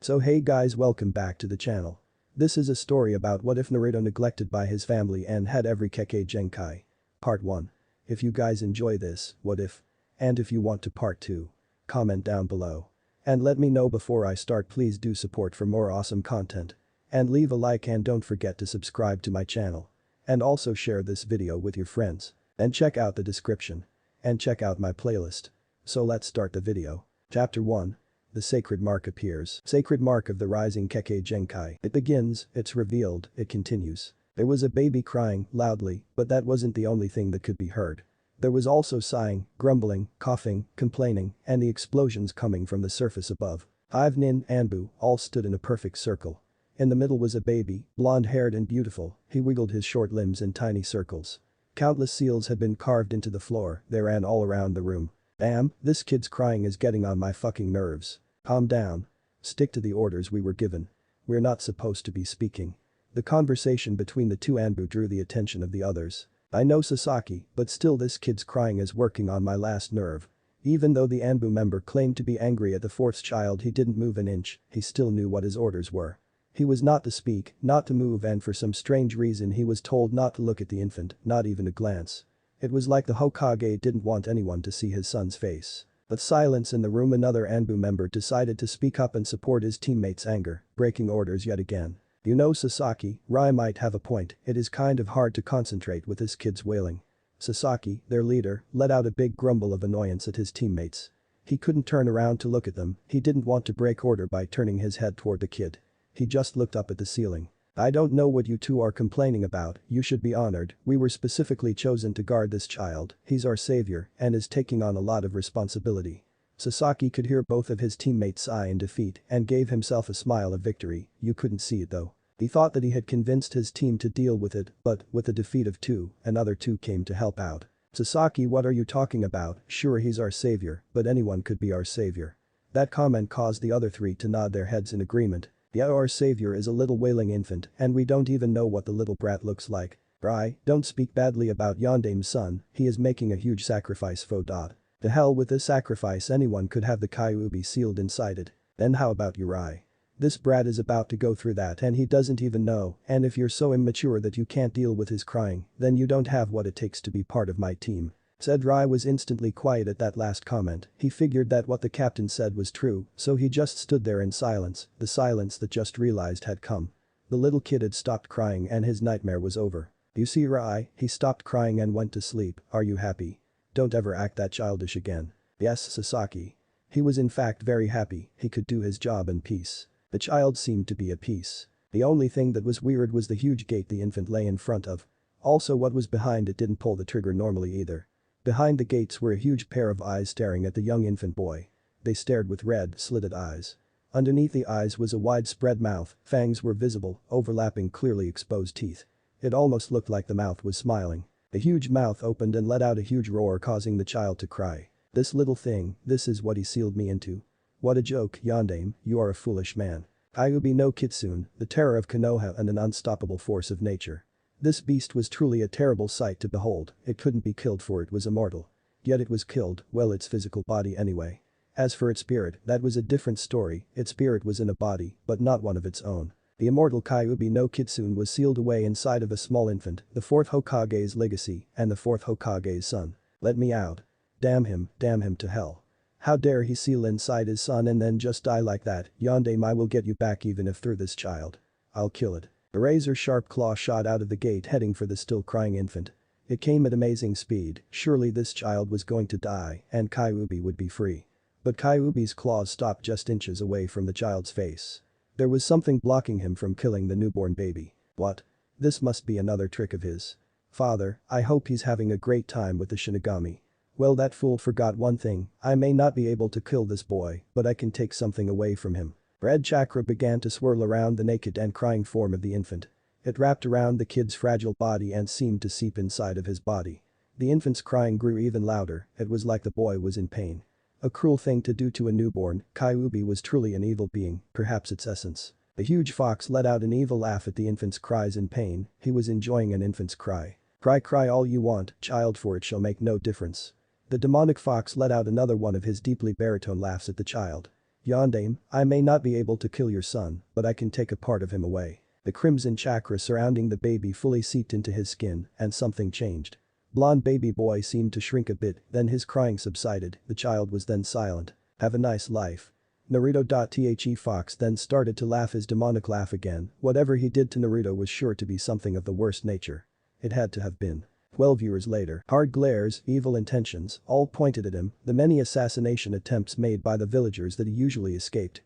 So hey guys, welcome back to the channel. This is a story about what if Naruto neglected by his family and had every Kekkei Genkai. Part 1. If you guys enjoy this, what if? And if you want to part 2. Comment down below. And let me know before I start. Please do support for more awesome content. And leave a like and don't forget to subscribe to my channel. And also share this video with your friends. And check out the description. And check out my playlist. So let's start the video. Chapter 1. The sacred mark appears. Sacred mark of the rising Kekkei Genkai. It begins, it's revealed, it continues. There was a baby crying, loudly, but that wasn't the only thing that could be heard. There was also sighing, grumbling, coughing, complaining, and the explosions coming from the surface above. Hive Nin, Anbu, all stood in a perfect circle. In the middle was a baby, blonde-haired and beautiful, he wiggled his short limbs in tiny circles. Countless seals had been carved into the floor, they ran all around the room. Damn, this kid's crying is getting on my fucking nerves. Calm down. Stick to the orders we were given. We're not supposed to be speaking. The conversation between the two Anbu drew the attention of the others. I know Sasaki, but still this kid's crying is working on my last nerve. Even though the Anbu member claimed to be angry at the fourth child, he didn't move an inch, he still knew what his orders were. He was not to speak, not to move, and for some strange reason he was told not to look at the infant, not even a glance. It was like the Hokage didn't want anyone to see his son's face. But silence in the room. Another Anbu member decided to speak up and support his teammates' anger, breaking orders yet again. You know Sasaki, Rai might have a point, it is kind of hard to concentrate with this kid's wailing. Sasaki, their leader, let out a big grumble of annoyance at his teammates. He couldn't turn around to look at them, he didn't want to break order by turning his head toward the kid. He just looked up at the ceiling. I don't know what you two are complaining about, you should be honored, we were specifically chosen to guard this child, he's our savior and is taking on a lot of responsibility. Sasaki could hear both of his teammates sigh in defeat and gave himself a smile of victory, you couldn't see it though. He thought that he had convinced his team to deal with it, but with the defeat of two, another two came to help out. Sasaki, what are you talking about? Sure, he's our savior, but anyone could be our savior. That comment caused the other three to nod their heads in agreement. Yeah, our savior is a little wailing infant and we don't even know what the little brat looks like. Rai, don't speak badly about Yondame's son, he is making a huge sacrifice. To hell with this sacrifice, anyone could have the Kyuubi sealed inside it. Then how about you, Rai? This brat is about to go through that and he doesn't even know, and if you're so immature that you can't deal with his crying, then you don't have what it takes to be part of my team. Said Rai was instantly quiet at that last comment, he figured that what the captain said was true, so he just stood there in silence, the silence that just realized had come. The little kid had stopped crying and his nightmare was over. You see Rai, he stopped crying and went to sleep, are you happy? Don't ever act that childish again. Yes, Sasaki. He was in fact very happy, he could do his job in peace. The child seemed to be at peace. The only thing that was weird was the huge gate the infant lay in front of. Also, what was behind it didn't pull the trigger normally either. Behind the gates were a huge pair of eyes staring at the young infant boy. They stared with red, slitted eyes. Underneath the eyes was a widespread mouth, fangs were visible, overlapping clearly exposed teeth. It almost looked like the mouth was smiling. The huge mouth opened and let out a huge roar, causing the child to cry. This little thing, this is what he sealed me into. What a joke, Yondame, you are a foolish man. Kyuubi no Kitsune, the terror of Konoha and an unstoppable force of nature. This beast was truly a terrible sight to behold, it couldn't be killed for it was immortal. Yet it was killed, well, its physical body anyway. As for its spirit, that was a different story, its spirit was in a body, but not one of its own. The immortal Kyuubi no Kitsune was sealed away inside of a small infant, the fourth Hokage's legacy, and the fourth Hokage's son. Let me out. Damn him to hell. How dare he seal inside his son and then just die like that, Yondame, I will get you back even if through this child. I'll kill it. A razor-sharp claw shot out of the gate heading for the still crying infant. It came at amazing speed, surely this child was going to die and Kyuubi would be free. But Kyuubi's claws stopped just inches away from the child's face. There was something blocking him from killing the newborn baby. What? This must be another trick of his. Father, I hope he's having a great time with the Shinigami. Well, that fool forgot one thing, I may not be able to kill this boy, but I can take something away from him. Red chakra began to swirl around the naked and crying form of the infant. It wrapped around the kid's fragile body and seemed to seep inside of his body. The infant's crying grew even louder, it was like the boy was in pain. A cruel thing to do to a newborn, Kyuubi was truly an evil being, perhaps its essence. The huge fox let out an evil laugh at the infant's cries in pain, he was enjoying an infant's cry. Cry all you want, child, for it shall make no difference. The demonic fox let out another one of his deeply baritone laughs at the child. Yondaime, I may not be able to kill your son, but I can take a part of him away. The crimson chakra surrounding the baby fully seeped into his skin, and something changed. Blonde baby boy seemed to shrink a bit, then his crying subsided, the child was then silent. Have a nice life. Naruto. Fox then started to laugh his demonic laugh again, whatever he did to Naruto was sure to be something of the worst nature. It had to have been. 12 years later, hard glares, evil intentions, all pointed at him, the many assassination attempts made by the villagers that he usually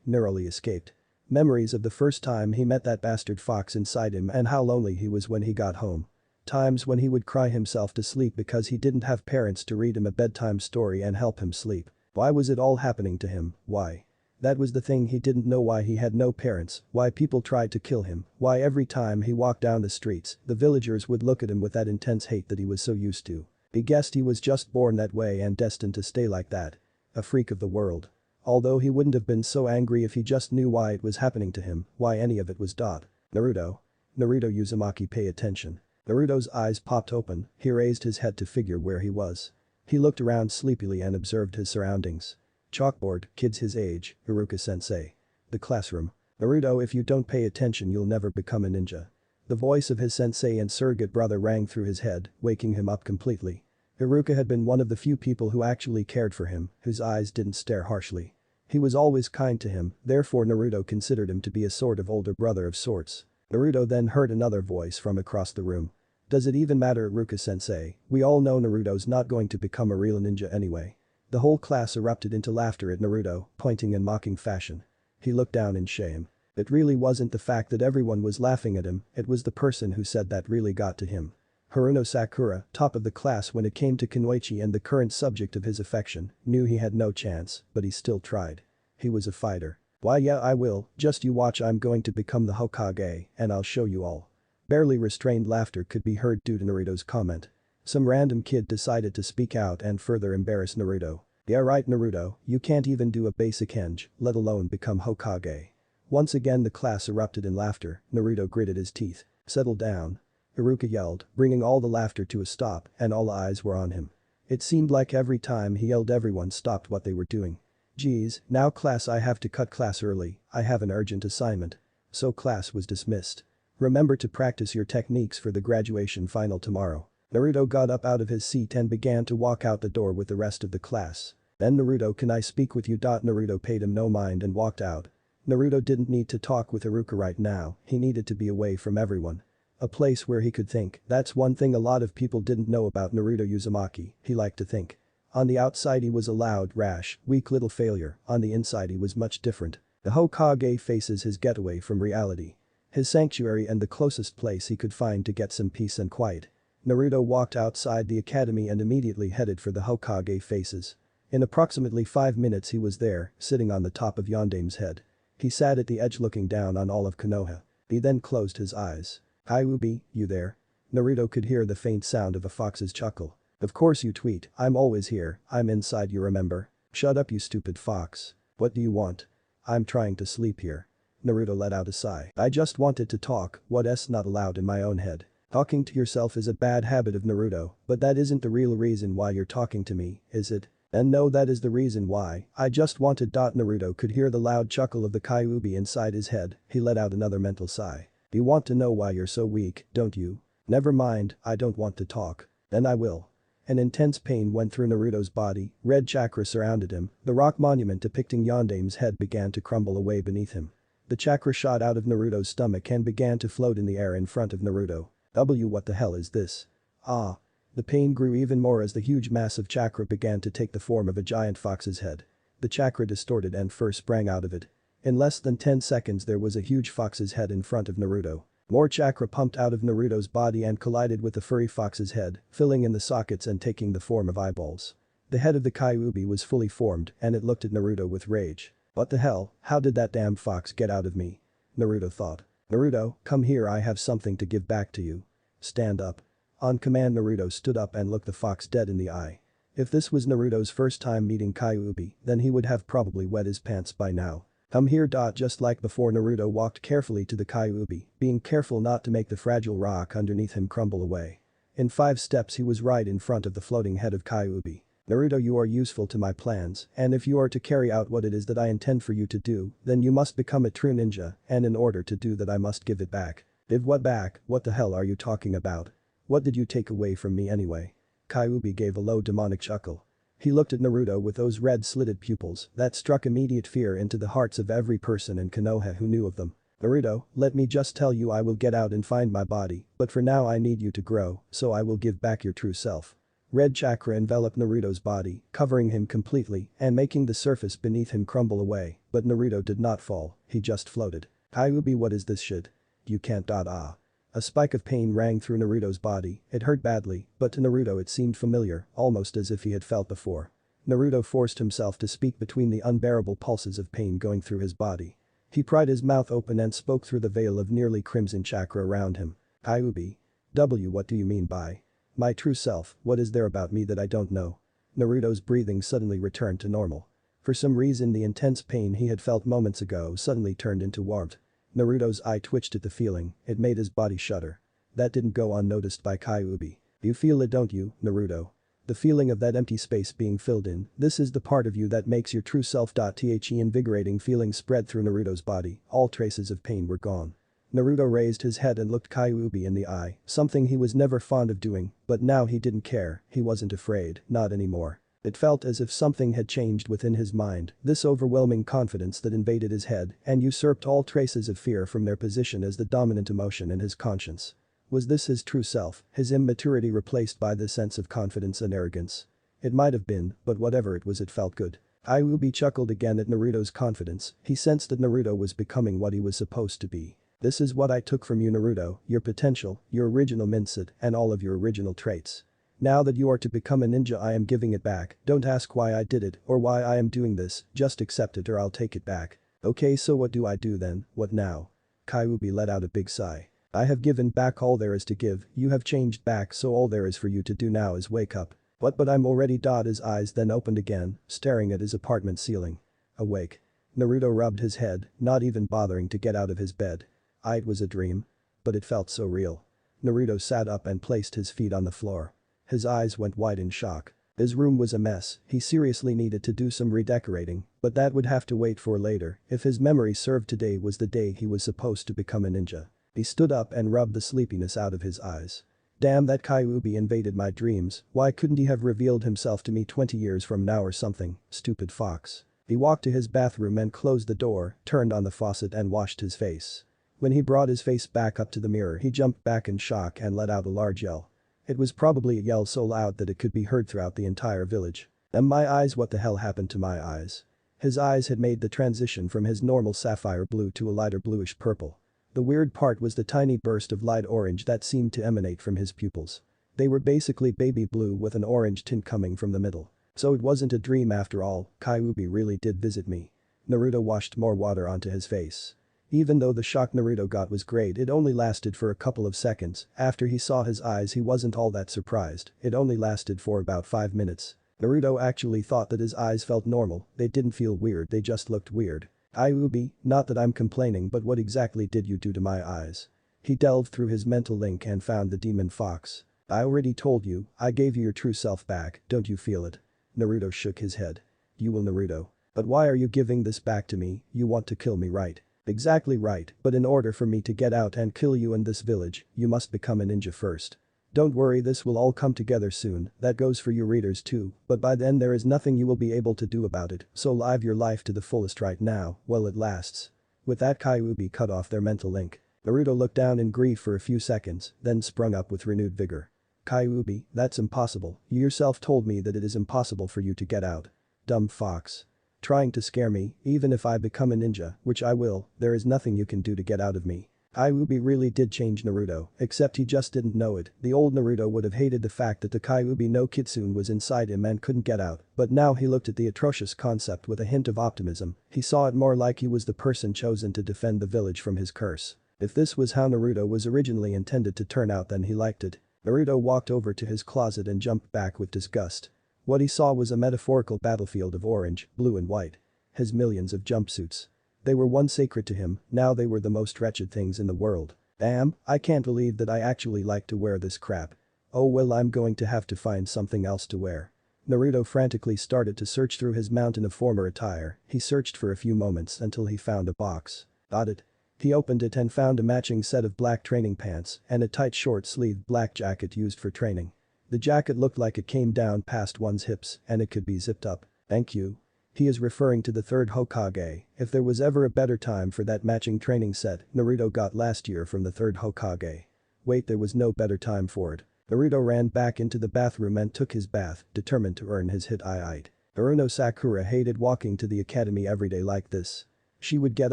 narrowly escaped. Memories of the first time he met that bastard fox inside him and how lonely he was when he got home. Times when he would cry himself to sleep because he didn't have parents to read him a bedtime story and help him sleep. Why was it all happening to him, why? That was the thing he didn't know, why he had no parents, why people tried to kill him, why every time he walked down the streets, the villagers would look at him with that intense hate that he was so used to. He guessed he was just born that way and destined to stay like that. A freak of the world. Although he wouldn't have been so angry if he just knew why it was happening to him, why any of it was. Naruto. Naruto Uzumaki, pay attention. Naruto's eyes popped open, he raised his head to figure where he was. He looked around sleepily and observed his surroundings. Chalkboard, kids his age, Iruka-sensei. The classroom. Naruto, if you don't pay attention you'll never become a ninja. The voice of his sensei and surrogate brother rang through his head, waking him up completely. Iruka had been one of the few people who actually cared for him, whose eyes didn't stare harshly. He was always kind to him, therefore Naruto considered him to be a sort of older brother of sorts. Naruto then heard another voice from across the room. Does it even matter, Iruka-sensei? We all know Naruto's not going to become a real ninja anyway. The whole class erupted into laughter at Naruto, pointing in mocking fashion. He looked down in shame. It really wasn't the fact that everyone was laughing at him, it was the person who said that really got to him. Haruno Sakura, top of the class when it came to Kunoichi and the current subject of his affection, knew he had no chance, but he still tried. He was a fighter. Why yeah I will, just you watch, I'm going to become the Hokage, and I'll show you all. Barely restrained laughter could be heard due to Naruto's comment. Some random kid decided to speak out and further embarrass Naruto. Yeah right Naruto, you can't even do a basic henge, let alone become Hokage. Once again the class erupted in laughter, Naruto gritted his teeth. Settle down. Iruka yelled, bringing all the laughter to a stop, and all eyes were on him. It seemed like every time he yelled everyone stopped what they were doing. Geez, now class, I have to cut class early, I have an urgent assignment. So class was dismissed. Remember to practice your techniques for the graduation final tomorrow. Naruto got up out of his seat and began to walk out the door with the rest of the class. Then Naruto, can I speak with you? Naruto paid him no mind and walked out. Naruto didn't need to talk with Iruka right now, he needed to be away from everyone. A place where he could think, that's one thing a lot of people didn't know about Naruto Uzumaki, he liked to think. On the outside he was a loud, rash, weak little failure, on the inside he was much different. The Hokage faces his getaway from reality. His sanctuary and the closest place he could find to get some peace and quiet. Naruto walked outside the academy and immediately headed for the Hokage faces. In approximately 5 minutes he was there, sitting on the top of Yondaime's head. He sat at the edge looking down on all of Konoha. He then closed his eyes. Kyuubi, you there? Naruto could hear the faint sound of a fox's chuckle. Of course you tweet, I'm always here, I'm inside, you remember? Shut up you stupid fox. What do you want? I'm trying to sleep here. Naruto let out a sigh. I just wanted to talk, what's not allowed in my own head. Talking to yourself is a bad habit of Naruto, but that isn't the real reason why you're talking to me, is it? And no, that is the reason why, I just wanted. Naruto could hear the loud chuckle of the Kyuubi inside his head, he let out another mental sigh. You want to know why you're so weak, don't you? Never mind, I don't want to talk. Then I will. An intense pain went through Naruto's body, red chakra surrounded him, the rock monument depicting Yondaime's head began to crumble away beneath him. The chakra shot out of Naruto's stomach and began to float in the air in front of Naruto. What the hell is this? Ah. The pain grew even more as the huge mass of chakra began to take the form of a giant fox's head. The chakra distorted and first sprang out of it. In less than 10 seconds there was a huge fox's head in front of Naruto. More chakra pumped out of Naruto's body and collided with the furry fox's head, filling in the sockets and taking the form of eyeballs. The head of the Kyuubi was fully formed and it looked at Naruto with rage. What the hell, how did that damn fox get out of me? Naruto thought. Naruto, come here, I have something to give back to you. Stand up. On command Naruto stood up and looked the fox dead in the eye. If this was Naruto's first time meeting Kyuubi, then he would have probably wet his pants by now. Come here. Just like before Naruto walked carefully to the Kyuubi, being careful not to make the fragile rock underneath him crumble away. In 5 steps he was right in front of the floating head of Kyuubi. Naruto, you are useful to my plans, and if you are to carry out what it is that I intend for you to do, then you must become a true ninja, and in order to do that I must give it back. Give what back? What the hell are you talking about? What did you take away from me anyway? Kyuubi gave a low demonic chuckle. He looked at Naruto with those red-slitted pupils that struck immediate fear into the hearts of every person in Konoha who knew of them. Naruto, let me just tell you, I will get out and find my body, but for now I need you to grow, so I will give back your true self. Red chakra enveloped Naruto's body, covering him completely and making the surface beneath him crumble away, but Naruto did not fall, he just floated. Kyuubi, what is this shit? You can't. A spike of pain rang through Naruto's body, it hurt badly, but to Naruto it seemed familiar, almost as if he had felt before. Naruto forced himself to speak between the unbearable pulses of pain going through his body. He pried his mouth open and spoke through the veil of nearly crimson chakra around him. Kyuubi. What do you mean by my true self? What is there about me that I don't know? Naruto's breathing suddenly returned to normal. For some reason the intense pain he had felt moments ago suddenly turned into warmth. Naruto's eye twitched at the feeling, it made his body shudder. That didn't go unnoticed by Kyuubi. You feel it, don't you, Naruto? The feeling of that empty space being filled in, this is the part of you that makes your true self. The invigorating feeling spread through Naruto's body, all traces of pain were gone. Naruto raised his head and looked Kyuubi in the eye, something he was never fond of doing, but now he didn't care, he wasn't afraid, not anymore. It felt as if something had changed within his mind, this overwhelming confidence that invaded his head and usurped all traces of fear from their position as the dominant emotion in his conscience. Was this his true self, his immaturity replaced by this sense of confidence and arrogance? It might have been, but whatever it was, it felt good. Kyuubi chuckled again at Naruto's confidence, he sensed that Naruto was becoming what he was supposed to be. This is what I took from you, Naruto, your potential, your original mindset, and all of your original traits. Now that you are to become a ninja, I am giving it back. Don't ask why I did it or why I am doing this, just accept it or I'll take it back. Okay, so what do I do then, what now? Kyuubi let out a big sigh. I have given back all there is to give, you have changed back, so all there is for you to do now is wake up. What, but I'm already. His eyes then opened again, staring at his apartment ceiling. Awake. Naruto rubbed his head, not even bothering to get out of his bed. It was a dream. But it felt so real. Naruto sat up and placed his feet on the floor. His eyes went wide in shock. His room was a mess, he seriously needed to do some redecorating, but that would have to wait for later. If his memory served, today was the day he was supposed to become a ninja. He stood up and rubbed the sleepiness out of his eyes. Damn, that Kyuubi invaded my dreams, why couldn't he have revealed himself to me 20 years from now or something, stupid fox. He walked to his bathroom and closed the door, turned on the faucet and washed his face. When he brought his face back up to the mirror, he jumped back in shock and let out a large yell. It was probably a yell so loud that it could be heard throughout the entire village. And my eyes, what the hell happened to my eyes? His eyes had made the transition from his normal sapphire blue to a lighter bluish purple. The weird part was the tiny burst of light orange that seemed to emanate from his pupils. They were basically baby blue with an orange tint coming from the middle. So it wasn't a dream after all, Kyuubi really did visit me. Naruto washed more water onto his face. Even though the shock Naruto got was great, it only lasted for a couple of seconds. After he saw his eyes, he wasn't all that surprised, it only lasted for about 5 minutes. Naruto actually thought that his eyes felt normal, they didn't feel weird, they just looked weird. Kyuubi, not that I'm complaining, but what exactly did you do to my eyes? He delved through his mental link and found the demon fox. I already told you, I gave you your true self back, don't you feel it? Naruto shook his head. You will, Naruto. But why are you giving this back to me? You want to kill me, right? Exactly right, but in order for me to get out and kill you in this village, you must become a ninja first. Don't worry, this will all come together soon, that goes for you readers too, but by then there is nothing you will be able to do about it, so live your life to the fullest right now, while it lasts. With that, Kyuubi cut off their mental link. Naruto looked down in grief for a few seconds, then sprung up with renewed vigor. Kyuubi, that's impossible, you yourself told me that it is impossible for you to get out. Dumb fox. Trying to scare me, even if I become a ninja, which I will, there is nothing you can do to get out of me. Kyuubi really did change Naruto, except he just didn't know it. The old Naruto would have hated the fact that the Kyuubi no Kitsune was inside him and couldn't get out, but now he looked at the atrocious concept with a hint of optimism. He saw it more like he was the person chosen to defend the village from his curse. If this was how Naruto was originally intended to turn out, then he liked it. Naruto walked over to his closet and jumped back with disgust. What he saw was a metaphorical battlefield of orange, blue and white. His millions of jumpsuits. They were once sacred to him, now they were the most wretched things in the world. Damn, I can't believe that I actually like to wear this crap. Oh well, I'm going to have to find something else to wear. Naruto frantically started to search through his mountain of former attire. He searched for a few moments until he found a box. Got it. He opened it and found a matching set of black training pants and a tight short-sleeved black jacket used for training. The jacket looked like it came down past one's hips and it could be zipped up. Thank you. He is referring to the third Hokage. If there was ever a better time for that matching training set Naruto got last year from the third Hokage. Wait, there was no better time for it. Naruto ran back into the bathroom and took his bath, determined to earn his hit. Naruto Sakura hated walking to the academy every day like this. She would get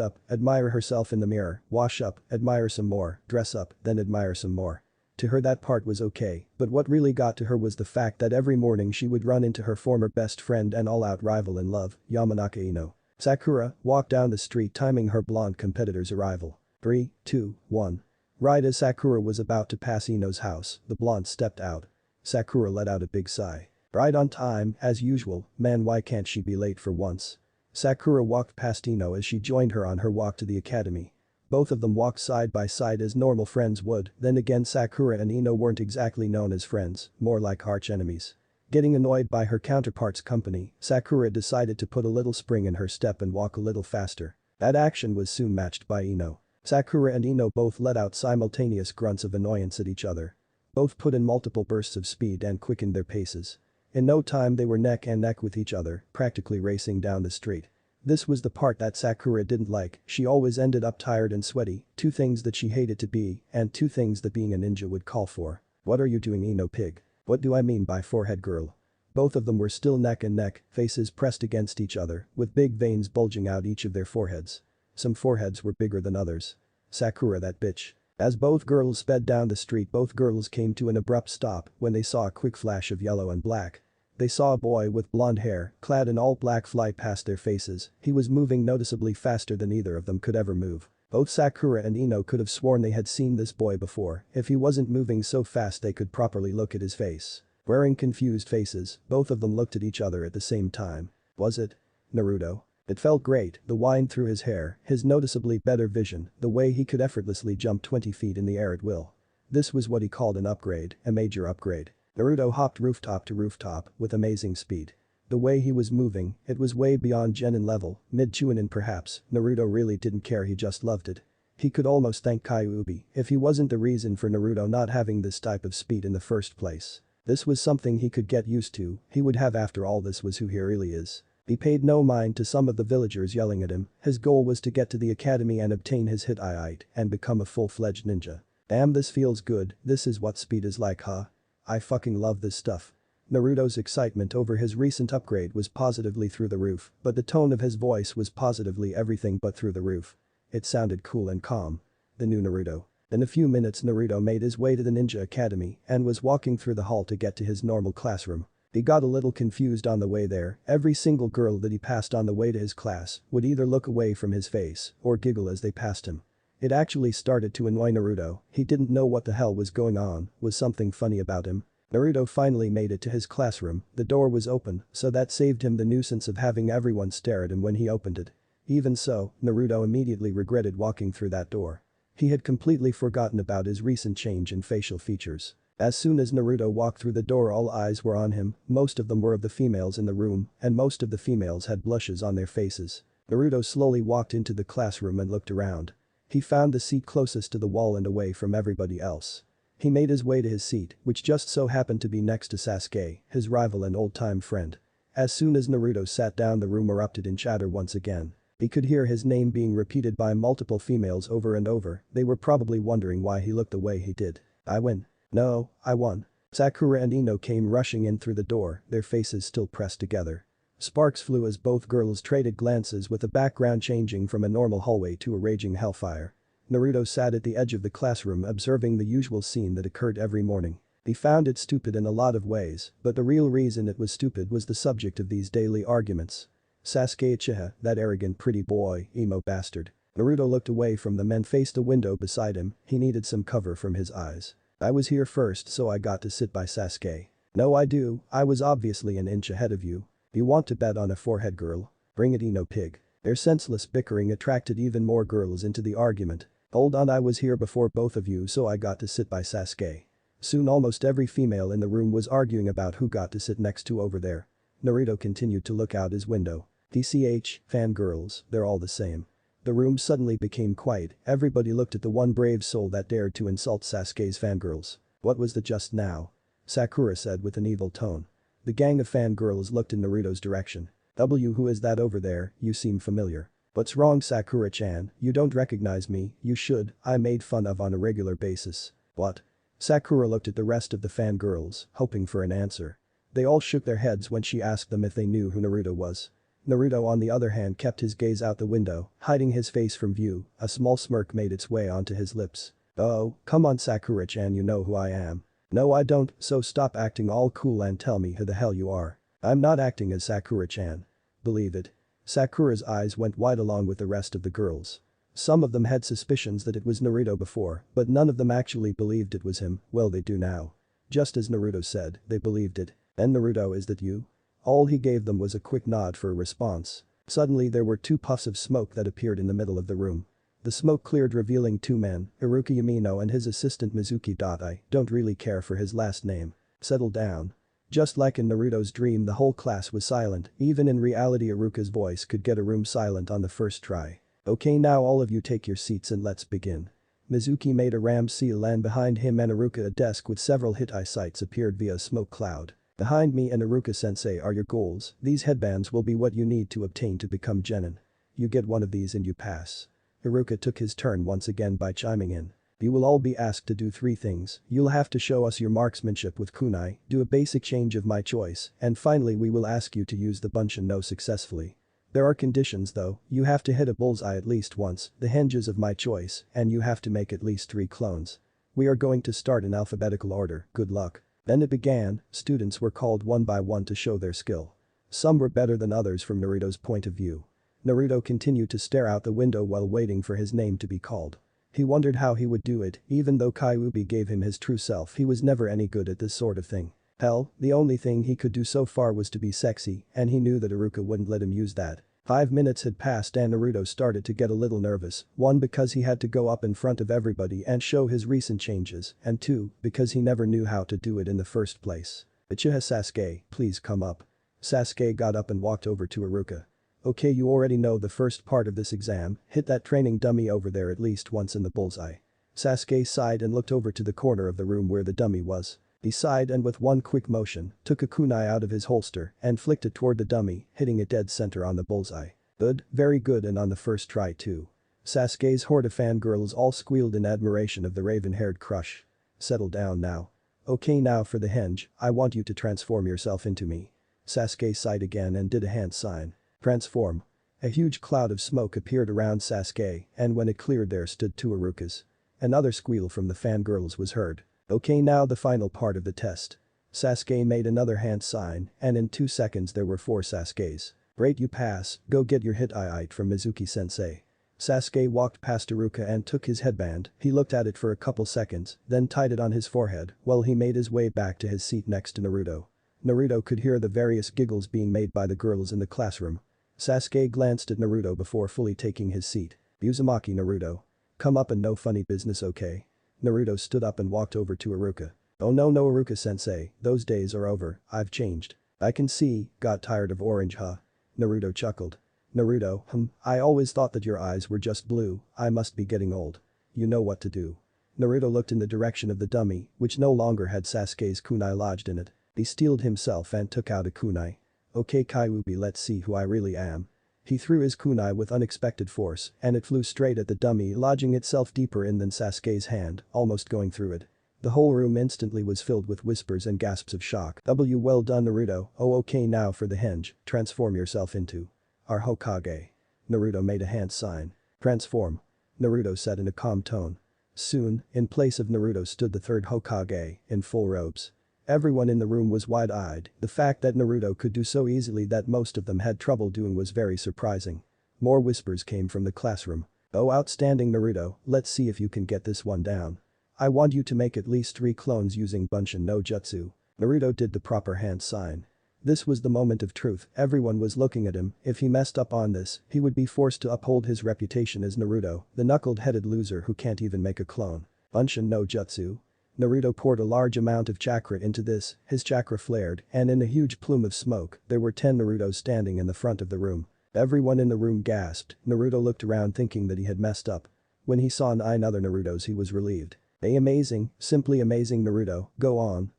up, admire herself in the mirror, wash up, admire some more, dress up, then admire some more. To her that part was okay, but what really got to her was the fact that every morning she would run into her former best friend and all-out rival in love, Yamanaka Ino. Sakura walked down the street timing her blonde competitor's arrival. 3, 2, 1. Right as Sakura was about to pass Ino's house, the blonde stepped out. Sakura let out a big sigh. Right on time, as usual, man, why can't she be late for once? Sakura walked past Ino as she joined her on her walk to the academy. Both of them walked side by side as normal friends would, then again Sakura and Ino weren't exactly known as friends, more like arch-enemies. Getting annoyed by her counterpart's company, Sakura decided to put a little spring in her step and walk a little faster. That action was soon matched by Ino. Sakura and Ino both let out simultaneous grunts of annoyance at each other. Both put in multiple bursts of speed and quickened their paces. In no time they were neck and neck with each other, practically racing down the street. This was the part that Sakura didn't like, she always ended up tired and sweaty, two things that she hated to be, and two things that being a ninja would call for. What are you doing, Ino pig? What do I mean by forehead girl? Both of them were still neck and neck, faces pressed against each other, with big veins bulging out each of their foreheads. Some foreheads were bigger than others. Sakura, that bitch. As both girls sped down the street, both girls came to an abrupt stop when they saw a quick flash of yellow and black. They saw a boy with blonde hair, clad in all black, fly past their faces. He was moving noticeably faster than either of them could ever move. Both Sakura and Ino could have sworn they had seen this boy before, if he wasn't moving so fast they could properly look at his face. Wearing confused faces, both of them looked at each other at the same time. Was it Naruto? It felt great, the wind through his hair, his noticeably better vision, the way he could effortlessly jump 20 feet in the air at will. This was what he called an upgrade, a major upgrade. Naruto hopped rooftop to rooftop with amazing speed. The way he was moving, it was way beyond Genin level, mid-Chunin perhaps. Naruto really didn't care, he just loved it. He could almost thank Kyuubi if he wasn't the reason for Naruto not having this type of speed in the first place. This was something he could get used to, he would have after all, this was who he really is. He paid no mind to some of the villagers yelling at him, his goal was to get to the academy and obtain his hit and become a full-fledged ninja. Damn, this feels good, this is what speed is like, huh? I fucking love this stuff. Naruto's excitement over his recent upgrade was positively through the roof, but the tone of his voice was positively everything but through the roof. It sounded cool and calm. The new Naruto. In a few minutes Naruto made his way to the ninja academy and was walking through the hall to get to his normal classroom. He got a little confused on the way there, every single girl that he passed on the way to his class would either look away from his face or giggle as they passed him. It actually started to annoy Naruto, he didn't know what the hell was going on, was something funny about him. Naruto finally made it to his classroom, the door was open, so that saved him the nuisance of having everyone stare at him when he opened it. Even so, Naruto immediately regretted walking through that door. He had completely forgotten about his recent change in facial features. As soon as Naruto walked through the door, all eyes were on him, most of them were of the females in the room, and most of the females had blushes on their faces. Naruto slowly walked into the classroom and looked around. He found the seat closest to the wall and away from everybody else. He made his way to his seat, which just so happened to be next to Sasuke, his rival and old-time friend. As soon as Naruto sat down, the room erupted in chatter once again. He could hear his name being repeated by multiple females over and over, they were probably wondering why he looked the way he did. I win. No, I won. Sakura and Ino came rushing in through the door, their faces still pressed together. Sparks flew as both girls traded glances, with the background changing from a normal hallway to a raging hellfire. Naruto sat at the edge of the classroom observing the usual scene that occurred every morning. He found it stupid in a lot of ways, but the real reason it was stupid was the subject of these daily arguments. Sasuke Uchiha, that arrogant pretty boy, emo bastard. Naruto looked away from them and faced a window beside him, he needed some cover from his eyes. I was here first, so I got to sit by Sasuke. No, I do, I was obviously an inch ahead of you. You want to bet on a forehead girl? Bring it, Ino pig. Their senseless bickering attracted even more girls into the argument. Hold on, I was here before both of you, so I got to sit by Sasuke. Soon almost every female in the room was arguing about who got to sit next to over there. Naruto continued to look out his window. TCH, fangirls, they're all the same. The room suddenly became quiet, everybody looked at the one brave soul that dared to insult Sasuke's fangirls. What was the just now? Sakura said with an evil tone. The gang of fangirls looked in Naruto's direction. Who is that over there, you seem familiar. What's wrong Sakura-chan, you don't recognize me, you should, I made fun of on a regular basis. What? Sakura looked at the rest of the fangirls, hoping for an answer. They all shook their heads when she asked them if they knew who Naruto was. Naruto on the other hand kept his gaze out the window, hiding his face from view, a small smirk made its way onto his lips. Oh, come on Sakura-chan, you know who I am. No I don't, so stop acting all cool and tell me who the hell you are. I'm not acting as Sakura-chan. Believe it. Sakura's eyes went wide along with the rest of the girls. Some of them had suspicions that it was Naruto before, but none of them actually believed it was him, well they do now. Just as Naruto said, they believed it. And Naruto, is that you? All he gave them was a quick nod for a response. Suddenly there were two puffs of smoke that appeared in the middle of the room. The smoke cleared revealing two men, Iruka Yamino and his assistant Mizuki. I don't really care for his last name. Settle down. Just like in Naruto's dream the whole class was silent, even in reality Iruka's voice could get a room silent on the first try. Okay now all of you take your seats and let's begin. Mizuki made a ram seal and behind him and Iruka a desk with several hitai sights appeared via a smoke cloud. Behind me and Iruka-sensei are your goals, these headbands will be what you need to obtain to become genin. You get one of these and you pass. Iruka took his turn once again by chiming in. You will all be asked to do 3 things, you'll have to show us your marksmanship with kunai, do a basic change of my choice, and finally we will ask you to use the Bunshin no successfully. There are conditions though, you have to hit a bullseye at least once, the hinges of my choice, and you have to make at least 3 clones. We are going to start in alphabetical order, good luck. Then it began, students were called one by one to show their skill. Some were better than others from Naruto's point of view. Naruto continued to stare out the window while waiting for his name to be called. He wondered how he would do it, even though Kyuubi gave him his true self he was never any good at this sort of thing. Hell, the only thing he could do so far was to be sexy, and he knew that Iruka wouldn't let him use that. 5 minutes had passed and Naruto started to get a little nervous, 1 because he had to go up in front of everybody and show his recent changes, and 2, because he never knew how to do it in the first place. Uchiha Sasuke, please come up. Sasuke got up and walked over to Iruka. Okay you already know the first part of this exam, hit that training dummy over there at least once in the bullseye. Sasuke sighed and looked over to the corner of the room where the dummy was. He sighed and with one quick motion, took a kunai out of his holster and flicked it toward the dummy, hitting it dead center on the bullseye. Good, very good and on the first try too. Sasuke's horde of fangirls all squealed in admiration of the raven-haired crush. Settle down now. Okay now for the henge, I want you to transform yourself into me. Sasuke sighed again and did a hand sign. Transform. A huge cloud of smoke appeared around Sasuke and when it cleared there stood 2 Irukas. Another squeal from the fangirls was heard. Okay now the final part of the test. Sasuke made another hand sign and in 2 seconds there were 4 Sasukes. Great you pass, go get your hit from Mizuki-sensei. Sasuke walked past Iruka and took his headband, he looked at it for a couple seconds, then tied it on his forehead while he made his way back to his seat next to Naruto. Naruto could hear the various giggles being made by the girls in the classroom. Sasuke glanced at Naruto before fully taking his seat. Uzumaki Naruto. Come up and no funny business okay? Naruto stood up and walked over to Iruka. Oh no Iruka-sensei, those days are over, I've changed. I can see, got tired of orange huh? Naruto chuckled. Naruto, I always thought that your eyes were just blue, I must be getting old. You know what to do. Naruto looked in the direction of the dummy, which no longer had Sasuke's kunai lodged in it. He steeled himself and took out a kunai. Okay Kyuubi let's see who I really am. He threw his kunai with unexpected force and it flew straight at the dummy lodging itself deeper in than Sasuke's hand, almost going through it. The whole room instantly was filled with whispers and gasps of shock. Well done Naruto, oh okay now for the henge, transform yourself into our Hokage. Naruto made a hand sign. Transform. Naruto said in a calm tone. Soon, in place of Naruto stood the 3rd Hokage, in full robes. Everyone in the room was wide-eyed, the fact that Naruto could do so easily that most of them had trouble doing was very surprising. More whispers came from the classroom. Oh outstanding Naruto, let's see if you can get this one down. I want you to make at least 3 clones using Bunshin no Jutsu. Naruto did the proper hand sign. This was the moment of truth, everyone was looking at him, if he messed up on this, he would be forced to uphold his reputation as Naruto, the knuckled-headed loser who can't even make a clone. Bunshin no Jutsu? Naruto poured a large amount of chakra into this, his chakra flared, and in a huge plume of smoke, there were 10 Narutos standing in the front of the room. Everyone in the room gasped. Naruto looked around thinking that he had messed up. When he saw 9 other Narutos he was relieved. Hey, amazing, simply amazing Naruto, go on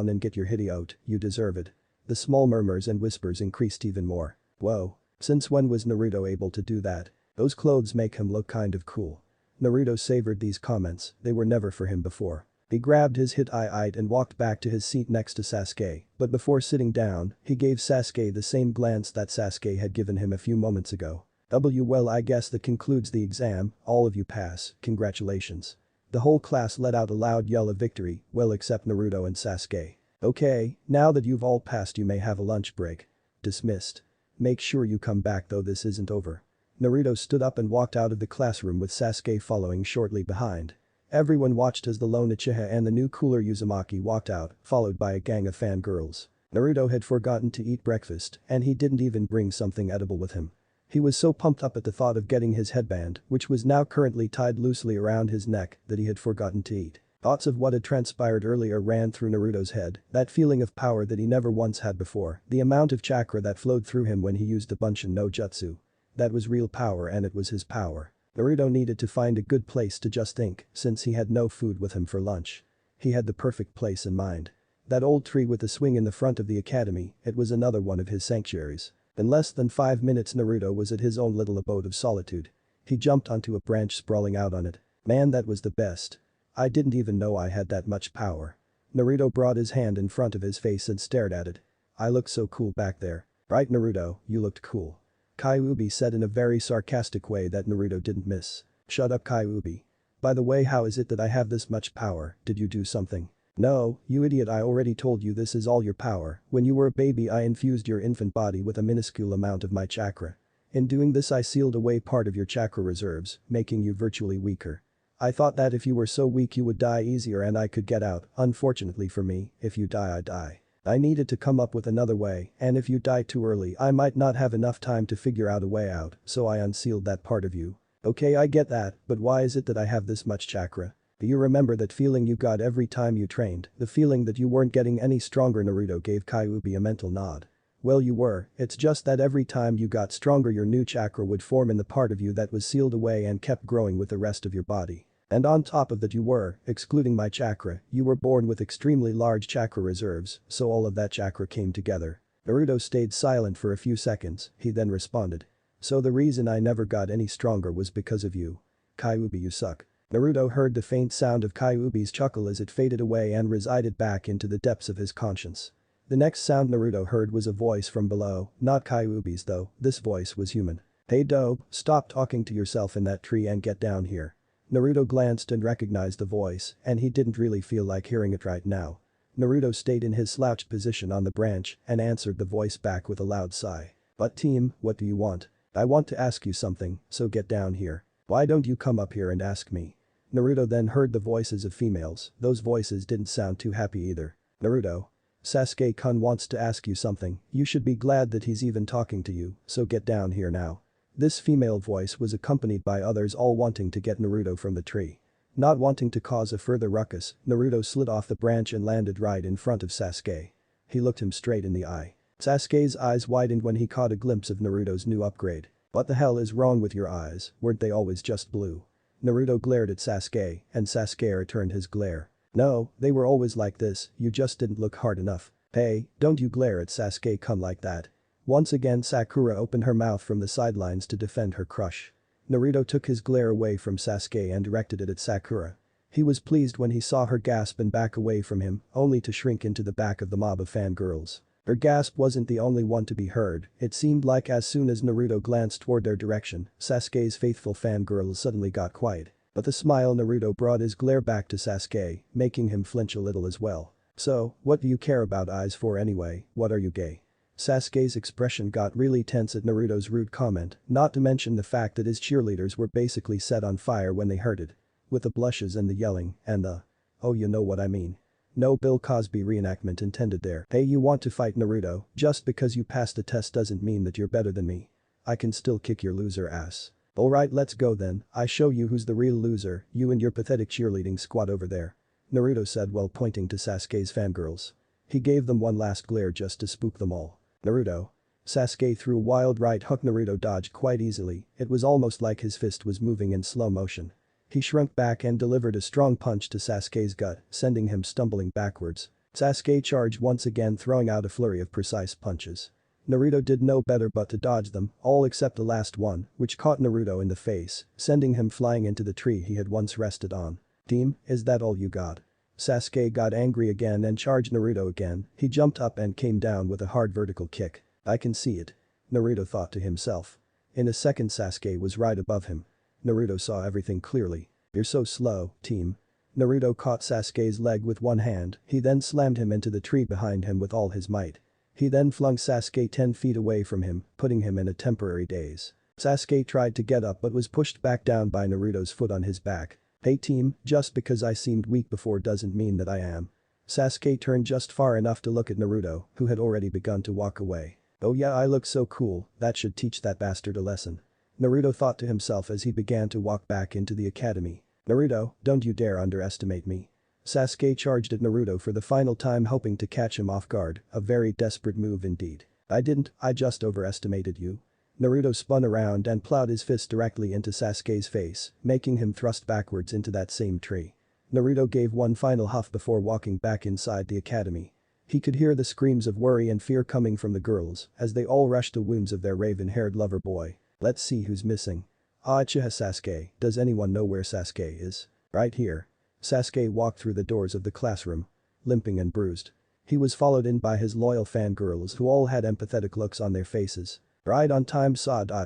and get your hitty out, you deserve it. The small murmurs and whispers increased even more. Whoa. Since when was Naruto able to do that? Those clothes make him look kind of cool. Naruto savored these comments, they were never for him before. He grabbed his hit-eye and walked back to his seat next to Sasuke, but before sitting down, he gave Sasuke the same glance that Sasuke had given him a few moments ago. Well, I guess that concludes the exam, all of you pass, congratulations. The whole class let out a loud yell of victory, well except Naruto and Sasuke. Okay, now that you've all passed you may have a lunch break. Dismissed. Make sure you come back though this isn't over. Naruto stood up and walked out of the classroom with Sasuke following shortly behind. Everyone watched as the lone Uchiha and the new cooler Uzumaki walked out, followed by a gang of fangirls. Naruto had forgotten to eat breakfast, and he didn't even bring something edible with him. He was so pumped up at the thought of getting his headband, which was now currently tied loosely around his neck, that he had forgotten to eat. Thoughts of what had transpired earlier ran through Naruto's head, that feeling of power that he never once had before, the amount of chakra that flowed through him when he used the Bunshin no Jutsu. That was real power and it was his power. Naruto needed to find a good place to just think, since he had no food with him for lunch. He had the perfect place in mind. That old tree with the swing in the front of the academy, it was another one of his sanctuaries. In less than 5 minutes Naruto was at his own little abode of solitude. He jumped onto a branch sprawling out on it. Man, that was the best. I didn't even know I had that much power. Naruto brought his hand in front of his face and stared at it. I looked so cool back there. Right Naruto, you looked cool. Kyuubi said in a very sarcastic way that Naruto didn't miss. Shut up Kyuubi. By the way, how is it that I have this much power, did you do something? No, you idiot, I already told you this is all your power. When you were a baby I infused your infant body with a minuscule amount of my chakra. In doing this I sealed away part of your chakra reserves, making you virtually weaker. I thought that if you were so weak you would die easier and I could get out, unfortunately for me, if you die I die. I needed to come up with another way, and if you die too early I might not have enough time to figure out a way out, so I unsealed that part of you. Okay, I get that, but why is it that I have this much chakra? Do you remember that feeling you got every time you trained, the feeling that you weren't getting any stronger? Naruto gave Kyuubi a mental nod. Well, you were, it's just that every time you got stronger your new chakra would form in the part of you that was sealed away and kept growing with the rest of your body. And on top of that you were, excluding my chakra, you were born with extremely large chakra reserves, so all of that chakra came together. Naruto stayed silent for a few seconds, he then responded. So the reason I never got any stronger was because of you. Kyuubi, you suck. Naruto heard the faint sound of Kyuubi's chuckle as it faded away and resided back into the depths of his conscience. The next sound Naruto heard was a voice from below, not Kyuubi's though, this voice was human. Hey dope, stop talking to yourself in that tree and get down here. Naruto glanced and recognized the voice, and he didn't really feel like hearing it right now. Naruto stayed in his slouched position on the branch and answered the voice back with a loud sigh. But team, what do you want? I want to ask you something, so get down here. Why don't you come up here and ask me? Naruto then heard the voices of females, those voices didn't sound too happy either. Naruto. Sasuke-kun wants to ask you something, you should be glad that he's even talking to you, so get down here now. This female voice was accompanied by others all wanting to get Naruto from the tree. Not wanting to cause a further ruckus, Naruto slid off the branch and landed right in front of Sasuke. He looked him straight in the eye. Sasuke's eyes widened when he caught a glimpse of Naruto's new upgrade. What the hell is wrong with your eyes, weren't they always just blue? Naruto glared at Sasuke, and Sasuke returned his glare. No, they were always like this, you just didn't look hard enough. Hey, don't you glare at Sasuke-kun like that. Once again Sakura opened her mouth from the sidelines to defend her crush. Naruto took his glare away from Sasuke and directed it at Sakura. He was pleased when he saw her gasp and back away from him, only to shrink into the back of the mob of fangirls. Her gasp wasn't the only one to be heard, it seemed like as soon as Naruto glanced toward their direction, Sasuke's faithful fangirls suddenly got quiet. But the smile Naruto brought his glare back to Sasuke, making him flinch a little as well. So, what do you care about eyes for anyway, what are you gay? Sasuke's expression got really tense at Naruto's rude comment, not to mention the fact that his cheerleaders were basically set on fire when they heard it. With the blushes and the yelling, and the, oh you know what I mean. No Bill Cosby reenactment intended there. Hey, you want to fight Naruto, just because you passed the test doesn't mean that you're better than me. I can still kick your loser ass. Alright, let's go then, I show you who's the real loser, you and your pathetic cheerleading squad over there. Naruto said while pointing to Sasuke's fangirls. He gave them one last glare just to spook them all. Naruto. Sasuke threw a wild right hook. Naruto dodged quite easily, it was almost like his fist was moving in slow motion. He shrunk back and delivered a strong punch to Sasuke's gut, sending him stumbling backwards. Sasuke charged once again, throwing out a flurry of precise punches. Naruto did no better but to dodge them, all except the last one, which caught Naruto in the face, sending him flying into the tree he had once rested on. Team, is that all you got? Sasuke got angry again and charged Naruto again. He jumped up and came down with a hard vertical kick. I can see it. Naruto thought to himself. In a second Sasuke was right above him. Naruto saw everything clearly. You're so slow, team. Naruto caught Sasuke's leg with one hand, he then slammed him into the tree behind him with all his might. He then flung Sasuke 10 feet away from him, putting him in a temporary daze. Sasuke tried to get up but was pushed back down by Naruto's foot on his back. Hey team, just because I seemed weak before doesn't mean that I am. Sasuke turned just far enough to look at Naruto, who had already begun to walk away. Oh yeah, I look so cool, that should teach that bastard a lesson. Naruto thought to himself as he began to walk back into the academy. Naruto, don't you dare underestimate me. Sasuke charged at Naruto for the final time, hoping to catch him off guard, a very desperate move indeed. I didn't, I just overestimated you. Naruto spun around and plowed his fist directly into Sasuke's face, making him thrust backwards into that same tree. Naruto gave one final huff before walking back inside the academy. He could hear the screams of worry and fear coming from the girls as they all rushed to wounds of their raven-haired lover boy. Let's see who's missing. Chiha Sasuke, does anyone know where Sasuke is? Right here. Sasuke walked through the doors of the classroom, limping and bruised. He was followed in by his loyal fangirls who all had empathetic looks on their faces. Right on time.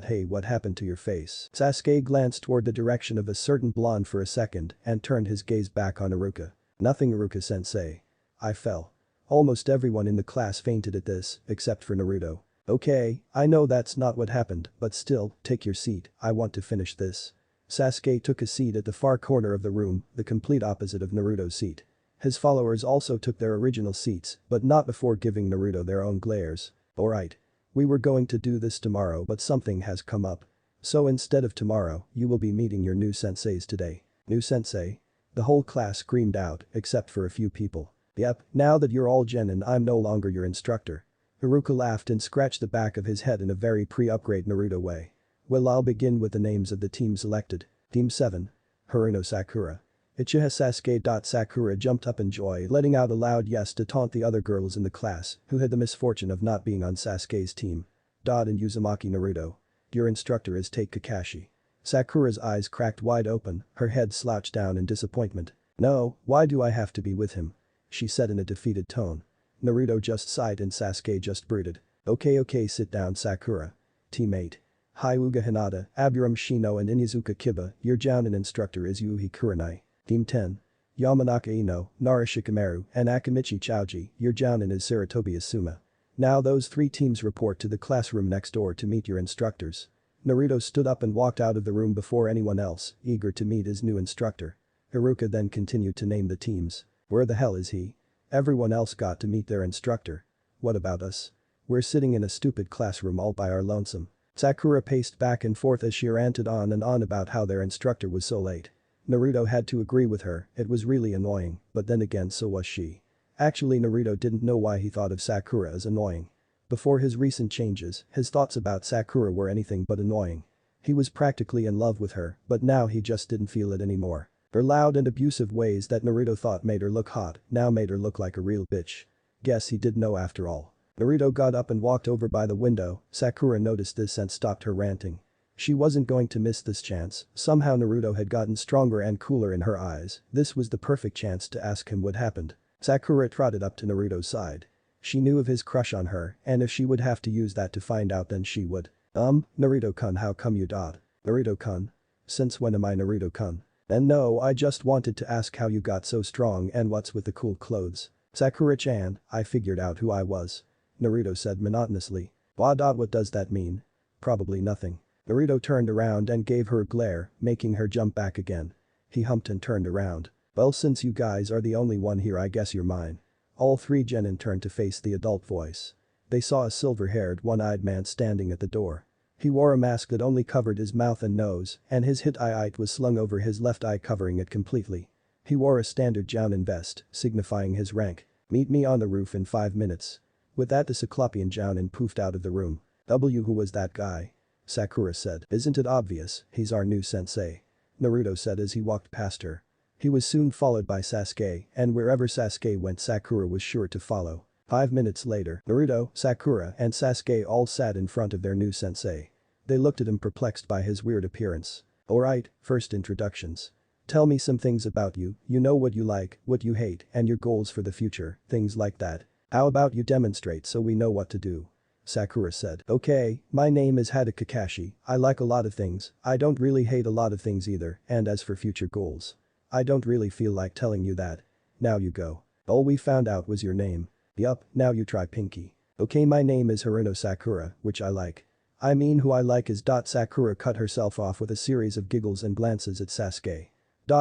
Hey, what happened to your face? Sasuke glanced toward the direction of a certain blonde for a second and turned his gaze back on Iruka. Nothing, Iruka-sensei. I fell. Almost everyone in the class fainted at this, except for Naruto. Okay, I know that's not what happened, but still, take your seat, I want to finish this. Sasuke took a seat at the far corner of the room, the complete opposite of Naruto's seat. His followers also took their original seats, but not before giving Naruto their own glares. Alright. We were going to do this tomorrow but something has come up. So instead of tomorrow, you will be meeting your new senseis today. New sensei? The whole class screamed out, except for a few people. Yep, now that you're all genin, I'm no longer your instructor. Iruka laughed and scratched the back of his head in a very pre-upgrade Naruto way. Well, I'll begin with the names of the teams selected. Team 7. Haruno Sakura. Uchiha Sasuke. Sakura jumped up in joy, letting out a loud yes to taunt the other girls in the class who had the misfortune of not being on Sasuke's team. And Uzumaki Naruto. Your instructor is Take Kakashi. Sakura's eyes cracked wide open, her head slouched down in disappointment. No, why do I have to be with him? She said in a defeated tone. Naruto just sighed and Sasuke just brooded. Okay, sit down, Sakura. Teammate. Hyuga Hinata, Aburam Shino and Inizuka Kiba, your Jounin instructor is Yuhi Kurenai. Team 10. Yamanaka Ino, Nara Shikamaru, and Akamichi Chouji, your Jounin is Saratobi Asuma. Now those three teams report to the classroom next door to meet your instructors. Naruto stood up and walked out of the room before anyone else, eager to meet his new instructor. Iruka then continued to name the teams. Where the hell is he? Everyone else got to meet their instructor. What about us? We're sitting in a stupid classroom all by our lonesome. Sakura paced back and forth as she ranted on and on about how their instructor was so late. Naruto had to agree with her, it was really annoying, but then again so was she. Actually, Naruto didn't know why he thought of Sakura as annoying. Before his recent changes, his thoughts about Sakura were anything but annoying. He was practically in love with her, but now he just didn't feel it anymore. Her loud and abusive ways that Naruto thought made her look hot now made her look like a real bitch. Guess he did know after all. Naruto got up and walked over by the window. Sakura noticed this and stopped her ranting. She wasn't going to miss this chance, somehow Naruto had gotten stronger and cooler in her eyes, this was the perfect chance to ask him what happened. Sakura trotted up to Naruto's side. She knew of his crush on her, and if she would have to use that to find out then she would. Naruto-kun, how come you dot? Naruto-kun? Since when am I Naruto-kun? And no, I just wanted to ask how you got so strong and what's with the cool clothes. Sakura-chan, I figured out who I was. Naruto said monotonously. What does that mean? Probably nothing. Naruto turned around and gave her a glare, making her jump back again. He humped and turned around. Well, since you guys are the only one here, I guess you're mine. All three genin turned to face the adult voice. They saw a silver-haired, one-eyed man standing at the door. He wore a mask that only covered his mouth and nose, and his hit eye was slung over his left eye, covering it completely. He wore a standard jounin vest, signifying his rank. Meet me on the roof in 5 minutes. With that the Cyclopean jounin poofed out of the room. Who was that guy? Sakura said. Isn't it obvious, he's our new sensei. Naruto said as he walked past her. He was soon followed by Sasuke, and wherever Sasuke went Sakura was sure to follow. 5 minutes later, Naruto, Sakura and Sasuke all sat in front of their new sensei. They looked at him perplexed by his weird appearance. Alright, first introductions. Tell me some things about you, you know what you like, what you hate, and your goals for the future, things like that. How about you demonstrate so we know what to do? Sakura said. Okay, my name is Kakashi, I like a lot of things, I don't really hate a lot of things either, and as for future goals. I don't really feel like telling you that. Now you go. All we found out was your name. Yup, now you try Pinky. Okay, my name is Haruno Sakura, which I like. I mean who I like is. Sakura cut herself off with a series of giggles and glances at Sasuke.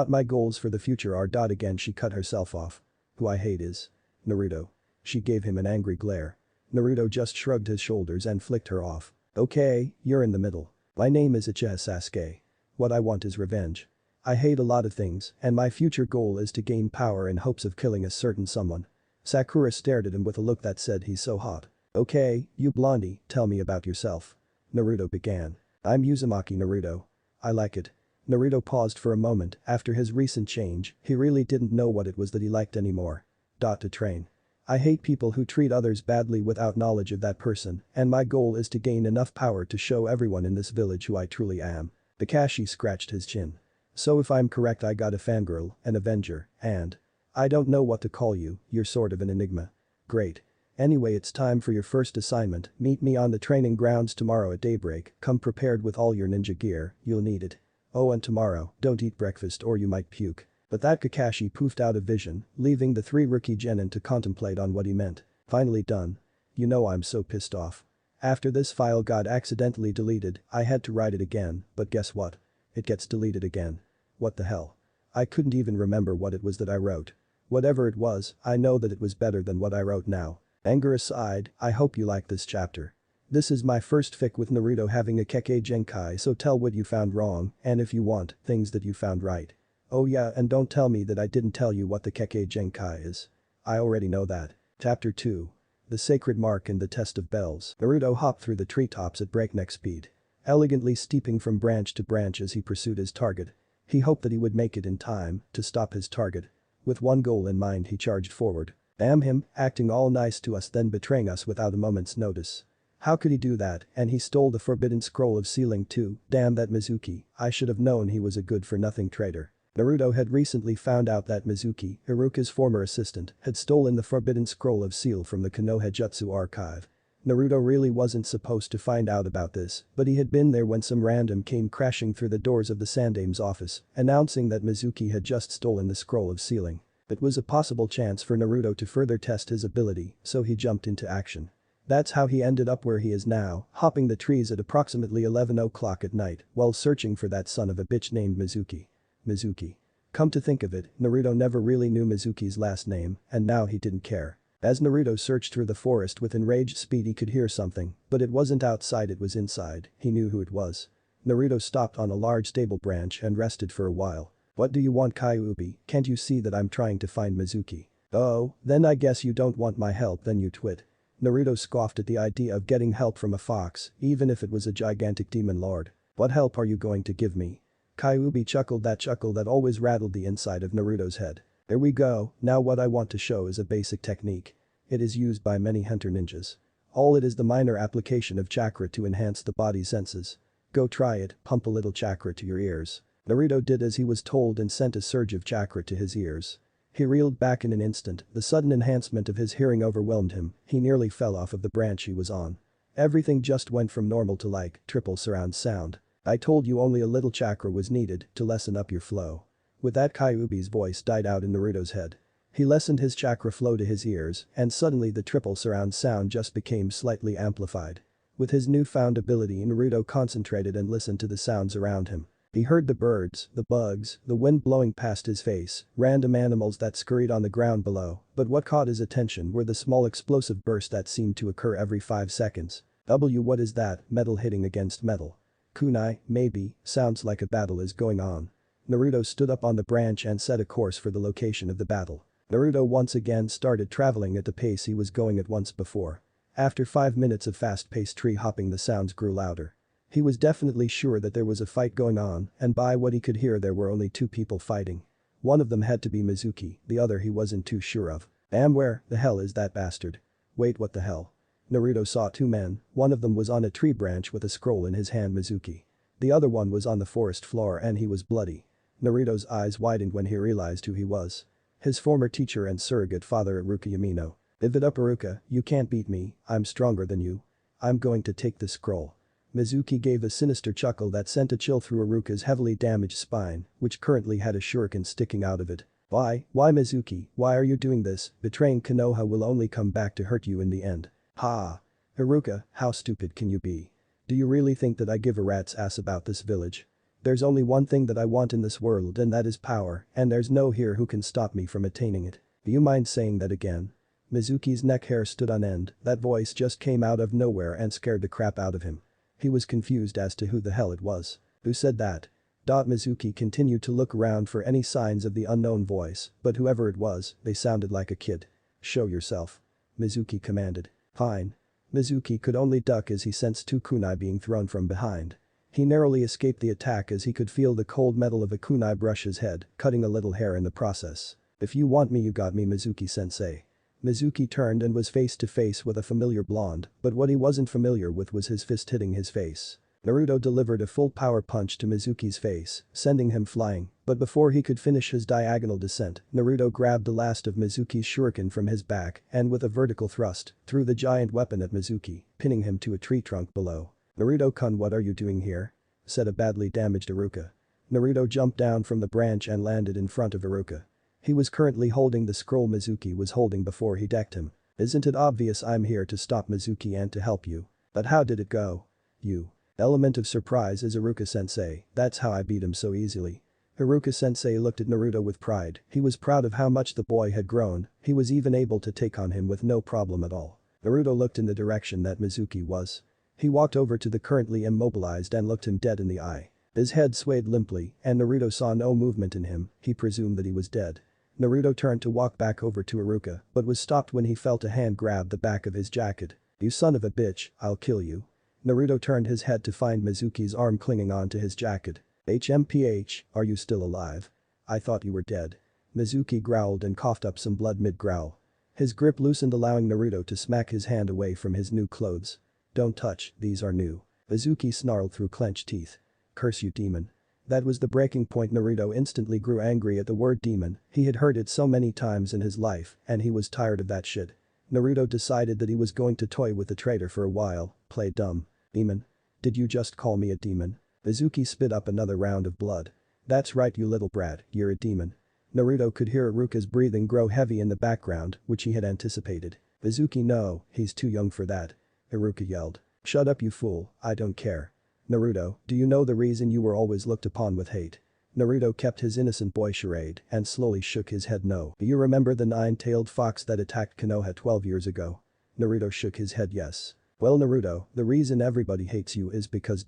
My goals for the future are. Again she cut herself off. Who I hate is Naruto. She gave him an angry glare. Naruto just shrugged his shoulders and flicked her off. Okay, you're in the middle. My name is Uchiha Sasuke. What I want is revenge. I hate a lot of things, and my future goal is to gain power in hopes of killing a certain someone. Sakura stared at him with a look that said he's so hot. Okay, you blondie, tell me about yourself. Naruto began. I'm Uzumaki Naruto. I like it. Naruto paused for a moment after his recent change, he really didn't know what it was that he liked anymore. To train. I hate people who treat others badly without knowledge of that person, and my goal is to gain enough power to show everyone in this village who I truly am. Kakashi scratched his chin. So if I'm correct I got a fangirl, an avenger, and I don't know what to call you, you're sort of an enigma. Great. Anyway, it's time for your first assignment, meet me on the training grounds tomorrow at daybreak, come prepared with all your ninja gear, you'll need it. Oh, and tomorrow, don't eat breakfast or you might puke. But that Kakashi poofed out of vision, leaving the 3 rookie genin to contemplate on what he meant. Finally done. You know I'm so pissed off. After this file got accidentally deleted, I had to write it again, but guess what? It gets deleted again. What the hell? I couldn't even remember what it was that I wrote. Whatever it was, I know that it was better than what I wrote now. Anger aside, I hope you like this chapter. This is my first fic with Naruto having a Kekkei Genkai, so tell what you found wrong, and if you want, things that you found right. Oh yeah, and don't tell me that I didn't tell you what the Kekkei Genkai is. I already know that. Chapter 2. The Sacred Mark and the Test of Bells. Naruto hopped through the treetops at breakneck speed, elegantly steeping from branch to branch as he pursued his target. He hoped that he would make it in time to stop his target. With one goal in mind he charged forward. Damn him, acting all nice to us then betraying us without a moment's notice. How could he do that, and he stole the forbidden scroll of sealing too, damn that Mizuki, I should have known he was a good-for-nothing traitor. Naruto had recently found out that Mizuki, Iruka's former assistant, had stolen the forbidden scroll of seal from the Konoha Jutsu archive. Naruto really wasn't supposed to find out about this, but he had been there when some random came crashing through the doors of the Sandame's office, announcing that Mizuki had just stolen the scroll of sealing. It was a possible chance for Naruto to further test his ability, so he jumped into action. That's how he ended up where he is now, hopping the trees at approximately 11 o'clock at night while searching for that son of a bitch named Mizuki. Mizuki. Come to think of it, Naruto never really knew Mizuki's last name, and now he didn't care. As Naruto searched through the forest with enraged speed he could hear something, but it wasn't outside, it was inside, he knew who it was. Naruto stopped on a large stable branch and rested for a while. What do you want, Kyuubi, can't you see that I'm trying to find Mizuki? Oh, then I guess you don't want my help then you twit. Naruto scoffed at the idea of getting help from a fox, even if it was a gigantic demon lord. What help are you going to give me? Kyuubi chuckled that chuckle that always rattled the inside of Naruto's head. There we go, now what I want to show is a basic technique. It is used by many hunter ninjas. All it is the minor application of chakra to enhance the body's senses. Go try it, pump a little chakra to your ears. Naruto did as he was told and sent a surge of chakra to his ears. He reeled back in an instant, the sudden enhancement of his hearing overwhelmed him, he nearly fell off of the branch he was on. Everything just went from normal to like triple surround sound. I told you only a little chakra was needed to lessen up your flow. With that Kyuubi's voice died out in Naruto's head. He lessened his chakra flow to his ears and suddenly the triple surround sound just became slightly amplified. With his newfound ability Naruto concentrated and listened to the sounds around him. He heard the birds, the bugs, the wind blowing past his face, random animals that scurried on the ground below, but what caught his attention were the small explosive bursts that seemed to occur every 5 seconds. What is that, metal hitting against metal? Kunai, maybe, sounds like a battle is going on. Naruto stood up on the branch and set a course for the location of the battle. Naruto once again started traveling at the pace he was going at once before. After 5 minutes of fast-paced tree hopping, the sounds grew louder. He was definitely sure that there was a fight going on, and by what he could hear there were only two people fighting. One of them had to be Mizuki, the other he wasn't too sure of. Where the hell is that bastard? Wait, what the hell? Naruto saw two men, one of them was on a tree branch with a scroll in his hand, Mizuki. The other one was on the forest floor and he was bloody. Naruto's eyes widened when he realized who he was. His former teacher and surrogate father, Iruka Yamino. Live it up, Iruka, you can't beat me, I'm stronger than you. I'm going to take this scroll. Mizuki gave a sinister chuckle that sent a chill through Iruka's heavily damaged spine, which currently had a shuriken sticking out of it. Why Mizuki, why are you doing this? Betraying Konoha will only come back to hurt you in the end. Ha! Iruka, how stupid can you be? Do you really think that I give a rat's ass about this village? There's only one thing that I want in this world and that is power, and there's no here who can stop me from attaining it. Do you mind saying that again? Mizuki's neck hair stood on end, that voice just came out of nowhere and scared the crap out of him. He was confused as to who the hell it was. Who said that? Mizuki continued to look around for any signs of the unknown voice, but whoever it was, they sounded like a kid. Show yourself. Mizuki commanded. Fine. Mizuki could only duck as he sensed two kunai being thrown from behind. He narrowly escaped the attack as he could feel the cold metal of a kunai brush his head, cutting a little hair in the process. If you want me, you got me, Mizuki-sensei. Mizuki turned and was face to face with a familiar blonde, but what he wasn't familiar with was his fist hitting his face. Naruto delivered a full power punch to Mizuki's face, sending him flying, but before he could finish his diagonal descent, Naruto grabbed the last of Mizuki's shuriken from his back and with a vertical thrust, threw the giant weapon at Mizuki, pinning him to a tree trunk below. Naruto-kun, what are you doing here? Said a badly damaged Iruka. Naruto jumped down from the branch and landed in front of Iruka. He was currently holding the scroll Mizuki was holding before he decked him. Isn't it obvious I'm here to stop Mizuki and to help you? But how did it go? You. Element of surprise is Iruka-sensei, that's how I beat him so easily. Iruka-sensei looked at Naruto with pride, he was proud of how much the boy had grown, he was even able to take on him with no problem at all. Naruto looked in the direction that Mizuki was. He walked over to the currently immobilized and looked him dead in the eye. His head swayed limply and Naruto saw no movement in him, he presumed that he was dead. Naruto turned to walk back over to Iruka but was stopped when he felt a hand grab the back of his jacket. You son of a bitch, I'll kill you. Naruto turned his head to find Mizuki's arm clinging onto his jacket. HMPH, are you still alive? I thought you were dead. Mizuki growled and coughed up some blood mid-growl. His grip loosened allowing Naruto to smack his hand away from his new clothes. Don't touch, these are new. Mizuki snarled through clenched teeth. Curse you, demon. That was the breaking point. Naruto instantly grew angry at the word demon, he had heard it so many times in his life and he was tired of that shit. Naruto decided that he was going to toy with the traitor for a while, play dumb. Demon? Did you just call me a demon? Mizuki spit up another round of blood. That's right, you little brat, you're a demon. Naruto could hear Iruka's breathing grow heavy in the background, which he had anticipated. Mizuki, no, he's too young for that. Iruka yelled. Shut up, you fool, I don't care. Naruto, do you know the reason you were always looked upon with hate? Naruto kept his innocent boy charade and slowly shook his head no. Do you remember the nine-tailed fox that attacked Konoha 12 years ago? Naruto shook his head yes. Well Naruto, the reason everybody hates you is because.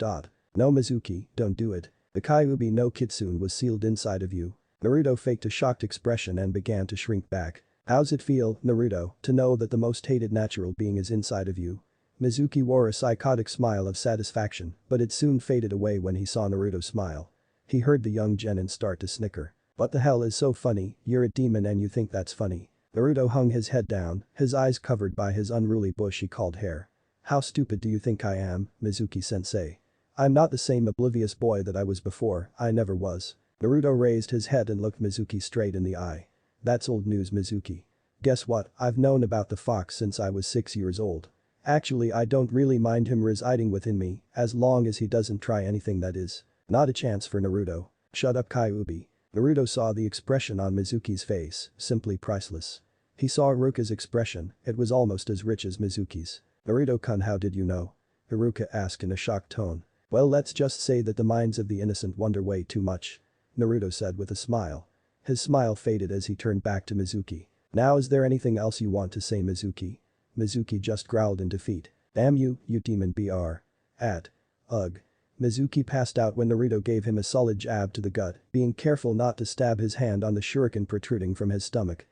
No Mizuki, don't do it. The Kyuubi no Kitsune was sealed inside of you. Naruto faked a shocked expression and began to shrink back. How's it feel, Naruto, to know that the most hated natural being is inside of you? Mizuki wore a psychotic smile of satisfaction, but it soon faded away when he saw Naruto smile. He heard the young genin start to snicker. What the hell is so funny, you're a demon and you think that's funny. Naruto hung his head down, his eyes covered by his unruly bushy-called hair. How stupid do you think I am, Mizuki-sensei? I'm not the same oblivious boy that I was before, I never was. Naruto raised his head and looked Mizuki straight in the eye. That's old news, Mizuki. Guess what, I've known about the fox since I was 6 years old. Actually, I don't really mind him residing within me, as long as he doesn't try anything that is. Not a chance for Naruto. Shut up, Kyuubi. Naruto saw the expression on Mizuki's face, simply priceless. He saw Iruka's expression, it was almost as rich as Mizuki's. Naruto-kun, how did you know? Iruka asked in a shocked tone. Well, let's just say that the minds of the innocent wonder way too much. Naruto said with a smile. His smile faded as he turned back to Mizuki. Now is there anything else you want to say, Mizuki? Mizuki just growled in defeat. Damn you, you demon br. Ugh. Mizuki passed out when Naruto gave him a solid jab to the gut, being careful not to stab his hand on the shuriken protruding from his stomach.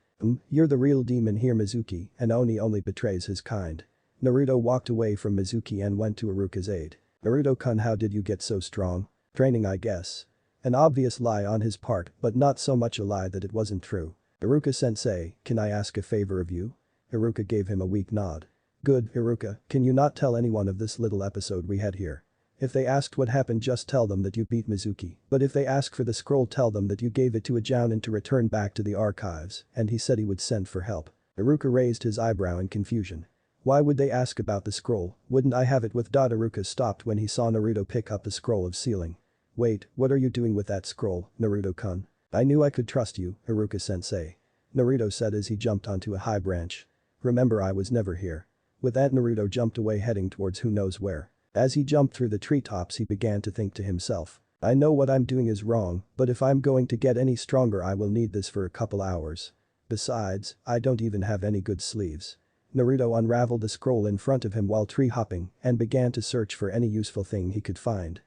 You're the real demon here, Mizuki, and Oni only betrays his kind. Naruto walked away from Mizuki and went to Iruka's aid. Naruto-kun, how did you get so strong? Training, I guess. An obvious lie on his part, but not so much a lie that it wasn't true. Iruka-sensei, can I ask a favor of you? Iruka gave him a weak nod. Good, Iruka, can you not tell anyone of this little episode we had here? If they asked what happened, just tell them that you beat Mizuki, but if they ask for the scroll, tell them that you gave it to a jounin to return back to the archives, and he said he would send for help. Iruka raised his eyebrow in confusion. Why would they ask about the scroll? Wouldn't I have it with. Iruka stopped when he saw Naruto pick up the scroll of sealing. Wait, what are you doing with that scroll, Naruto-kun? I knew I could trust you, Iruka-sensei. Naruto said as he jumped onto a high branch. Remember, I was never here. With that, Naruto jumped away, heading towards who knows where. As he jumped through the treetops, he began to think to himself. I know what I'm doing is wrong, but if I'm going to get any stronger, I will need this for a couple hours. Besides, I don't even have any good sleeves. Naruto unraveled the scroll in front of him while tree hopping and began to search for any useful thing he could find.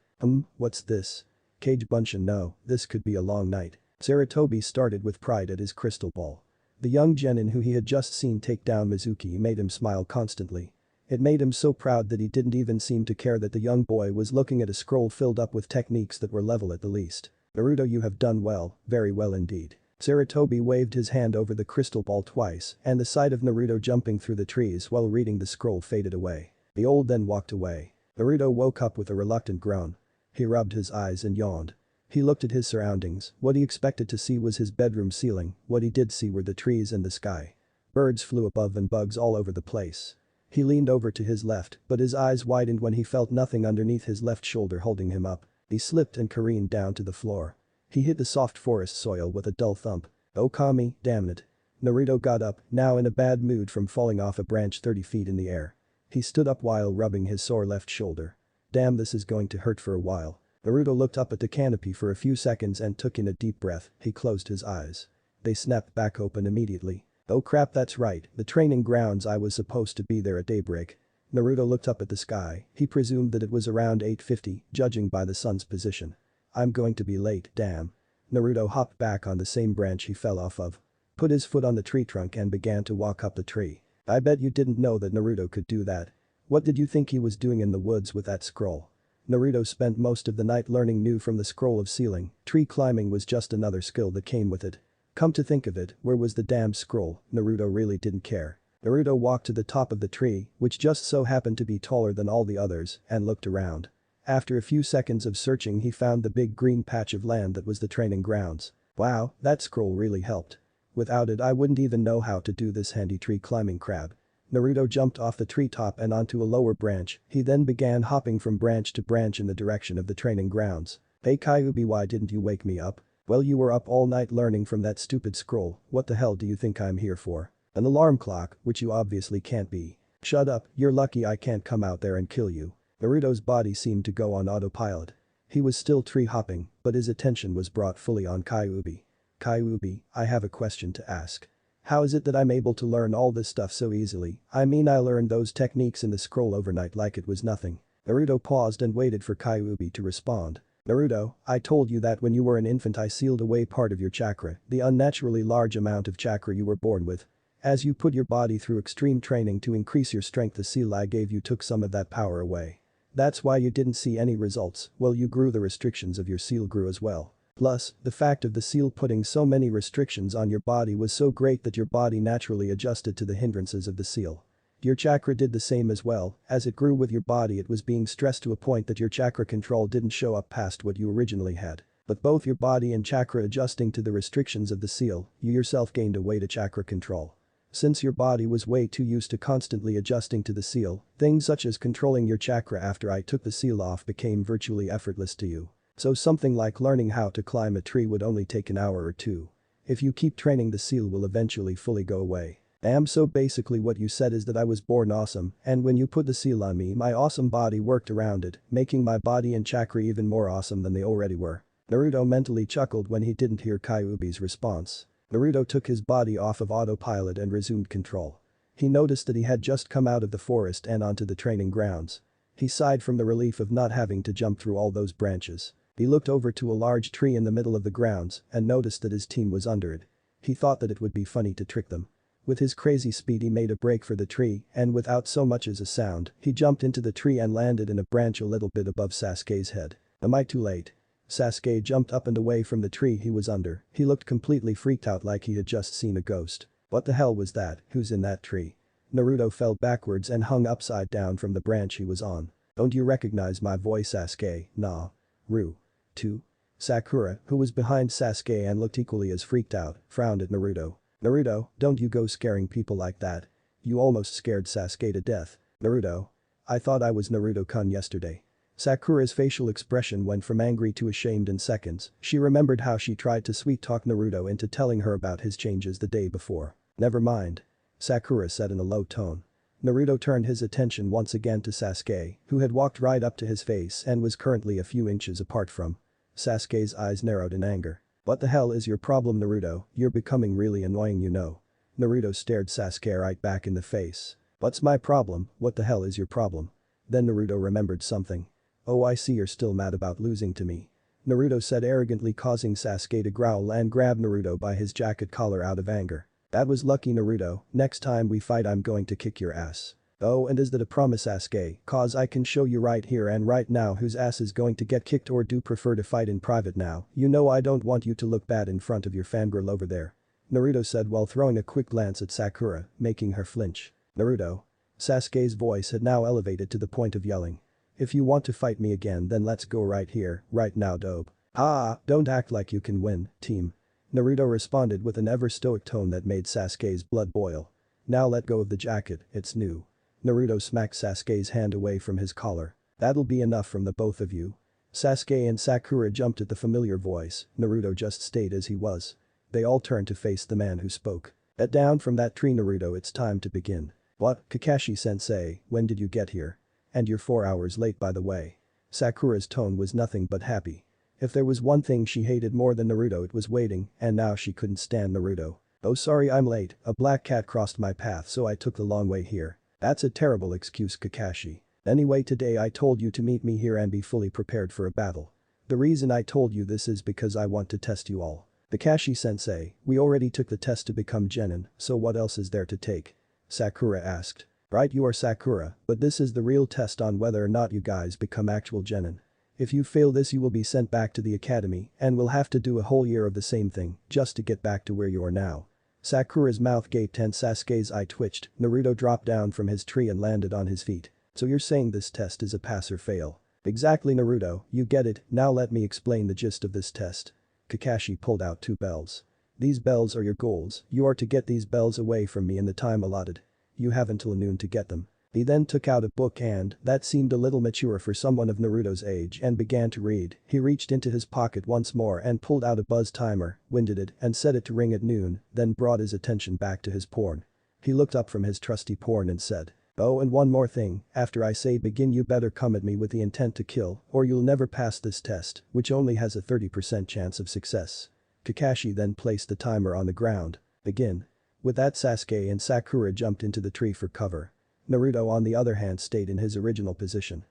What's this? Kage Bunshin, no, this could be a long night. Sarutobi started with pride at his crystal ball. The young genin who he had just seen take down Mizuki made him smile constantly. It made him so proud that he didn't even seem to care that the young boy was looking at a scroll filled up with techniques that were level at the least. Naruto, you have done well, very well indeed. Sarutobi waved his hand over the crystal ball twice, and the sight of Naruto jumping through the trees while reading the scroll faded away. The old then walked away. Naruto woke up with a reluctant groan. He rubbed his eyes and yawned. He looked at his surroundings. What he expected to see was his bedroom ceiling. What he did see were the trees and the sky. Birds flew above and bugs all over the place. He leaned over to his left, but his eyes widened when he felt nothing underneath his left shoulder holding him up. He slipped and careened down to the floor. He hit the soft forest soil with a dull thump. Oh Kami, damn it. Naruto got up, now in a bad mood from falling off a branch 30 feet in the air. He stood up while rubbing his sore left shoulder. Damn, this is going to hurt for a while. Naruto looked up at the canopy for a few seconds and took in a deep breath. He closed his eyes. They snapped back open immediately. Oh crap, that's right, the training grounds. I was supposed to be there at daybreak. Naruto looked up at the sky. He presumed that it was around 8:50, judging by the sun's position. I'm going to be late, damn. Naruto hopped back on the same branch he fell off of. Put his foot on the tree trunk and began to walk up the tree. I bet you didn't know that Naruto could do that. What did you think he was doing in the woods with that scroll? Naruto spent most of the night learning new from the scroll of sealing. Tree climbing was just another skill that came with it. Come to think of it, where was the damn scroll? Naruto really didn't care. Naruto walked to the top of the tree, which just so happened to be taller than all the others, and looked around. After a few seconds of searching, he found the big green patch of land that was the training grounds. Wow, that scroll really helped. Without it, I wouldn't even know how to do this handy tree climbing crap. Naruto jumped off the treetop and onto a lower branch. He then began hopping from branch to branch in the direction of the training grounds. Hey Kyuubi, why didn't you wake me up? Well, you were up all night learning from that stupid scroll. What the hell do you think I'm here for? An alarm clock, which you obviously can't be. Shut up, you're lucky I can't come out there and kill you. Naruto's body seemed to go on autopilot. He was still tree hopping, but his attention was brought fully on Kyuubi. Kyuubi, I have a question to ask. How is it that I'm able to learn all this stuff so easily? I mean, I learned those techniques in the scroll overnight like it was nothing. Naruto paused and waited for Kyuubi to respond. Naruto, I told you that when you were an infant I sealed away part of your chakra, the unnaturally large amount of chakra you were born with. As you put your body through extreme training to increase your strength, the seal I gave you took some of that power away. That's why you didn't see any results. Well, you grew, the restrictions of your seal grew as well. Plus, the fact of the seal putting so many restrictions on your body was so great that your body naturally adjusted to the hindrances of the seal. Your chakra did the same as well. As it grew with your body, it was being stressed to a point that your chakra control didn't show up past what you originally had. But both your body and chakra adjusting to the restrictions of the seal, you yourself gained a way to chakra control. Since your body was way too used to constantly adjusting to the seal, things such as controlling your chakra after I took the seal off became virtually effortless to you. So something like learning how to climb a tree would only take an hour or two. If you keep training, the seal will eventually fully go away. So basically what you said is that I was born awesome, and when you put the seal on me, my awesome body worked around it, making my body and chakra even more awesome than they already were. Naruto mentally chuckled when he didn't hear Kyuubi's response. Naruto took his body off of autopilot and resumed control. He noticed that he had just come out of the forest and onto the training grounds. He sighed from the relief of not having to jump through all those branches. He looked over to a large tree in the middle of the grounds and noticed that his team was under it. He thought that it would be funny to trick them. With his crazy speed he made a break for the tree and without so much as a sound, he jumped into the tree and landed in a branch a little bit above Sasuke's head. Am I too late? Sasuke jumped up and away from the tree he was under. He looked completely freaked out like he had just seen a ghost. What the hell was that? Who's in that tree? Naruto fell backwards and hung upside down from the branch he was on. Don't you recognize my voice, Sasuke? Nah. Ru. 2. Sakura, who was behind Sasuke and looked equally as freaked out, frowned at Naruto. Naruto, don't you go scaring people like that. You almost scared Sasuke to death. Naruto. I thought I was Naruto-kun yesterday. Sakura's facial expression went from angry to ashamed in seconds. She remembered how she tried to sweet-talk Naruto into telling her about his changes the day before. Never mind. Sakura said in a low tone. Naruto turned his attention once again to Sasuke, who had walked right up to his face and was currently a few inches apart from. Sasuke's eyes narrowed in anger. What the hell is your problem, Naruto? You're becoming really annoying, you know. Naruto stared Sasuke right back in the face. What's my problem? What the hell is your problem? Then Naruto remembered something. Oh, I see, you're still mad about losing to me. Naruto said arrogantly, causing Sasuke to growl and grab Naruto by his jacket collar out of anger. That was lucky, Naruto. Next time we fight I'm going to kick your ass. Oh, and is that a promise, Sasuke? Cause I can show you right here and right now whose ass is going to get kicked, or do you prefer to fight in private now? You know I don't want you to look bad in front of your fangirl over there. Naruto said while throwing a quick glance at Sakura, making her flinch. Naruto. Sasuke's voice had now elevated to the point of yelling. If you want to fight me again then let's go right here, right now, dope. Ah, don't act like you can win, team. Naruto responded with an ever-stoic tone that made Sasuke's blood boil. Now let go of the jacket, it's new. Naruto smacked Sasuke's hand away from his collar. That'll be enough from the both of you. Sasuke and Sakura jumped at the familiar voice. Naruto just stayed as he was. They all turned to face the man who spoke. Get down from that tree, Naruto, it's time to begin. What, Kakashi-sensei, when did you get here? And you're 4 hours late, by the way. Sakura's tone was nothing but happy. If there was one thing she hated more than Naruto it was waiting, and now she couldn't stand Naruto. Oh, sorry, I'm late, a black cat crossed my path so I took the long way here. That's a terrible excuse, Kakashi. Anyway, today I told you to meet me here and be fully prepared for a battle. The reason I told you this is because I want to test you all. Kakashi-sensei, we already took the test to become genin, so what else is there to take? Sakura asked. Right, you are Sakura, but this is the real test on whether or not you guys become actual genin. If you fail this you will be sent back to the academy and will have to do a whole year of the same thing just to get back to where you are now. Sakura's mouth gaped and Sasuke's eye twitched. Naruto dropped down from his tree and landed on his feet. So you're saying this test is a pass or fail? Exactly, Naruto, you get it, now let me explain the gist of this test. Kakashi pulled out 2 bells. These bells are your goals, you are to get these bells away from me in the time allotted. You have until noon to get them. He then took out a book and, that seemed a little mature for someone of Naruto's age, and began to read. He reached into his pocket once more and pulled out a buzz timer, winded it and set it to ring at noon, then brought his attention back to his porn. He looked up from his trusty porn and said, oh, and one more thing, after I say begin you better come at me with the intent to kill or you'll never pass this test, which only has a 30% chance of success. Kakashi then placed the timer on the ground. Begin. With that Sasuke and Sakura jumped into the tree for cover. Naruto on the other hand stayed in his original position.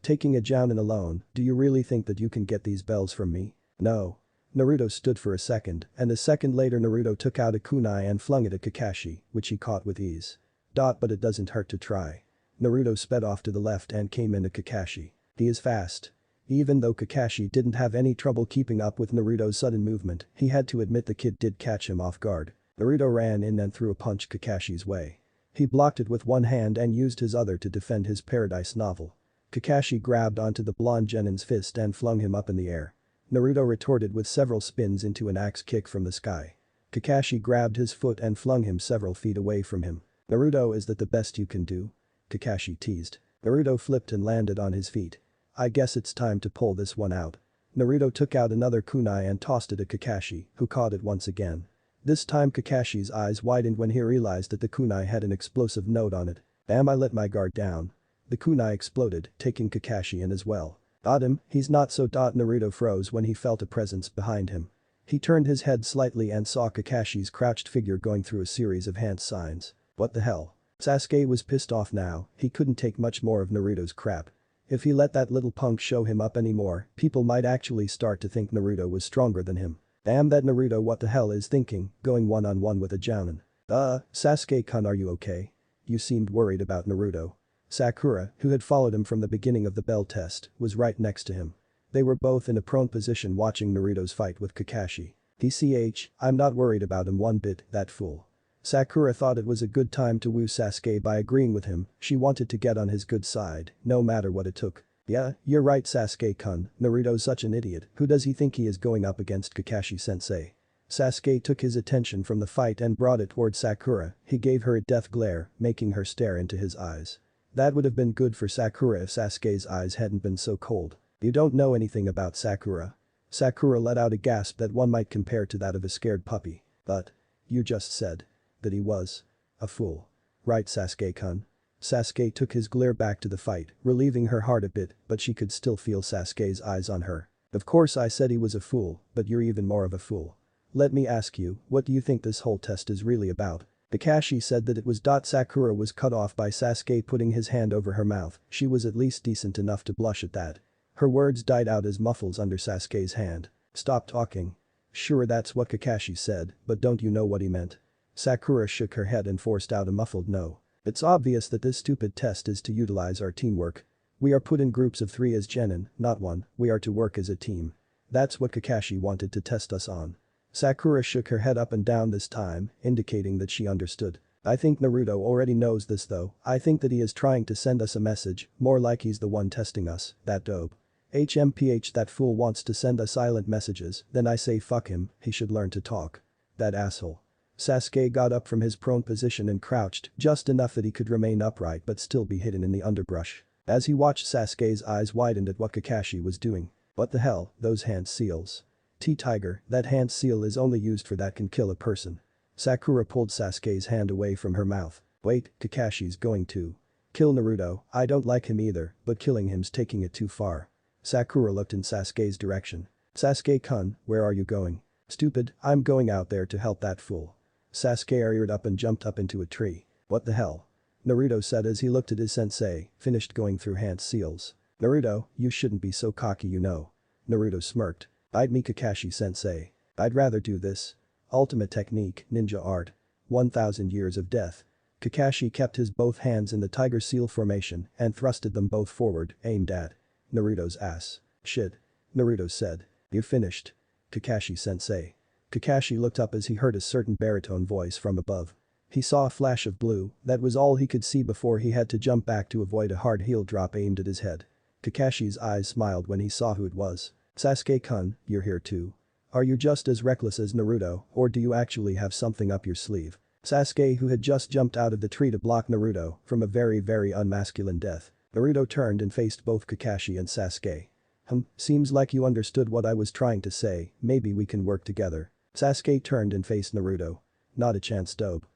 Taking a jounin alone, do you really think that you can get these bells from me? No. Naruto stood for a second, and a second later Naruto took out a kunai and flung it at Kakashi, which he caught with ease. But it doesn't hurt to try. Naruto sped off to the left and came into Kakashi. He is fast. Even though Kakashi didn't have any trouble keeping up with Naruto's sudden movement, he had to admit the kid did catch him off guard. Naruto ran in and threw a punch Kakashi's way. He blocked it with one hand and used his other to defend his paradise novel. Kakashi grabbed onto the blonde genin's fist and flung him up in the air. Naruto retorted with several spins into an axe kick from the sky. Kakashi grabbed his foot and flung him several feet away from him. Naruto, is that the best you can do? Kakashi teased. Naruto flipped and landed on his feet. I guess it's time to pull this one out. Naruto took out another kunai and tossed it at Kakashi, who caught it once again. This time Kakashi's eyes widened when he realized that the kunai had an explosive note on it. Damn, I let my guard down. The kunai exploded, taking Kakashi in as well. Got him, he's not so. Naruto froze when he felt a presence behind him. He turned his head slightly and saw Kakashi's crouched figure going through a series of hand signs. What the hell? Sasuke was pissed off now, he couldn't take much more of Naruto's crap. If he let that little punk show him up anymore, people might actually start to think Naruto was stronger than him. Damn that Naruto, what the hell is thinking, going one-on-one with a jounin. Sasuke-kun, are you okay? You seemed worried about Naruto. Sakura, who had followed him from the beginning of the bell test, was right next to him. They were both in a prone position watching Naruto's fight with Kakashi. I'm not worried about him one bit, that fool. Sakura thought it was a good time to woo Sasuke by agreeing with him, she wanted to get on his good side, no matter what it took. Yeah, you're right Sasuke-kun, Naruto's such an idiot, who does he think he is going up against Kakashi-sensei? Sasuke took his attention from the fight and brought it toward Sakura, he gave her a death glare, making her stare into his eyes. That would have been good for Sakura if Sasuke's eyes hadn't been so cold. You don't know anything about Sakura. Sakura let out a gasp that one might compare to that of a scared puppy. But. You just said. That he was. A fool. Right Sasuke-kun. Sasuke took his glare back to the fight, relieving her heart a bit, but she could still feel Sasuke's eyes on her. Of course I said he was a fool, but you're even more of a fool. Let me ask you, what do you think this whole test is really about? Kakashi said that it was. Sakura was cut off by Sasuke putting his hand over her mouth, she was at least decent enough to blush at that. Her words died out as muffles under Sasuke's hand. Stop talking. Sure, that's what Kakashi said, but don't you know what he meant? Sakura shook her head and forced out a muffled no. It's obvious that this stupid test is to utilize our teamwork. We are put in groups of 3 as genin, not one, we are to work as a team. That's what Kakashi wanted to test us on. Sakura shook her head up and down this time, indicating that she understood. I think Naruto already knows this though, I think that he is trying to send us a message, more like he's the one testing us, that dope. That fool wants to send us silent messages, then I say fuck him, he should learn to talk. That asshole. Sasuke got up from his prone position and crouched, just enough that he could remain upright but still be hidden in the underbrush. As he watched, Sasuke's eyes widened at what Kakashi was doing. What the hell, those hand seals. T-Tiger, that hand seal is only used for that can kill a person. Sakura pulled Sasuke's hand away from her mouth. Wait, Kakashi's going to kill Naruto, I don't like him either, but killing him's taking it too far. Sakura looked in Sasuke's direction. Sasuke-kun, where are you going? Stupid, I'm going out there to help that fool. Sasuke reared up and jumped up into a tree. What the hell? Naruto said as he looked at his sensei, finished going through hand seals. Naruto, you shouldn't be so cocky, you know. Naruto smirked. I'd me Kakashi-sensei. I'd rather do this. Ultimate technique, ninja art. 1000 years of death. Kakashi kept his both hands in the tiger seal formation and thrusted them both forward, aimed at Naruto's ass. Shit. Naruto said. You finished. Kakashi-sensei. Kakashi looked up as he heard a certain baritone voice from above. He saw a flash of blue, that was all he could see before he had to jump back to avoid a hard heel drop aimed at his head. Kakashi's eyes smiled when he saw who it was. Sasuke-kun, you're here too. Are you just as reckless as Naruto, or do you actually have something up your sleeve? Sasuke, who had just jumped out of the tree to block Naruto from a very unmasculine death. Naruto turned and faced both Kakashi and Sasuke. Seems like you understood what I was trying to say, maybe we can work together. Sasuke turned and faced Naruto. Not a chance, dope.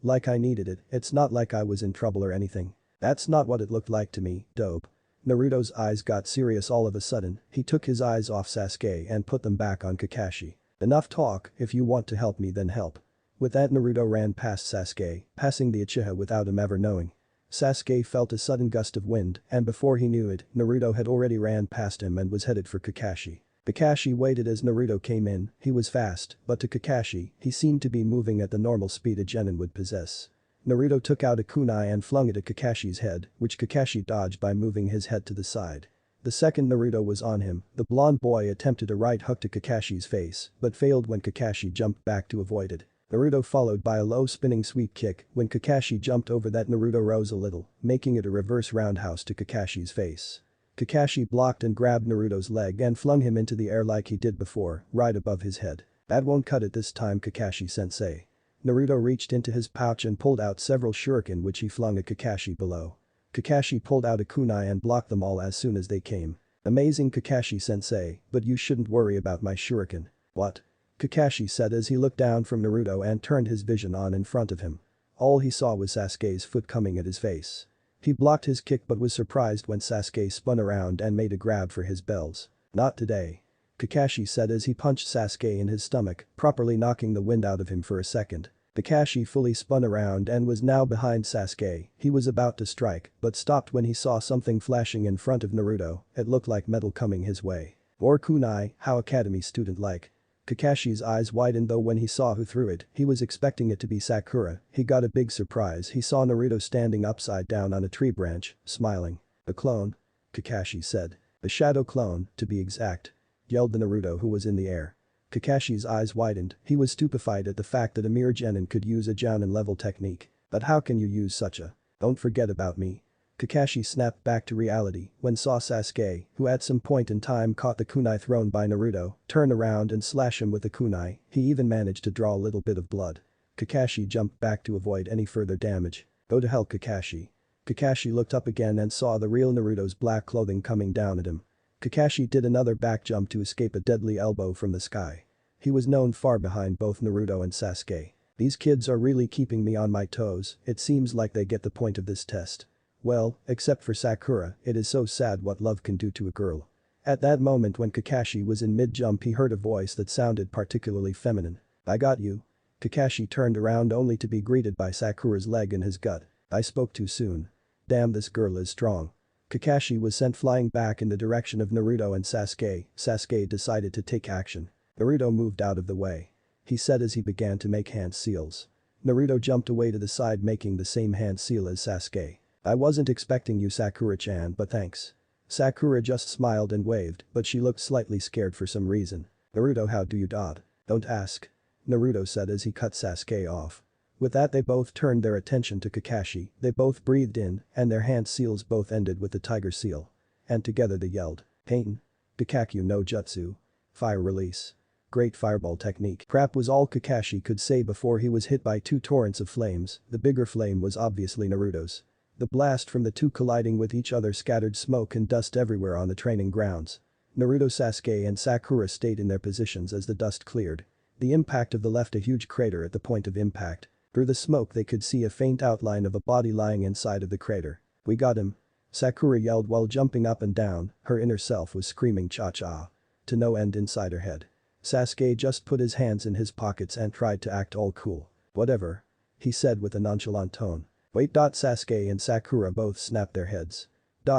Like I needed it, it's not like I was in trouble or anything. That's not what it looked like to me, dope. Naruto's eyes got serious all of a sudden, he took his eyes off Sasuke and put them back on Kakashi. Enough talk, if you want to help me then help. With that Naruto ran past Sasuke, passing the Uchiha without him ever knowing. Sasuke felt a sudden gust of wind and before he knew it, Naruto had already ran past him and was headed for Kakashi. Kakashi waited as Naruto came in, he was fast, but to Kakashi, he seemed to be moving at the normal speed a genin would possess. Naruto took out a kunai and flung it at Kakashi's head, which Kakashi dodged by moving his head to the side. The second Naruto was on him, the blonde boy attempted a right hook to Kakashi's face, but failed when Kakashi jumped back to avoid it. Naruto followed by a low spinning sweep kick, when Kakashi jumped over that Naruto rose a little, making it a reverse roundhouse to Kakashi's face. Kakashi blocked and grabbed Naruto's leg and flung him into the air like he did before, right above his head. That won't cut it this time, Kakashi-sensei. Naruto reached into his pouch and pulled out several shuriken which he flung at Kakashi below. Kakashi pulled out a kunai and blocked them all as soon as they came. Amazing, Kakashi-sensei, but you shouldn't worry about my shuriken. What? Kakashi said as he looked down from Naruto and turned his vision on in front of him. All he saw was Sasuke's foot coming at his face. He blocked his kick but was surprised when Sasuke spun around and made a grab for his bells. Not today. Kakashi said as he punched Sasuke in his stomach, properly knocking the wind out of him for a second. Kakashi fully spun around and was now behind Sasuke. He was about to strike, but stopped when he saw something flashing in front of Naruto. It looked like metal coming his way. Or kunai, how academy student like. Kakashi's eyes widened though when he saw who threw it. He was expecting it to be Sakura. He got a big surprise. He saw Naruto standing upside down on a tree branch, smiling. "The clone?" Kakashi said. "The shadow clone, to be exact," yelled the Naruto who was in the air. Kakashi's eyes widened. He was stupefied at the fact that a mere genin could use a jounin level technique. But how can you use such a "don't forget about me"? Kakashi snapped back to reality when saw Sasuke, who at some point in time caught the kunai thrown by Naruto, turn around and slash him with the kunai. He even managed to draw a little bit of blood. Kakashi jumped back to avoid any further damage. "Go to hell, Kakashi." Kakashi looked up again and saw the real Naruto's black clothing coming down at him. Kakashi did another back jump to escape a deadly elbow from the sky. He was known far behind both Naruto and Sasuke. "These kids are really keeping me on my toes. It seems like they get the point of this test. Well, except for Sakura, it is so sad what love can do to a girl." At that moment when Kakashi was in mid-jump he heard a voice that sounded particularly feminine. "I got you." Kakashi turned around only to be greeted by Sakura's leg in his gut. "I spoke too soon. Damn, this girl is strong." Kakashi was sent flying back in the direction of Naruto and Sasuke. Sasuke decided to take action. Naruto moved out of the way. He said as he began to make hand seals. Naruto jumped away to the side making the same hand seal as Sasuke. "I wasn't expecting you, Sakura-chan, but thanks." Sakura just smiled and waved, but she looked slightly scared for some reason. "Naruto, how do you dod?" "Don't ask." Naruto said as he cut Sasuke off. With that they both turned their attention to Kakashi. They both breathed in, and their hand seals both ended with the tiger seal. And together they yelled, "Pain! Kakaku no Jutsu! Fire release! Great fireball technique." Crap was all Kakashi could say before he was hit by two torrents of flames. The bigger flame was obviously Naruto's. The blast from the two colliding with each other scattered smoke and dust everywhere on the training grounds. Naruto, Sasuke and Sakura stayed in their positions as the dust cleared. The impact of the left a huge crater at the point of impact. Through the smoke they could see a faint outline of a body lying inside of the crater. "We got him." Sakura yelled while jumping up and down. Her inner self was screaming cha-cha. To no end inside her head. Sasuke just put his hands in his pockets and tried to act all cool. "Whatever," he said with a nonchalant tone. "Wait. Sasuke and Sakura both snapped their heads.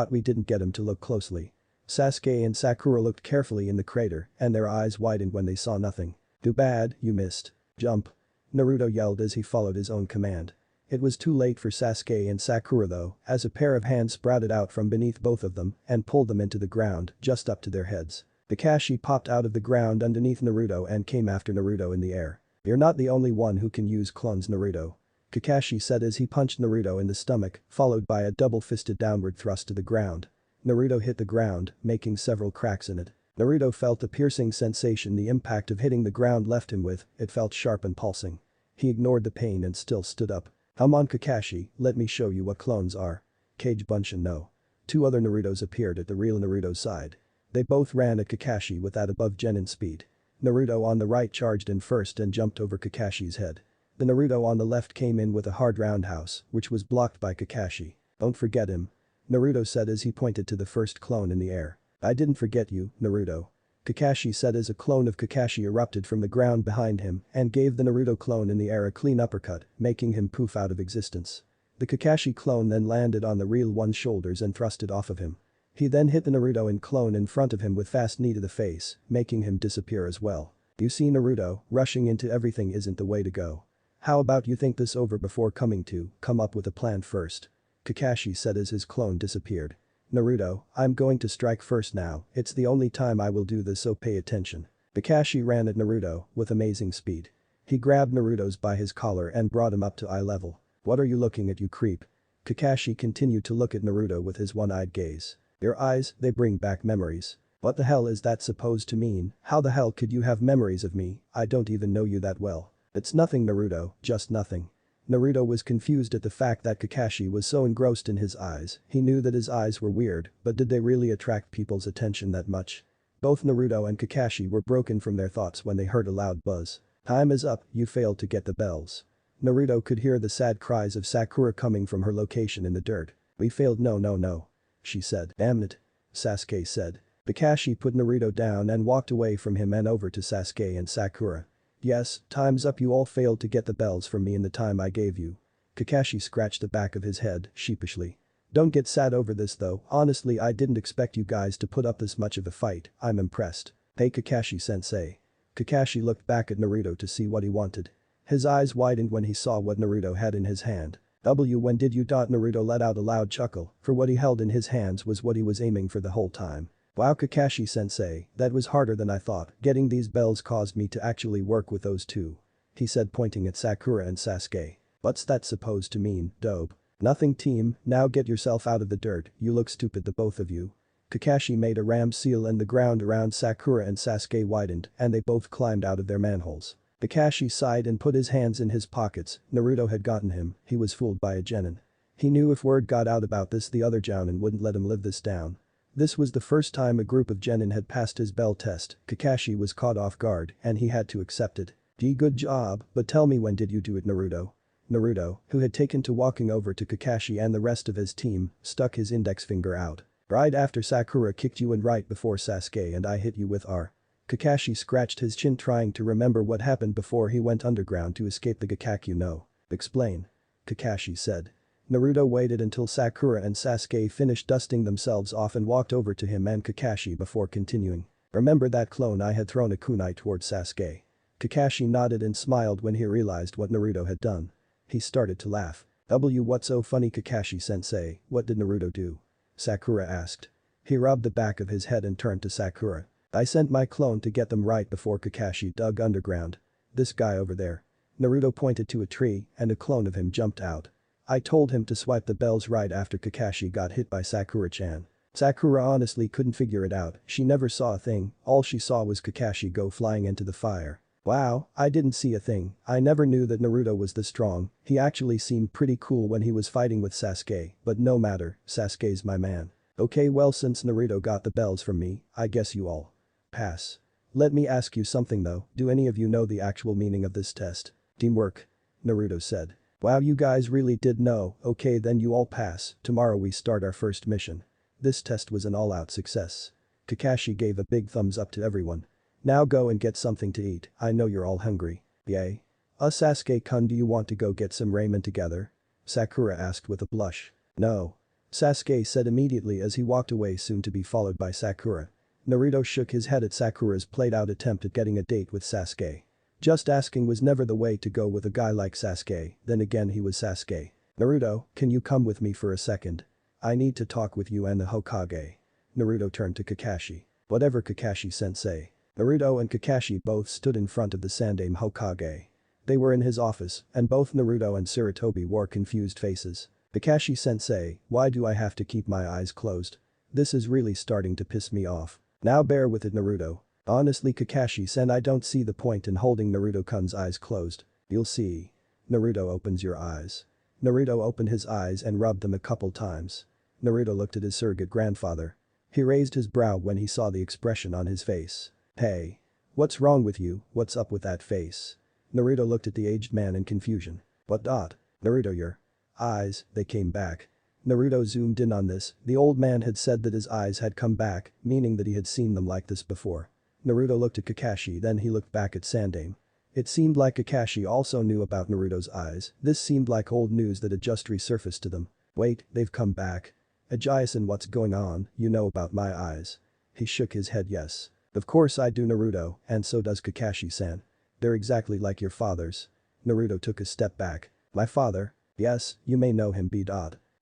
We didn't get him to look closely." Sasuke and Sakura looked carefully in the crater and their eyes widened when they saw nothing. "Too bad, you missed. Jump." Naruto yelled as he followed his own command. It was too late for Sasuke and Sakura though, as a pair of hands sprouted out from beneath both of them and pulled them into the ground just up to their heads. Kakashi popped out of the ground underneath Naruto and came after Naruto in the air. "You're not the only one who can use clones, Naruto," Kakashi said as he punched Naruto in the stomach, followed by a double-fisted downward thrust to the ground. Naruto hit the ground, making several cracks in it. Naruto felt the piercing sensation the impact of hitting the ground left him with. It felt sharp and pulsing. He ignored the pain and still stood up. "Come on, Kakashi, let me show you what clones are." Kage Bunshin no. Two other Narutos appeared at the real Naruto's side. They both ran at Kakashi with that above genin speed. Naruto on the right charged in first and jumped over Kakashi's head. The Naruto on the left came in with a hard roundhouse, which was blocked by Kakashi. "Don't forget him," Naruto said as he pointed to the first clone in the air. "I didn't forget you, Naruto," Kakashi said as a clone of Kakashi erupted from the ground behind him and gave the Naruto clone in the air a clean uppercut, making him poof out of existence. The Kakashi clone then landed on the real one's shoulders and thrust it off of him. He then hit the Naruto in clone in front of him with fast knee to the face, making him disappear as well. "You see, Naruto, rushing into everything isn't the way to go. How about you think this over before come up with a plan first?" Kakashi said as his clone disappeared. "Naruto, I'm going to strike first now, it's the only time I will do this, so pay attention." Kakashi ran at Naruto with amazing speed. He grabbed Naruto's by his collar and brought him up to eye level. "What are you looking at, you creep?" Kakashi continued to look at Naruto with his one-eyed gaze. "Your eyes, they bring back memories. What the hell is that supposed to mean? How the hell could you have memories of me? I don't even know you that well." "It's nothing, Naruto, just nothing." Naruto was confused at the fact that Kakashi was so engrossed in his eyes. He knew that his eyes were weird, but did they really attract people's attention that much? Both Naruto and Kakashi were broken from their thoughts when they heard a loud buzz. "Time is up, you failed to get the bells." Naruto could hear the sad cries of Sakura coming from her location in the dirt. "We failed, no, she said. "Damn it," Sasuke said. Kakashi put Naruto down and walked away from him and over to Sasuke and Sakura. Yes, time's up, you all failed to get the bells from me in the time I gave you. Kakashi scratched the back of his head, sheepishly. Don't get sad over this though, honestly I didn't expect you guys to put up this much of a fight, I'm impressed. Hey Kakashi-sensei. Kakashi looked back at Naruto to see what he wanted. His eyes widened when he saw what Naruto had in his hand. When did you? Naruto let out a loud chuckle, for what he held in his hands was what he was aiming for the whole time. Wow Kakashi-sensei, that was harder than I thought, getting these bells caused me to actually work with those two. He said pointing at Sakura and Sasuke. What's that supposed to mean, dope? Nothing team, now get yourself out of the dirt, you look stupid the both of you. Kakashi made a ram seal and the ground around Sakura and Sasuke widened and they both climbed out of their manholes. Kakashi sighed and put his hands in his pockets, Naruto had gotten him, he was fooled by a genin. He knew if word got out about this the other jounin wouldn't let him live this down. This was the first time a group of genin had passed his bell test, Kakashi was caught off guard and he had to accept it. Good job, but tell me when did you do it Naruto? Naruto, who had taken to walking over to Kakashi and the rest of his team, stuck his index finger out. Right after Sakura kicked you and right before Sasuke and I hit you with R. Kakashi scratched his chin trying to remember what happened before he went underground to escape the Gakakyu no. Explain. Kakashi said. Naruto waited until Sakura and Sasuke finished dusting themselves off and walked over to him and Kakashi before continuing. Remember that clone I had thrown a kunai towards Sasuke? Kakashi nodded and smiled when he realized what Naruto had done. He started to laugh. What's so funny Kakashi-sensei, what did Naruto do? Sakura asked. He rubbed the back of his head and turned to Sakura. I sent my clone to get them right before Kakashi dug underground. This guy over there. Naruto pointed to a tree and a clone of him jumped out. I told him to swipe the bells right after Kakashi got hit by Sakura-chan. Sakura honestly couldn't figure it out, she never saw a thing, all she saw was Kakashi go flying into the fire. Wow, I didn't see a thing, I never knew that Naruto was this strong, he actually seemed pretty cool when he was fighting with Sasuke, but no matter, Sasuke's my man. Okay well since Naruto got the bells from me, I guess you all pass. Let me ask you something though, do any of you know the actual meaning of this test? Teamwork. Naruto said. Wow you guys really did know, okay then you all pass, tomorrow we start our first mission. This test was an all-out success. Kakashi gave a big thumbs up to everyone. Now go and get something to eat, I know you're all hungry. Yay. Sasuke-kun do you want to go get some ramen together? Sakura asked with a blush. No. Sasuke said immediately as he walked away soon to be followed by Sakura. Naruto shook his head at Sakura's played-out attempt at getting a date with Sasuke. Just asking was never the way to go with a guy like Sasuke, then again he was Sasuke. Naruto, can you come with me for a second? I need to talk with you and the Hokage. Naruto turned to Kakashi. Whatever Kakashi-sensei. Naruto and Kakashi both stood in front of the Sandaime Hokage. They were in his office, and both Naruto and Sarutobi wore confused faces. Kakashi-sensei, why do I have to keep my eyes closed? This is really starting to piss me off. Now bear with it Naruto. Honestly Kakashi-sen I don't see the point in holding Naruto-kun's eyes closed. You'll see. Naruto opens your eyes. Naruto opened his eyes and rubbed them a couple times. Naruto looked at his surrogate grandfather. He raised his brow when he saw the expression on his face. Hey. What's wrong with you, what's up with that face? Naruto looked at the aged man in confusion. What? Naruto your eyes, they came back. Naruto zoomed in on this, the old man had said that his eyes had come back, meaning that he had seen them like this before. Naruto looked at Kakashi then he looked back at Sandaime. It seemed like Kakashi also knew about Naruto's eyes, this seemed like old news that had just resurfaced to them. Wait, they've come back. Ajayasen what's going on, you know about my eyes. He shook his head yes. Of course I do Naruto, and so does Kakashi-san. They're exactly like your father's. Naruto took a step back. My father? Yes, you may know him B.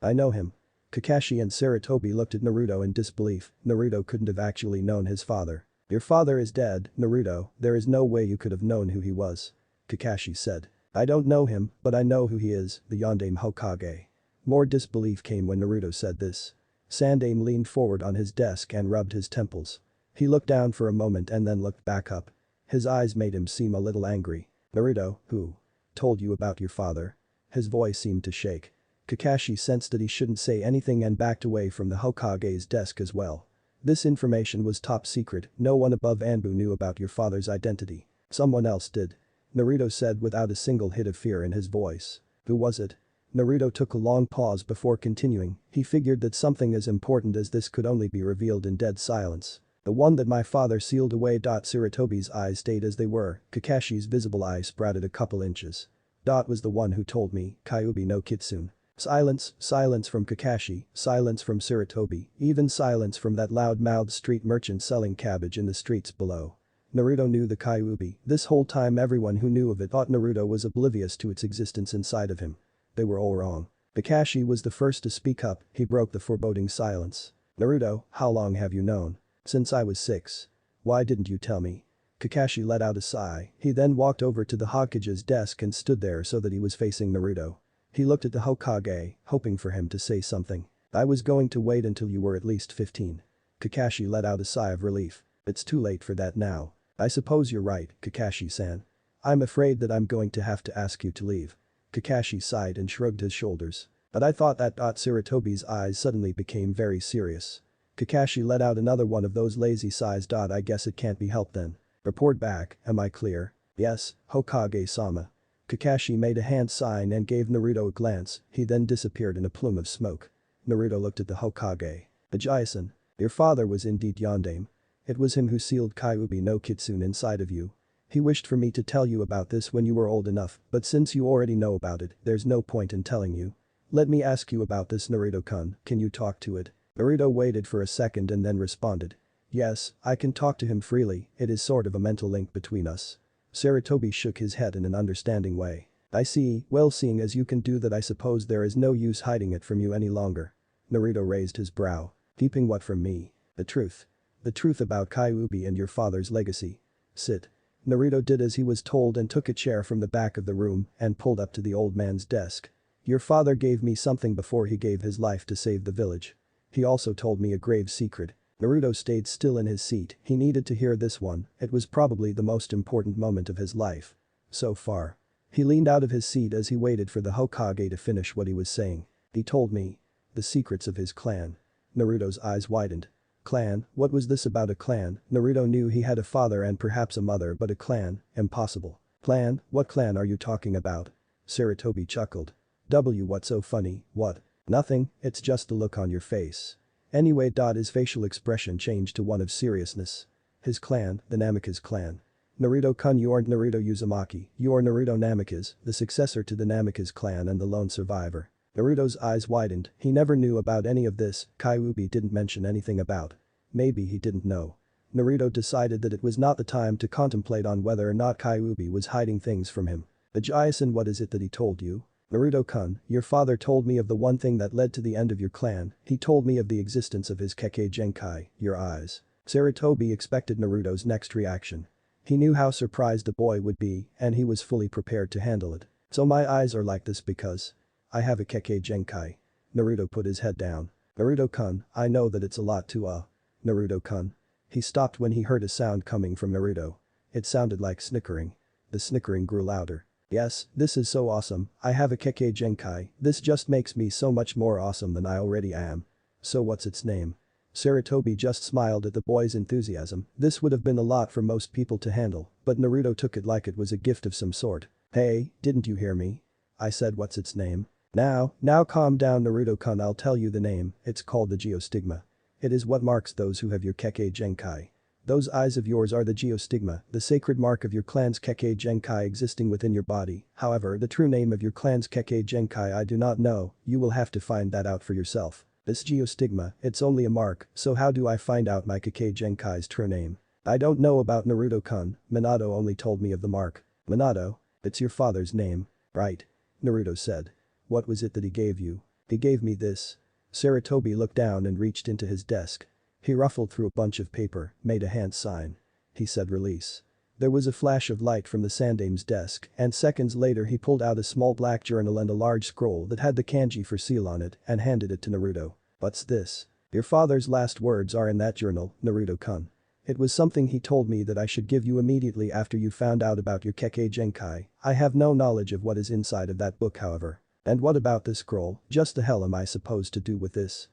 I know him. Kakashi and Sarutobi looked at Naruto in disbelief, Naruto couldn't have actually known his father. Your father is dead, Naruto, there is no way you could have known who he was. Kakashi said. I don't know him, but I know who he is, the Yondaime Hokage. More disbelief came when Naruto said this. Sandaime leaned forward on his desk and rubbed his temples. He looked down for a moment and then looked back up. His eyes made him seem a little angry. Naruto, who told you about your father? His voice seemed to shake. Kakashi sensed that he shouldn't say anything and backed away from the Hokage's desk as well. This information was top secret, no one above Anbu knew about your father's identity. Someone else did. Naruto said without a single hit of fear in his voice. Who was it? Naruto took a long pause before continuing, he figured that something as important as this could only be revealed in dead silence. The one that my father sealed away. Sarutobi's eyes stayed as they were, Kakashi's visible eye sprouted a couple inches. Was the one who told me, Kyuubi no Kitsune. Silence, silence from Kakashi, silence from Sarutobi, even silence from that loud-mouthed street merchant selling cabbage in the streets below. Naruto knew the Kyuubi. This whole time everyone who knew of it thought Naruto was oblivious to its existence inside of him. They were all wrong. Kakashi was the first to speak up, he broke the foreboding silence. Naruto, how long have you known? Since I was 6. Why didn't you tell me? Kakashi let out a sigh, he then walked over to the Hokage's desk and stood there so that he was facing Naruto. He looked at the Hokage, hoping for him to say something. I was going to wait until you were at least 15. Kakashi let out a sigh of relief. It's too late for that now. I suppose you're right, Kakashi-san. I'm afraid that I'm going to have to ask you to leave. Kakashi sighed and shrugged his shoulders. But I thought that. Sarutobi's eyes suddenly became very serious. Kakashi let out another one of those lazy sighs. I guess it can't be helped then. Report back, am I clear? Yes, Hokage-sama. Kakashi made a hand sign and gave Naruto a glance, he then disappeared in a plume of smoke. Naruto looked at the Hokage. Ajaisen. Your father was indeed Yondaime. It was him who sealed Kyuubi no Kitsune inside of you. He wished for me to tell you about this when you were old enough, but since you already know about it, there's no point in telling you. Let me ask you about this, Naruto-kun, can you talk to it? Naruto waited for a second and then responded. Yes, I can talk to him freely, it is sort of a mental link between us. Sarutobi shook his head in an understanding way. I see, well seeing as you can do that I suppose there is no use hiding it from you any longer. Naruto raised his brow. Keeping what from me? The truth. The truth about Kyuubi and your father's legacy. Sit. Naruto did as he was told and took a chair from the back of the room and pulled up to the old man's desk. Your father gave me something before he gave his life to save the village. He also told me a grave secret. Naruto stayed still in his seat, he needed to hear this one, it was probably the most important moment of his life. So far. He leaned out of his seat as he waited for the Hokage to finish what he was saying. He told me. The secrets of his clan. Naruto's eyes widened. Clan, what was this about a clan? Naruto knew he had a father and perhaps a mother, but a clan, impossible. Clan, what clan are you talking about? Sarutobi chuckled. What's so funny, what? Nothing, it's just the look on your face. Anyway. His facial expression changed to one of seriousness. His clan, the Namikaze clan. Naruto-kun, you aren't Naruto Uzumaki, you're Naruto Namikaze, the successor to the Namikaze clan and the lone survivor. Naruto's eyes widened, he never knew about any of this, Kyuubi didn't mention anything about. Maybe he didn't know. Naruto decided that it was not the time to contemplate on whether or not Kyuubi was hiding things from him. Ajaisen, what is it that he told you? Naruto-kun, your father told me of the one thing that led to the end of your clan, he told me of the existence of his Kekkei Genkai, your eyes. Sarutobi expected Naruto's next reaction. He knew how surprised the boy would be, and he was fully prepared to handle it. So my eyes are like this because I have a Kekkei Genkai. Naruto put his head down. Naruto-kun, I know that it's a lot to Naruto-kun. He stopped when he heard a sound coming from Naruto. It sounded like snickering. The snickering grew louder. Yes, this is so awesome, I have a Kekkei Genkai, this just makes me so much more awesome than I already am. So what's its name? Sarutobi just smiled at the boy's enthusiasm, this would have been a lot for most people to handle, but Naruto took it like it was a gift of some sort. Hey, didn't you hear me? I said what's its name? Now calm down Naruto-kun, I'll tell you the name, it's called the geostigma. It is what marks those who have your Kekkei Genkai. Those eyes of yours are the geostigma, the sacred mark of your clan's Kekkei Genkai existing within your body, however the true name of your clan's Kekkei Genkai I do not know, you will have to find that out for yourself. This geostigma, it's only a mark, so how do I find out my Kekkei Genkai's true name? I don't know about Naruto-kun, Minato only told me of the mark. Minato? It's your father's name, right? Naruto said. What was it that he gave you? He gave me this. Sarutobi looked down and reached into his desk. He ruffled through a bunch of paper, made a hand sign. He said release. There was a flash of light from the Sandaime's desk and seconds later he pulled out a small black journal and a large scroll that had the kanji for seal on it and handed it to Naruto. What's this? Your father's last words are in that journal, Naruto-kun. It was something he told me that I should give you immediately after you found out about your Kekkei Genkai. I have no knowledge of what is inside of that book however. And what about this scroll, just the hell am I supposed to do with this?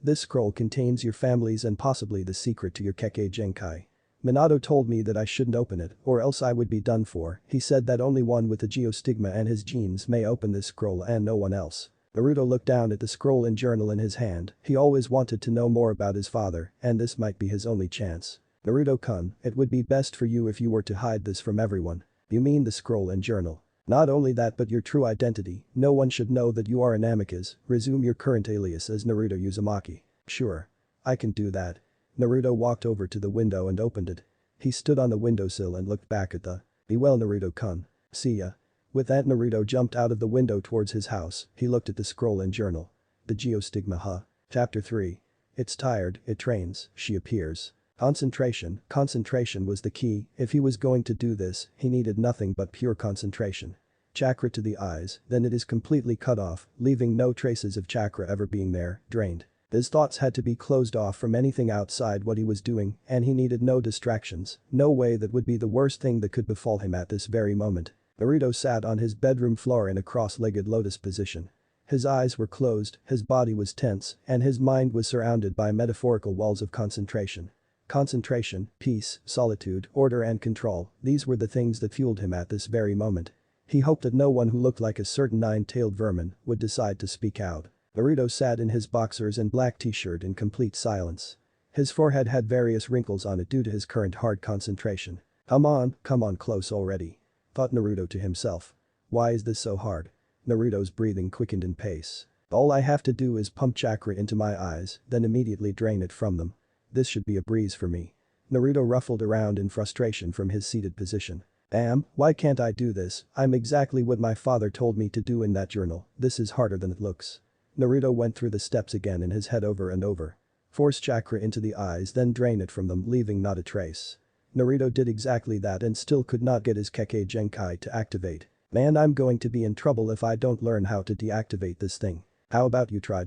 This scroll contains your family's and possibly the secret to your Kekkei Genkai. Minato told me that I shouldn't open it or else I would be done for, he said that only one with the geostigma and his genes may open this scroll and no one else. Naruto looked down at the scroll and journal in his hand. He always wanted to know more about his father, and this might be his only chance. Naruto-kun, it would be best for you if you were to hide this from everyone. You mean the scroll and journal? Not only that but your true identity, no one should know that you are an amicus, resume your current alias as Naruto Uzumaki. Sure. I can do that. Naruto walked over to the window and opened it. He stood on the windowsill and looked back at the. Be well Naruto-kun. See ya. With that Naruto jumped out of the window towards his house. He looked at the scroll and journal. The geostigma huh? Chapter 3. It's tired, it trains, she appears. Concentration was the key. If he was going to do this, he needed nothing but pure concentration. Chakra to the eyes, then it is completely cut off, leaving no traces of chakra ever being there, drained. His thoughts had to be closed off from anything outside what he was doing, and he needed no distractions, no way that would be the worst thing that could befall him at this very moment. Naruto sat on his bedroom floor in a cross-legged lotus position. His eyes were closed, his body was tense, and his mind was surrounded by metaphorical walls of concentration. Concentration, peace, solitude, order and control, these were the things that fueled him at this very moment. He hoped that no one who looked like a certain nine-tailed vermin would decide to speak out. Naruto sat in his boxers and black t-shirt in complete silence. His forehead had various wrinkles on it due to his current hard concentration. Come on close already. Thought Naruto to himself. Why is this so hard? Naruto's breathing quickened in pace. All I have to do is pump chakra into my eyes, then immediately drain it from them. This should be a breeze for me. Naruto ruffled around in frustration from his seated position. Damn, why can't I do this? I'm exactly what my father told me to do in that journal, this is harder than it looks. Naruto went through the steps again in his head over and over. Force chakra into the eyes then drain it from them leaving not a trace. Naruto did exactly that and still could not get his Kekkei Genkai to activate. Man, I'm going to be in trouble if I don't learn how to deactivate this thing. How about you try.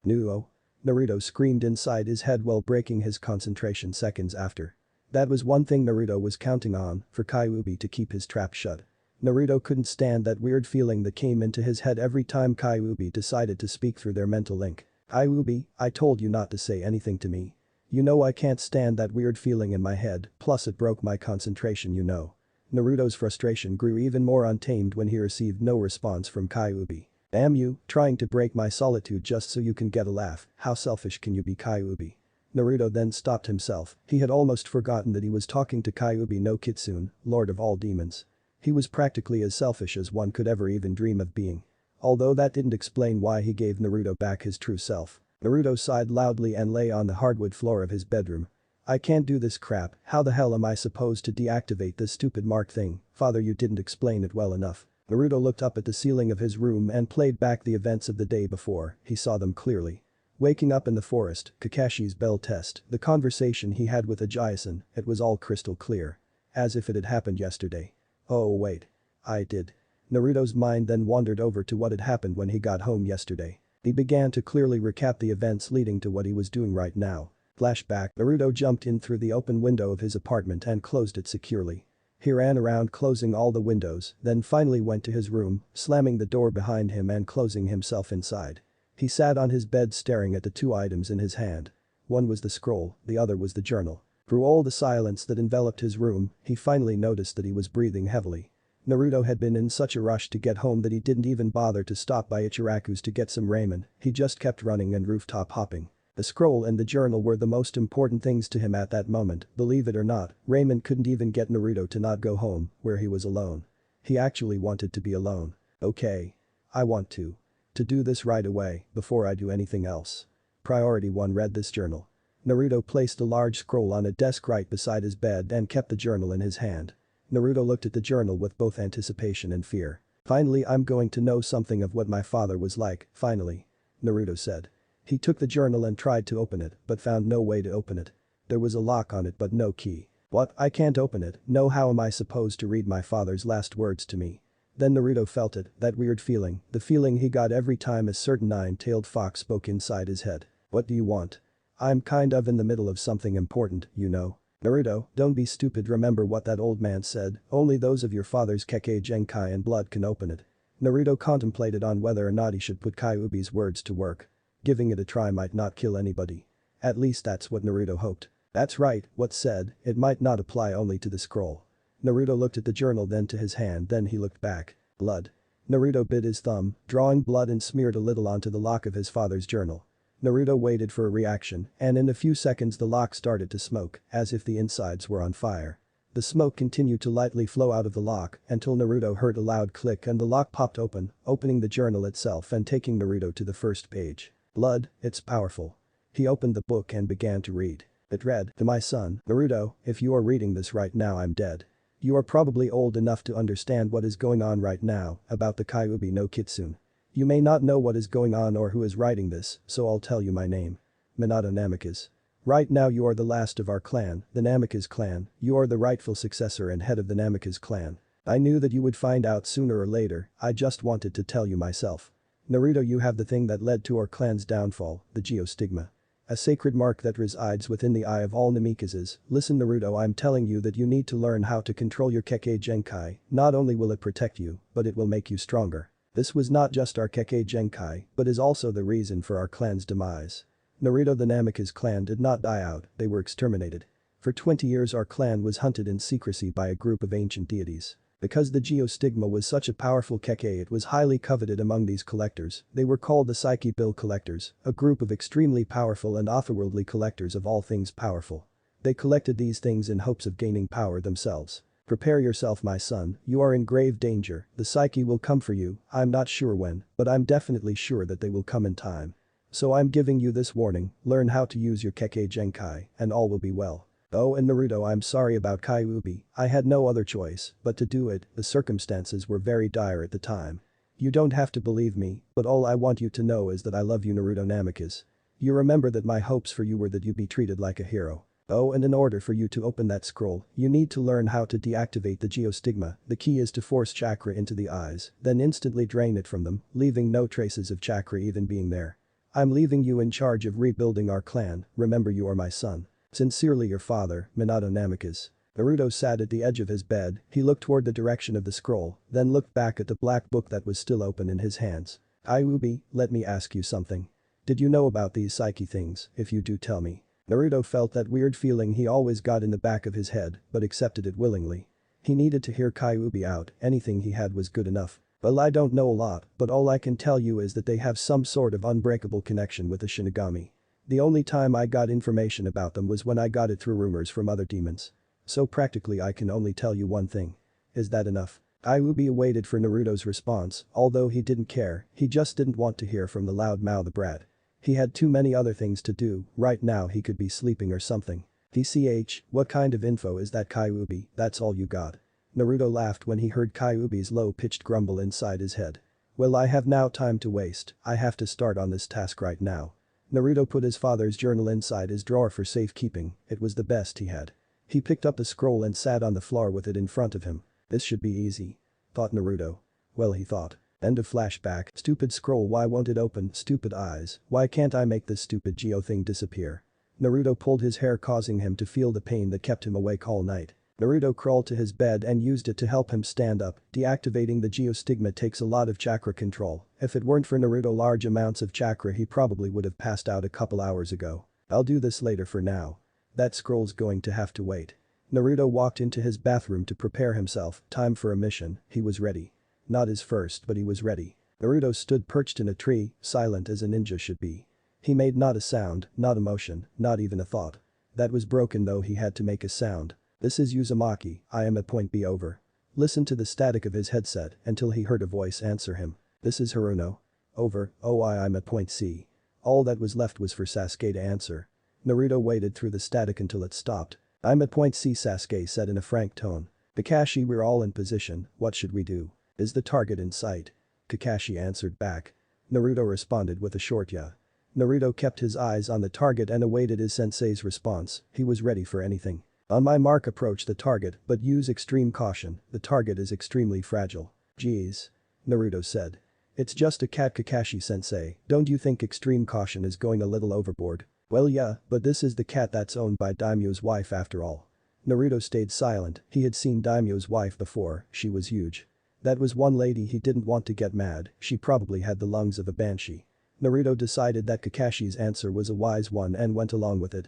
No. Naruto screamed inside his head while breaking his concentration seconds after. That was one thing Naruto was counting on, for Kyuubi to keep his trap shut. Naruto couldn't stand that weird feeling that came into his head every time Kyuubi decided to speak through their mental link. Kyuubi, I told you not to say anything to me. You know I can't stand that weird feeling in my head, plus it broke my concentration you know. Naruto's frustration grew even more untamed when he received no response from Kyuubi. Damn you, trying to break my solitude just so you can get a laugh, how selfish can you be Kyuubi? Naruto then stopped himself, he had almost forgotten that he was talking to Kyuubi no Kitsune, lord of all demons. He was practically as selfish as one could ever even dream of being. Although that didn't explain why he gave Naruto back his true self. Naruto sighed loudly and lay on the hardwood floor of his bedroom. I can't do this crap, how the hell am I supposed to deactivate this stupid mark thing, father you didn't explain it well enough. Naruto looked up at the ceiling of his room and played back the events of the day before, he saw them clearly. Waking up in the forest, Kakashi's bell test, the conversation he had with Ajayasen, it was all crystal clear. As if it had happened yesterday. Oh wait. I did. Naruto's mind then wandered over to what had happened when he got home yesterday. He began to clearly recap the events leading to what he was doing right now. Flashback, Naruto jumped in through the open window of his apartment and closed it securely. He ran around closing all the windows, then finally went to his room, slamming the door behind him and closing himself inside. He sat on his bed staring at the two items in his hand. One was the scroll, the other was the journal. Through all the silence that enveloped his room, he finally noticed that he was breathing heavily. Naruto had been in such a rush to get home that he didn't even bother to stop by Ichiraku's to get some ramen, he just kept running and rooftop hopping. The scroll and the journal were the most important things to him at that moment, believe it or not, Raymond couldn't even get Naruto to not go home, where he was alone. He actually wanted to be alone. Okay. I want to do this right away, before I do anything else. Priority 1 read this journal. Naruto placed a large scroll on a desk right beside his bed and kept the journal in his hand. Naruto looked at the journal with both anticipation and fear. Finally I'm going to know something of what my father was like, finally. Naruto said. He took the journal and tried to open it, but found no way to open it. There was a lock on it but no key. What, I can't open it, no how am I supposed to read my father's last words to me? Then Naruto felt it, that weird feeling, the feeling he got every time a certain nine-tailed fox spoke inside his head. What do you want? I'm kind of in the middle of something important, you know. Naruto, don't be stupid, remember what that old man said, only those of your father's Kekkei Genkai and blood can open it. Naruto contemplated on whether or not he should put Kyuubi's words to work. Giving it a try might not kill anybody. At least that's what Naruto hoped. That's right, what's said, it might not apply only to the scroll. Naruto looked at the journal then to his hand then he looked back. Blood. Naruto bit his thumb, drawing blood and smeared a little onto the lock of his father's journal. Naruto waited for a reaction, and in a few seconds the lock started to smoke, as if the insides were on fire. The smoke continued to lightly flow out of the lock until Naruto heard a loud click and the lock popped open, opening the journal itself and taking Naruto to the first page. Blood, it's powerful. He opened the book and began to read. It read, "To my son, Naruto, if you are reading this right now I'm dead. You are probably old enough to understand what is going on right now about the Kyuubi no Kitsune. You may not know what is going on or who is writing this, so I'll tell you my name. Minato Namikaze. Right now you are the last of our clan, the Namikaze clan, you are the rightful successor and head of the Namikaze clan. I knew that you would find out sooner or later, I just wanted to tell you myself. Naruto, you have the thing that led to our clan's downfall, the geostigma. A sacred mark that resides within the eye of all Namikazes. Listen Naruto, I'm telling you that you need to learn how to control your Kekkei Genkai, not only will it protect you, but it will make you stronger. This was not just our Kekkei Genkai, but is also the reason for our clan's demise. Naruto, the Namikaze clan did not die out, they were exterminated. For 20 years our clan was hunted in secrecy by a group of ancient deities. Because the geostigma was such a powerful Kekkei, it was highly coveted among these collectors. They were called the Psyche Bill collectors, a group of extremely powerful and otherworldly collectors of all things powerful. They collected these things in hopes of gaining power themselves. Prepare yourself my son, you are in grave danger, the Psyche will come for you, I'm not sure when, but I'm definitely sure that they will come in time. So I'm giving you this warning, learn how to use your Kekkei Genkai, and all will be well. Oh and Naruto, I'm sorry about Kyuubi, I had no other choice but to do it, the circumstances were very dire at the time. You don't have to believe me, but all I want you to know is that I love you Naruto Namikaze. You remember that my hopes for you were that you be treated like a hero. Oh and in order for you to open that scroll, you need to learn how to deactivate the geostigma, the key is to force chakra into the eyes, then instantly drain it from them, leaving no traces of chakra even being there. I'm leaving you in charge of rebuilding our clan, remember you are my son. Sincerely your father, Minato Namikaze. Naruto sat at the edge of his bed, he looked toward the direction of the scroll, then looked back at the black book that was still open in his hands. Kyuubi, let me ask you something. Did you know about these psyche things, if you do tell me? Naruto felt that weird feeling he always got in the back of his head, but accepted it willingly. He needed to hear Kyuubi out, anything he had was good enough. Well I don't know a lot, but all I can tell you is that they have some sort of unbreakable connection with the Shinigami. The only time I got information about them was when I got it through rumors from other demons. So practically I can only tell you one thing. Is that enough? Kyuubi waited for Naruto's response, although he didn't care, he just didn't want to hear from the loud-mouthed brat. He had too many other things to do, right now he could be sleeping or something. TCH, what kind of info is that Kyuubi, that's all you got? Naruto laughed when he heard Kyuubi's low-pitched grumble inside his head. Well I have now time to waste, I have to start on this task right now. Naruto put his father's journal inside his drawer for safekeeping, it was the best he had. He picked up the scroll and sat on the floor with it in front of him. This should be easy. Thought Naruto. Well he thought. End of flashback, stupid scroll why won't it open, stupid eyes, why can't I make this stupid geo thing disappear? Naruto pulled his hair causing him to feel the pain that kept him awake all night. Naruto crawled to his bed and used it to help him stand up, deactivating the geostigma takes a lot of chakra control, if it weren't for Naruto large amounts of chakra he probably would have passed out a couple hours ago. I'll do this later for now. That scroll's going to have to wait. Naruto walked into his bathroom to prepare himself, time for a mission, he was ready. Not his first but he was ready. Naruto stood perched in a tree, silent as a ninja should be. He made not a sound, not a motion, not even a thought. That was broken though he had to make a sound. This is Uzumaki, I am at point B over. Listen to the static of his headset until he heard a voice answer him. This is Haruno. Over, oh I'm at point C. All that was left was for Sasuke to answer. Naruto waited through the static until it stopped. I'm at point C Sasuke said in a frank tone. Kakashi we're all in position, what should we do? Is the target in sight? Kakashi answered back. Naruto responded with a short yeah. Naruto kept his eyes on the target and awaited his sensei's response, he was ready for anything. On my mark approach the target, but use extreme caution, the target is extremely fragile. Geez. Naruto said. It's just a cat Kakashi sensei, don't you think extreme caution is going a little overboard? Well yeah, but this is the cat that's owned by Daimyo's wife after all. Naruto stayed silent, he had seen Daimyo's wife before, she was huge. That was one lady he didn't want to get mad, she probably had the lungs of a banshee. Naruto decided that Kakashi's answer was a wise one and went along with it.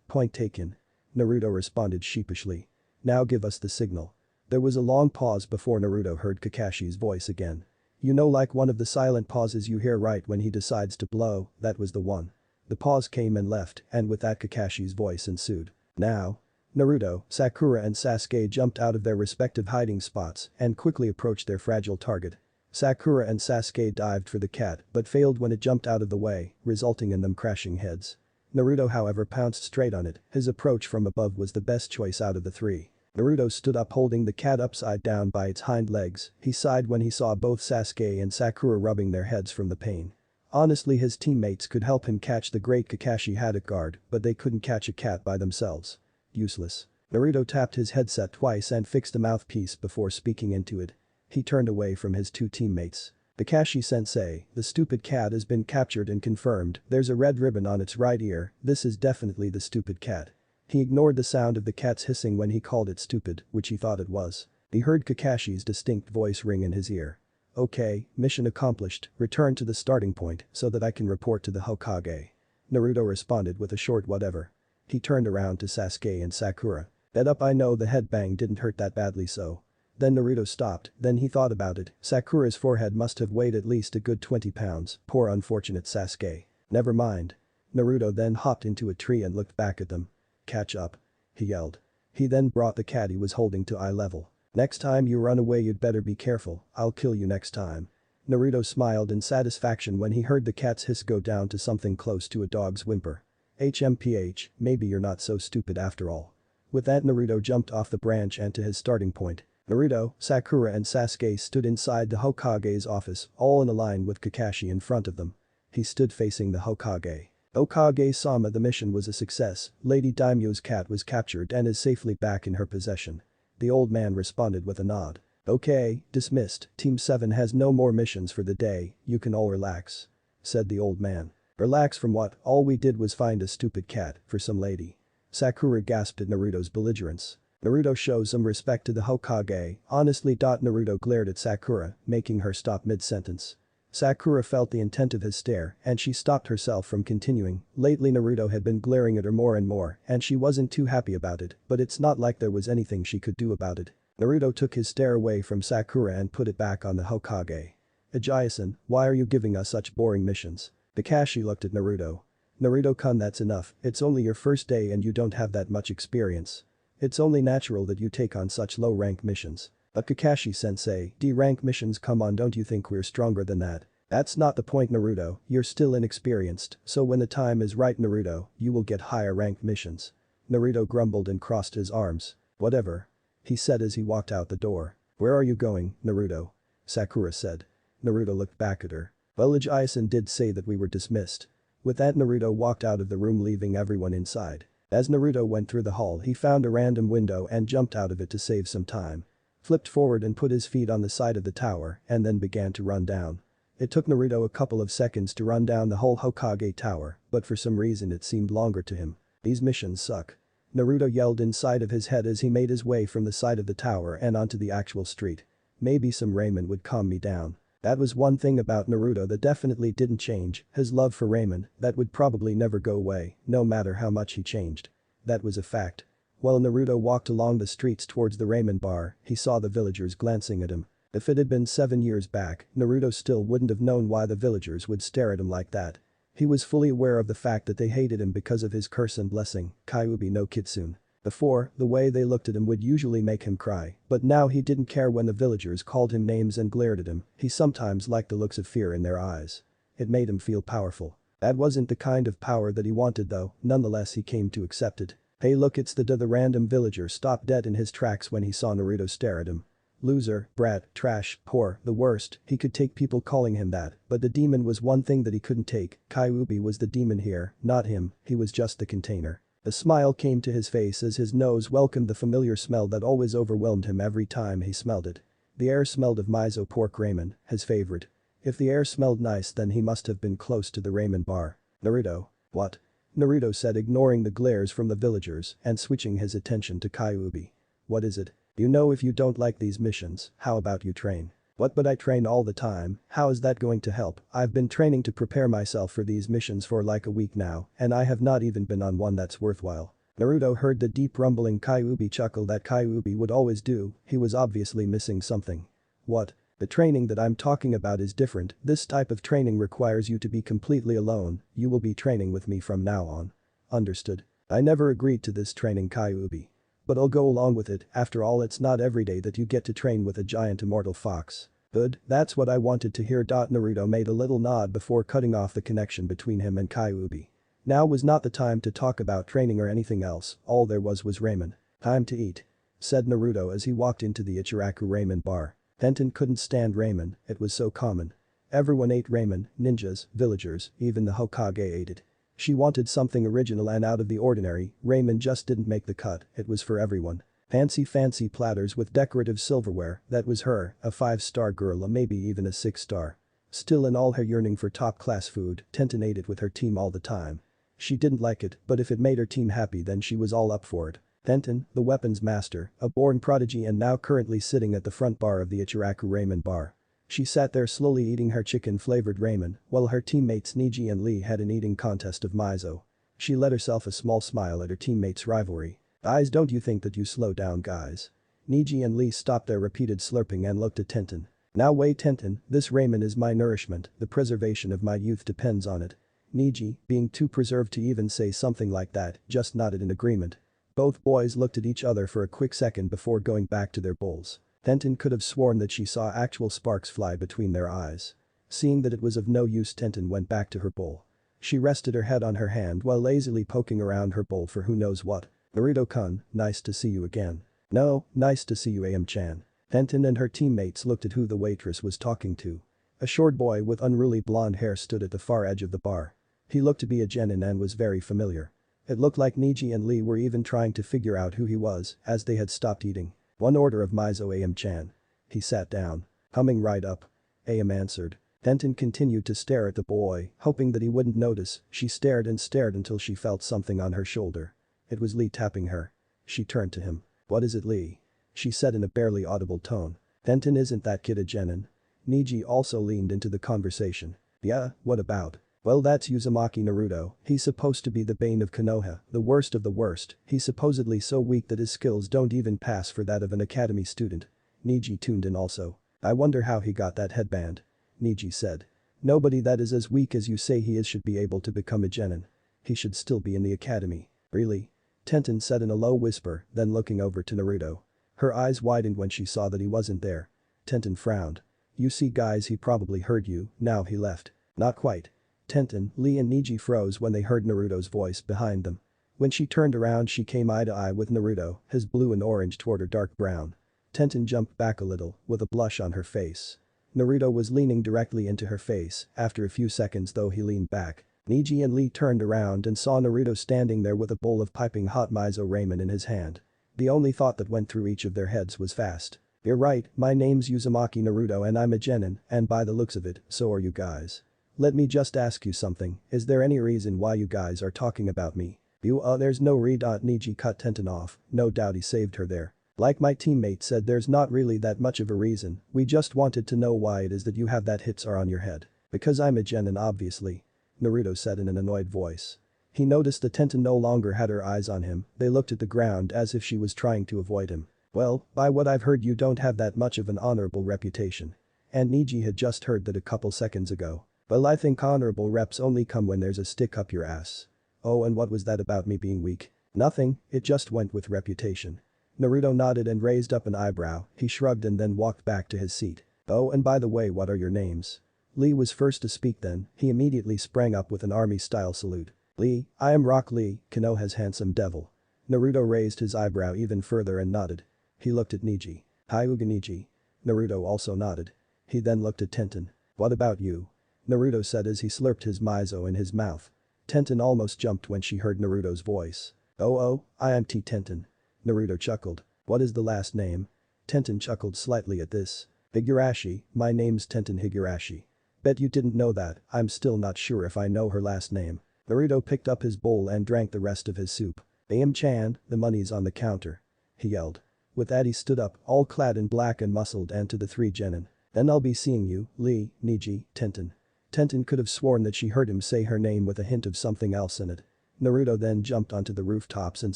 Point taken. Naruto responded sheepishly. Now give us the signal. There was a long pause before Naruto heard Kakashi's voice again. You know, like one of the silent pauses you hear right when he decides to blow, that was the one. The pause came and left, and with that Kakashi's voice ensued. Now. Naruto, Sakura and Sasuke jumped out of their respective hiding spots and quickly approached their fragile target. Sakura and Sasuke dived for the cat but failed when it jumped out of the way, resulting in them crashing heads. Naruto however pounced straight on it, his approach from above was the best choice out of the three. Naruto stood up holding the cat upside down by its hind legs, he sighed when he saw both Sasuke and Sakura rubbing their heads from the pain. Honestly, his teammates could help him catch the great Kakashi haddock guard, but they couldn't catch a cat by themselves. Useless. Naruto tapped his headset twice and fixed a mouthpiece before speaking into it. He turned away from his two teammates. Kakashi-sensei, the stupid cat has been captured and confirmed, there's a red ribbon on its right ear, this is definitely the stupid cat. He ignored the sound of the cat's hissing when he called it stupid, which he thought it was. He heard Kakashi's distinct voice ring in his ear. Okay, mission accomplished, return to the starting point so that I can report to the Hokage. Naruto responded with a short whatever. He turned around to Sasuke and Sakura. Bet up I know the headbang didn't hurt that badly so. Then Naruto stopped, then he thought about it, Sakura's forehead must have weighed at least a good 20 pounds, poor unfortunate Sasuke. Never mind. Naruto then hopped into a tree and looked back at them. Catch up. He yelled. He then brought the cat he was holding to eye level. Next time you run away you'd better be careful, I'll kill you next time. Naruto smiled in satisfaction when he heard the cat's hiss go down to something close to a dog's whimper. HMPH, maybe you're not so stupid after all. With that Naruto jumped off the branch and to his starting point. Naruto, Sakura and Sasuke stood inside the Hokage's office, all in a line with Kakashi in front of them. He stood facing the Hokage. Hokage-sama, the mission was a success, Lady Daimyo's cat was captured and is safely back in her possession. The old man responded with a nod. Okay, dismissed, Team 7 has no more missions for the day, you can all relax. Said the old man. Relax from what, all we did was find a stupid cat, for some lady. Sakura gasped at Naruto's belligerence. Naruto shows some respect to the Hokage, honestly. Naruto glared at Sakura, making her stop mid-sentence. Sakura felt the intent of his stare and she stopped herself from continuing. Lately Naruto had been glaring at her more and more and she wasn't too happy about it, but it's not like there was anything she could do about it. Naruto took his stare away from Sakura and put it back on the Hokage. Ajayi-san, why are you giving us such boring missions? Kakashi looked at Naruto. Naruto-kun, that's enough, it's only your first day and you don't have that much experience. It's only natural that you take on such low-rank missions. But Kakashi-sensei, D-rank missions, come on, don't you think we're stronger than that? That's not the point, Naruto, you're still inexperienced, so when the time is right, Naruto, you will get higher ranked missions. Naruto grumbled and crossed his arms. Whatever. He said as he walked out the door. Where are you going, Naruto? Sakura said. Naruto looked back at her. Well, Ajayi-san did say that we were dismissed. With that Naruto walked out of the room leaving everyone inside. As Naruto went through the hall he found a random window and jumped out of it to save some time. Flipped forward and put his feet on the side of the tower and then began to run down. It took Naruto a couple of seconds to run down the whole Hokage tower, but for some reason it seemed longer to him. These missions suck. Naruto yelled inside of his head as he made his way from the side of the tower and onto the actual street. Maybe some ramen would calm me down. That was one thing about Naruto that definitely didn't change, his love for ramen, that would probably never go away, no matter how much he changed. That was a fact. While Naruto walked along the streets towards the ramen bar, he saw the villagers glancing at him. If it had been 7 years back, Naruto still wouldn't have known why the villagers would stare at him like that. He was fully aware of the fact that they hated him because of his curse and blessing, Kyuubi no Kitsune. Before, the way they looked at him would usually make him cry, but now he didn't care when the villagers called him names and glared at him, he sometimes liked the looks of fear in their eyes. It made him feel powerful. That wasn't the kind of power that he wanted though, nonetheless he came to accept it. Hey look, it's the random villager stopped dead in his tracks when he saw Naruto stare at him. Loser, brat, trash, poor, the worst, he could take people calling him that, but the demon was one thing that he couldn't take, Kyuubi was the demon here, not him, he was just the container. A smile came to his face as his nose welcomed the familiar smell that always overwhelmed him every time he smelled it. The air smelled of miso pork ramen, his favorite. If the air smelled nice then he must have been close to the ramen bar. Naruto. What? Naruto said, ignoring the glares from the villagers and switching his attention to Kyuubi. What is it? You know, if you don't like these missions, how about you train? What, but I train all the time, how is that going to help? I've been training to prepare myself for these missions for like a week now and I have not even been on one that's worthwhile. Naruto heard the deep rumbling Kyuubi chuckle that Kyuubi would always do, he was obviously missing something. What? The training that I'm talking about is different, this type of training requires you to be completely alone, you will be training with me from now on. Understood. I never agreed to this training Kyuubi. But I'll go along with it, after all it's not every day that you get to train with a giant immortal fox. Good, that's what I wanted to hear. Naruto made a little nod before cutting off the connection between him and Kyuubi. Now was not the time to talk about training or anything else, all there was ramen. Time to eat. Said Naruto as he walked into the Ichiraku ramen bar. Tenten couldn't stand ramen, it was so common. Everyone ate ramen, ninjas, villagers, even the Hokage ate it. She wanted something original and out of the ordinary, ramen just didn't make the cut, it was for everyone. Fancy platters with decorative silverware, that was her, a 5-star girl or maybe even a 6-star. Still in all her yearning for top-class food, Tenten ate it with her team all the time. She didn't like it, but if it made her team happy then she was all up for it. Tenten, the weapons master, a born prodigy and now currently sitting at the front bar of the Ichiraku ramen bar. She sat there slowly eating her chicken-flavored ramen, while her teammates Neji and Lee had an eating contest of miso. She let herself a small smile at her teammates' rivalry. Guys, don't you think that you slow down guys? Neji and Lee stopped their repeated slurping and looked at Tenten. Now wait Tenten, this ramen is my nourishment, the preservation of my youth depends on it. Neji, being too preserved to even say something like that, just nodded in agreement. Both boys looked at each other for a quick second before going back to their bowls. Tenten could have sworn that she saw actual sparks fly between their eyes. Seeing that it was of no use Tenten went back to her bowl. She rested her head on her hand while lazily poking around her bowl for who knows what. Naruto-kun, nice to see you again. No, nice to see you Am-chan. Tenten and her teammates looked at who the waitress was talking to. A short boy with unruly blonde hair stood at the far edge of the bar. He looked to be a genin and was very familiar. It looked like Neji and Lee were even trying to figure out who he was, as they had stopped eating. One order of miso Am-chan. He sat down. Coming right up. Am answered. Tenten continued to stare at the boy, hoping that he wouldn't notice, she stared and stared until she felt something on her shoulder. It was Lee tapping her. She turned to him. What is it Lee? She said in a barely audible tone. Tenten isn't that kid a genin? Neji also leaned into the conversation. Yeah, what about? Well that's Uzumaki Naruto, he's supposed to be the bane of Konoha, the worst of the worst, he's supposedly so weak that his skills don't even pass for that of an academy student. Neji tuned in also. I wonder how he got that headband. Neji said. Nobody that is as weak as you say he is should be able to become a genin. He should still be in the academy. Really? Tenten said in a low whisper, then looking over to Naruto. Her eyes widened when she saw that he wasn't there. Tenten frowned. You see guys he probably heard you, now he left. Not quite. Tenten, Lee and Neji froze when they heard Naruto's voice behind them. When she turned around she came eye to eye with Naruto, his blue and orange toward her dark brown. Tenten jumped back a little, with a blush on her face. Naruto was leaning directly into her face, after a few seconds though he leaned back. Neji and Lee turned around and saw Naruto standing there with a bowl of piping hot miso ramen in his hand. The only thought that went through each of their heads was fast. You're right, my name's Uzumaki Naruto and I'm a genin, and by the looks of it, so are you guys. Let me just ask you something, is there any reason why you guys are talking about me? There's no Neji cut Tenten off, no doubt he saved her there. Like my teammate said there's not really that much of a reason, we just wanted to know why it is that you have that hits are on your head. Because I'm a genin obviously. Naruto said in an annoyed voice. He noticed that Tenten no longer had her eyes on him, they looked at the ground as if she was trying to avoid him. Well, by what I've heard you don't have that much of an honorable reputation. And Neji had just heard that a couple seconds ago. Well I think honorable reps only come when there's a stick up your ass. Oh and what was that about me being weak? Nothing, it just went with reputation. Naruto nodded and raised up an eyebrow, he shrugged and then walked back to his seat. Oh and by the way what are your names? Lee was first to speak then, he immediately sprang up with an army-style salute. Lee, I am Rock Lee, Konoha's handsome devil. Naruto raised his eyebrow even further and nodded. He looked at Neji. Hyuga Neji. Naruto also nodded. He then looked at Tenten. What about you? Naruto said as he slurped his miso in his mouth. Tenten almost jumped when she heard Naruto's voice. Oh, I am T Tenten. Naruto chuckled. What is the last name? Tenten chuckled slightly at this. Higurashi, my name's Tenten Higurashi. Bet you didn't know that, I'm still not sure if I know her last name. Naruto picked up his bowl and drank the rest of his soup. Am-chan, the money's on the counter. He yelled. With that he stood up, all clad in black and muscled and to the three genin. Then I'll be seeing you, Lee, Neji, Tenten. Tenten could have sworn that she heard him say her name with a hint of something else in it. Naruto then jumped onto the rooftops and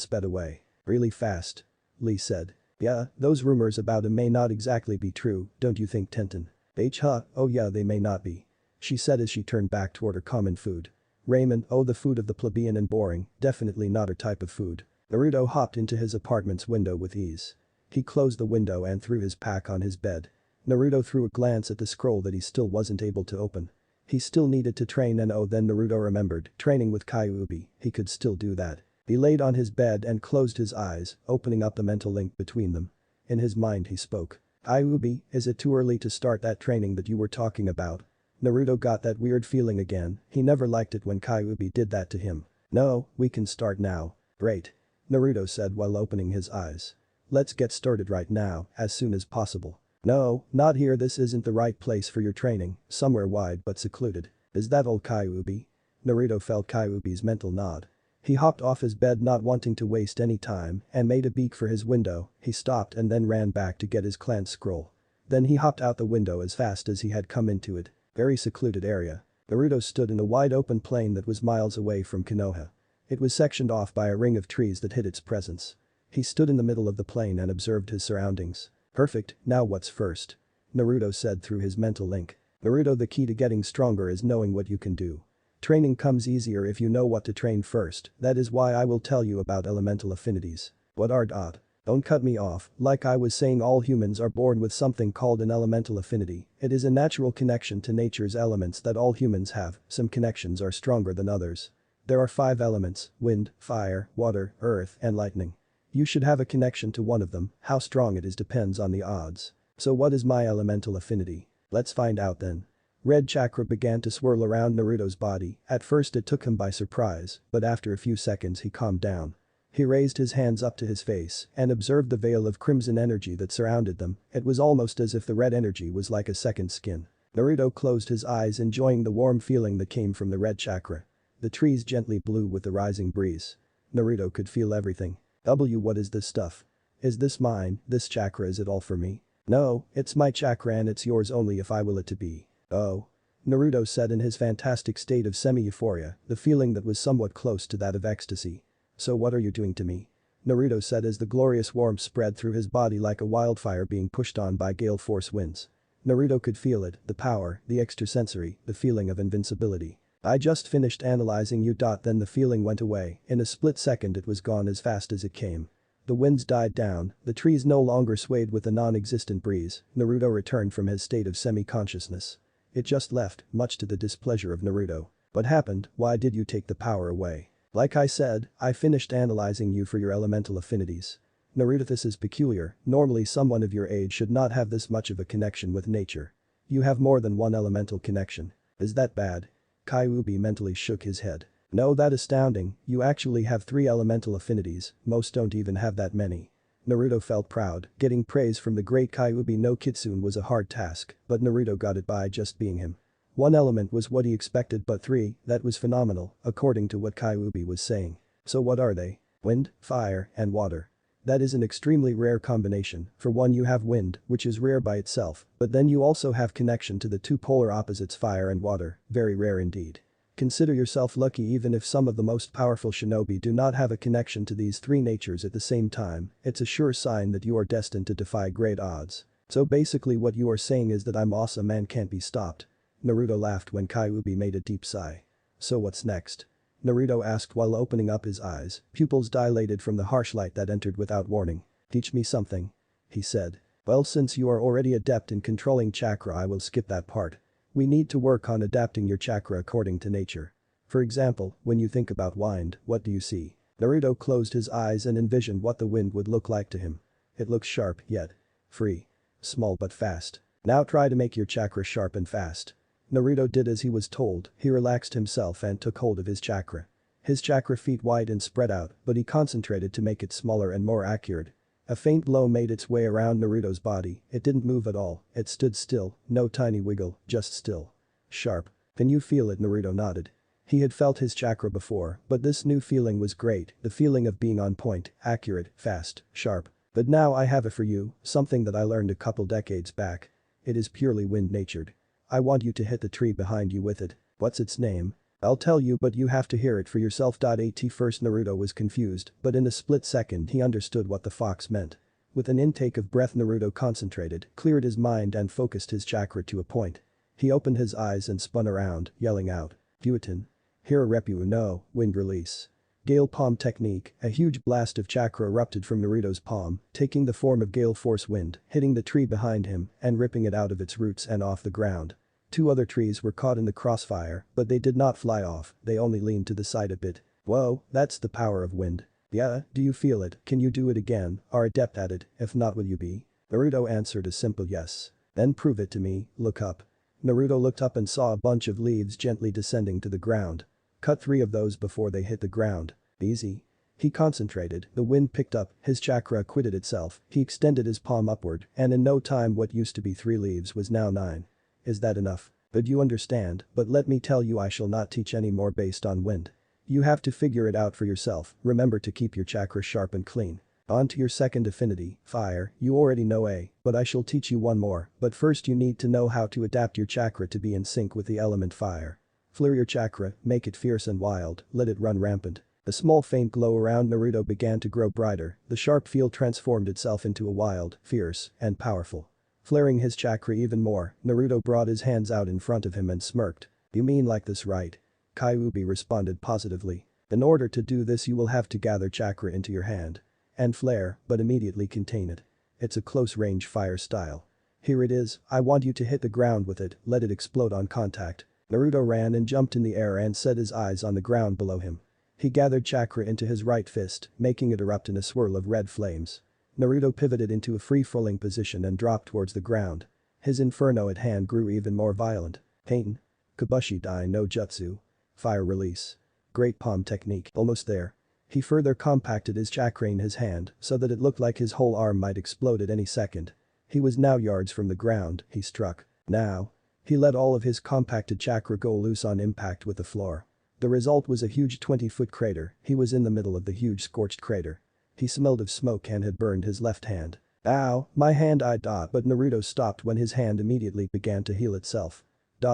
sped away. Really fast. Lee said. Yeah, those rumors about him may not exactly be true, don't you think Tenten? Huh, oh yeah they may not be. She said as she turned back toward her common food. Ramen, oh the food of the plebeian and boring, definitely not her type of food. Naruto hopped into his apartment's window with ease. He closed the window and threw his pack on his bed. Naruto threw a glance at the scroll that he still wasn't able to open. He still needed to train and oh then Naruto remembered, training with Kyuubi, he could still do that. He laid on his bed and closed his eyes, opening up the mental link between them. In his mind he spoke. Kyuubi, is it too early to start that training that you were talking about? Naruto got that weird feeling again, he never liked it when Kyuubi did that to him. No, we can start now. Great. Naruto said while opening his eyes. Let's get started right now, as soon as possible. No, not here, this isn't the right place for your training, somewhere wide but secluded. Is that all Kyuubi? Naruto felt Kyuubi's mental nod. He hopped off his bed not wanting to waste any time and made a beak for his window, he stopped and then ran back to get his clan scroll. Then he hopped out the window as fast as he had come into it. Very secluded area. Naruto stood in a wide open plain that was miles away from Konoha. It was sectioned off by a ring of trees that hid its presence. He stood in the middle of the plain and observed his surroundings. Perfect, now what's first? Naruto said through his mental link. Naruto, the key to getting stronger is knowing what you can do. Training comes easier if you know what to train first, that is why I will tell you about elemental affinities. What are dot? Don't cut me off, like I was saying all humans are born with something called an elemental affinity, it is a natural connection to nature's elements that all humans have, some connections are stronger than others. There are 5 elements, wind, fire, water, earth, and lightning. You should have a connection to one of them, how strong it is depends on the odds. So what is my elemental affinity? Let's find out then. Red chakra began to swirl around Naruto's body, at first it took him by surprise, but after a few seconds he calmed down. He raised his hands up to his face and observed the veil of crimson energy that surrounded them, it was almost as if the red energy was like a second skin. Naruto closed his eyes enjoying the warm feeling that came from the red chakra. The trees gently blew with the rising breeze. Naruto could feel everything. What is this stuff? Is this mine, this chakra, is it all for me? No, it's my chakra and it's yours only if I will it to be. Oh. Naruto said in his fantastic state of semi-euphoria, the feeling that was somewhat close to that of ecstasy. So what are you doing to me? Naruto said as the glorious warmth spread through his body like a wildfire being pushed on by gale force winds. Naruto could feel it, the power, the extrasensory, the feeling of invincibility. I just finished analyzing you. Then the feeling went away, in a split second it was gone as fast as it came. The winds died down, the trees no longer swayed with a non-existent breeze, Naruto returned from his state of semi-consciousness. It just left, much to the displeasure of Naruto. What happened, why did you take the power away? Like I said, I finished analyzing you for your elemental affinities. Naruto, this is peculiar, normally someone of your age should not have this much of a connection with nature. You have more than one elemental connection. Is that bad? Kyuubi mentally shook his head. No, that astounding, you actually have 3 elemental affinities, most don't even have that many. Naruto felt proud, getting praise from the great Kyuubi no Kitsune was a hard task, but Naruto got it by just being him. 1 element was what he expected but 3, that was phenomenal, according to what Kyuubi was saying. So what are they? Wind, fire, and water. That is an extremely rare combination, for one you have wind, which is rare by itself, but then you also have connection to the 2 polar opposites fire and water, very rare indeed. Consider yourself lucky even if some of the most powerful shinobi do not have a connection to these 3 natures at the same time, it's a sure sign that you are destined to defy great odds. So basically what you are saying is that I'm awesome and can't be stopped. Naruto laughed when Kyuubi made a deep sigh. So what's next? Naruto asked while opening up his eyes, pupils dilated from the harsh light that entered without warning. Teach me something. He said. Well, since you are already adept in controlling chakra I will skip that part. We need to work on adapting your chakra according to nature. For example, when you think about wind, what do you see? Naruto closed his eyes and envisioned what the wind would look like to him. It looks sharp, yet free. Small but fast. Now try to make your chakra sharp and fast. Naruto did as he was told, he relaxed himself and took hold of his chakra. His chakra feet wide and spread out, but he concentrated to make it smaller and more accurate. A faint glow made its way around Naruto's body, it didn't move at all, it stood still, no tiny wiggle, just still. Sharp. Can you feel it? Naruto nodded. He had felt his chakra before, but this new feeling was great, the feeling of being on point, accurate, fast, sharp. But now I have it for you, something that I learned a couple decades back. It is purely wind-natured. I want you to hit the tree behind you with it. What's its name? I'll tell you but you have to hear it for yourself. At first Naruto was confused, but in a split second he understood what the fox meant. With an intake of breath Naruto concentrated, cleared his mind and focused his chakra to a point. He opened his eyes and spun around, yelling out. Butin. Hira Repu no, wind release. Gale palm technique, a huge blast of chakra erupted from Naruto's palm, taking the form of gale force wind, hitting the tree behind him and ripping it out of its roots and off the ground. 2 other trees were caught in the crossfire, but they did not fly off, they only leaned to the side a bit. Whoa, that's the power of wind. Yeah, do you feel it? Can you do it again? Are adept at it, if not will you be? Naruto answered a simple yes. Then prove it to me, look up. Naruto looked up and saw a bunch of leaves gently descending to the ground. Cut 3 of those before they hit the ground. Easy. He concentrated, the wind picked up, his chakra acquitted itself, he extended his palm upward, and in no time what used to be 3 leaves was now 9. Is that enough? But you understand, but let me tell you I shall not teach any more based on wind. You have to figure it out for yourself, remember to keep your chakra sharp and clean. On to your second affinity, fire, you already know but I shall teach you one more, but first you need to know how to adapt your chakra to be in sync with the element fire. Flare your chakra, make it fierce and wild, let it run rampant. A small faint glow around Naruto began to grow brighter, the sharp field transformed itself into a wild, fierce, and powerful. Flaring his chakra even more, Naruto brought his hands out in front of him and smirked. You mean like this right? Kyuubi responded positively. In order to do this you will have to gather chakra into your hand. And flare, but immediately contain it. It's a close-range fire style. Here it is, I want you to hit the ground with it, let it explode on contact. Naruto ran and jumped in the air and set his eyes on the ground below him. He gathered chakra into his right fist, making it erupt in a swirl of red flames. Naruto pivoted into a free-falling position and dropped towards the ground. His inferno at hand grew even more violent. Pain. Kabushi Dai no Jutsu. Fire release. Great palm technique. Almost there. He further compacted his chakra in his hand so that it looked like his whole arm might explode at any second. He was now yards from the ground, he struck. Now. He let all of his compacted chakra go loose on impact with the floor. The result was a huge 20-foot crater, he was in the middle of the huge scorched crater. He smelled of smoke and had burned his left hand. Ow, my hand but Naruto stopped when his hand immediately began to heal itself.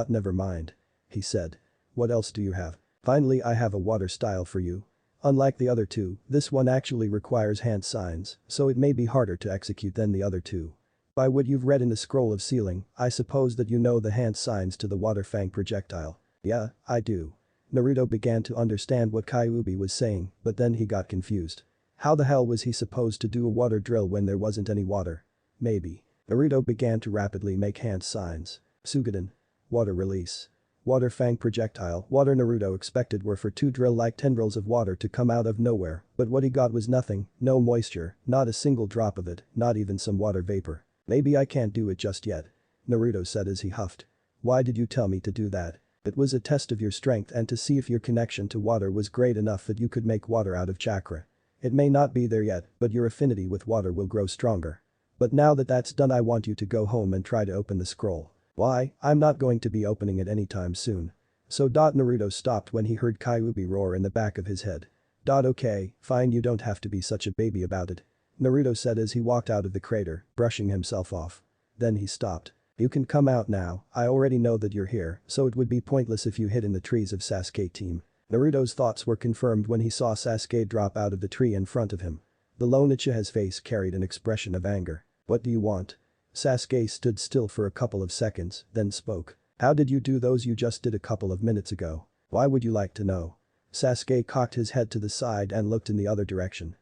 Never mind. He said. What else do you have? Finally I have a water style for you. Unlike the other 2, this one actually requires hand signs, so it may be harder to execute than the other 2. By what you've read in the scroll of sealing, I suppose that you know the hand signs to the water fang projectile. Yeah, I do. Naruto began to understand what Kyuubi was saying, but then he got confused. How the hell was he supposed to do a water drill when there wasn't any water? Maybe. Naruto began to rapidly make hand signs. Sugaden. Water release. Water fang projectile. Water Naruto expected were for 2 drill-like tendrils of water to come out of nowhere, but what he got was nothing, no moisture, not a single drop of it, not even some water vapor. Maybe I can't do it just yet. Naruto said as he huffed. Why did you tell me to do that? It was a test of your strength and to see if your connection to water was great enough that you could make water out of chakra. It may not be there yet, but your affinity with water will grow stronger. But now that that's done I want you to go home and try to open the scroll. Why, I'm not going to be opening it anytime soon. So. Naruto stopped when he heard Kyuubi roar in the back of his head. Okay, fine you don't have to be such a baby about it. Naruto said as he walked out of the crater, brushing himself off. Then he stopped. You can come out now, I already know that you're here, so it would be pointless if you hid in the trees of Sasuke team. Naruto's thoughts were confirmed when he saw Sasuke drop out of the tree in front of him. The lone Uchiha's face carried an expression of anger. What do you want? Sasuke stood still for a couple of seconds, then spoke. How did you do those you just did a couple of minutes ago? Why would you like to know? Sasuke cocked his head to the side and looked in the other direction.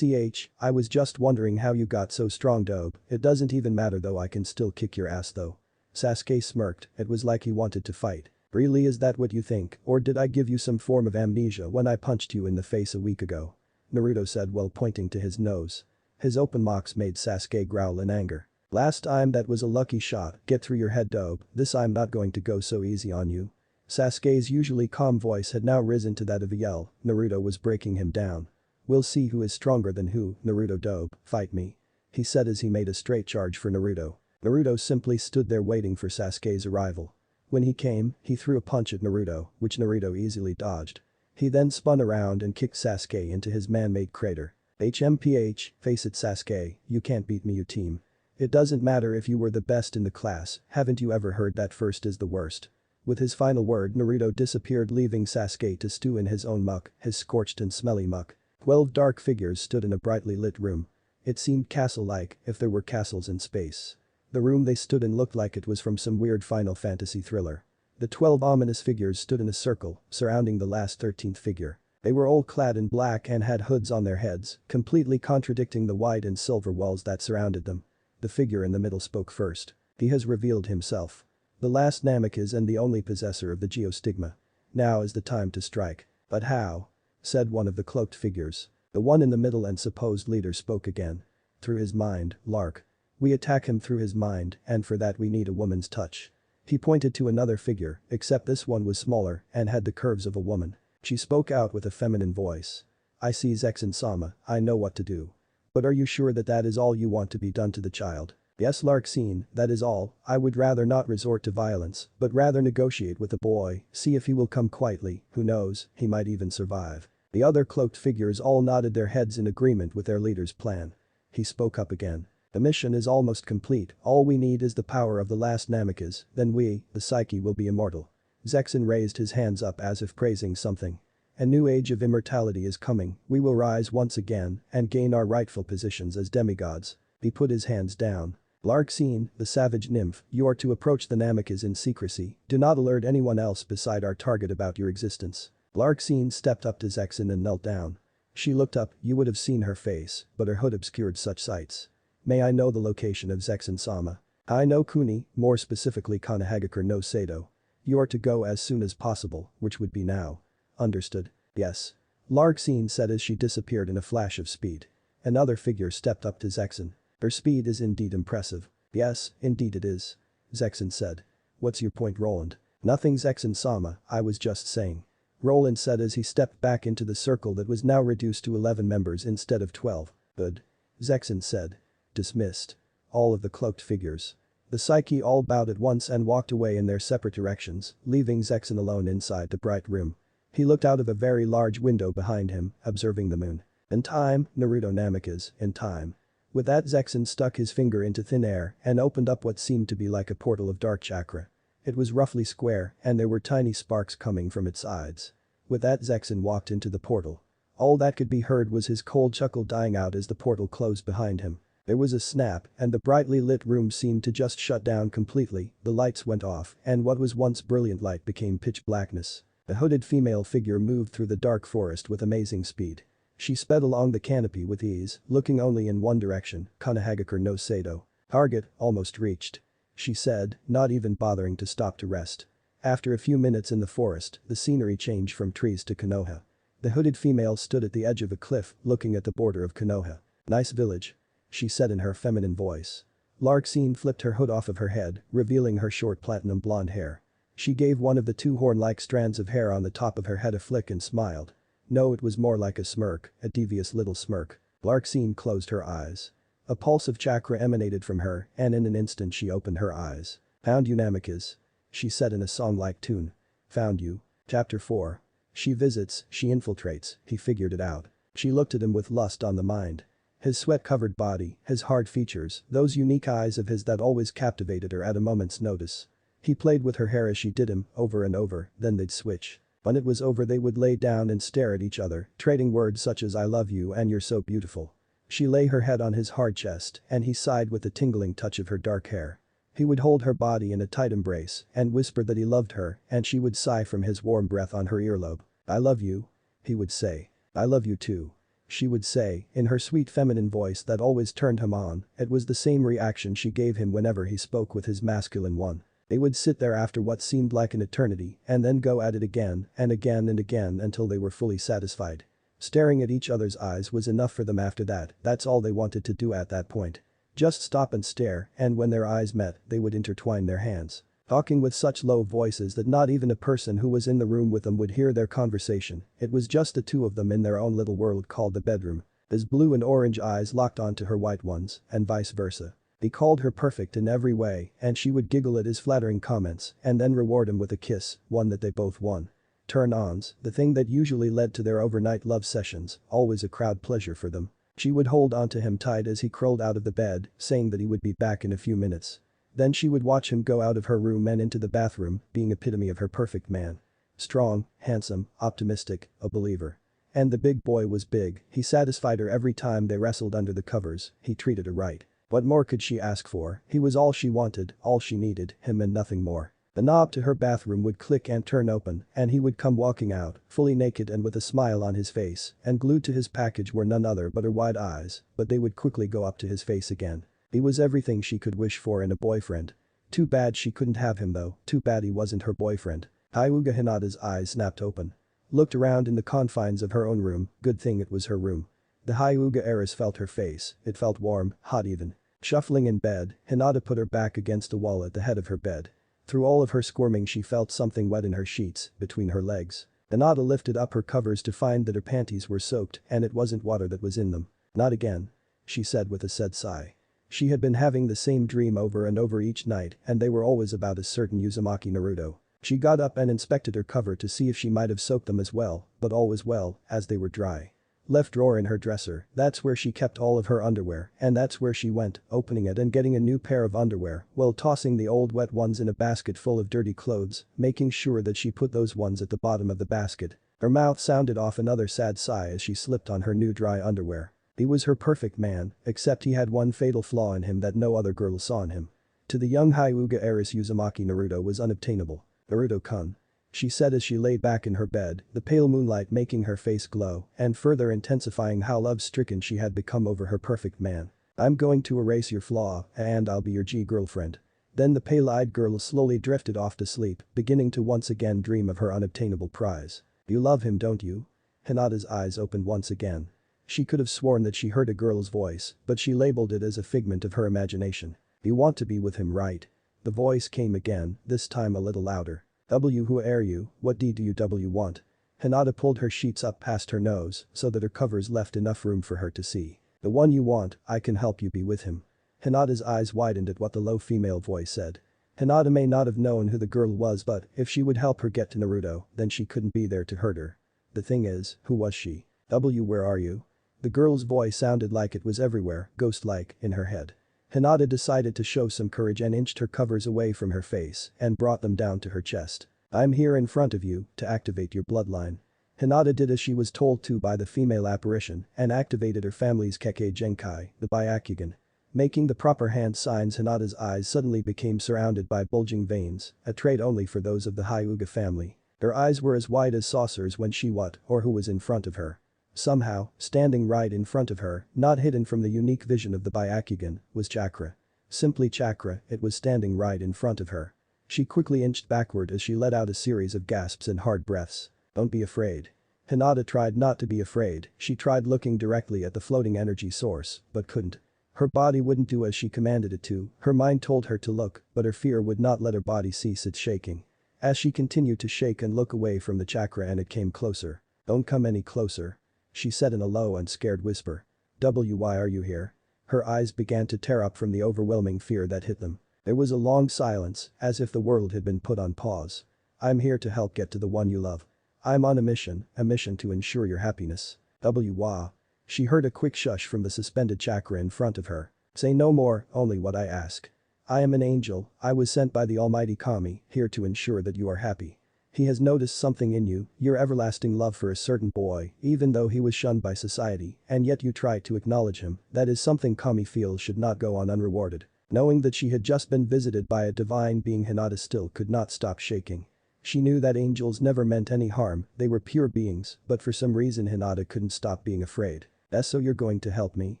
I was just wondering how you got so strong dope, it doesn't even matter though I can still kick your ass though. Sasuke smirked, it was like he wanted to fight. Really is that what you think, or did I give you some form of amnesia when I punched you in the face a week ago? Naruto said while pointing to his nose. His open mocks made Sasuke growl in anger. Last time that was a lucky shot, get through your head dope, this I'm not going to go so easy on you. Sasuke's usually calm voice had now risen to that of a yell, Naruto was breaking him down. We'll see who is stronger than who, Naruto dope, fight me. He said as he made a straight charge for Naruto. Naruto simply stood there waiting for Sasuke's arrival. When he came, he threw a punch at Naruto, which Naruto easily dodged. He then spun around and kicked Sasuke into his man-made crater. HMPH, face it Sasuke, you can't beat me you team. It doesn't matter if you were the best in the class, haven't you ever heard that first is the worst? With his final word Naruto disappeared leaving Sasuke to stew in his own muck, his scorched and smelly muck. 12 dark figures stood in a brightly lit room. It seemed castle-like, if there were castles in space. The room they stood in looked like it was from some weird Final Fantasy thriller. The 12 ominous figures stood in a circle, surrounding the last 13th figure. They were all clad in black and had hoods on their heads, completely contradicting the white and silver walls that surrounded them. The figure in the middle spoke first. He has revealed himself. The last Namek and the only possessor of the geostigma. Now is the time to strike. But how? Said one of the cloaked figures. The one in the middle and supposed leader spoke again. Through his mind, Lark. We attack him through his mind, and for that we need a woman's touch. He pointed to another figure, except this one was smaller and had the curves of a woman. She spoke out with a feminine voice. I see Zexin-sama, I know what to do. But are you sure that that is all you want to be done to the child? Yes, Larkseen, that is all. I would rather not resort to violence, but rather negotiate with the boy, see if he will come quietly, who knows, he might even survive. The other cloaked figures all nodded their heads in agreement with their leader's plan. He spoke up again. The mission is almost complete, all we need is the power of the last Namekas, then we, the psyche will be immortal. Zexin raised his hands up as if praising something. A new age of immortality is coming, we will rise once again and gain our rightful positions as demigods. He put his hands down. Larkseen, the savage nymph, you are to approach the Namekas in secrecy, do not alert anyone else beside our target about your existence. Larkseen stepped up to Zexin and knelt down. She looked up, you would have seen her face, but her hood obscured such sights. May I know the location of Zexin-sama? I know Kuni, more specifically Kanehagakure no Sado. You are to go as soon as possible, which would be now. Understood? Yes. Larkseen said as she disappeared in a flash of speed. Another figure stepped up to Zexin. Her speed is indeed impressive. Yes, indeed it is. Zexin said. What's your point, Roland? Nothing, Zexin-sama, I was just saying. Roland said as he stepped back into the circle that was now reduced to 11 members instead of 12. Good. Zexin said. Dismissed. All of the cloaked figures. The psyche all bowed at once and walked away in their separate directions, leaving Zexin alone inside the bright room. He looked out of a very large window behind him, observing the moon. In time, Naruto Namekas, in time. With that, Zexin stuck his finger into thin air and opened up what seemed to be like a portal of dark chakra. It was roughly square and there were tiny sparks coming from its sides. With that, Zexin walked into the portal. All that could be heard was his cold chuckle dying out as the portal closed behind him. There was a snap and the brightly lit room seemed to just shut down completely, the lights went off and what was once brilliant light became pitch blackness. A hooded female figure moved through the dark forest with amazing speed. She sped along the canopy with ease, looking only in one direction, Kanehagakure no Sado. Target, almost reached. She said, not even bothering to stop to rest. After a few minutes in the forest, the scenery changed from trees to Konoha. The hooded female stood at the edge of a cliff, looking at the border of Konoha. Nice village. She said in her feminine voice. Larkseen flipped her hood off of her head, revealing her short platinum blonde hair. She gave one of the two horn-like strands of hair on the top of her head a flick and smiled. No, it was more like a smirk, a devious little smirk. Larkseen closed her eyes. A pulse of chakra emanated from her and in an instant she opened her eyes. Found you, Namekas. She said in a song-like tune. Found you. Chapter 4. She visits, she infiltrates, he figured it out. She looked at him with lust on the mind. His sweat-covered body, his hard features, those unique eyes of his that always captivated her at a moment's notice. He played with her hair as she did him, over and over, then they'd switch. When it was over they would lay down and stare at each other, trading words such as I love you and you're so beautiful. She lay her head on his hard chest and he sighed with the tingling touch of her dark hair. He would hold her body in a tight embrace and whisper that he loved her and she would sigh from his warm breath on her earlobe. I love you. He would say. I love you too. She would say, in her sweet feminine voice that always turned him on, it was the same reaction she gave him whenever he spoke with his masculine one. They would sit there after what seemed like an eternity and then go at it again and again and again until they were fully satisfied. Staring at each other's eyes was enough for them after that, that's all they wanted to do at that point. Just stop and stare and when their eyes met, they would intertwine their hands. Talking with such low voices that not even a person who was in the room with them would hear their conversation, it was just the two of them in their own little world called the bedroom. His blue and orange eyes locked onto her white ones, and vice versa. He called her perfect in every way and she would giggle at his flattering comments and then reward him with a kiss, one that they both won. Turn-ons, the thing that usually led to their overnight love sessions, always a crowd pleasure for them. She would hold onto him tight as he crawled out of the bed, saying that he would be back in a few minutes. Then she would watch him go out of her room and into the bathroom, being epitome of her perfect man. Strong, handsome, optimistic, a believer. And the big boy was big, he satisfied her every time they wrestled under the covers, he treated her right. What more could she ask for? He was all she wanted, all she needed, him and nothing more. The knob to her bathroom would click and turn open, and he would come walking out, fully naked and with a smile on his face, and glued to his package were none other but her wide eyes, but they would quickly go up to his face again. He was everything she could wish for in a boyfriend. Too bad she couldn't have him though, too bad he wasn't her boyfriend. Hyuga Hinata's eyes snapped open. Looked around in the confines of her own room, good thing it was her room. The Hyuga heiress felt her face, it felt warm, hot even. Shuffling in bed, Hinata put her back against the wall at the head of her bed. Through all of her squirming she felt something wet in her sheets, between her legs. Hinata lifted up her covers to find that her panties were soaked and it wasn't water that was in them. Not again. She said with a sad sigh. She had been having the same dream over and over each night and they were always about a certain Uzumaki Naruto. She got up and inspected her cover to see if she might have soaked them as well, but all was well, as they were dry. Left drawer in her dresser, that's where she kept all of her underwear, and that's where she went, opening it and getting a new pair of underwear, while tossing the old wet ones in a basket full of dirty clothes, making sure that she put those ones at the bottom of the basket. Her mouth sounded off another sad sigh as she slipped on her new dry underwear. He was her perfect man, except he had one fatal flaw in him that no other girl saw in him. To the young Hyuga heiress Uzumaki Naruto was unobtainable. Naruto-kun. She said as she lay back in her bed, the pale moonlight making her face glow and further intensifying how love-stricken she had become over her perfect man. I'm going to erase your flaw and I'll be your G-girlfriend. Then the pale-eyed girl slowly drifted off to sleep, beginning to once again dream of her unobtainable prize. You love him, don't you? Hinata's eyes opened once again. She could have sworn that she heard a girl's voice, but she labeled it as a figment of her imagination. You want to be with him, right? The voice came again, this time a little louder. Who are you, what do you want? Hinata pulled her sheets up past her nose so that her covers left enough room for her to see. The one you want, I can help you be with him. Hinata's eyes widened at what the low female voice said. Hinata may not have known who the girl was but if she would help her get to Naruto, then she couldn't be there to hurt her. The thing is, who was she? Where are you? The girl's voice sounded like it was everywhere, ghost-like, in her head. Hinata decided to show some courage and inched her covers away from her face and brought them down to her chest. I'm here in front of you to activate your bloodline. Hinata did as she was told to by the female apparition and activated her family's Kekkei Genkai, the Byakugan. Making the proper hand signs, Hinata's eyes suddenly became surrounded by bulging veins, a trait only for those of the Hyuga family. Her eyes were as wide as saucers when she who was in front of her. Somehow, standing right in front of her, not hidden from the unique vision of the Byakugan, was chakra. Simply chakra, it was standing right in front of her. She quickly inched backward as she let out a series of gasps and hard breaths. Don't be afraid. Hinata tried not to be afraid, she tried looking directly at the floating energy source, but couldn't. Her body wouldn't do as she commanded it to, her mind told her to look, but her fear would not let her body cease its shaking. As she continued to shake and look away from the chakra and it came closer. Don't come any closer. She said in a low and scared whisper. Why are you here? Her eyes began to tear up from the overwhelming fear that hit them. There was a long silence, as if the world had been put on pause. I'm here to help get to the one you love. I'm on a mission to ensure your happiness. Wah. She heard a quick shush from the suspended chakra in front of her. Say no more, only what I ask. I am an angel, I was sent by the almighty Kami, here to ensure that you are happy. He has noticed something in you, your everlasting love for a certain boy, even though he was shunned by society, and yet you try to acknowledge him, that is something Kami feels should not go on unrewarded. Knowing that she had just been visited by a divine being, Hinata still could not stop shaking. She knew that angels never meant any harm, they were pure beings, but for some reason Hinata couldn't stop being afraid. So you're going to help me?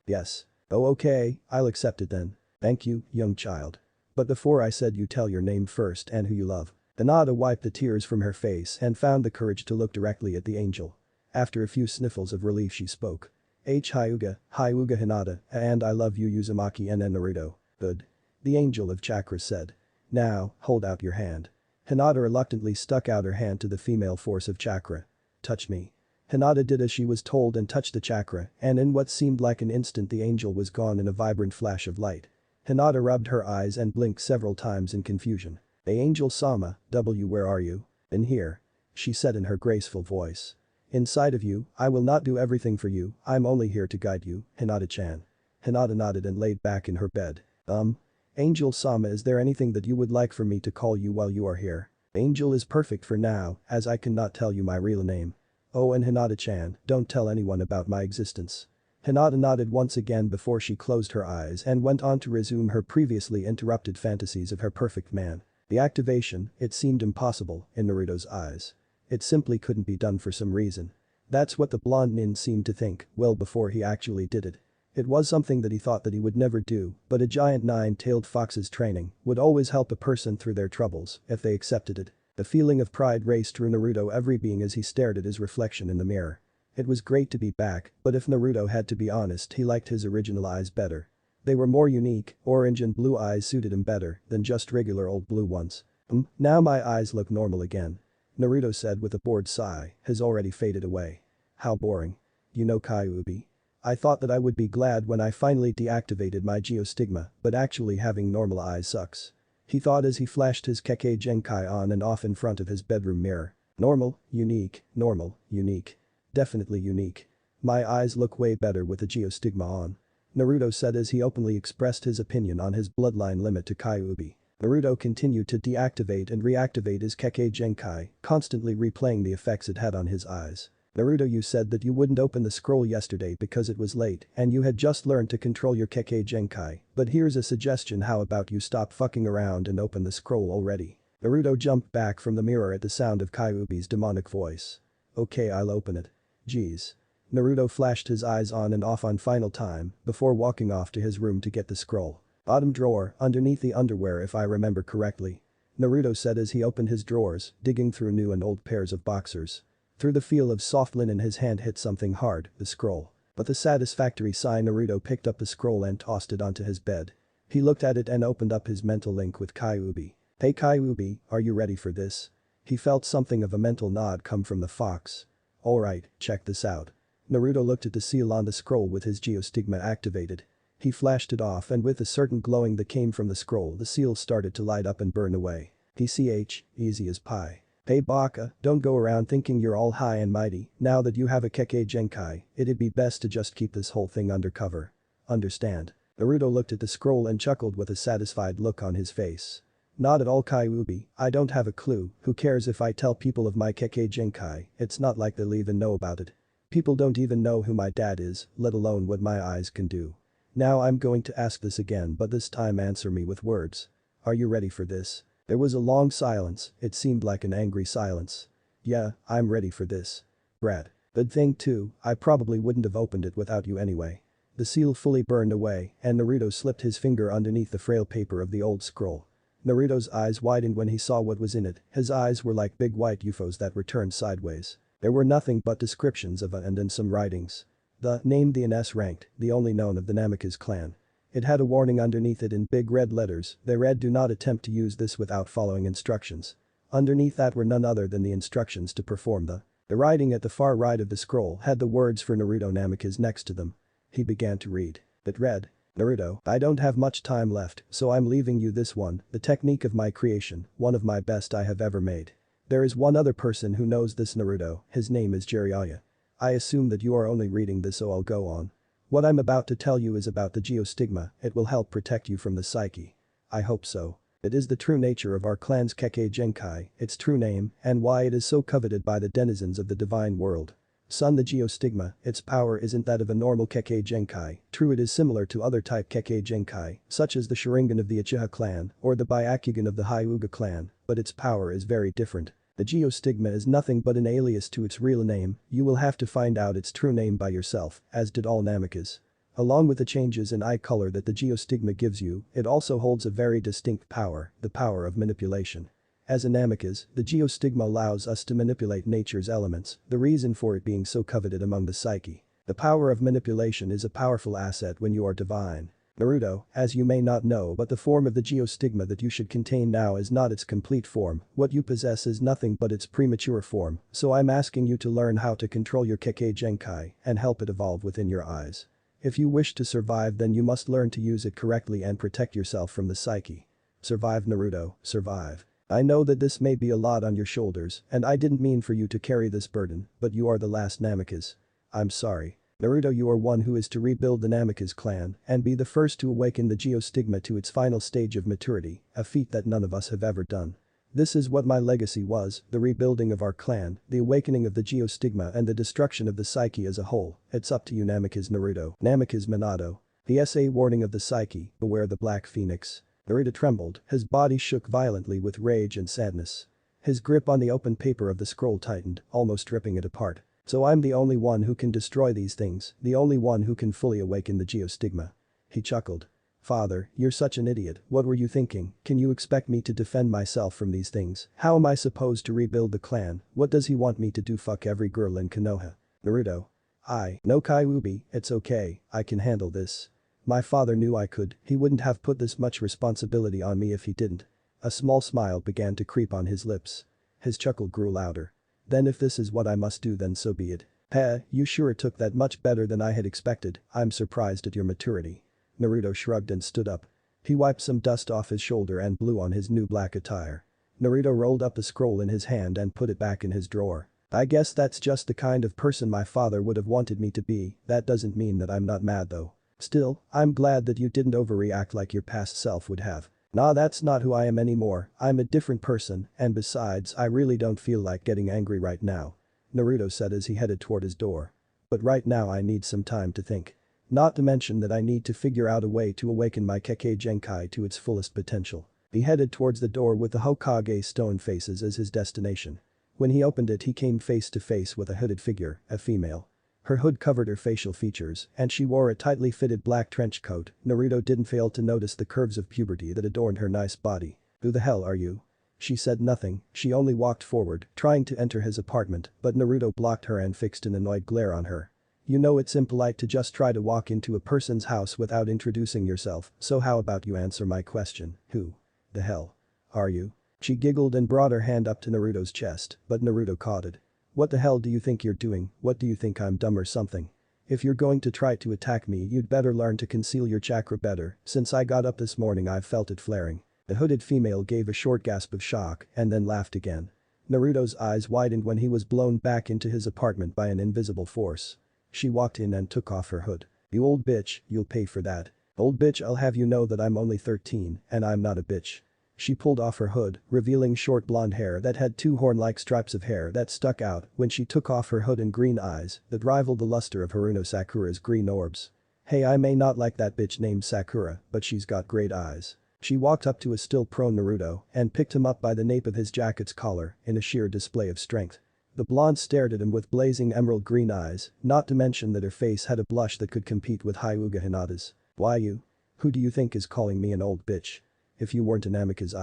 Yes. Oh okay, I'll accept it then. Thank you, young child. But before I said you tell your name first and who you love. Hinata wiped the tears from her face and found the courage to look directly at the angel. After a few sniffles of relief she spoke. Hyuga Hinata, and I love you Uzumaki and Naruto. Good. The angel of chakras said. Now, hold out your hand. Hinata reluctantly stuck out her hand to the female force of chakra. Touch me. Hinata did as she was told and touched the chakra, and in what seemed like an instant the angel was gone in a vibrant flash of light. Hinata rubbed her eyes and blinked several times in confusion. The angel Sama, where are you? In here. She said in her graceful voice. Inside of you, I will not do everything for you, I'm only here to guide you, Hinata-chan. Hinata nodded and laid back in her bed. Angel Sama, is there anything that you would like for me to call you while you are here? Angel is perfect for now, as I cannot tell you my real name. Oh, and Hinata-chan, don't tell anyone about my existence. Hinata nodded once again before she closed her eyes and went on to resume her previously interrupted fantasies of her perfect man. The activation, it seemed impossible, in Naruto's eyes. It simply couldn't be done for some reason. That's what the blonde nin seemed to think, well before he actually did it. It was something that he thought that he would never do, but a giant nine-tailed fox's training would always help a person through their troubles if they accepted it. The feeling of pride raced through Naruto every being as he stared at his reflection in the mirror. It was great to be back, but if Naruto had to be honest, he liked his original eyes better. They were more unique, orange and blue eyes suited him better than just regular old blue ones. Now my eyes look normal again. Naruto said with a bored sigh, has already faded away. How boring. You know Kyuubi. I thought that I would be glad when I finally deactivated my geostigma, but actually having normal eyes sucks. He thought as he flashed his Kekkei Genkai on and off in front of his bedroom mirror. Normal, unique, normal, unique. Definitely unique. My eyes look way better with the geostigma on. Naruto said as he openly expressed his opinion on his bloodline limit to Kyuubi. Naruto continued to deactivate and reactivate his Kekkei Genkai, constantly replaying the effects it had on his eyes. Naruto, you said that you wouldn't open the scroll yesterday because it was late and you had just learned to control your Kekkei Genkai, but here's a suggestion, how about you stop fucking around and open the scroll already? Naruto jumped back from the mirror at the sound of Kyuubi's demonic voice. Okay, I'll open it. Jeez. Naruto flashed his eyes on and off on final time before walking off to his room to get the scroll. Bottom drawer, underneath the underwear if I remember correctly. Naruto said as he opened his drawers, digging through new and old pairs of boxers. Through the feel of soft linen his hand hit something hard, the scroll. But the satisfactory sigh, Naruto picked up the scroll and tossed it onto his bed. He looked at it and opened up his mental link with Kyuubi. Hey Kyuubi, are you ready for this? He felt something of a mental nod come from the fox. Alright, check this out. Naruto looked at the seal on the scroll with his geostigma activated. He flashed it off and with a certain glowing that came from the scroll, the seal started to light up and burn away. Easy as pie. Hey Baka, don't go around thinking you're all high and mighty. Now that you have a Kekkei Genkai, it'd be best to just keep this whole thing undercover. Understand? Naruto looked at the scroll and chuckled with a satisfied look on his face. Not at all Kyuubi, I don't have a clue, who cares if I tell people of my Kekkei Genkai, it's not like they'll even know about it. People don't even know who my dad is, let alone what my eyes can do. Now I'm going to ask this again, but this time answer me with words. Are you ready for this? There was a long silence, it seemed like an angry silence. Yeah, I'm ready for this. Brad. Good thing too, I probably wouldn't have opened it without you anyway. The seal fully burned away and Naruto slipped his finger underneath the frail paper of the old scroll. Naruto's eyes widened when he saw what was in it, his eyes were like big white UFOs that were turned sideways. There were nothing but descriptions of and then some writings. The name the NS ranked, the only known of the Namikaze clan. It had a warning underneath it in big red letters, they read, do not attempt to use this without following instructions. Underneath that were none other than the instructions to perform the writing at the far right of the scroll had the words for Naruto Namikaze next to them. He began to read. It read, Naruto, I don't have much time left, so I'm leaving you this one, the technique of my creation, one of my best I have ever made. There is one other person who knows this Naruto, his name is Jiraiya. I assume that you are only reading this, so I'll go on. What I'm about to tell you is about the geostigma, it will help protect you from the psyche. I hope so. It is the true nature of our clan's Kekkei Genkai, its true name, and why it is so coveted by the denizens of the divine world. Son, the geostigma, its power isn't that of a normal Kekkei Genkai, true it is similar to other type Kekkei Genkai, such as the Sharingan of the Uchiha clan or the Byakugan of the Hyuga clan, but its power is very different. The geostigma is nothing but an alias to its real name, you will have to find out its true name by yourself, as did all Namikaze. Along with the changes in eye color that the geostigma gives you, it also holds a very distinct power, the power of manipulation. As a Namikaze, the geostigma allows us to manipulate nature's elements, the reason for it being so coveted among the psyche. The power of manipulation is a powerful asset when you are divine. Naruto, as you may not know, but the form of the geostigma that you should contain now is not its complete form, what you possess is nothing but its premature form, so I'm asking you to learn how to control your Kekkei Genkai and help it evolve within your eyes. If you wish to survive, then you must learn to use it correctly and protect yourself from the psyche. Survive Naruto, survive. I know that this may be a lot on your shoulders, and I didn't mean for you to carry this burden, but you are the last Namikaze. I'm sorry. Naruto, you are one who is to rebuild the Namikaze clan and be the first to awaken the geostigma to its final stage of maturity, a feat that none of us have ever done. This is what my legacy was, the rebuilding of our clan, the awakening of the geostigma and the destruction of the psyche as a whole. It's up to you Namikaze Naruto. Namikaze Minato. The SA warning of the psyche, beware the Black Phoenix. Naruto trembled, his body shook violently with rage and sadness. His grip on the open paper of the scroll tightened, almost ripping it apart. So I'm the only one who can destroy these things, the only one who can fully awaken the geostigma. He chuckled. Father, you're such an idiot, what were you thinking? Can you expect me to defend myself from these things? How am I supposed to rebuild the clan? What does he want me to do? Fuck every girl in Konoha? Naruto. No Kyuubi, it's okay, I can handle this. My father knew I could, he wouldn't have put this much responsibility on me if he didn't. A small smile began to creep on his lips. His chuckle grew louder. Then if this is what I must do then so be it. You sure took that much better than I had expected, I'm surprised at your maturity. Naruto shrugged and stood up. He wiped some dust off his shoulder and blew on his new black attire. Naruto rolled up the scroll in his hand and put it back in his drawer. I guess that's just the kind of person my father would have wanted me to be, that doesn't mean that I'm not mad though. Still, I'm glad that you didn't overreact like your past self would have. Nah, that's not who I am anymore, I'm a different person, and besides I really don't feel like getting angry right now. Naruto said as he headed toward his door. But right now I need some time to think. Not to mention that I need to figure out a way to awaken my Kekkei Genkai to its fullest potential. He headed towards the door with the Hokage stone faces as his destination. When he opened it he came face to face with a hooded figure, a female. Her hood covered her facial features and she wore a tightly fitted black trench coat. Naruto didn't fail to notice the curves of puberty that adorned her nice body. Who the hell are you? She said nothing, she only walked forward, trying to enter his apartment, but Naruto blocked her and fixed an annoyed glare on her. You know it's impolite to just try to walk into a person's house without introducing yourself, so how about you answer my question, who the hell are you? She giggled and brought her hand up to Naruto's chest, but Naruto caught it. What the hell do you think you're doing, what do you think I'm dumb or something? If you're going to try to attack me you'd better learn to conceal your chakra better, since I got up this morning I've felt it flaring. The hooded female gave a short gasp of shock and then laughed again. Naruto's eyes widened when he was blown back into his apartment by an invisible force. She walked in and took off her hood. You old bitch, you'll pay for that. Old bitch, I'll have you know that I'm only 13 and I'm not a bitch. She pulled off her hood, revealing short blonde hair that had two horn-like stripes of hair that stuck out when she took off her hood and green eyes that rivaled the luster of Haruno Sakura's green orbs. Hey, I may not like that bitch named Sakura, but she's got great eyes. She walked up to a still prone Naruto and picked him up by the nape of his jacket's collar in a sheer display of strength. The blonde stared at him with blazing emerald green eyes, not to mention that her face had a blush that could compete with Hyuga Hinata's. Why you? Who do you think is calling me an old bitch? If you weren't an Amikaze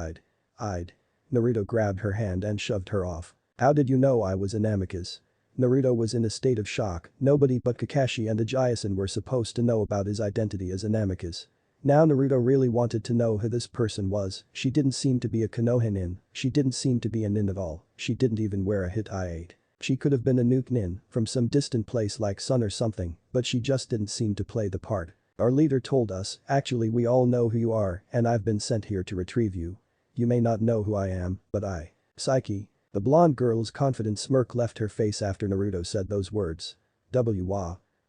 I'd. Naruto grabbed her hand and shoved her off. How did you know I was an Amikaze? Naruto was in a state of shock, nobody but Kakashi and the Ajisen were supposed to know about his identity as an Amikaze. Now Naruto really wanted to know who this person was. She didn't seem to be a Konoha nin, she didn't seem to be a nin at all, she didn't even wear a hit-I-8. She could have been a nuke nin from some distant place like Sun or something, but she just didn't seem to play the part. Our leader told us, actually we all know who you are and I've been sent here to retrieve you. You may not know who I am, but I. Psyche. The blonde girl's confident smirk left her face after Naruto said those words.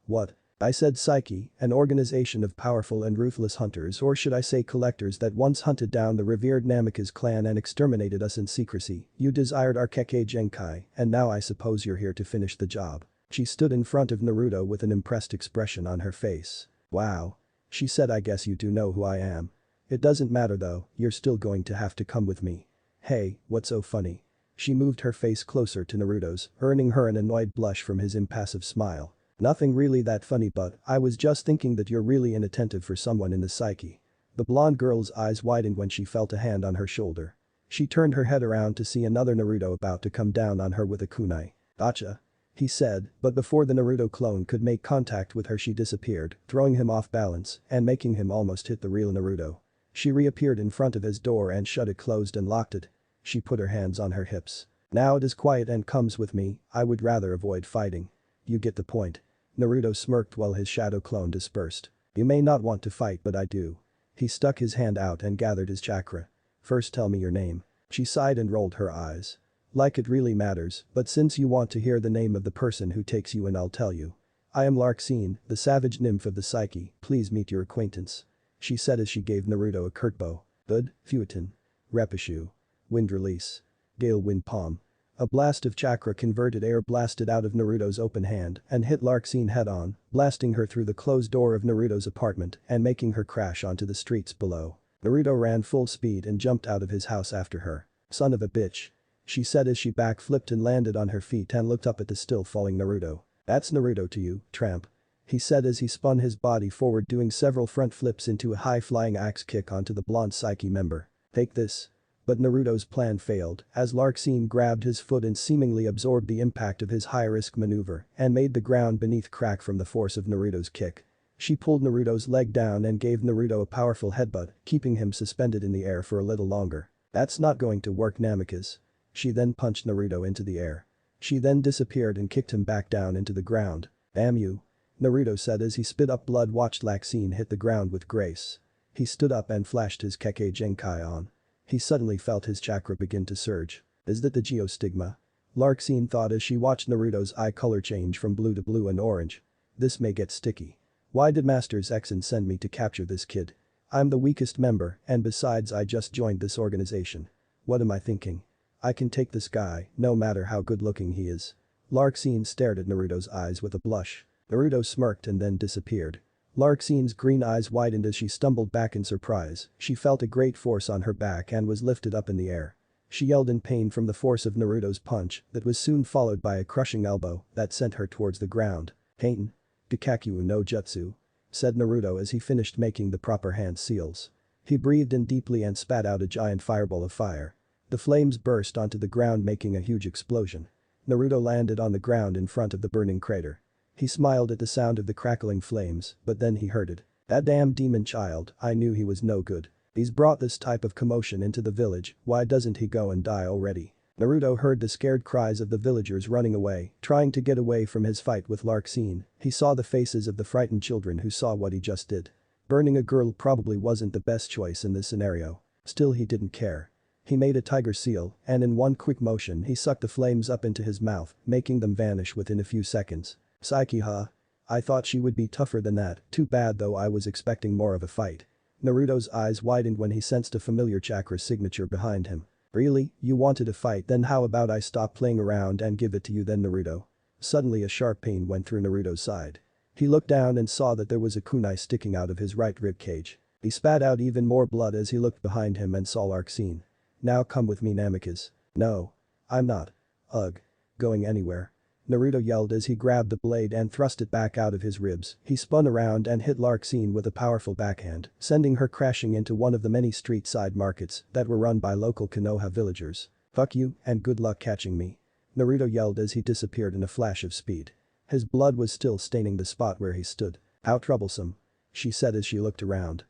What? I said Psyche, an organization of powerful and ruthless hunters, or should I say collectors, that once hunted down the revered Namikaze clan and exterminated us in secrecy. You desired our Kekkei Genkai, and now I suppose you're here to finish the job. She stood in front of Naruto with an impressed expression on her face. Wow. She said, I guess you do know who I am. It doesn't matter though, you're still going to have to come with me. Hey, what's so funny? She moved her face closer to Naruto's, earning her an annoyed blush from his impassive smile. Nothing really that funny, but I was just thinking that you're really inattentive for someone in the psyche. The blonde girl's eyes widened when she felt a hand on her shoulder. She turned her head around to see another Naruto about to come down on her with a kunai. Gotcha. He said, but before the Naruto clone could make contact with her she disappeared, throwing him off balance and making him almost hit the real Naruto. She reappeared in front of his door and shut it closed and locked it. She put her hands on her hips. Now it is quiet and comes with me, I would rather avoid fighting. You get the point. Naruto smirked while his shadow clone dispersed. You may not want to fight but I do. He stuck his hand out and gathered his chakra. First tell me your name. She sighed and rolled her eyes. Like it really matters, but since you want to hear the name of the person who takes you in I'll tell you. I am Larxene, the savage nymph of the psyche, please meet your acquaintance. She said as she gave Naruto a curt bow. Good, Fuetin. Repashu. Wind release. Gale wind palm. A blast of chakra-converted air blasted out of Naruto's open hand and hit Larxene head-on, blasting her through the closed door of Naruto's apartment and making her crash onto the streets below. Naruto ran full speed and jumped out of his house after her. "Son of a bitch," she said as she backflipped and landed on her feet and looked up at the still falling Naruto. "That's Naruto to you, tramp," he said as he spun his body forward doing several front flips into a high-flying axe kick onto the blonde Psyche member. "Take this." But Naruto's plan failed as Larxene grabbed his foot and seemingly absorbed the impact of his high-risk maneuver and made the ground beneath crack from the force of Naruto's kick. She pulled Naruto's leg down and gave Naruto a powerful headbutt, keeping him suspended in the air for a little longer. "That's not going to work, Namikaze." She then punched Naruto into the air. She then disappeared and kicked him back down into the ground. "Damn you," Naruto said as he spit up blood. Watched Larxene hit the ground with grace. He stood up and flashed his Kekkei Genkai on. He suddenly felt his chakra begin to surge. "Is that the geostigma?" Larxene thought as she watched Naruto's eye color change from blue to blue and orange. "This may get sticky. Why did Master Zexen send me to capture this kid? I'm the weakest member and besides I just joined this organization. What am I thinking? I can take this guy, no matter how good looking he is." Larxene stared at Naruto's eyes with a blush. Naruto smirked and then disappeared. Larxene's green eyes widened as she stumbled back in surprise. She felt a great force on her back and was lifted up in the air. She yelled in pain from the force of Naruto's punch that was soon followed by a crushing elbow that sent her towards the ground. "Kaiten. Gakakyu no Jutsu," said Naruto as he finished making the proper hand seals. He breathed in deeply and spat out a giant fireball of fire. The flames burst onto the ground making a huge explosion. Naruto landed on the ground in front of the burning crater. He smiled at the sound of the crackling flames, but then he heard it. "That damn demon child, I knew he was no good. He's brought this type of commotion into the village, why doesn't he go and die already?" Naruto heard the scared cries of the villagers running away, trying to get away from his fight with Larxene. He saw the faces of the frightened children who saw what he just did. Burning a girl probably wasn't the best choice in this scenario. Still he didn't care. He made a tiger seal, and in one quick motion he sucked the flames up into his mouth, making them vanish within a few seconds. "Psyche huh? I thought she would be tougher than that, too bad though I was expecting more of a fight." Naruto's eyes widened when he sensed a familiar chakra signature behind him. "Really, you wanted a fight, then how about I stop playing around and give it to you then, Naruto?" Suddenly a sharp pain went through Naruto's side. He looked down and saw that there was a kunai sticking out of his right rib cage. He spat out even more blood as he looked behind him and saw Larxene. "Now come with me, Namikaze." "No. I'm not. Ugh. Going anywhere." Naruto yelled as he grabbed the blade and thrust it back out of his ribs. He spun around and hit Larxene with a powerful backhand, sending her crashing into one of the many street side markets that were run by local Konoha villagers. "Fuck you and good luck catching me," Naruto yelled as he disappeared in a flash of speed. His blood was still staining the spot where he stood. "How troublesome," she said as she looked around.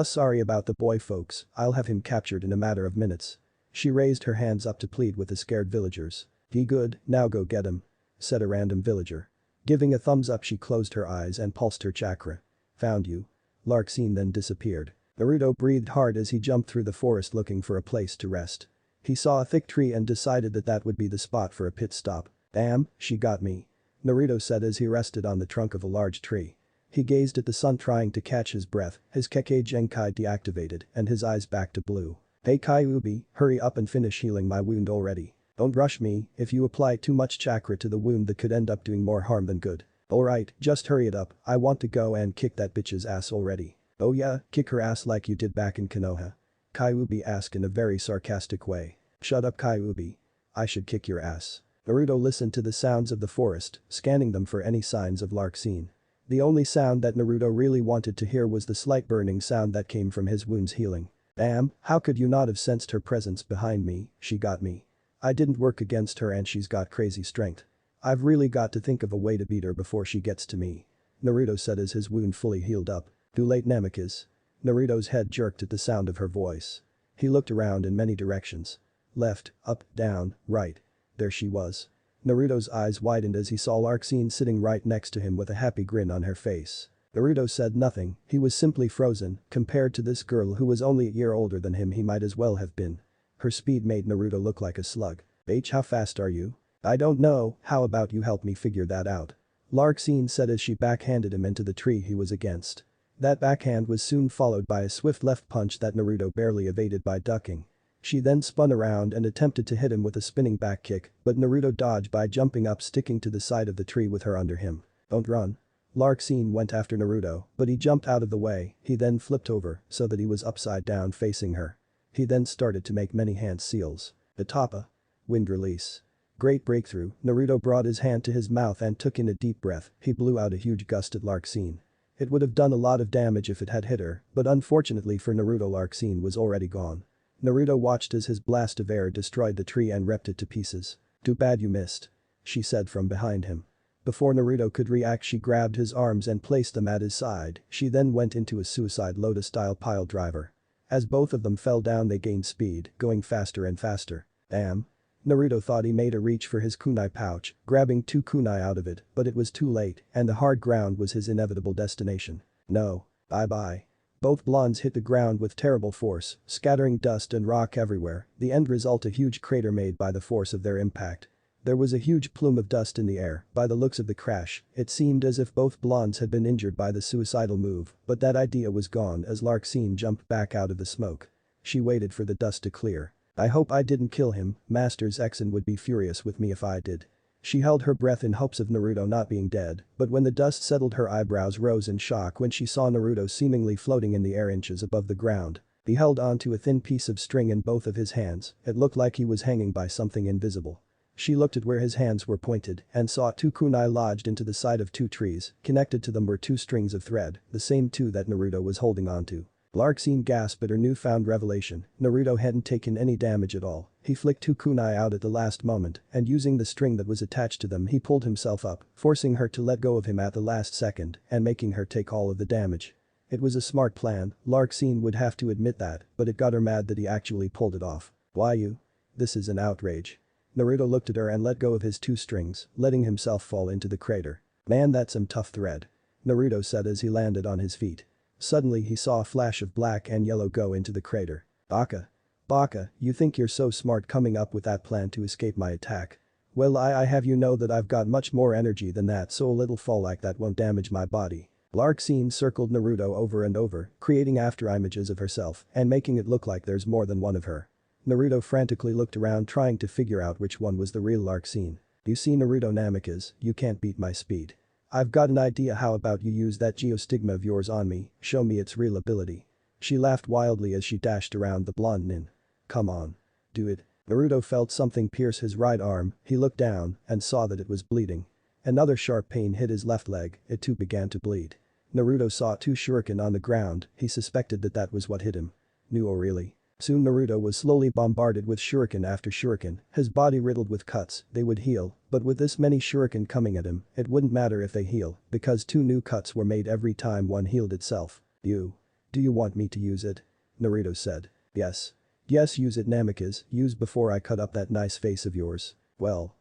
Sorry about the boy folks, I'll have him captured in a matter of minutes." She raised her hands up to plead with the scared villagers. "He good, now go get him," said a random villager. Giving a thumbs up she closed her eyes and pulsed her chakra. "Found you." Larxene then disappeared. Naruto breathed hard as he jumped through the forest looking for a place to rest. He saw a thick tree and decided that that would be the spot for a pit stop. "Damn, she got me," Naruto said as he rested on the trunk of a large tree. He gazed at the sun trying to catch his breath, his Kekkei Genkai deactivated and his eyes back to blue. "Hey Kyuubi, hurry up and finish healing my wound already. Don't rush me, if you apply too much chakra to the wound that could end up doing more harm than good." "Alright, just hurry it up, I want to go and kick that bitch's ass already." "Oh yeah, kick her ass like you did back in Konoha?" Kyuubi asked in a very sarcastic way. "Shut up Kyuubi. I should kick your ass." Naruto listened to the sounds of the forest, scanning them for any signs of Larxene. The only sound that Naruto really wanted to hear was the slight burning sound that came from his wounds healing. "Damn, how could you not have sensed her presence behind me? She got me. I didn't work against her and she's got crazy strength. I've really got to think of a way to beat her before she gets to me," Naruto said as his wound fully healed up. "Too late Namikaze." Naruto's head jerked at the sound of her voice. He looked around in many directions. Left, up, down, right. There she was. Naruto's eyes widened as he saw Larxene sitting right next to him with a happy grin on her face. Naruto said nothing, he was simply frozen. Compared to this girl who was only a year older than him he might as well have been. Her speed made Naruto look like a slug. How fast are you?" "I don't know, how about you help me figure that out?" Larxene said as she backhanded him into the tree he was against. That backhand was soon followed by a swift left punch that Naruto barely evaded by ducking. She then spun around and attempted to hit him with a spinning back kick, but Naruto dodged by jumping up, sticking to the side of the tree with her under him. Don't run. Larksin went after Naruto, but he jumped out of the way. He then flipped over so that he was upside down facing her. He then started to make many hand seals. Atapa. Wind release. Great breakthrough. Naruto brought his hand to his mouth and took in a deep breath. He blew out a huge gust at Larksin. It would have done a lot of damage if it had hit her, but unfortunately for Naruto, Larksin was already gone. Naruto watched as his blast of air destroyed the tree and ripped it to pieces. Too bad you missed. She said from behind him. Before Naruto could react, she grabbed his arms and placed them at his side. She then went into a suicide lotus-style pile driver. As both of them fell down, they gained speed, going faster and faster. Damn. Naruto thought he made a reach for his kunai pouch, grabbing 2 kunai out of it, but it was too late, and the hard ground was his inevitable destination. No. Bye-bye. Both blondes hit the ground with terrible force, scattering dust and rock everywhere, the end result a huge crater made by the force of their impact. There was a huge plume of dust in the air. By the looks of the crash, it seemed as if both blondes had been injured by the suicidal move, but that idea was gone as Larksin jumped back out of the smoke. She waited for the dust to clear. I hope I didn't kill him, Master's Exen would be furious with me if I did. She held her breath in hopes of Naruto not being dead, but when the dust settled, her eyebrows rose in shock when she saw Naruto seemingly floating in the air inches above the ground. He held onto a thin piece of string in both of his hands. It looked like he was hanging by something invisible. She looked at where his hands were pointed and saw 2 kunai lodged into the side of 2 trees. Connected to them were 2 strings of thread, the same 2 that Naruto was holding onto. Larksin gasped at her newfound revelation. Naruto hadn't taken any damage at all. He flicked 2 kunai out at the last moment, and using the string that was attached to them, he pulled himself up, forcing her to let go of him at the last second and making her take all of the damage. It was a smart plan, Larksin would have to admit that, but it got her mad that he actually pulled it off. Why you? This is an outrage. Naruto looked at her and let go of his 2 strings, letting himself fall into the crater. Man, that's some tough thread. Naruto said as he landed on his feet. Suddenly he saw a flash of black and yellow go into the crater. Baka. Baka, you think you're so smart coming up with that plan to escape my attack? Well, I have you know that I've got much more energy than that, so a little fall like that won't damage my body. Larksin circled Naruto over and over, creating after-images of herself and making it look like there's more than one of her. Naruto frantically looked around trying to figure out which one was the real Larksin. You see, Naruto Namikaze, you can't beat my speed. I've got an idea. How about you use that geostigma of yours on me, show me its real ability. She laughed wildly as she dashed around the blonde nin. Come on. Do it. Naruto felt something pierce his right arm. He looked down and saw that it was bleeding. Another sharp pain hit his left leg. It too began to bleed. Naruto saw 2 shuriken on the ground. He suspected that that was what hit him. No, really. Soon Naruto was slowly bombarded with shuriken after shuriken, his body riddled with cuts. They would heal, but with this many shuriken coming at him, it wouldn't matter if they heal, because 2 new cuts were made every time one healed itself. Do you want me to use it? Naruto said. Yes. Yes, use it, Namikaze, use before I cut up that nice face of yours. Well.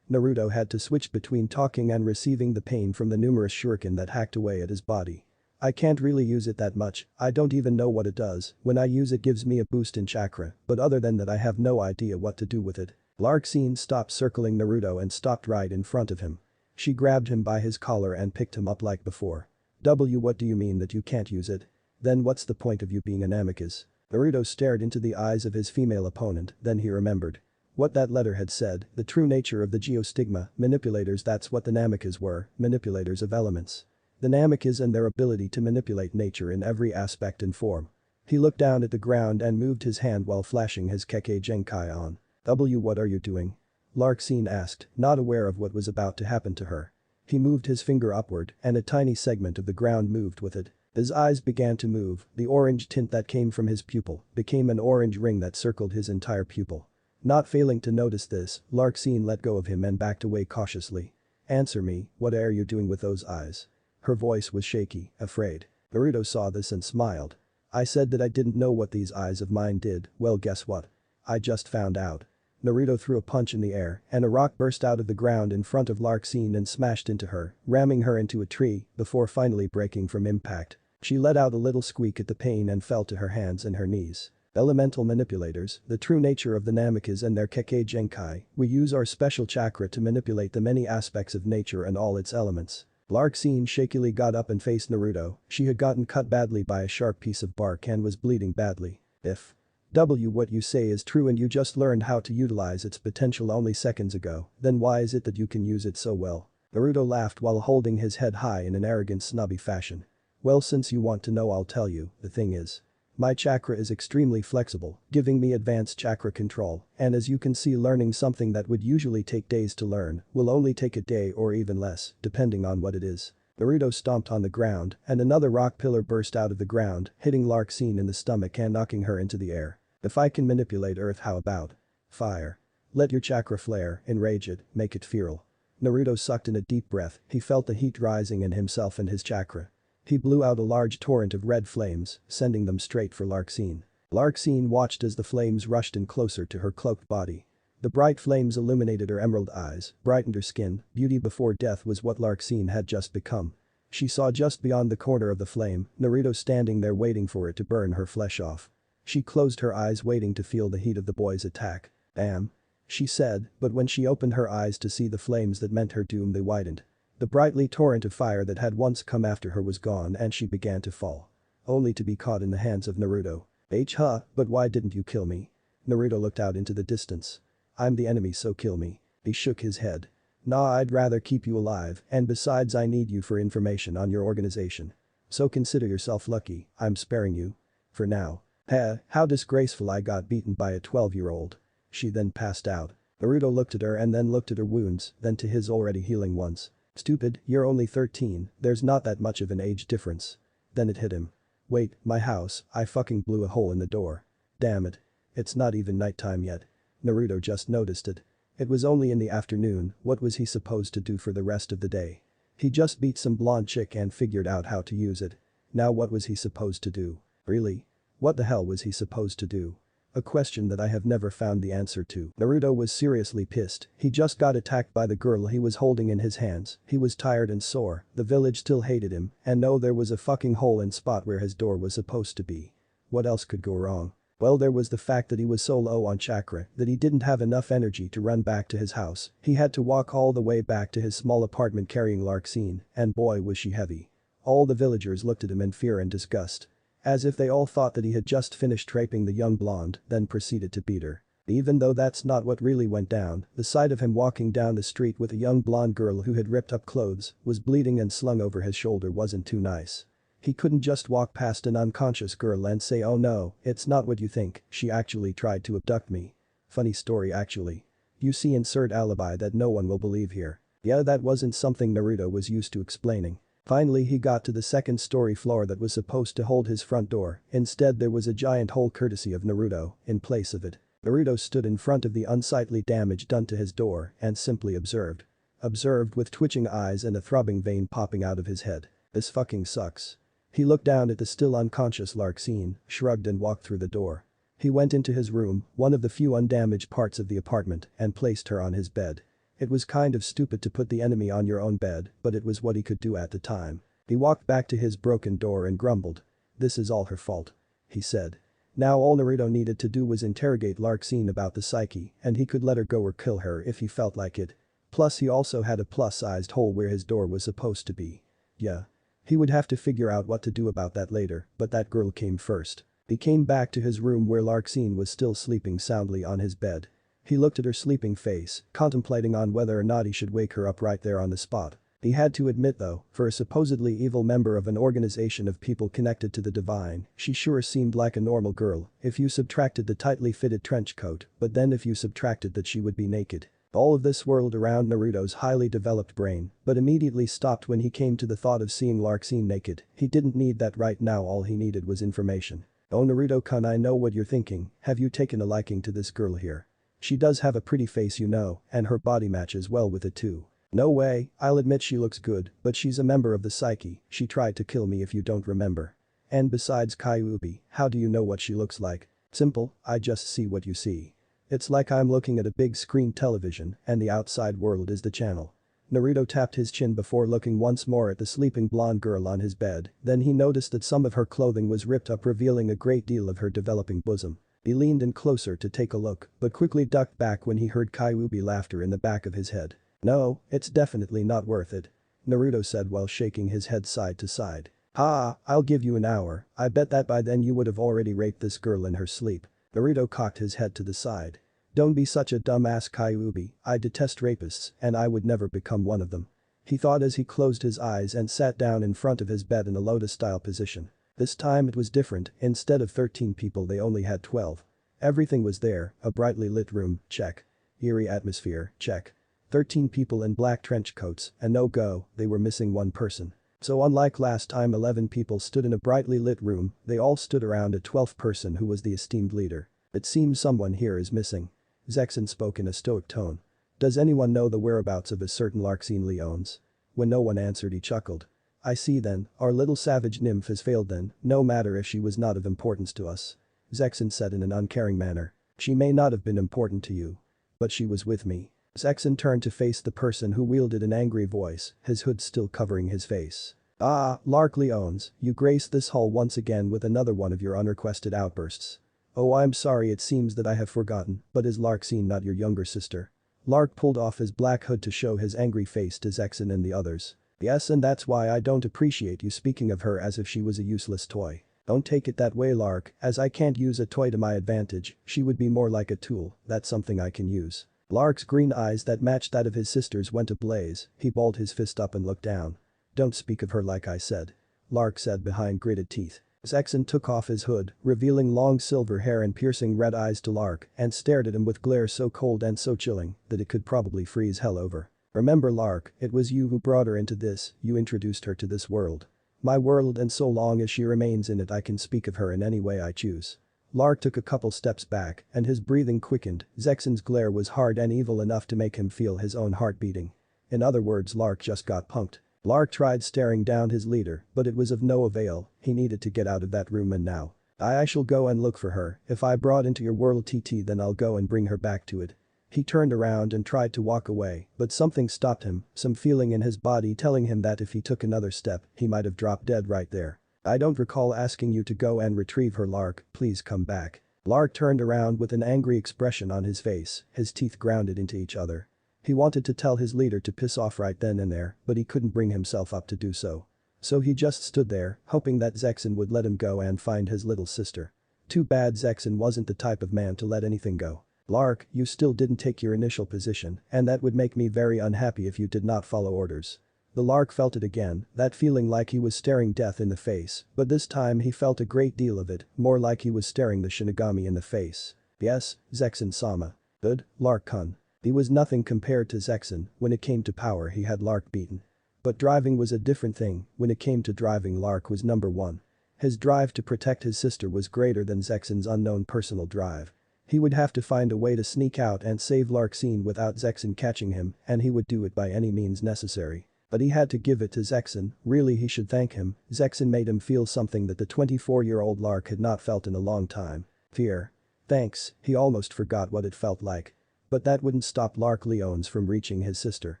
Naruto had to switch between talking and receiving the pain from the numerous shuriken that hacked away at his body. I can't really use it that much, I don't even know what it does. When I use it gives me a boost in chakra, but other than that I have no idea what to do with it. Larksin stopped circling Naruto and stopped right in front of him. She grabbed him by his collar and picked him up like before. What do you mean that you can't use it? Then what's the point of you being an Namikaze? Naruto stared into the eyes of his female opponent, then he remembered what that letter had said, the true nature of the geostigma, manipulators. That's what the Namikaze were, manipulators of elements. The Namikaze and their ability to manipulate nature in every aspect and form. He looked down at the ground and moved his hand while flashing his Kekkei Genkai on. What are you doing? Larksin asked, not aware of what was about to happen to her. He moved his finger upward and a tiny segment of the ground moved with it. His eyes began to move, the orange tint that came from his pupil became an orange ring that circled his entire pupil. Not failing to notice this, Larksin let go of him and backed away cautiously. Answer me, what are you doing with those eyes? Her voice was shaky, afraid. Naruto saw this and smiled. I said that I didn't know what these eyes of mine did. Well, guess what? I just found out. Naruto threw a punch in the air and a rock burst out of the ground in front of Larksin and smashed into her, ramming her into a tree before finally breaking from impact. She let out a little squeak at the pain and fell to her hands and her knees. Elemental manipulators, the true nature of the Namikaze and their Kekkei Genkai. We use our special chakra to manipulate the many aspects of nature and all its elements. Larksin shakily got up and faced Naruto. She had gotten cut badly by a sharp piece of bark and was bleeding badly. If What you say is true and you just learned how to utilize its potential only seconds ago, then why is it that you can use it so well? Naruto laughed while holding his head high in an arrogant snobby fashion. Well, since you want to know, I'll tell you, the thing is. My chakra is extremely flexible, giving me advanced chakra control, and as you can see, learning something that would usually take days to learn will only take a day or even less, depending on what it is. Naruto stomped on the ground, and another rock pillar burst out of the ground, hitting Larxene in the stomach and knocking her into the air. If I can manipulate earth, how about fire? Let your chakra flare, enrage it, make it feral. Naruto sucked in a deep breath, he felt the heat rising in himself and his chakra. He blew out a large torrent of red flames, sending them straight for Larxene. Larxene watched as the flames rushed in closer to her cloaked body. The bright flames illuminated her emerald eyes, brightened her skin, beauty before death was what Larxene had just become. She saw just beyond the corner of the flame, Naruto standing there waiting for it to burn her flesh off. She closed her eyes waiting to feel the heat of the boy's attack. Damn. She said, but when she opened her eyes to see the flames that meant her doom, they widened. The brightly torrent of fire that had once come after her was gone and she began to fall. Only to be caught in the hands of Naruto. But why didn't you kill me? Naruto looked out into the distance. I'm the enemy, so kill me. He shook his head. Nah, I'd rather keep you alive, and besides I need you for information on your organization. So consider yourself lucky, I'm sparing you. For now. How disgraceful, I got beaten by a 12-year-old. She then passed out. Naruto looked at her and then looked at her wounds, then to his already healing ones. Stupid, you're only 13, there's not that much of an age difference. Then it hit him. Wait, my house, I fucking blew a hole in the door. Damn it. It's not even nighttime yet. Naruto just noticed it. It was only in the afternoon, what was he supposed to do for the rest of the day? He just beat some blonde chick and figured out how to use it. Now what was he supposed to do? Really? What the hell was he supposed to do? A question that I have never found the answer to. Naruto was seriously pissed, he just got attacked by the girl he was holding in his hands, he was tired and sore, the village still hated him, and no, there was a fucking hole in spot where his door was supposed to be. What else could go wrong? Well, there was the fact that he was so low on chakra that he didn't have enough energy to run back to his house, he had to walk all the way back to his small apartment carrying Larxene, and boy was she heavy. All the villagers looked at him in fear and disgust. As if they all thought that he had just finished raping the young blonde, then proceeded to beat her. Even though that's not what really went down, the sight of him walking down the street with a young blonde girl who had ripped up clothes, was bleeding and slung over his shoulder wasn't too nice. He couldn't just walk past an unconscious girl and say, oh no, it's not what you think, she actually tried to abduct me. Funny story actually. You see, insert alibi that no one will believe here. Yeah, that wasn't something Naruto was used to explaining. Finally he got to the second-story floor that was supposed to hold his front door, instead there was a giant hole courtesy of Naruto, in place of it. Naruto stood in front of the unsightly damage done to his door and simply observed. Observed with twitching eyes and a throbbing vein popping out of his head. This fucking sucks. He looked down at the still unconscious Larxene, shrugged and walked through the door. He went into his room, one of the few undamaged parts of the apartment, and placed her on his bed. It was kind of stupid to put the enemy on your own bed, but it was what he could do at the time. He walked back to his broken door and grumbled. This is all her fault. He said. Now all Naruto needed to do was interrogate Larxene about the psyche, and he could let her go or kill her if he felt like it. Plus he also had a plus-sized hole where his door was supposed to be. Yeah. He would have to figure out what to do about that later, but that girl came first. He came back to his room where Larxene was still sleeping soundly on his bed. He looked at her sleeping face, contemplating on whether or not he should wake her up right there on the spot. He had to admit though, for a supposedly evil member of an organization of people connected to the divine, she sure seemed like a normal girl if you subtracted the tightly fitted trench coat, but then if you subtracted that she would be naked. All of this whirled around Naruto's highly developed brain, but immediately stopped when he came to the thought of seeing Larxene naked. He didn't need that right now, all he needed was information. Oh Naruto-kun, I know what you're thinking, have you taken a liking to this girl here? She does have a pretty face, you know, and her body matches well with it too. No way, I'll admit she looks good, but she's a member of the psyche, she tried to kill me if you don't remember. And besides Kyuubi, how do you know what she looks like? Simple, I just see what you see. It's like I'm looking at a big screen television and the outside world is the channel. Naruto tapped his chin before looking once more at the sleeping blonde girl on his bed, then he noticed that some of her clothing was ripped up, revealing a great deal of her developing bosom. He leaned in closer to take a look, but quickly ducked back when he heard Kyuubi laughter in the back of his head. No, it's definitely not worth it. Naruto said while shaking his head side to side. Ha, I'll give you an hour, I bet that by then you would have already raped this girl in her sleep. Naruto cocked his head to the side. Don't be such a dumbass Kyuubi, I detest rapists and I would never become one of them. He thought as he closed his eyes and sat down in front of his bed in a lotus-style position. This time it was different, instead of 13 people they only had 12. Everything was there, a brightly lit room, check. Eerie atmosphere, check. 13 people in black trench coats, and no-go, they were missing one person. So unlike last time 11 people stood in a brightly lit room, they all stood around a 12th person who was the esteemed leader. It seems someone here is missing. Zexin spoke in a stoic tone. Does anyone know the whereabouts of a certain Larxene Leones? When no one answered he chuckled. I see then, our little savage nymph has failed then, no matter if she was not of importance to us. Zexin said in an uncaring manner. She may not have been important to you. But she was with me. Zexin turned to face the person who wielded an angry voice, his hood still covering his face. Ah, Lark Leones, you graced this hall once again with another one of your unrequested outbursts. Oh, I'm sorry, it seems that I have forgotten, but is Larxene not your younger sister? Lark pulled off his black hood to show his angry face to Zexin and the others. Yes, and that's why I don't appreciate you speaking of her as if she was a useless toy. Don't take it that way, Lark, as I can't use a toy to my advantage, she would be more like a tool, that's something I can use. Lark's green eyes that matched that of his sister's went ablaze, he balled his fist up and looked down. Don't speak of her like I said. Lark said behind gritted teeth. Zexin took off his hood, revealing long silver hair and piercing red eyes to Lark, and stared at him with glare so cold and so chilling that it could probably freeze hell over. Remember, Lark, it was you who brought her into this, you introduced her to this world. My world, and so long as she remains in it I can speak of her in any way I choose. Lark took a couple steps back, and his breathing quickened. Zexin's glare was hard and evil enough to make him feel his own heart beating. In other words, Lark just got punked. Lark tried staring down his leader, but it was of no avail, he needed to get out of that room and now. I shall go and look for her, if I brought into your world TT then I'll go and bring her back to it. He turned around and tried to walk away, but something stopped him, some feeling in his body telling him that if he took another step, he might have dropped dead right there. I don't recall asking you to go and retrieve her, Lark, please come back. Lark turned around with an angry expression on his face, his teeth grounded into each other. He wanted to tell his leader to piss off right then and there, but he couldn't bring himself up to do so. So he just stood there, hoping that Zexin would let him go and find his little sister. Too bad Zexin wasn't the type of man to let anything go. Lark, you still didn't take your initial position, and that would make me very unhappy if you did not follow orders. The Lark felt it again, that feeling like he was staring death in the face, but this time he felt a great deal of it, more like he was staring the Shinigami in the face. Yes, Zexin-sama. Good, Lark-kun. He was nothing compared to Zexin, when it came to power he had Lark beaten. But driving was a different thing, when it came to driving Lark was number one. His drive to protect his sister was greater than Zexin's unknown personal drive. He would have to find a way to sneak out and save Larxene without Zexin catching him, and he would do it by any means necessary. But he had to give it to Zexin, really he should thank him, Zexin made him feel something that the 24-year-old Lark had not felt in a long time. Fear. Thanks, he almost forgot what it felt like. But that wouldn't stop Lark Leones from reaching his sister.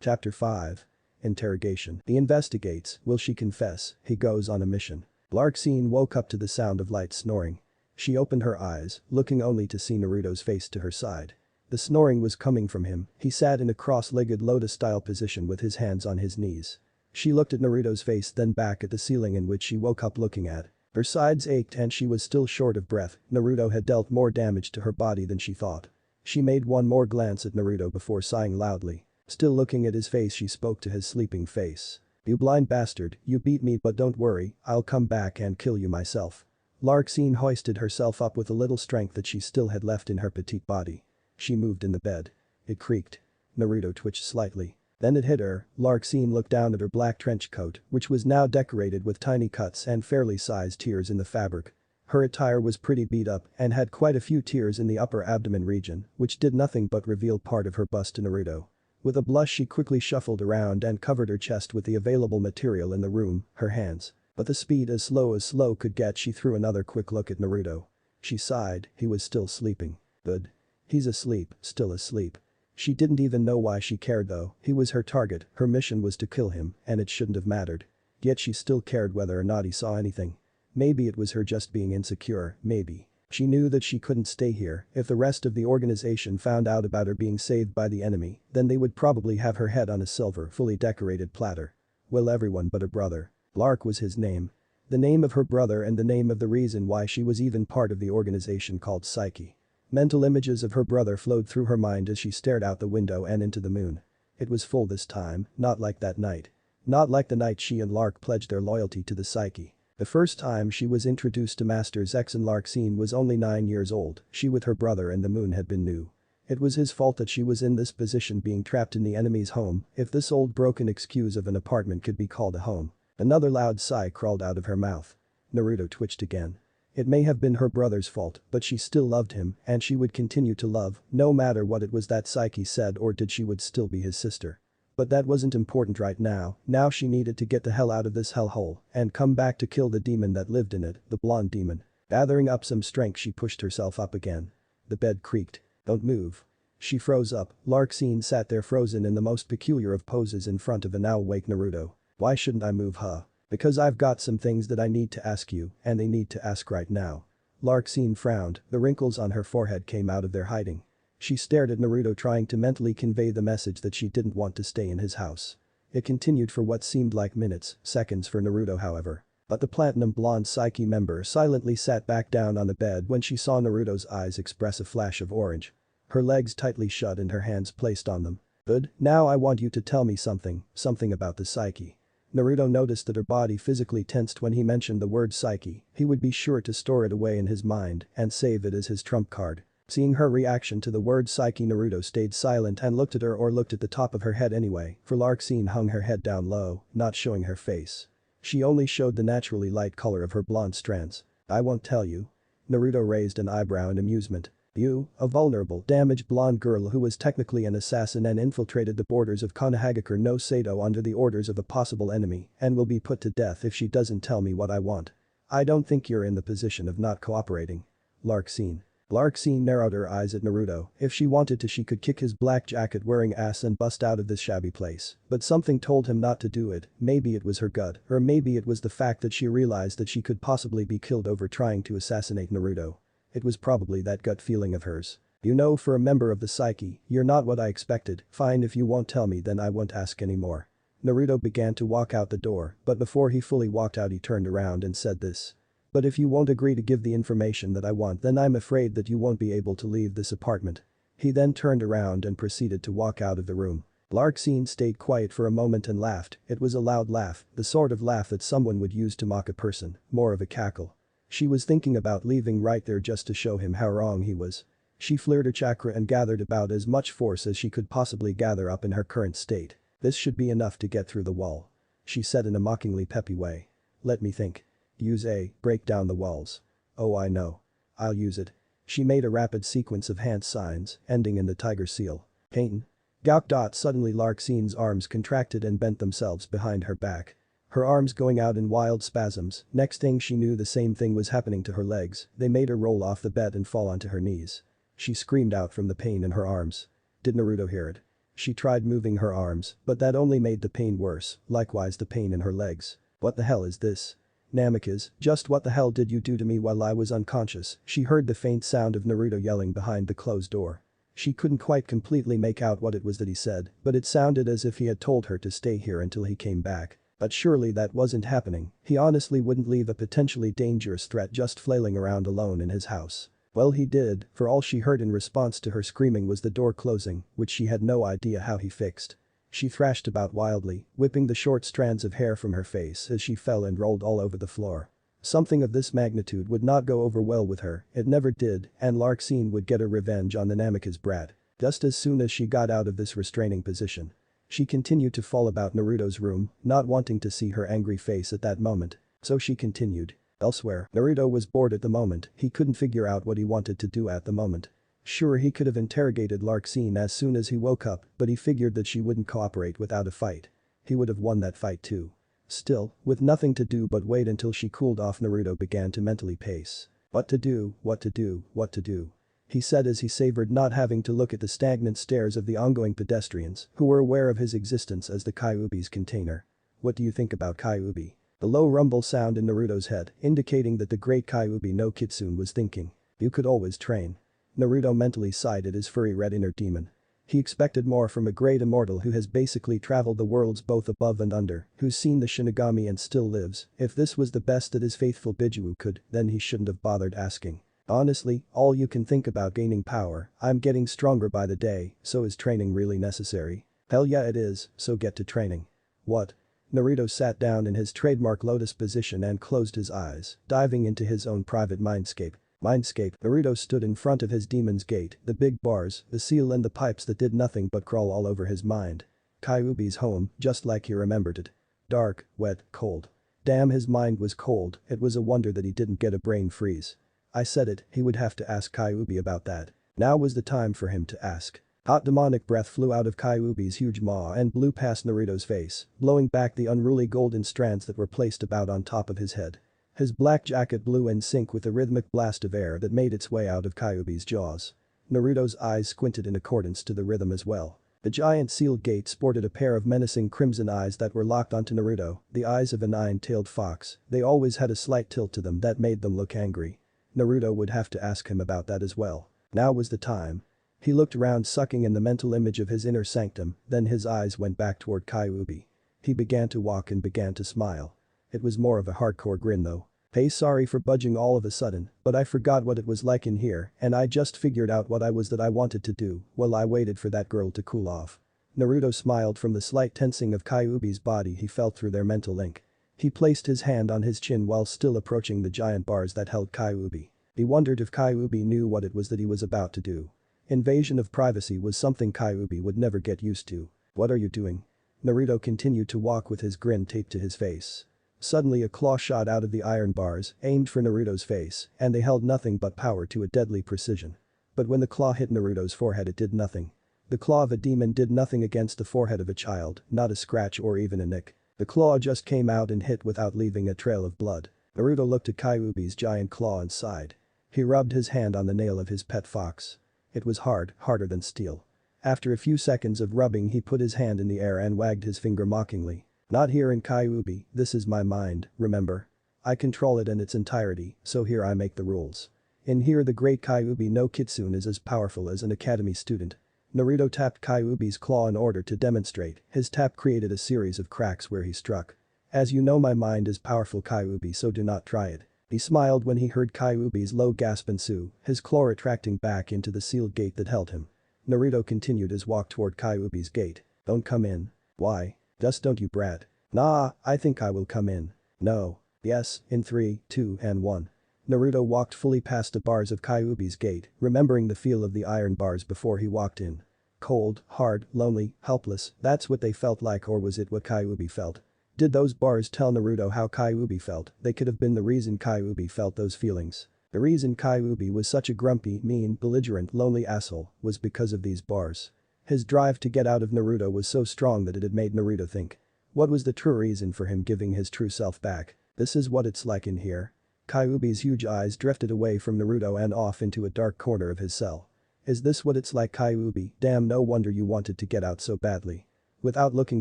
Chapter 5. Interrogation. He investigates, will she confess, he goes on a mission. Larxene woke up to the sound of light snoring. She opened her eyes, looking only to see Naruto's face to her side. The snoring was coming from him, he sat in a cross-legged lotus-style position with his hands on his knees. She looked at Naruto's face then back at the ceiling in which she woke up looking at. Her sides ached and she was still short of breath, Naruto had dealt more damage to her body than she thought. She made one more glance at Naruto before sighing loudly. Still looking at his face she spoke to his sleeping face. You blind bastard, you beat me but don't worry, I'll come back and kill you myself. Larxene hoisted herself up with a little strength that she still had left in her petite body. She moved in the bed. It creaked. Naruto twitched slightly. Then it hit her, Larxene looked down at her black trench coat, which was now decorated with tiny cuts and fairly sized tears in the fabric. Her attire was pretty beat up and had quite a few tears in the upper abdomen region, which did nothing but reveal part of her bust to Naruto. With a blush she quickly shuffled around and covered her chest with the available material in the room, her hands. But the speed as slow could get she threw another quick look at Naruto. She sighed, he was still sleeping. Good. He's asleep, still asleep. She didn't even know why she cared though, he was her target, her mission was to kill him, and it shouldn't have mattered. Yet she still cared whether or not he saw anything. Maybe it was her just being insecure, maybe. She knew that she couldn't stay here, if the rest of the organization found out about her being saved by the enemy, then they would probably have her head on a silver, fully decorated platter. Well, everyone but her brother. Lark was his name. the name of her brother and the name of the reason why she was even part of the organization called Psyche. Mental images of her brother flowed through her mind as she stared out the window and into the moon. It was full this time, not like that night. Not like the night she and Lark pledged their loyalty to the Psyche. The first time she was introduced to Masters X and Larkine was only 9 years old, she with her brother and the moon had been new. It was his fault that she was in this position being trapped in the enemy's home, if this old broken excuse of an apartment could be called a home. Another loud sigh crawled out of her mouth. Naruto twitched again. It may have been her brother's fault, but she still loved him and she would continue to love, no matter what it was that Psyche said or did, she would still be his sister. But that wasn't important right now, now she needed to get the hell out of this hellhole and come back to kill the demon that lived in it, the blonde demon. Gathering up some strength she pushed herself up again. The bed creaked. Don't move. She froze up, Larkine sat there frozen in the most peculiar of poses in front of a now awake Naruto. Why shouldn't I move, huh? Because I've got some things that I need to ask you, and they need to ask right now. Larkine frowned, the wrinkles on her forehead came out of their hiding. She stared at Naruto trying to mentally convey the message that she didn't want to stay in his house. It continued for what seemed like minutes, seconds for Naruto however. But the platinum blonde Psyche member silently sat back down on the bed when she saw Naruto's eyes express a flash of orange. Her legs tightly shut and her hands placed on them. Good, now I want you to tell me something about the Psyche. Naruto noticed that her body physically tensed when he mentioned the word Psyche, he would be sure to store it away in his mind and save it as his trump card. Seeing her reaction to the word Psyche, Naruto stayed silent and looked at her, or looked at the top of her head anyway, for Larkine hung her head down low, not showing her face. She only showed the naturally light color of her blonde strands. I won't tell you. Naruto raised an eyebrow in amusement. You, a vulnerable, damaged blonde girl who was technically an assassin and infiltrated the borders of Konohagakure no Sato under the orders of a possible enemy and will be put to death if she doesn't tell me what I want. I don't think you're in the position of not cooperating. Larkine narrowed her eyes at Naruto. If she wanted to, she could kick his black jacket wearing ass and bust out of this shabby place, but something told him not to do it. Maybe it was her gut, or maybe it was the fact that she realized that she could possibly be killed over trying to assassinate Naruto. It was probably that gut feeling of hers. You know, for a member of the Psyche, you're not what I expected. Fine, if you won't tell me then I won't ask anymore. Naruto began to walk out the door, but before he fully walked out he turned around and said this. But if you won't agree to give the information that I want, then I'm afraid that you won't be able to leave this apartment. He then turned around and proceeded to walk out of the room. Larkine stayed quiet for a moment and laughed. It was a loud laugh, the sort of laugh that someone would use to mock a person, more of a cackle. She was thinking about leaving right there just to show him how wrong he was. She flared her chakra and gathered about as much force as she could possibly gather up in her current state. This should be enough to get through the wall. She said in a mockingly peppy way. Let me think. Use A, break down the walls. Oh, I know. I'll use it. She made a rapid sequence of hand signs, ending in the tiger seal. Pain. Gauk. Suddenly Larkine's arms contracted and bent themselves behind her back. Her arms going out in wild spasms. Next thing she knew, the same thing was happening to her legs. They made her roll off the bed and fall onto her knees. She screamed out from the pain in her arms. Did Naruto hear it? She tried moving her arms, but that only made the pain worse, likewise the pain in her legs. What the hell is this? Namikaze, just what the hell did you do to me while I was unconscious? She heard the faint sound of Naruto yelling behind the closed door. She couldn't quite completely make out what it was that he said, but it sounded as if he had told her to stay here until he came back. But surely that wasn't happening. He honestly wouldn't leave a potentially dangerous threat just flailing around alone in his house. Well, he did, for all she heard in response to her screaming was the door closing, which she had no idea how he fixed. She thrashed about wildly, whipping the short strands of hair from her face as she fell and rolled all over the floor. Something of this magnitude would not go over well with her, it never did, and Larkine would get her revenge on the Namikaze brat. Just as soon as she got out of this restraining position. She continued to fall about Naruto's room, not wanting to see her angry face at that moment. So she continued. Elsewhere, Naruto was bored at the moment, he couldn't figure out what he wanted to do at the moment. Sure, he could have interrogated Larkine as soon as he woke up, but he figured that she wouldn't cooperate without a fight. He would have won that fight too. Still, with nothing to do but wait until she cooled off, Naruto began to mentally pace. What to do, what to do, what to do. He said as he savored not having to look at the stagnant stares of the ongoing pedestrians who were aware of his existence as the Kyuubi's container. What do you think about Kyuubi? The low rumble sound in Naruto's head, indicating that the great Kyuubi no Kitsune was thinking. You could always train. Naruto mentally sighed at his furry red inner demon. He expected more from a great immortal who has basically traveled the worlds both above and under, who's seen the Shinigami and still lives. If this was the best that his faithful Biju could, then he shouldn't have bothered asking. Honestly, all you can think about gaining power, I'm getting stronger by the day, so is training really necessary? Hell yeah it is, so get to training. What? Naruto sat down in his trademark lotus position and closed his eyes, diving into his own private mindscape. Naruto stood in front of his demon's gate, the big bars, the seal and the pipes that did nothing but crawl all over his mind. Kyuubi's home, just like he remembered it. Dark, wet, cold. Damn, his mind was cold, it was a wonder that he didn't get a brain freeze. I said it, he would have to ask Kyuubi about that. Now was the time for him to ask. Hot demonic breath flew out of Kyuubi's huge maw and blew past Naruto's face, blowing back the unruly golden strands that were placed about on top of his head. His black jacket blew in sync with a rhythmic blast of air that made its way out of Kyuubi's jaws. Naruto's eyes squinted in accordance to the rhythm as well. The giant sealed gate sported a pair of menacing crimson eyes that were locked onto Naruto, the eyes of a nine-tailed fox. They always had a slight tilt to them that made them look angry. Naruto would have to ask him about that as well. Now was the time. He looked around, sucking in the mental image of his inner sanctum, then his eyes went back toward Kyuubi. He began to walk and began to smile. It was more of a hardcore grin though. Hey, sorry for budging all of a sudden, but I forgot what it was like in here and I just figured out what I wanted to do while I waited for that girl to cool off. Naruto smiled from the slight tensing of Kyuubi's body he felt through their mental link. He placed his hand on his chin while still approaching the giant bars that held Kyuubi. He wondered if Kyuubi knew what it was that he was about to do. Invasion of privacy was something Kyuubi would never get used to. What are you doing? Naruto continued to walk with his grin taped to his face. Suddenly a claw shot out of the iron bars, aimed for Naruto's face, and they held nothing but power to a deadly precision. But when the claw hit Naruto's forehead it did nothing. The claw of a demon did nothing against the forehead of a child, not a scratch or even a nick. The claw just came out and hit without leaving a trail of blood. Naruto looked at Kyuubi's giant claw and sighed. He rubbed his hand on the nail of his pet fox. It was hard, harder than steel. After a few seconds of rubbing he put his hand in the air and wagged his finger mockingly. Not here in Kyuubi, this is my mind, remember? I control it in its entirety, so here I make the rules. In here the great Kyuubi no Kitsune is as powerful as an academy student. Naruto tapped Kyuubi's claw in order to demonstrate, his tap created a series of cracks where he struck. As you know, my mind is powerful Kyuubi, so do not try it. He smiled when he heard Kyuubi's low gasp ensue, his claw retracting back into the sealed gate that held him. Naruto continued his walk toward Kyuubi's gate. Don't come in. Why? Just don't you brat. Nah, I think I will come in. No. Yes, in 3, 2 and 1. Naruto walked fully past the bars of Kyuubi's gate, remembering the feel of the iron bars before he walked in. Cold, hard, lonely, helpless, that's what they felt like, or was it what Kyuubi felt? Did those bars tell Naruto how Kyuubi felt? They could have been the reason Kyuubi felt those feelings. The reason Kyuubi was such a grumpy, mean, belligerent, lonely asshole was because of these bars. His drive to get out of Naruto was so strong that it had made Naruto think. What was the true reason for him giving his true self back? This is what it's like in here. Kyuubi's huge eyes drifted away from Naruto and off into a dark corner of his cell. Is this what it's like, Kyuubi? Damn, no wonder you wanted to get out so badly. Without looking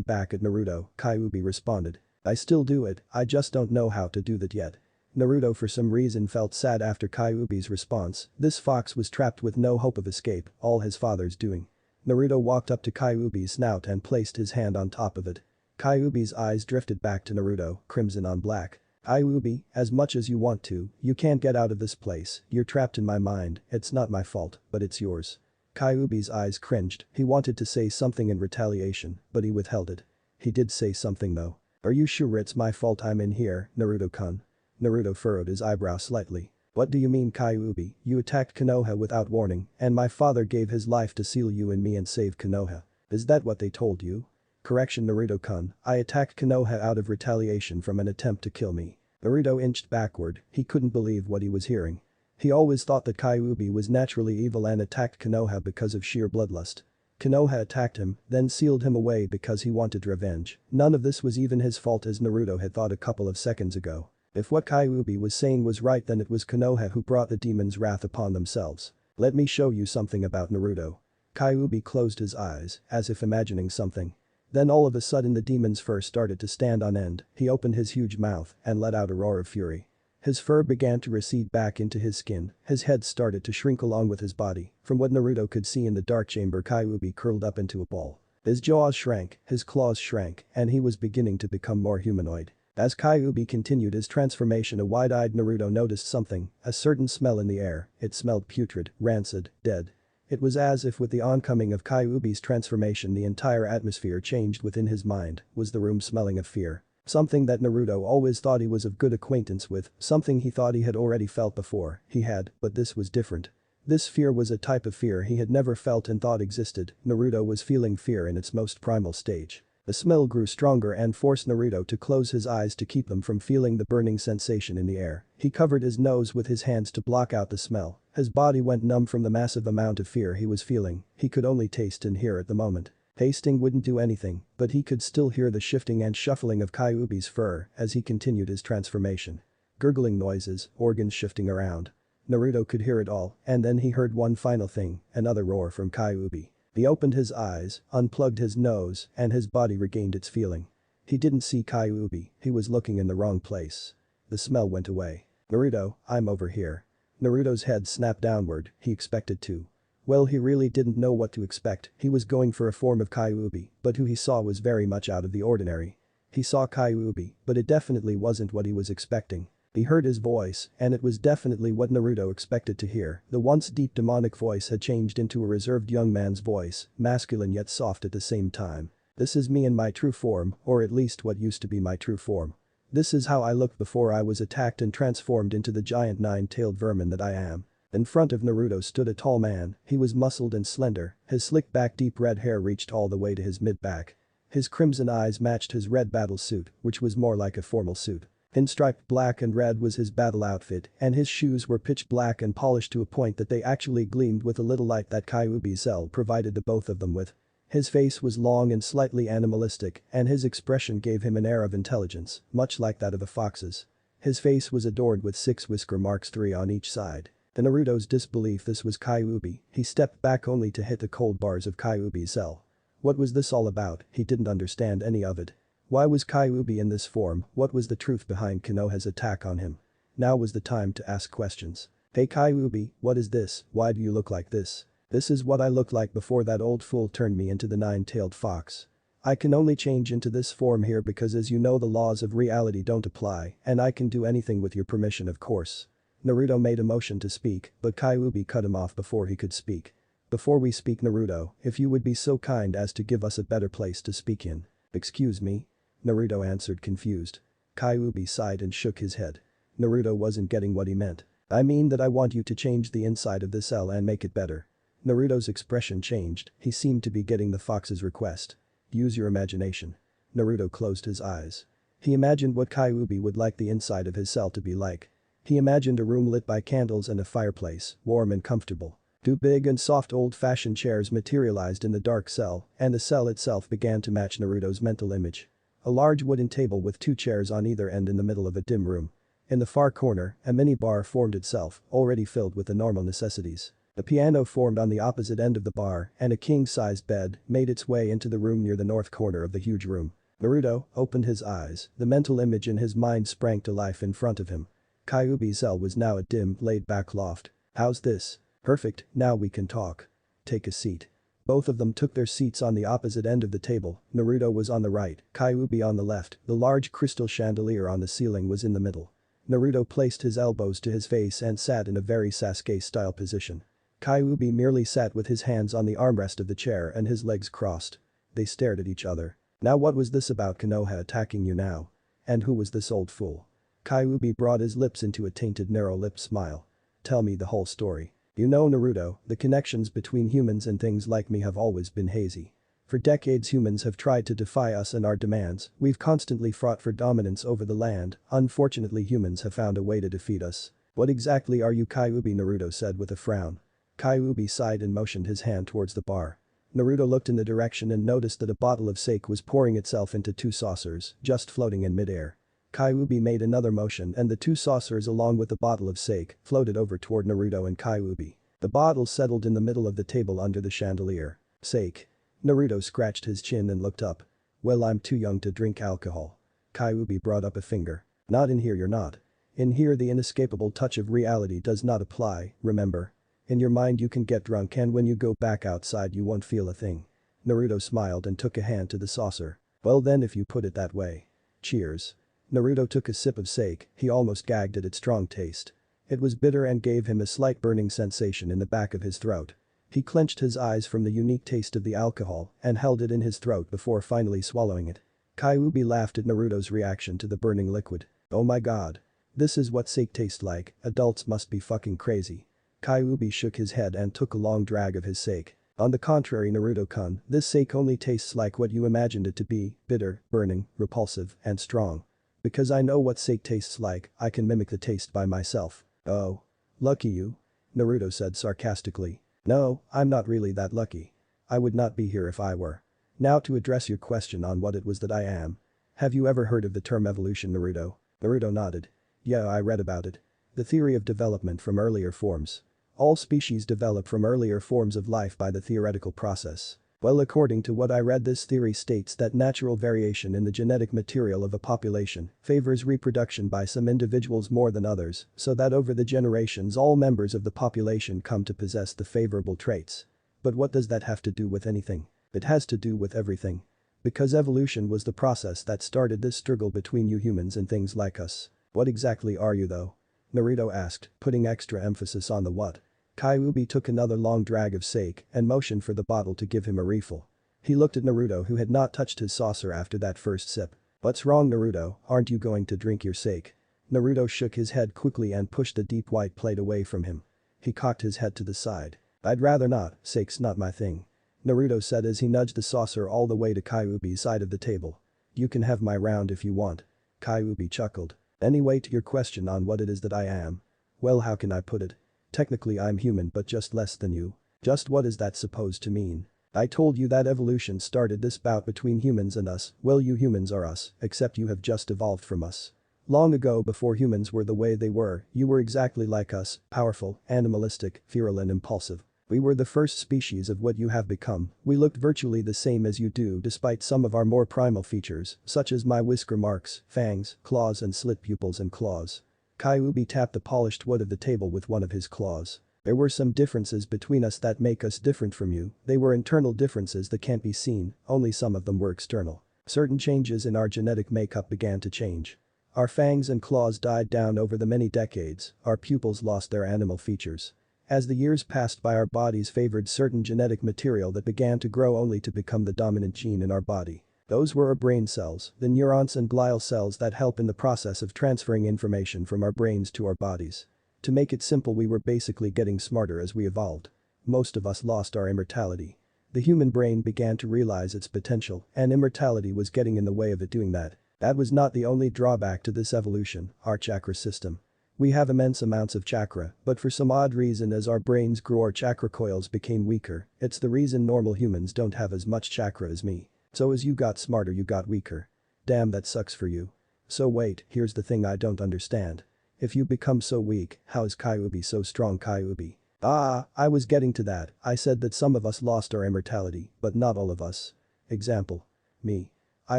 back at Naruto, Kyuubi responded. I still do it, I just don't know how to do that yet. Naruto for some reason felt sad after Kyuubi's response. This fox was trapped with no hope of escape, all his father's doing. Naruto walked up to Kyuubi's snout and placed his hand on top of it. Kyuubi's eyes drifted back to Naruto, crimson on black. Kyuubi, as much as you want to, you can't get out of this place, you're trapped in my mind, it's not my fault, but it's yours. Kyuubi's eyes cringed, he wanted to say something in retaliation, but he withheld it. He did say something though. Are you sure it's my fault I'm in here, Naruto-kun? Naruto furrowed his eyebrow slightly. What do you mean, Kyuubi? You attacked Konoha without warning, and my father gave his life to seal you and me and save Konoha. Is that what they told you? Correction, Naruto-kun, I attacked Konoha out of retaliation from an attempt to kill me. Naruto inched backward, he couldn't believe what he was hearing. He always thought that Kyuubi was naturally evil and attacked Konoha because of sheer bloodlust. Konoha attacked him, then sealed him away because he wanted revenge. None of this was even his fault, as Naruto had thought a couple of seconds ago. If what Kyuubi was saying was right, then it was Konoha who brought the demon's wrath upon themselves. Let me show you something about Naruto. Kyuubi closed his eyes, as if imagining something. Then all of a sudden the demon's fur started to stand on end, he opened his huge mouth and let out a roar of fury. His fur began to recede back into his skin, his head started to shrink along with his body. From what Naruto could see in the dark chamber, Kyuubi curled up into a ball. His jaws shrank, his claws shrank, and he was beginning to become more humanoid. As Kyuubi continued his transformation, a wide-eyed Naruto noticed something, a certain smell in the air. It smelled putrid, rancid, dead. It was as if with the oncoming of Kyuubi's transformation the entire atmosphere changed within his mind. Was the room smelling of fear? Something that Naruto always thought he was of good acquaintance with, something he thought he had already felt before. He had, but this was different. This fear was a type of fear he had never felt and thought existed. Naruto was feeling fear in its most primal stage. The smell grew stronger and forced Naruto to close his eyes to keep them from feeling the burning sensation in the air. He covered his nose with his hands to block out the smell. His body went numb from the massive amount of fear he was feeling. He could only taste and hear at the moment. Tasting wouldn't do anything, but he could still hear the shifting and shuffling of Kyuubi's fur as he continued his transformation. Gurgling noises, organs shifting around. Naruto could hear it all, and then he heard one final thing, another roar from Kyuubi. He opened his eyes, unplugged his nose, and his body regained its feeling. He didn't see Kyuubi, he was looking in the wrong place. The smell went away. "Naruto, I'm over here." Naruto's head snapped downward, he expected to. Well, he really didn't know what to expect. He was going for a form of Kyuubi, but who he saw was very much out of the ordinary. He saw Kyuubi, but it definitely wasn't what he was expecting. He heard his voice, and it was definitely what Naruto expected to hear. The once deep demonic voice had changed into a reserved young man's voice, masculine yet soft at the same time. "This is me in my true form, or at least what used to be my true form. This is how I looked before I was attacked and transformed into the giant nine-tailed vermin that I am." In front of Naruto stood a tall man. He was muscled and slender, his slick back deep red hair reached all the way to his mid-back. His crimson eyes matched his red battle suit, which was more like a formal suit. Pinstriped black and red was his battle outfit, and his shoes were pitch black and polished to a point that they actually gleamed with a little light that Kyuubi's cell provided the both of them with. His face was long and slightly animalistic, and his expression gave him an air of intelligence, much like that of a fox's. His face was adorned with 6 whisker marks, 3 on each side. To Naruto's disbelief, this was Kyuubi. He stepped back only to hit the cold bars of Kyuubi's cell. What was this all about? He didn't understand any of it. Why was Kyuubi in this form? What was the truth behind Konoha's attack on him? Now was the time to ask questions. "Hey Kyuubi, what is this? Why do you look like this?" "This is what I looked like before that old fool turned me into the nine-tailed fox. I can only change into this form here because, as you know, the laws of reality don't apply, and I can do anything with your permission, of course." Naruto made a motion to speak, but Kyuubi cut him off before he could speak. "Before we speak, Naruto, if you would be so kind as to give us a better place to speak in." "Excuse me?" Naruto answered, confused. Kyuubi sighed and shook his head. Naruto wasn't getting what he meant. "I mean that I want you to change the inside of this cell and make it better." Naruto's expression changed, he seemed to be getting the fox's request. "Use your imagination." Naruto closed his eyes. He imagined what Kyuubi would like the inside of his cell to be like. He imagined a room lit by candles and a fireplace, warm and comfortable. 2 big and soft old-fashioned chairs materialized in the dark cell, and the cell itself began to match Naruto's mental image. A large wooden table with 2 chairs on either end in the middle of a dim room. In the far corner, a mini-bar formed itself, already filled with the normal necessities. A piano formed on the opposite end of the bar, and a king-sized bed made its way into the room near the north corner of the huge room. Naruto opened his eyes, the mental image in his mind sprang to life in front of him. Kyuubi's cell was now a dim, laid-back loft. "How's this?" "Perfect, now we can talk. Take a seat." Both of them took their seats on the opposite end of the table. Naruto was on the right, Kyuubi on the left. The large crystal chandelier on the ceiling was in the middle. Naruto placed his elbows to his face and sat in a very Sasuke-style position. Kyuubi merely sat with his hands on the armrest of the chair and his legs crossed. They stared at each other. "Now what was this about Konoha attacking you now? And who was this old fool?" Kyuubi brought his lips into a tainted narrow-lipped smile. "Tell me the whole story. You know, Naruto, the connections between humans and things like me have always been hazy. For decades humans have tried to defy us and our demands, we've constantly fought for dominance over the land, unfortunately humans have found a way to defeat us. What exactly are you, Kyuubi?" Naruto said with a frown. Kyuubi sighed and motioned his hand towards the bar. Naruto looked in the direction and noticed that a bottle of sake was pouring itself into 2 saucers, just floating in midair. Kyuubi made another motion and the 2 saucers along with the bottle of sake floated over toward Naruto and Kyuubi. The bottle settled in the middle of the table under the chandelier. "Sake." Naruto scratched his chin and looked up. "Well, I'm too young to drink alcohol." Kyuubi brought up a finger. "Not in here, you're not. In here the inescapable touch of reality does not apply, remember? In your mind you can get drunk and when you go back outside you won't feel a thing. Naruto smiled and took a hand to the saucer. Well then if you put it that way. Cheers. Naruto took a sip of sake, he almost gagged at its strong taste. It was bitter and gave him a slight burning sensation in the back of his throat. He clenched his eyes from the unique taste of the alcohol and held it in his throat before finally swallowing it. Kyuubi laughed at Naruto's reaction to the burning liquid. Oh my god. This is what sake tastes like, adults must be fucking crazy. Kyuubi shook his head and took a long drag of his sake. On the contrary Naruto-kun, this sake only tastes like what you imagined it to be, bitter, burning, repulsive, and strong. Because I know what sake tastes like, I can mimic the taste by myself. Oh. Lucky you. Naruto said sarcastically. No, I'm not really that lucky. I would not be here if I were. Now to address your question on what it was that I am. Have you ever heard of the term evolution, Naruto? Naruto nodded. Yeah, I read about it. The theory of development from earlier forms. All species develop from earlier forms of life by the theoretical process. Well, according to what I read, this theory states that natural variation in the genetic material of a population favors reproduction by some individuals more than others, so that over the generations all members of the population come to possess the favorable traits. But what does that have to do with anything? It has to do with everything. Because evolution was the process that started this struggle between you humans and things like us. What exactly are you though? Naruto asked, putting extra emphasis on the what. Kyuubi took another long drag of sake and motioned for the bottle to give him a refill. He looked at Naruto who had not touched his saucer after that first sip. What's wrong Naruto, aren't you going to drink your sake? Naruto shook his head quickly and pushed the deep white plate away from him. He cocked his head to the side. I'd rather not, sake's not my thing. Naruto said as he nudged the saucer all the way to Kyuubi's side of the table. You can have my round if you want. Kyuubi chuckled. Anyway, to your question on what it is that I am. Well, how can I put it? Technically I'm human but just less than you. Just what is that supposed to mean? I told you that evolution started this bout between humans and us, well you humans are us, except you have just evolved from us. Long ago before humans were the way they were, you were exactly like us, powerful, animalistic, feral and impulsive. We were the first species of what you have become, we looked virtually the same as you do despite some of our more primal features, such as my whisker marks, fangs, claws and slit pupils and claws. Kyuubi tapped the polished wood of the table with one of his claws. There were some differences between us that make us different from you, they were internal differences that can't be seen, only some of them were external. Certain changes in our genetic makeup began to change. Our fangs and claws died down over the many decades, our pupils lost their animal features. As the years passed by our bodies favored certain genetic material that began to grow only to become the dominant gene in our body. Those were our brain cells, the neurons and glial cells that help in the process of transferring information from our brains to our bodies. To make it simple, we were basically getting smarter as we evolved. Most of us lost our immortality. The human brain began to realize its potential and immortality was getting in the way of it doing that. That was not the only drawback to this evolution, our chakra system. We have immense amounts of chakra, but for some odd reason as our brains grew our chakra coils became weaker, it's the reason normal humans don't have as much chakra as me. So as you got smarter you got weaker. Damn, that sucks for you. So wait, here's the thing I don't understand. If you become so weak, how is Kyuubi so strong? Kyuubi. Ah, I was getting to that, I said that some of us lost our immortality, but not all of us. Example. Me. I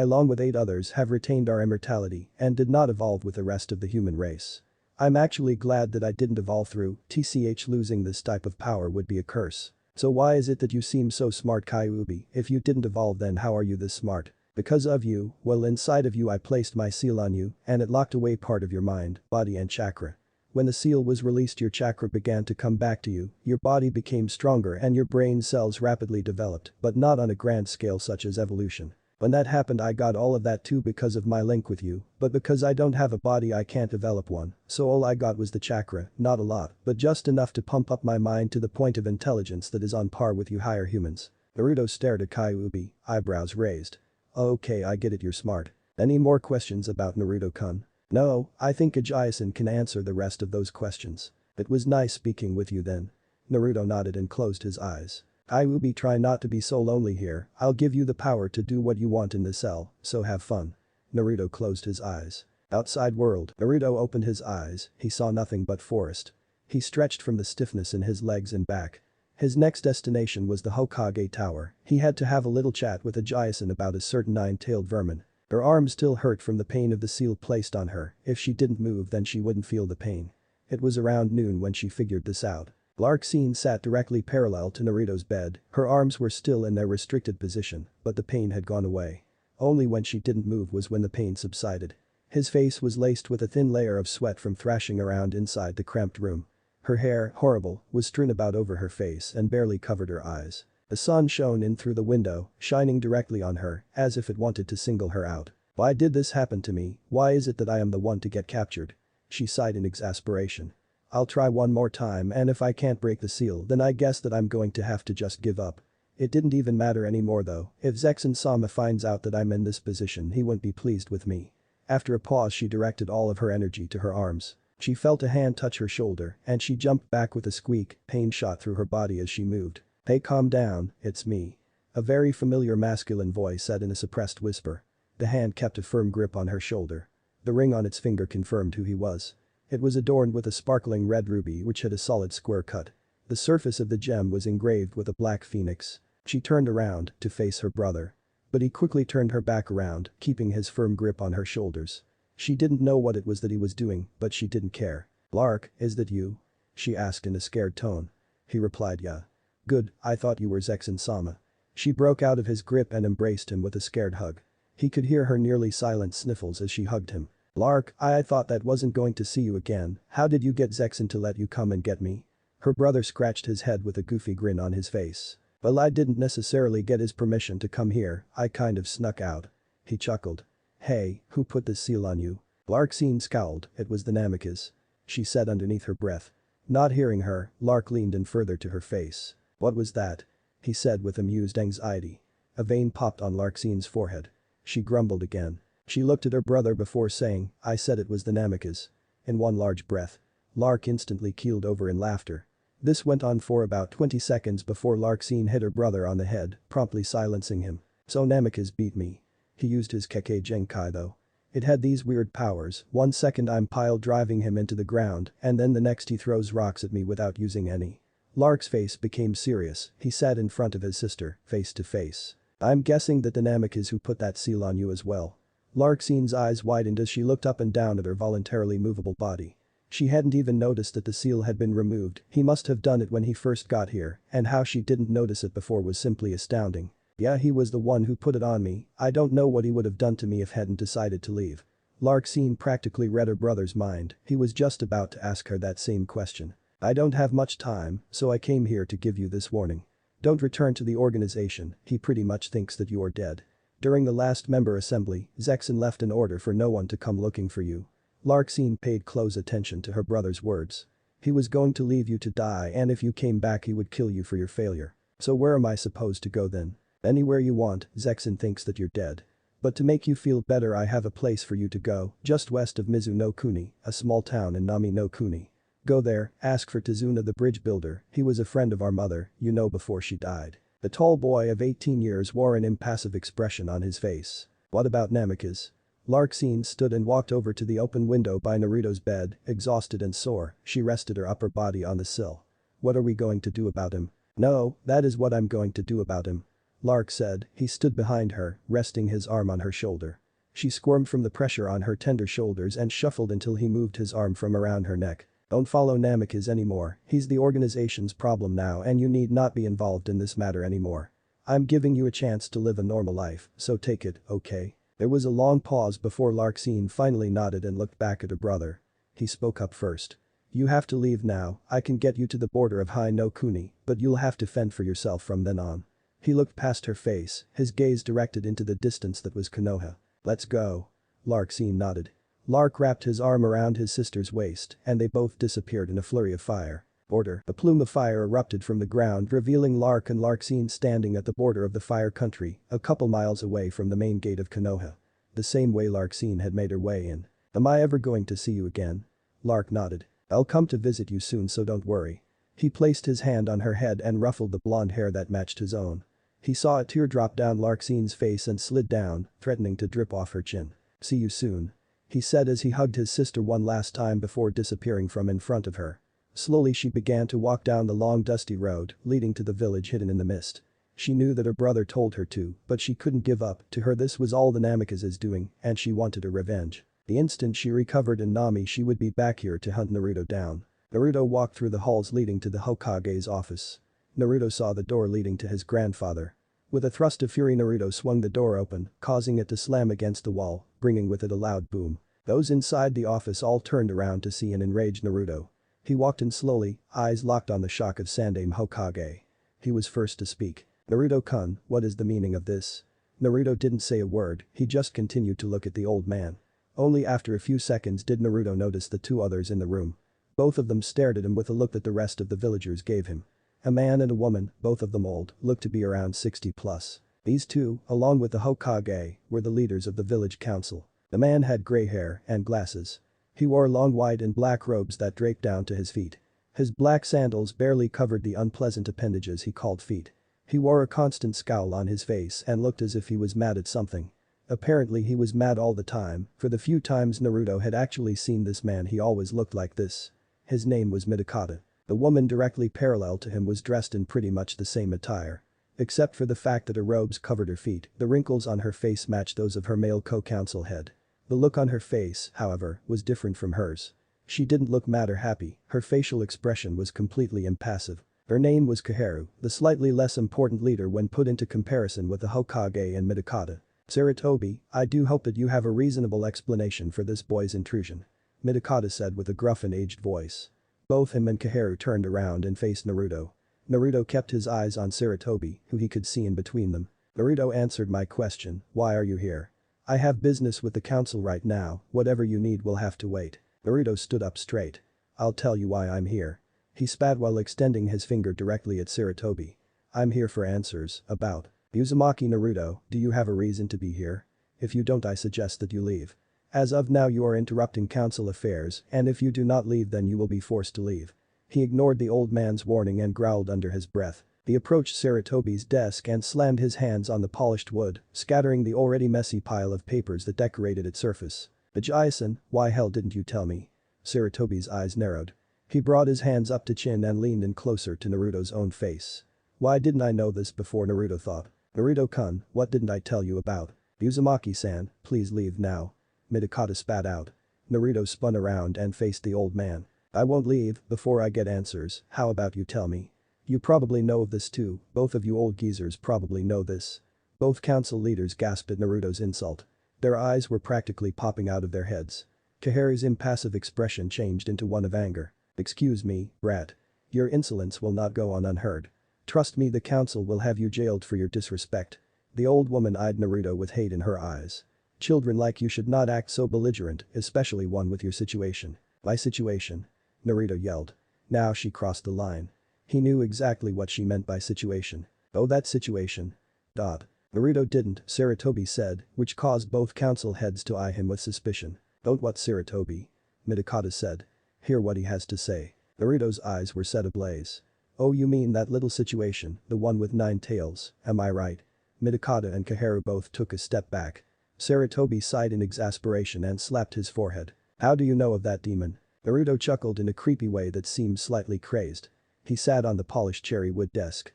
along with 8 others have retained our immortality and did not evolve with the rest of the human race. I'm actually glad that I didn't evolve through, tch losing this type of power would be a curse. So why is it that you seem so smart Kyuubi? If you didn't evolve then how are you this smart? Because of you, well inside of you I placed my seal on you and it locked away part of your mind, body and chakra. When the seal was released your chakra began to come back to you, your body became stronger and your brain cells rapidly developed, but not on a grand scale such as evolution. When that happened I got all of that too because of my link with you, but because I don't have a body I can't develop one, so all I got was the chakra, not a lot, but just enough to pump up my mind to the point of intelligence that is on par with you higher humans. Naruto stared at Kyuubi, eyebrows raised. Okay, I get it, you're smart. Any more questions about Naruto-kun? No, I think Ajayasen can answer the rest of those questions. It was nice speaking with you then. Naruto nodded and closed his eyes. Kyuubi, try not to be so lonely here, I'll give you the power to do what you want in the cell, so have fun. Naruto closed his eyes. Outside world, Naruto opened his eyes, he saw nothing but forest. He stretched from the stiffness in his legs and back. His next destination was the Hokage Tower, he had to have a little chat with Ajayasen about a certain 9-tailed vermin. Her arm still hurt from the pain of the seal placed on her. If she didn't move then she wouldn't feel the pain. It was around noon when she figured this out. Larxene sat directly parallel to Naruto's bed, her arms were still in their restricted position, but the pain had gone away. Only when she didn't move was when the pain subsided. His face was laced with a thin layer of sweat from thrashing around inside the cramped room. Her hair, horrible, was strewn about over her face and barely covered her eyes. The sun shone in through the window, shining directly on her, as if it wanted to single her out. Why did this happen to me? Why is it that I am the one to get captured? She sighed in exasperation. I'll try one more time and if I can't break the seal then I guess that I'm going to have to just give up. It didn't even matter anymore though, if Zexin-sama finds out that I'm in this position he won't be pleased with me. After a pause she directed all of her energy to her arms. She felt a hand touch her shoulder and she jumped back with a squeak, pain shot through her body as she moved. Hey, calm down, it's me. A very familiar masculine voice said in a suppressed whisper. The hand kept a firm grip on her shoulder. The ring on its finger confirmed who he was. It was adorned with a sparkling red ruby which had a solid square cut. The surface of the gem was engraved with a black phoenix. She turned around to face her brother. But he quickly turned her back around, keeping his firm grip on her shoulders. She didn't know what it was that he was doing, but she didn't care. Lark, is that you? She asked in a scared tone. He replied yeah. Good, I thought you were Zexin-sama. She broke out of his grip and embraced him with a scared hug. He could hear her nearly silent sniffles as she hugged him. Lark, I thought that wasn't going to see you again, how did you get Zexin to let you come and get me? Her brother scratched his head with a goofy grin on his face. Well, I didn't necessarily get his permission to come here, I kind of snuck out. He chuckled. Hey, who put this seal on you? Larxene scowled, it was the Namikaze. She said underneath her breath. Not hearing her, Lark leaned in further to her face. What was that? He said with amused anxiety. A vein popped on Larxene's forehead. She grumbled again. She looked at her brother before saying, I said it was the Namikaze. In one large breath. Lark instantly keeled over in laughter. This went on for about 20 seconds before Larxene hit her brother on the head, promptly silencing him. So Namikaze beat me. He used his Kekkei Genkai though. It had these weird powers, 1 second I'm pile driving him into the ground and then the next he throws rocks at me without using any. Lark's face became serious, he sat in front of his sister, face to face. I'm guessing that the Namikaze who put that seal on you as well. Larxene's eyes widened as she looked up and down at her voluntarily movable body. She hadn't even noticed that the seal had been removed, he must have done it when he first got here, and how she didn't notice it before was simply astounding. Yeah, he was the one who put it on me, I don't know what he would have done to me if hadn't decided to leave. Larxene practically read her brother's mind, he was just about to ask her that same question. I don't have much time, so I came here to give you this warning. Don't return to the organization, he pretty much thinks that you are dead. During the last member assembly, Zexin left an order for no one to come looking for you. Larxene paid close attention to her brother's words. He was going to leave you to die and if you came back he would kill you for your failure. So where am I supposed to go then? Anywhere you want, Zexin thinks that you're dead. But to make you feel better I have a place for you to go, just west of Mizu no Kuni, a small town in Nami no Kuni. Go there, ask for Tazuna the bridge builder, he was a friend of our mother, you know before she died. The tall boy of 18 years wore an impassive expression on his face. What about Namikaze? Larxene stood and walked over to the open window by Naruto's bed, exhausted and sore, she rested her upper body on the sill. What are we going to do about him? No, that is what I'm going to do about him. Lark said, he stood behind her, resting his arm on her shoulder. She squirmed from the pressure on her tender shoulders and shuffled until he moved his arm from around her neck. Don't follow Namikaze anymore, he's the organization's problem now and you need not be involved in this matter anymore. I'm giving you a chance to live a normal life, so take it, okay? There was a long pause before Larxene finally nodded and looked back at her brother. He spoke up first. You have to leave now, I can get you to the border of Hai no Kuni, but you'll have to fend for yourself from then on. He looked past her face, his gaze directed into the distance that was Konoha. Let's go. Larxene nodded. Lark wrapped his arm around his sister's waist and they both disappeared in a flurry of fire. Border. A plume of fire erupted from the ground revealing Lark and Larxene standing at the border of the fire country, a couple miles away from the main gate of Konoha. The same way Larxene had made her way in. Am I ever going to see you again? Lark nodded. I'll come to visit you soon so don't worry. He placed his hand on her head and ruffled the blonde hair that matched his own. He saw a tear drop down Larxene's face and slid down, threatening to drip off her chin. See you soon. He said as he hugged his sister one last time before disappearing from in front of her. Slowly she began to walk down the long dusty road leading to the village hidden in the mist. She knew that her brother told her to, but she couldn't give up. To her this was all the Namikaze's doing, and she wanted her revenge. The instant she recovered in Nami she would be back here to hunt Naruto down. Naruto walked through the halls leading to the Hokage's office. Naruto saw the door leading to his grandfather. With a thrust of fury Naruto swung the door open, causing it to slam against the wall, bringing with it a loud boom. Those inside the office all turned around to see an enraged Naruto. He walked in slowly, eyes locked on the shock of Sandaime Hokage. He was first to speak. "Naruto-kun, what is the meaning of this?" Naruto didn't say a word, he just continued to look at the old man. Only after a few seconds did Naruto notice the two others in the room. Both of them stared at him with a look that the rest of the villagers gave him. A man and a woman, both of them old, looked to be around 60 plus. These two, along with the Hokage, were the leaders of the village council. The man had gray hair and glasses. He wore long white and black robes that draped down to his feet. His black sandals barely covered the unpleasant appendages he called feet. He wore a constant scowl on his face and looked as if he was mad at something. Apparently he was mad all the time, for the few times Naruto had actually seen this man he always looked like this. His name was Midakata. The woman directly parallel to him was dressed in pretty much the same attire. Except for the fact that her robes covered her feet, the wrinkles on her face matched those of her male co-counsel head. The look on her face, however, was different from hers. She didn't look mad or happy, her facial expression was completely impassive. Her name was Kaheru, the slightly less important leader when put into comparison with the Hokage and Midakata. "Sarutobi, I do hope that you have a reasonable explanation for this boy's intrusion," Midakata said with a gruff and aged voice. Both him and Kaheru turned around and faced Naruto. Naruto kept his eyes on Sarutobi, who he could see in between them. Naruto answered my question, "Why are you here?" "I have business with the council right now, whatever you need will have to wait." Naruto stood up straight. "I'll tell you why I'm here." He spat while extending his finger directly at Sarutobi. "I'm here for answers, about Uzumaki Naruto, do you have a reason to be here? If you don't I suggest that you leave. As of now you are interrupting council affairs and if you do not leave then you will be forced to leave." He ignored the old man's warning and growled under his breath. He approached Sarutobi's desk and slammed his hands on the polished wood, scattering the already messy pile of papers that decorated its surface. "Vijay-san, why hell didn't you tell me?" Sarutobi's eyes narrowed. He brought his hands up to chin and leaned in closer to Naruto's own face. "Why didn't I know this before?" Naruto thought. "Naruto-kun, what didn't I tell you about?" "Uzumaki-san, please leave now." Midakata spat out. Naruto spun around and faced the old man. "I won't leave before I get answers, how about you tell me?" "You probably know of this too, both of you old geezers probably know this." Both council leaders gasped at Naruto's insult. Their eyes were practically popping out of their heads. Kaheru's impassive expression changed into one of anger. "Excuse me, brat. Your insolence will not go on unheard. Trust me, the council will have you jailed for your disrespect." The old woman eyed Naruto with hate in her eyes. "Children like you should not act so belligerent, especially one with your situation." "My situation?" Naruto yelled. Now she crossed the line. He knew exactly what she meant by situation. "Oh, that situation?" Naruto didn't, Sarutobi said, which caused both council heads to eye him with suspicion. "Don't what, Sarutobi?" Midakata said. "Hear what he has to say." Naruto's eyes were set ablaze. "Oh, you mean that little situation, the one with 9 tails, am I right?" Midakata and Kaheru both took a step back. Sarutobi sighed in exasperation and slapped his forehead. "How do you know of that demon?" Naruto chuckled in a creepy way that seemed slightly crazed. He sat on the polished cherry wood desk.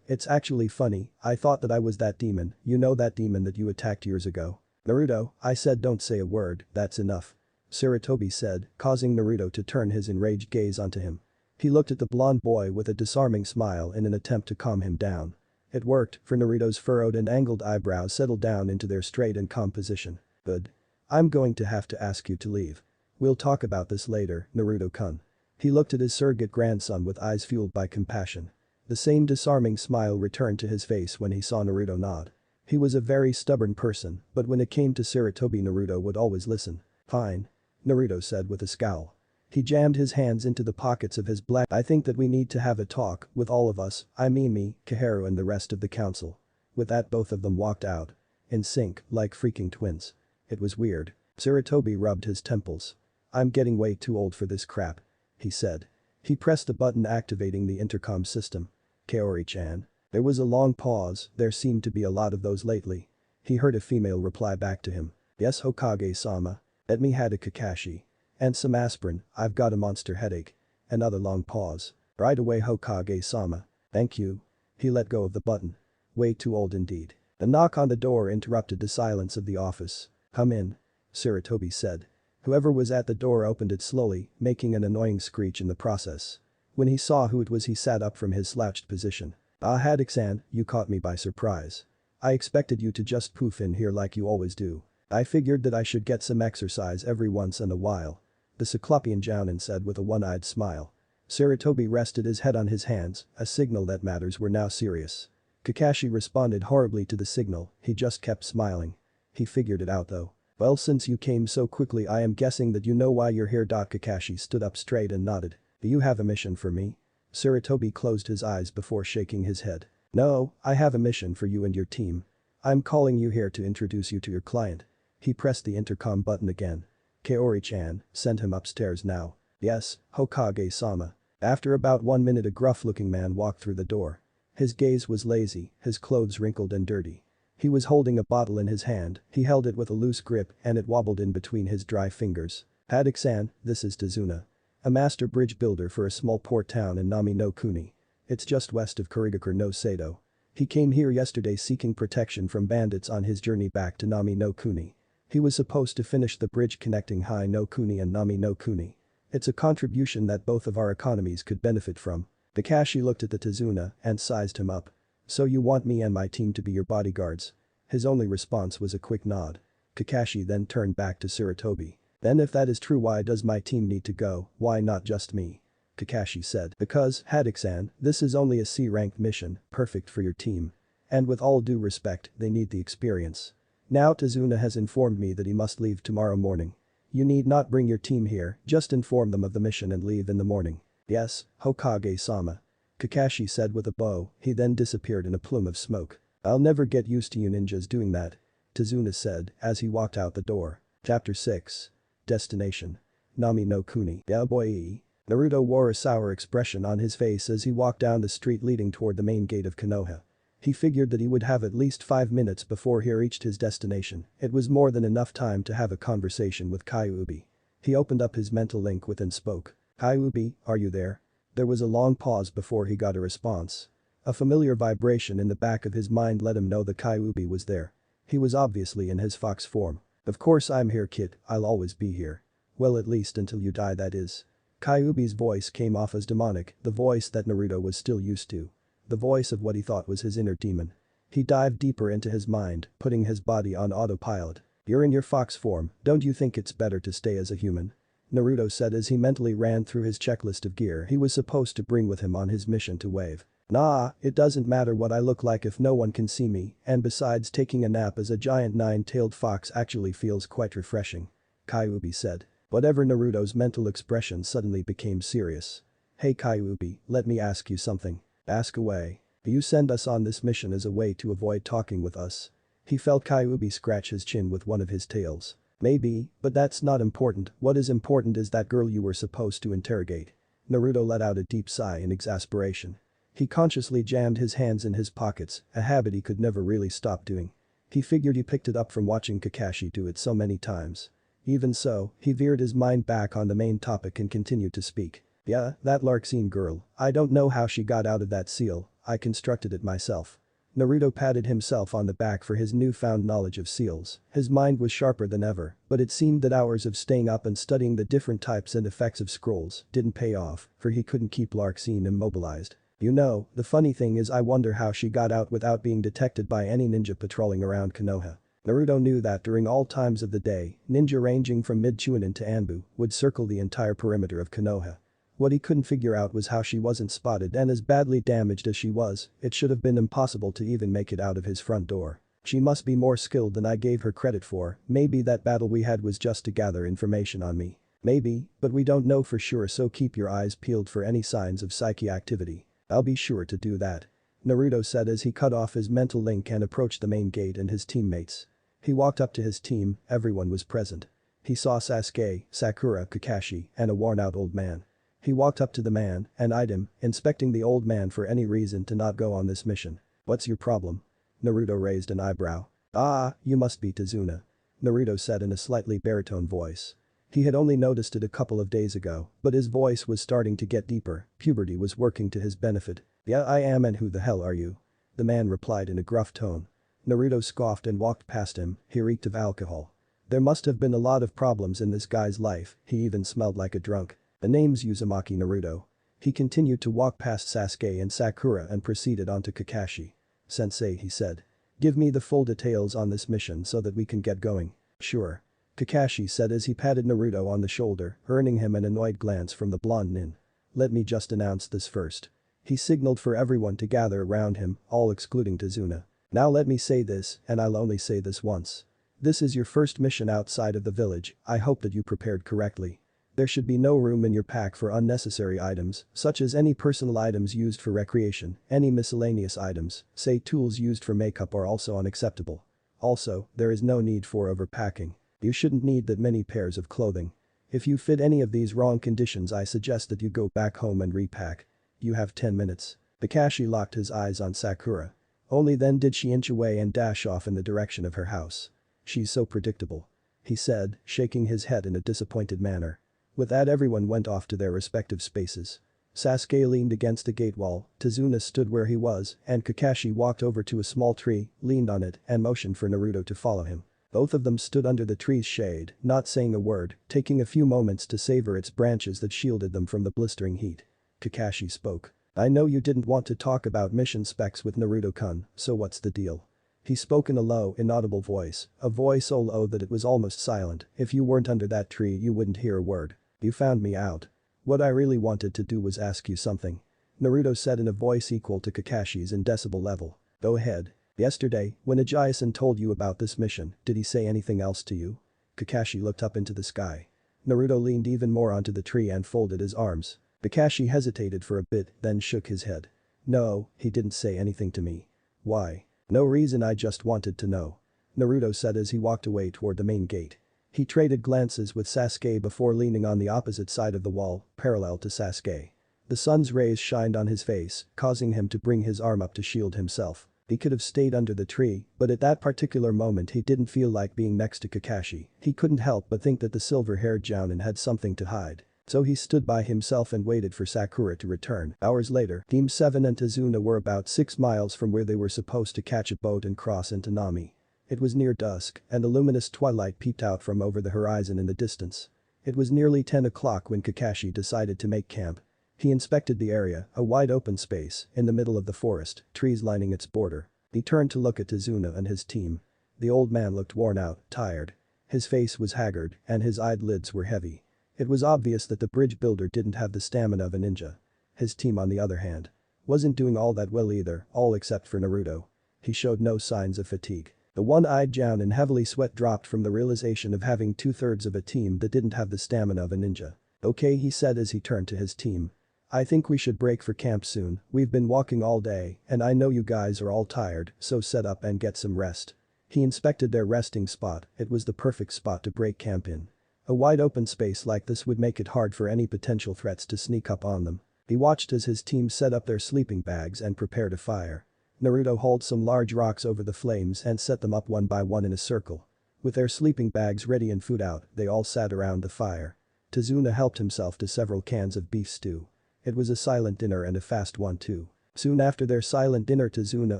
It's actually funny, I thought that I was that demon, you know that demon that you attacked years ago." "Naruto, I said don't say a word, that's enough," Sarutobi said, causing Naruto to turn his enraged gaze onto him. He looked at the blonde boy with a disarming smile in an attempt to calm him down. It worked, for Naruto's furrowed and angled eyebrows settled down into their straight and calm position. "Good. I'm going to have to ask you to leave. We'll talk about this later, Naruto-kun." He looked at his surrogate grandson with eyes fueled by compassion. The same disarming smile returned to his face when he saw Naruto nod. He was a very stubborn person, but when it came to Sarutobi Naruto would always listen. "Fine," Naruto said with a scowl. He jammed his hands into the pockets of his black. "I think that we need to have a talk with all of us, I mean me, Kaheru and the rest of the council." With that both of them walked out. In sync, like freaking twins. It was weird. Sarutobi rubbed his temples. "I'm getting way too old for this crap," he said. He pressed a button activating the intercom system. "Kaori-chan." There was a long pause, there seemed to be a lot of those lately. He heard a female reply back to him. "Yes, Hokage-sama. Let me had a kakashi. And some aspirin, I've got a monster headache." Another long pause. "Right away, Hokage-sama. Thank you." He let go of the button. way too old indeed. A knock on the door interrupted the silence of the office. "Come in," Sarutobi said. Whoever was at the door opened it slowly, making an annoying screech in the process. When he saw who it was he sat up from his slouched position. "Ah, Haddock-san, you caught me by surprise. I expected you to just poof in here like you always do. I figured that I should get some exercise every once in a while," the Cyclopean Jounin said with a one-eyed smile. Sarutobi rested his head on his hands, a signal that matters were now serious. Kakashi responded horribly to the signal, he just kept smiling. He figured it out though. "Well, since you came so quickly I am guessing that you know why you're here." Kakashi stood up straight and nodded. "Do you have a mission for me?" Sarutobi closed his eyes before shaking his head. "No, I have a mission for you and your team. I'm calling you here to introduce you to your client." He pressed the intercom button again. "Kaori-chan, send him upstairs now." "Yes, Hokage-sama." After about 1 minute a gruff-looking man walked through the door. His gaze was lazy, his clothes wrinkled and dirty. He was holding a bottle in his hand, he held it with a loose grip and it wobbled in between his dry fingers. "Haddock-san, this is Tazuna. A master bridge builder for a small port town in Nami no Kuni. It's just west of Kurigakure no Sado. He came here yesterday seeking protection from bandits on his journey back to Nami no Kuni. He was supposed to finish the bridge connecting Hai no Kuni and Nami no Kuni. It's a contribution that both of our economies could benefit from." Kakashi looked at the Tazuna and sized him up. "So you want me and my team to be your bodyguards?" His only response was a quick nod. Kakashi then turned back to Sarutobi. "Then if that is true, why does my team need to go, why not just me?" Kakashi said. "Because, Haddock-san, this is only a C-ranked mission, perfect for your team. And with all due respect, they need the experience. Now Tazuna has informed me that he must leave tomorrow morning. You need not bring your team here, just inform them of the mission and leave in the morning." "Yes, Hokage-sama," Kakashi said with a bow, he then disappeared in a plume of smoke. "I'll never get used to you ninjas doing that," Tazuna said as he walked out the door. Chapter 6. Destination. Nami no Kuni. "Yeah boy." Naruto wore a sour expression on his face as he walked down the street leading toward the main gate of Konoha. He figured that he would have at least 5 minutes before he reached his destination, it was more than enough time to have a conversation with Kyuubi. He opened up his mental link with and spoke. "Kyuubi, are you there?" There was a long pause before he got a response. A familiar vibration in the back of his mind let him know that Kyuubi was there. He was obviously in his fox form. "Of course I'm here, kid, I'll always be here. Well, at least until you die, that is." Kyuubi's voice came off as demonic, the voice that Naruto was still used to. The voice of what he thought was his inner demon. He dived deeper into his mind, putting his body on autopilot. "You're in your fox form, don't you think it's better to stay as a human?" Naruto said as he mentally ran through his checklist of gear he was supposed to bring with him on his mission to Wave. "Nah, it doesn't matter what I look like if no one can see me, and besides taking a nap as a giant nine-tailed fox actually feels quite refreshing," Kyuubi said. Whatever Naruto's mental expression suddenly became serious. "Hey Kyuubi, let me ask you something." "Ask away." "You send us on this mission as a way to avoid talking with us?" He felt Kyuubi scratch his chin with one of his tails. "Maybe, but that's not important, what is important is that girl you were supposed to interrogate." Naruto let out a deep sigh in exasperation. He consciously jammed his hands in his pockets, a habit he could never really stop doing. He figured he picked it up from watching Kakashi do it so many times. Even so, he veered his mind back on the main topic and continued to speak. "Yeah, that Larxene girl, I don't know how she got out of that seal, I constructed it myself." Naruto patted himself on the back for his newfound knowledge of seals. His mind was sharper than ever, but it seemed that hours of staying up and studying the different types and effects of scrolls didn't pay off, for he couldn't keep Larxene immobilized. "You know, the funny thing is I wonder how she got out without being detected by any ninja patrolling around Konoha." Naruto knew that during all times of the day, ninja ranging from mid-Chunin to Anbu would circle the entire perimeter of Konoha. What he couldn't figure out was how she wasn't spotted, and as badly damaged as she was, it should have been impossible to even make it out of his front door. "She must be more skilled than I gave her credit for, maybe that battle we had was just to gather information on me. Maybe, but we don't know for sure, so keep your eyes peeled for any signs of psyche activity." "I'll be sure to do that," Naruto said as he cut off his mental link and approached the main gate and his teammates. He walked up to his team, everyone was present. He saw Sasuke, Sakura, Kakashi, and a worn-out old man. He walked up to the man and eyed him, inspecting the old man for any reason to not go on this mission. "What's your problem?" Naruto raised an eyebrow. "Ah, you must be Tazuna," Naruto said in a slightly baritone voice. He had only noticed it a couple of days ago, but his voice was starting to get deeper, puberty was working to his benefit. "Yeah, I am, and who the hell are you?" the man replied in a gruff tone. Naruto scoffed and walked past him, he reeked of alcohol. There must have been a lot of problems in this guy's life, he even smelled like a drunk. The name's Uzumaki Naruto. He continued to walk past Sasuke and Sakura and proceeded onto Kakashi. Sensei, he said. Give me the full details on this mission so that we can get going. Sure. Kakashi said as he patted Naruto on the shoulder, earning him an annoyed glance from the blonde nin. Let me just announce this first. He signaled for everyone to gather around him, all excluding Tazuna. Now let me say this, and I'll only say this once. This is your first mission outside of the village, I hope that you prepared correctly. There should be no room in your pack for unnecessary items, such as any personal items used for recreation, any miscellaneous items, say tools used for makeup are also unacceptable. Also, there is no need for overpacking. You shouldn't need that many pairs of clothing. If you fit any of these wrong conditions I suggest that you go back home and repack. You have 10 minutes. Kakashi locked his eyes on Sakura. Only then did she inch away and dash off in the direction of her house. She's so predictable. He said, shaking his head in a disappointed manner. With that everyone went off to their respective spaces. Sasuke leaned against the gate wall, Tazuna stood where he was, and Kakashi walked over to a small tree, leaned on it, and motioned for Naruto to follow him. Both of them stood under the tree's shade, not saying a word, taking a few moments to savor its branches that shielded them from the blistering heat. Kakashi spoke. I know you didn't want to talk about mission specs with Naruto-kun, so what's the deal? He spoke in a low, inaudible voice, a voice so low that it was almost silent. If you weren't under that tree you wouldn't hear a word. You found me out. What I really wanted to do was ask you something. Naruto said in a voice equal to Kakashi's in decibel level. Go ahead. Yesterday, when Ajayi-san told you about this mission, did he say anything else to you? Kakashi looked up into the sky. Naruto leaned even more onto the tree and folded his arms. Kakashi hesitated for a bit, then shook his head. No, he didn't say anything to me. Why? No reason, I just wanted to know. Naruto said as he walked away toward the main gate. He traded glances with Sasuke before leaning on the opposite side of the wall, parallel to Sasuke. The sun's rays shined on his face, causing him to bring his arm up to shield himself. He could have stayed under the tree, but at that particular moment he didn't feel like being next to Kakashi. He couldn't help but think that the silver-haired jounin had something to hide. So he stood by himself and waited for Sakura to return. Hours later, Team 7 and Tazuna were about 6 miles from where they were supposed to catch a boat and cross into Nami. It was near dusk, and a luminous twilight peeped out from over the horizon in the distance. It was nearly 10 o'clock when Kakashi decided to make camp. He inspected the area, a wide open space, in the middle of the forest, trees lining its border. He turned to look at Tazuna and his team. The old man looked worn out, tired. His face was haggard, and his eyelids were heavy. It was obvious that the bridge builder didn't have the stamina of a ninja. His team, on the other hand, wasn't doing all that well either, all except for Naruto. He showed no signs of fatigue. The one-eyed jounin heavily sweat dropped from the realization of having 2/3 of a team that didn't have the stamina of a ninja. Okay, he said as he turned to his team. I think we should break for camp soon, we've been walking all day, and I know you guys are all tired, so set up and get some rest. He inspected their resting spot, it was the perfect spot to break camp in. A wide open space like this would make it hard for any potential threats to sneak up on them. He watched as his team set up their sleeping bags and prepared a fire. Naruto hauled some large rocks over the flames and set them up one by one in a circle. With their sleeping bags ready and food out, they all sat around the fire. Tazuna helped himself to several cans of beef stew. It was a silent dinner and a fast one too. Soon after their silent dinner, Tazuna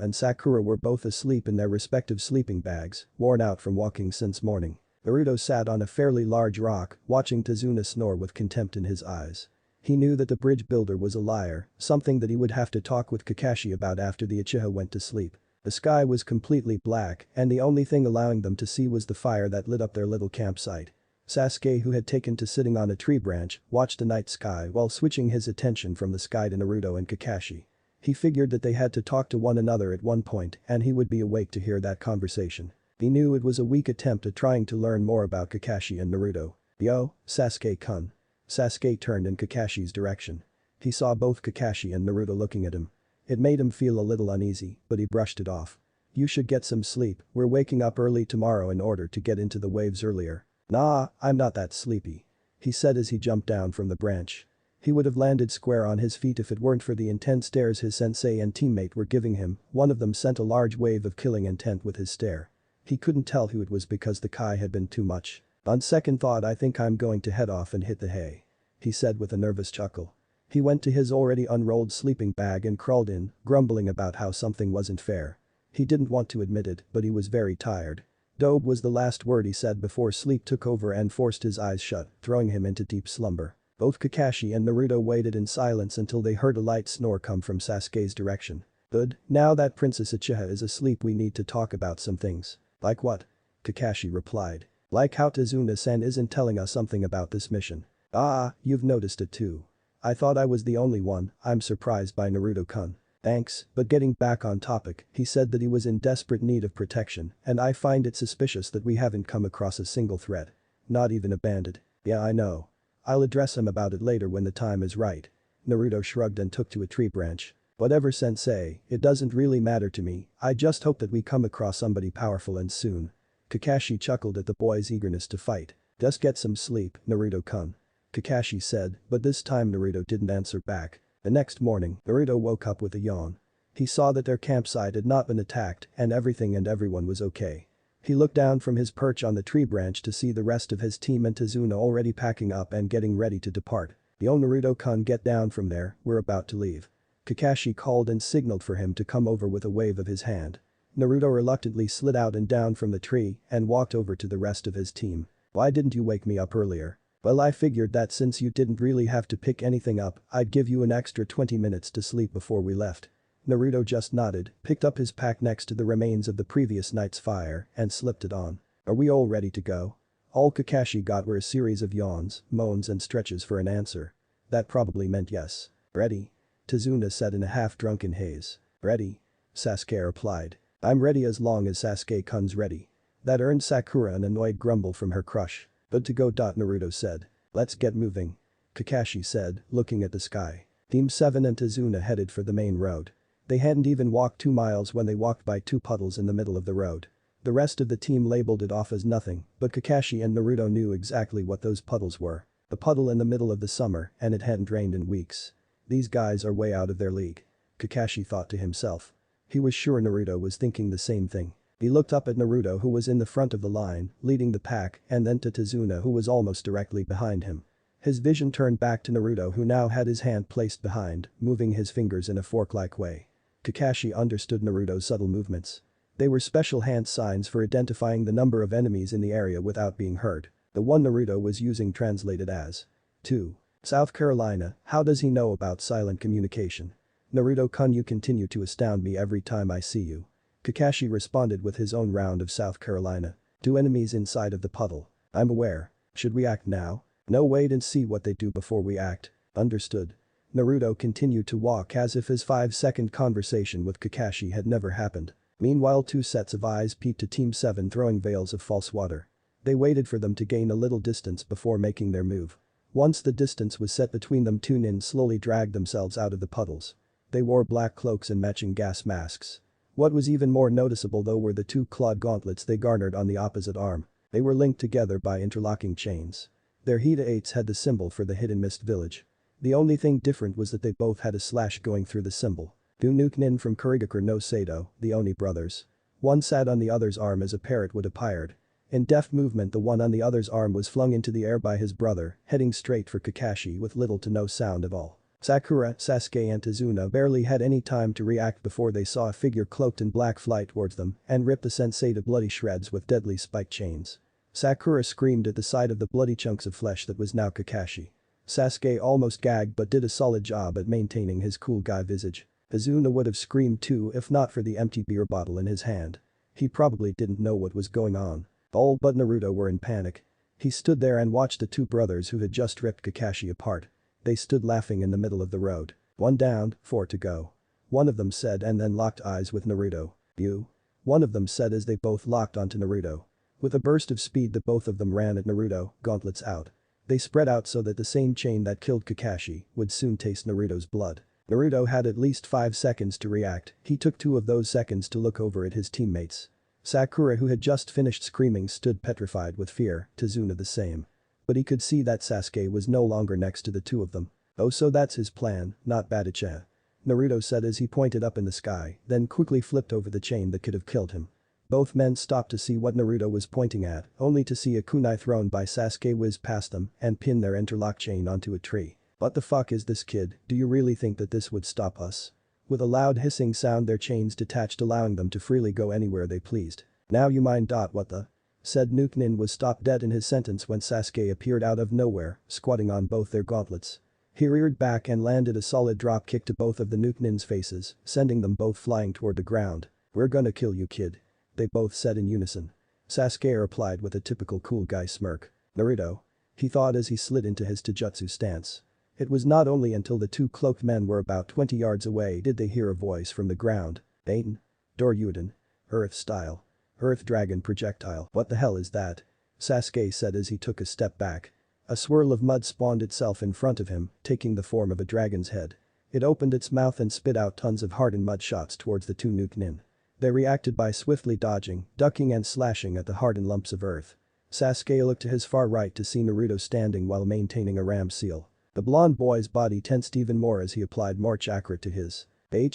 and Sakura were both asleep in their respective sleeping bags, worn out from walking since morning. Naruto sat on a fairly large rock, watching Tazuna snore with contempt in his eyes. He knew that the bridge builder was a liar, something that he would have to talk with Kakashi about after the Uchiha went to sleep. The sky was completely black, and the only thing allowing them to see was the fire that lit up their little campsite. Sasuke, who had taken to sitting on a tree branch, watched the night sky while switching his attention from the sky to Naruto and Kakashi. He figured that they had to talk to one another at one point and he would be awake to hear that conversation. He knew it was a weak attempt at trying to learn more about Kakashi and Naruto. Yo, Sasuke-kun. Sasuke turned in Kakashi's direction. He saw both Kakashi and Naruto looking at him. It made him feel a little uneasy, but he brushed it off. You should get some sleep, we're waking up early tomorrow in order to get into the waves earlier. Nah, I'm not that sleepy. He said as he jumped down from the branch. He would have landed square on his feet if it weren't for the intense stares his sensei and teammate were giving him. One of them sent a large wave of killing intent with his stare. He couldn't tell who it was because the kai had been too much. On second thought, I think I'm going to head off and hit the hay. He said with a nervous chuckle. He went to his already unrolled sleeping bag and crawled in, grumbling about how something wasn't fair. He didn't want to admit it, but he was very tired. Dobe was the last word he said before sleep took over and forced his eyes shut, throwing him into deep slumber. Both Kakashi and Naruto waited in silence until they heard a light snore come from Sasuke's direction. Good, now that Princess Uchiha is asleep we need to talk about some things. Like what? Kakashi replied. Like how Tazuna-san isn't telling us something about this mission. Ah, you've noticed it too. I thought I was the only one, I'm surprised by Naruto-kun. Thanks, but getting back on topic, he said that he was in desperate need of protection, and I find it suspicious that we haven't come across a single threat. Not even a bandit. Yeah, I know. I'll address him about it later when the time is right. Naruto shrugged and took to a tree branch. Whatever sensei, it doesn't really matter to me, I just hope that we come across somebody powerful and soon. Kakashi chuckled at the boy's eagerness to fight. Just get some sleep, Naruto-kun. Kakashi said, but this time Naruto didn't answer back. The next morning, Naruto woke up with a yawn. He saw that their campsite had not been attacked and everything and everyone was okay. He looked down from his perch on the tree branch to see the rest of his team and Tazuna already packing up and getting ready to depart. Yo Naruto-kun, get down from there, we're about to leave. Kakashi called and signaled for him to come over with a wave of his hand. Naruto reluctantly slid out and down from the tree and walked over to the rest of his team. Why didn't you wake me up earlier? Well, I figured that since you didn't really have to pick anything up, I'd give you an extra 20 minutes to sleep before we left. Naruto just nodded, picked up his pack next to the remains of the previous night's fire, and slipped it on. Are we all ready to go? All Kakashi got were a series of yawns, moans and stretches for an answer. That probably meant yes. Ready? Tazuna said in a half-drunken haze. Ready? Sasuke replied. I'm ready as long as Sasuke-kun's ready. That earned Sakura an annoyed grumble from her crush. Good to go. Naruto said. Let's get moving. Kakashi said, looking at the sky. Team 7 and Tazuna headed for the main road. They hadn't even walked 2 miles when they walked by 2 puddles in the middle of the road. The rest of the team labeled it off as nothing, but Kakashi and Naruto knew exactly what those puddles were. The puddle in the middle of the summer and it hadn't rained in weeks. These guys are way out of their league. Kakashi thought to himself. He was sure Naruto was thinking the same thing. He looked up at Naruto, who was in the front of the line, leading the pack, and then to Tazuna, who was almost directly behind him. His vision turned back to Naruto, who now had his hand placed behind, moving his fingers in a fork-like way. Kakashi understood Naruto's subtle movements. They were special hand signs for identifying the number of enemies in the area without being heard. The one Naruto was using translated as 2. South Carolina, how does he know about silent communication? Naruto-kun, you continue to astound me every time I see you. Kakashi responded with his own round of South Carolina. 2 enemies inside of the puddle. I'm aware. Should we act now? No, wait and see what they do before we act. Understood. Naruto continued to walk as if his 5-second conversation with Kakashi had never happened. Meanwhile, 2 sets of eyes peeked to Team 7 throwing veils of false water. They waited for them to gain a little distance before making their move. Once the distance was set between them, 2 nin slowly dragged themselves out of the puddles. They wore black cloaks and matching gas masks. What was even more noticeable though were the 2 clawed gauntlets they garnered on the opposite arm. They were linked together by interlocking chains. Their Hita-8s had the symbol for the Hidden Mist Village. The only thing different was that they both had a slash going through the symbol. 2 Nuke-nin from Kurigakure no Sato, the Oni brothers. One sat on the other's arm as a parrot would appeared. In deft movement, the one on the other's arm was flung into the air by his brother, heading straight for Kakashi with little to no sound at all. Sakura, Sasuke and Tazuna barely had any time to react before they saw a figure cloaked in black fly towards them and rip the sensei to bloody shreds with deadly spiked chains. Sakura screamed at the sight of the bloody chunks of flesh that was now Kakashi. Sasuke almost gagged but did a solid job at maintaining his cool guy visage. Tazuna would have screamed too if not for the empty beer bottle in his hand. He probably didn't know what was going on. All but Naruto were in panic. He stood there and watched the 2 brothers who had just ripped Kakashi apart. They stood laughing in the middle of the road. 1 down, 4 to go. One of them said and then locked eyes with Naruto. You? One of them said as they both locked onto Naruto. With a burst of speed the both of them ran at Naruto, gauntlets out. They spread out so that the same chain that killed Kakashi would soon taste Naruto's blood. Naruto had at least 5 seconds to react. He took 2 of those seconds to look over at his teammates. Sakura, who had just finished screaming, stood petrified with fear, Tazuna the same. But he could see that Sasuke was no longer next to the 2 of them. Oh, so that's his plan, not Badicha. Naruto said as he pointed up in the sky, then quickly flipped over the chain that could have killed him. Both men stopped to see what Naruto was pointing at, only to see a kunai thrown by Sasuke whiz past them and pin their interlock chain onto a tree. What the fuck is this kid, do you really think that this would stop us? With a loud hissing sound their chains detached allowing them to freely go anywhere they pleased. Now you mind. What the? Said Nukenin was stopped dead in his sentence when Sasuke appeared out of nowhere, squatting on both their gauntlets. He reared back and landed a solid drop kick to both of the Nukenin's faces, sending them both flying toward the ground. We're gonna kill you, kid. They both said in unison. Sasuke replied with a typical cool guy smirk. Naruto. He thought as he slid into his taijutsu stance. It was not only until the two cloaked men were about 20 yards away did they hear a voice from the ground. Aiden. Doryuden. Earth style. Earth dragon projectile. What the hell is that? Sasuke said as he took a step back. A swirl of mud spawned itself in front of him, taking the form of a dragon's head. It opened its mouth and spit out tons of hardened mud shots towards the two Nukenin. They reacted by swiftly dodging, ducking and slashing at the hardened lumps of earth. Sasuke looked to his far right to see Naruto standing while maintaining a ram seal. The blonde boy's body tensed even more as he applied more chakra to his.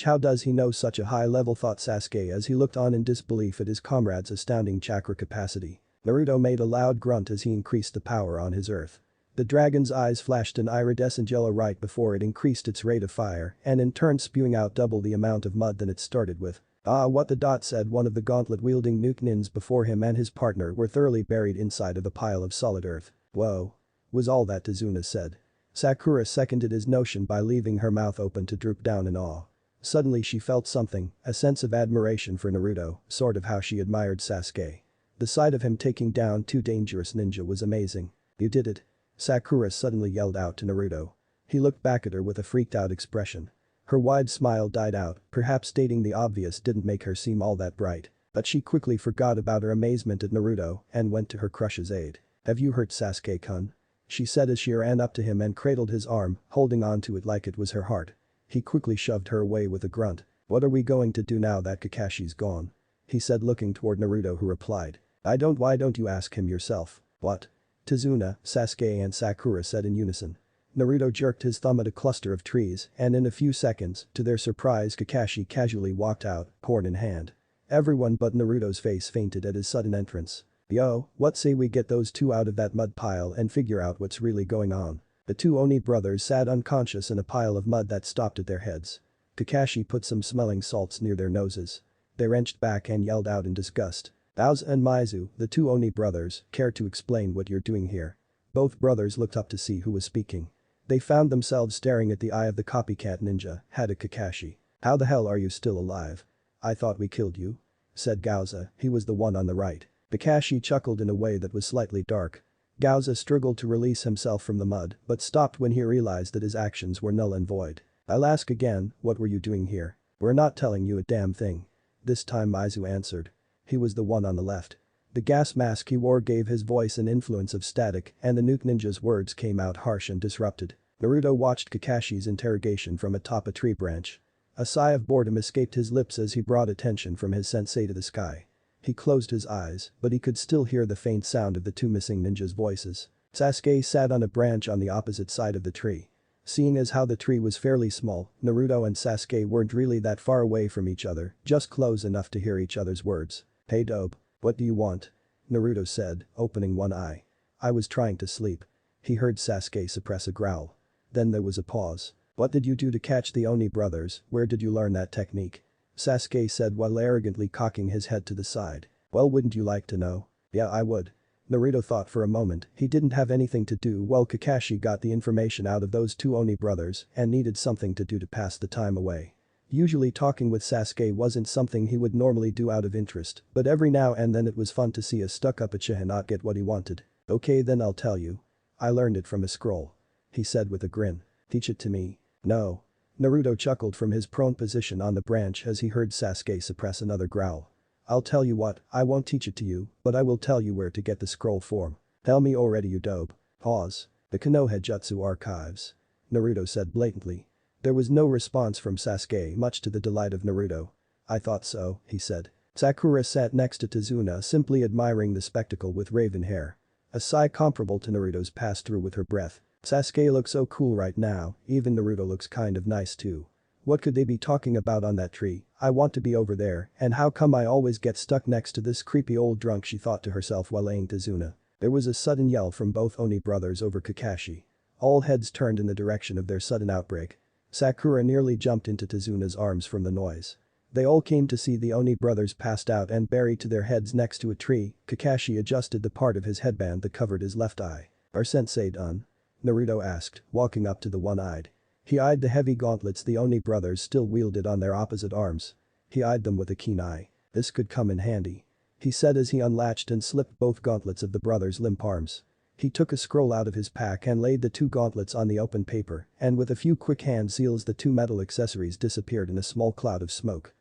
How does he know such a high level, thought Sasuke as he looked on in disbelief at his comrade's astounding chakra capacity. Naruto made a loud grunt as he increased the power on his earth. The dragon's eyes flashed an iridescent yellow right before it increased its rate of fire and in turn spewing out double the amount of mud than it started with. Ah, what the dot, said one of the gauntlet-wielding Nukenins before him and his partner were thoroughly buried inside of a pile of solid earth. Whoa. Was all that, Tazuna said. Sakura seconded his notion by leaving her mouth open to droop down in awe. Suddenly she felt something, a sense of admiration for Naruto, sort of how she admired Sasuke. The sight of him taking down two dangerous ninja was amazing. You did it. Sakura suddenly yelled out to Naruto. He looked back at her with a freaked out expression. Her wide smile died out, perhaps stating the obvious didn't make her seem all that bright. But she quickly forgot about her amazement at Naruto and went to her crush's aid. Have you hurt Sasuke-kun? She said as she ran up to him and cradled his arm, holding onto it like it was her heart. He quickly shoved her away with a grunt. What are we going to do now that Kakashi's gone? He said looking toward Naruto, who replied. Why don't you ask him yourself? What? Tazuna, Sasuke and Sakura said in unison. Naruto jerked his thumb at a cluster of trees and in a few seconds, to their surprise, Kakashi casually walked out, horn in hand. Everyone but Naruto's face fainted at his sudden entrance. Yo, what say we get those two out of that mud pile and figure out what's really going on? The two Oni brothers sat unconscious in a pile of mud that stopped at their heads. Kakashi put some smelling salts near their noses. They wrenched back and yelled out in disgust. Bowser and Mizu, the two Oni brothers, care to explain what you're doing here? Both brothers looked up to see who was speaking. They found themselves staring at the eye of the copycat ninja, Hada Kakashi. How the hell are you still alive? I thought we killed you? Said Gauza, he was the one on the right. Kakashi chuckled in a way that was slightly dark. Gauza struggled to release himself from the mud but stopped when he realized that his actions were null and void. I'll ask again, what were you doing here? We're not telling you a damn thing. This time Mizu answered. He was the one on the left. The gas mask he wore gave his voice an influence of static and the Nuke Ninja's words came out harsh and disrupted. Naruto watched Kakashi's interrogation from atop a tree branch. A sigh of boredom escaped his lips as he brought attention from his sensei to the sky. He closed his eyes, but he could still hear the faint sound of the two missing ninjas' voices. Sasuke sat on a branch on the opposite side of the tree. Seeing as how the tree was fairly small, Naruto and Sasuke weren't really that far away from each other, just close enough to hear each other's words. Hey dope, what do you want? Naruto said, opening one eye. I was trying to sleep. He heard Sasuke suppress a growl. Then there was a pause. What did you do to catch the Oni brothers? Where did you learn that technique? Sasuke said while arrogantly cocking his head to the side. Well, wouldn't you like to know? Yeah, I would. Naruto thought for a moment. He didn't have anything to do while Kakashi got the information out of those two Oni brothers and needed something to do to pass the time away. Usually talking with Sasuke wasn't something he would normally do out of interest, but every now and then it was fun to see a stuck-up Uchiha not get what he wanted. Okay, then I'll tell you. I learned it from a scroll. He said with a grin. Teach it to me. No. Naruto chuckled from his prone position on the branch as he heard Sasuke suppress another growl. I'll tell you what, I won't teach it to you, but I will tell you where to get the scroll form. Tell me already, you dope. Pause. The Konoha Jutsu archives. Naruto said blatantly. There was no response from Sasuke, much to the delight of Naruto. I thought so, he said. Sakura sat next to Tazuna, simply admiring the spectacle with raven hair. A sigh comparable to Naruto's passed through with her breath. Sasuke looks so cool right now, even Naruto looks kind of nice too. What could they be talking about on that tree? I want to be over there, and how come I always get stuck next to this creepy old drunk, she thought to herself while laying Tazuna. There was a sudden yell from both Oni brothers over Kakashi. All heads turned in the direction of their sudden outbreak. Sakura nearly jumped into Tezuna's arms from the noise. They all came to see the Oni brothers passed out and buried to their heads next to a tree. Kakashi adjusted the part of his headband that covered his left eye. "Are sensei done?" Naruto asked, walking up to the one-eyed. He eyed the heavy gauntlets the Oni brothers still wielded on their opposite arms. He eyed them with a keen eye. "This could come in handy," he said as he unlatched and slipped both gauntlets of the brothers' limp arms. He took a scroll out of his pack and laid the two gauntlets on the open paper, and with a few quick hand seals the two metal accessories disappeared in a small cloud of smoke.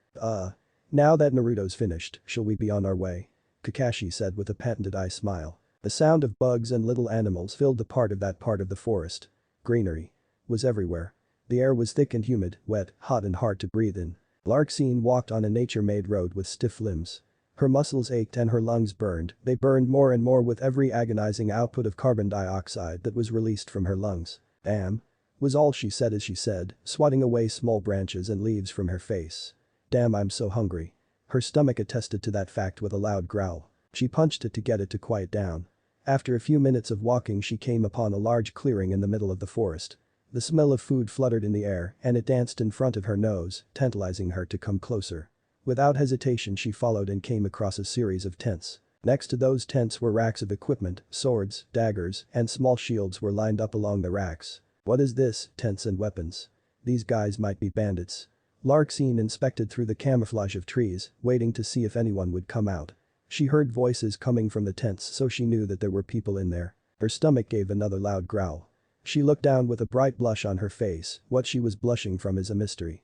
Now that Naruto's finished, shall we be on our way?" Kakashi said with a patented eye smile. The sound of bugs and little animals filled the part of the forest. Greenery was everywhere. The air was thick and humid, wet, hot and hard to breathe in. Larxene walked on a nature-made road with stiff limbs. Her muscles ached and her lungs burned, they burned more and more with every agonizing output of carbon dioxide that was released from her lungs. "Damn," was all she said as she said, swatting away small branches and leaves from her face. "Damn, I'm so hungry." Her stomach attested to that fact with a loud growl. She punched it to get it to quiet down. After a few minutes of walking she came upon a large clearing in the middle of the forest. The smell of food fluttered in the air and it danced in front of her nose, tantalizing her to come closer. Without hesitation she followed and came across a series of tents. Next to those tents were racks of equipment, swords, daggers, and small shields were lined up along the racks. "What is this, tents and weapons? These guys might be bandits." Larxene inspected through the camouflage of trees, waiting to see if anyone would come out. She heard voices coming from the tents so she knew that there were people in there. Her stomach gave another loud growl. She looked down with a bright blush on her face, what she was blushing from is a mystery.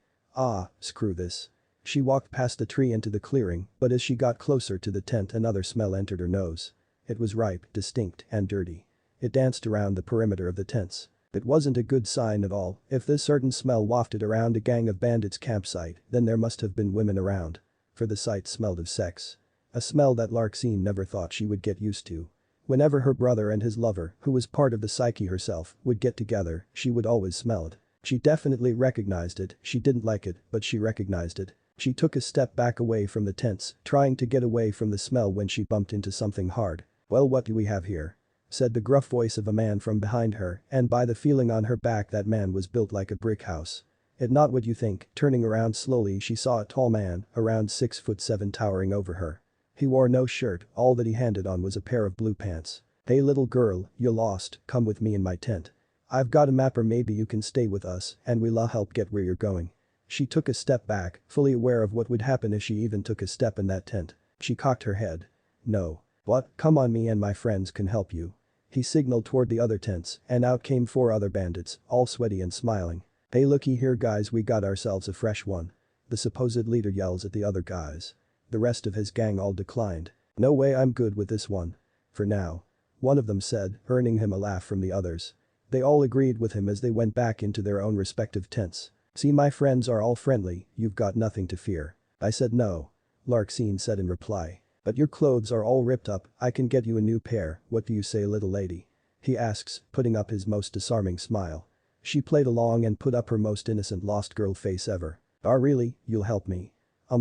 Screw this. She walked past the tree into the clearing, but as she got closer to the tent another smell entered her nose. It was ripe, distinct, and dirty. It danced around the perimeter of the tents. It wasn't a good sign at all. If this certain smell wafted around a gang of bandits' campsite, then there must have been women around. For the sight smelled of sex. A smell that Larxene never thought she would get used to. Whenever her brother and his lover, who was part of the psyche herself, would get together, she would always smell it. She definitely recognized it, she didn't like it, but she recognized it. She took a step back away from the tents, trying to get away from the smell when she bumped into something hard. "Well, what do we have here?" said the gruff voice of a man from behind her, and by the feeling on her back that man was built like a brick house. "It not what you think." Turning around slowly she saw a tall man, around 6'7" towering over her. He wore no shirt, all that he handed on was a pair of blue pants. "Hey little girl, you lost, come with me in my tent. I've got a map or maybe you can stay with us and we'll help get where you're going." She took a step back, fully aware of what would happen if she even took a step in that tent. She cocked her head. "No. What? Come on, me and my friends can help you." He signaled toward the other tents and out came 4 other bandits, all sweaty and smiling. "Hey looky here guys, we got ourselves a fresh one." The supposed leader yells at the other guys. The rest of his gang all declined. "No way, I'm good with this one. For now." One of them said, earning him a laugh from the others. They all agreed with him as they went back into their own respective tents. "See, my friends are all friendly, you've got nothing to fear." "I said no," Larxene said in reply. "But your clothes are all ripped up, I can get you a new pair, what do you say little lady?" he asks, putting up his most disarming smile. She played along and put up her most innocent lost girl face ever. Really, you'll help me?"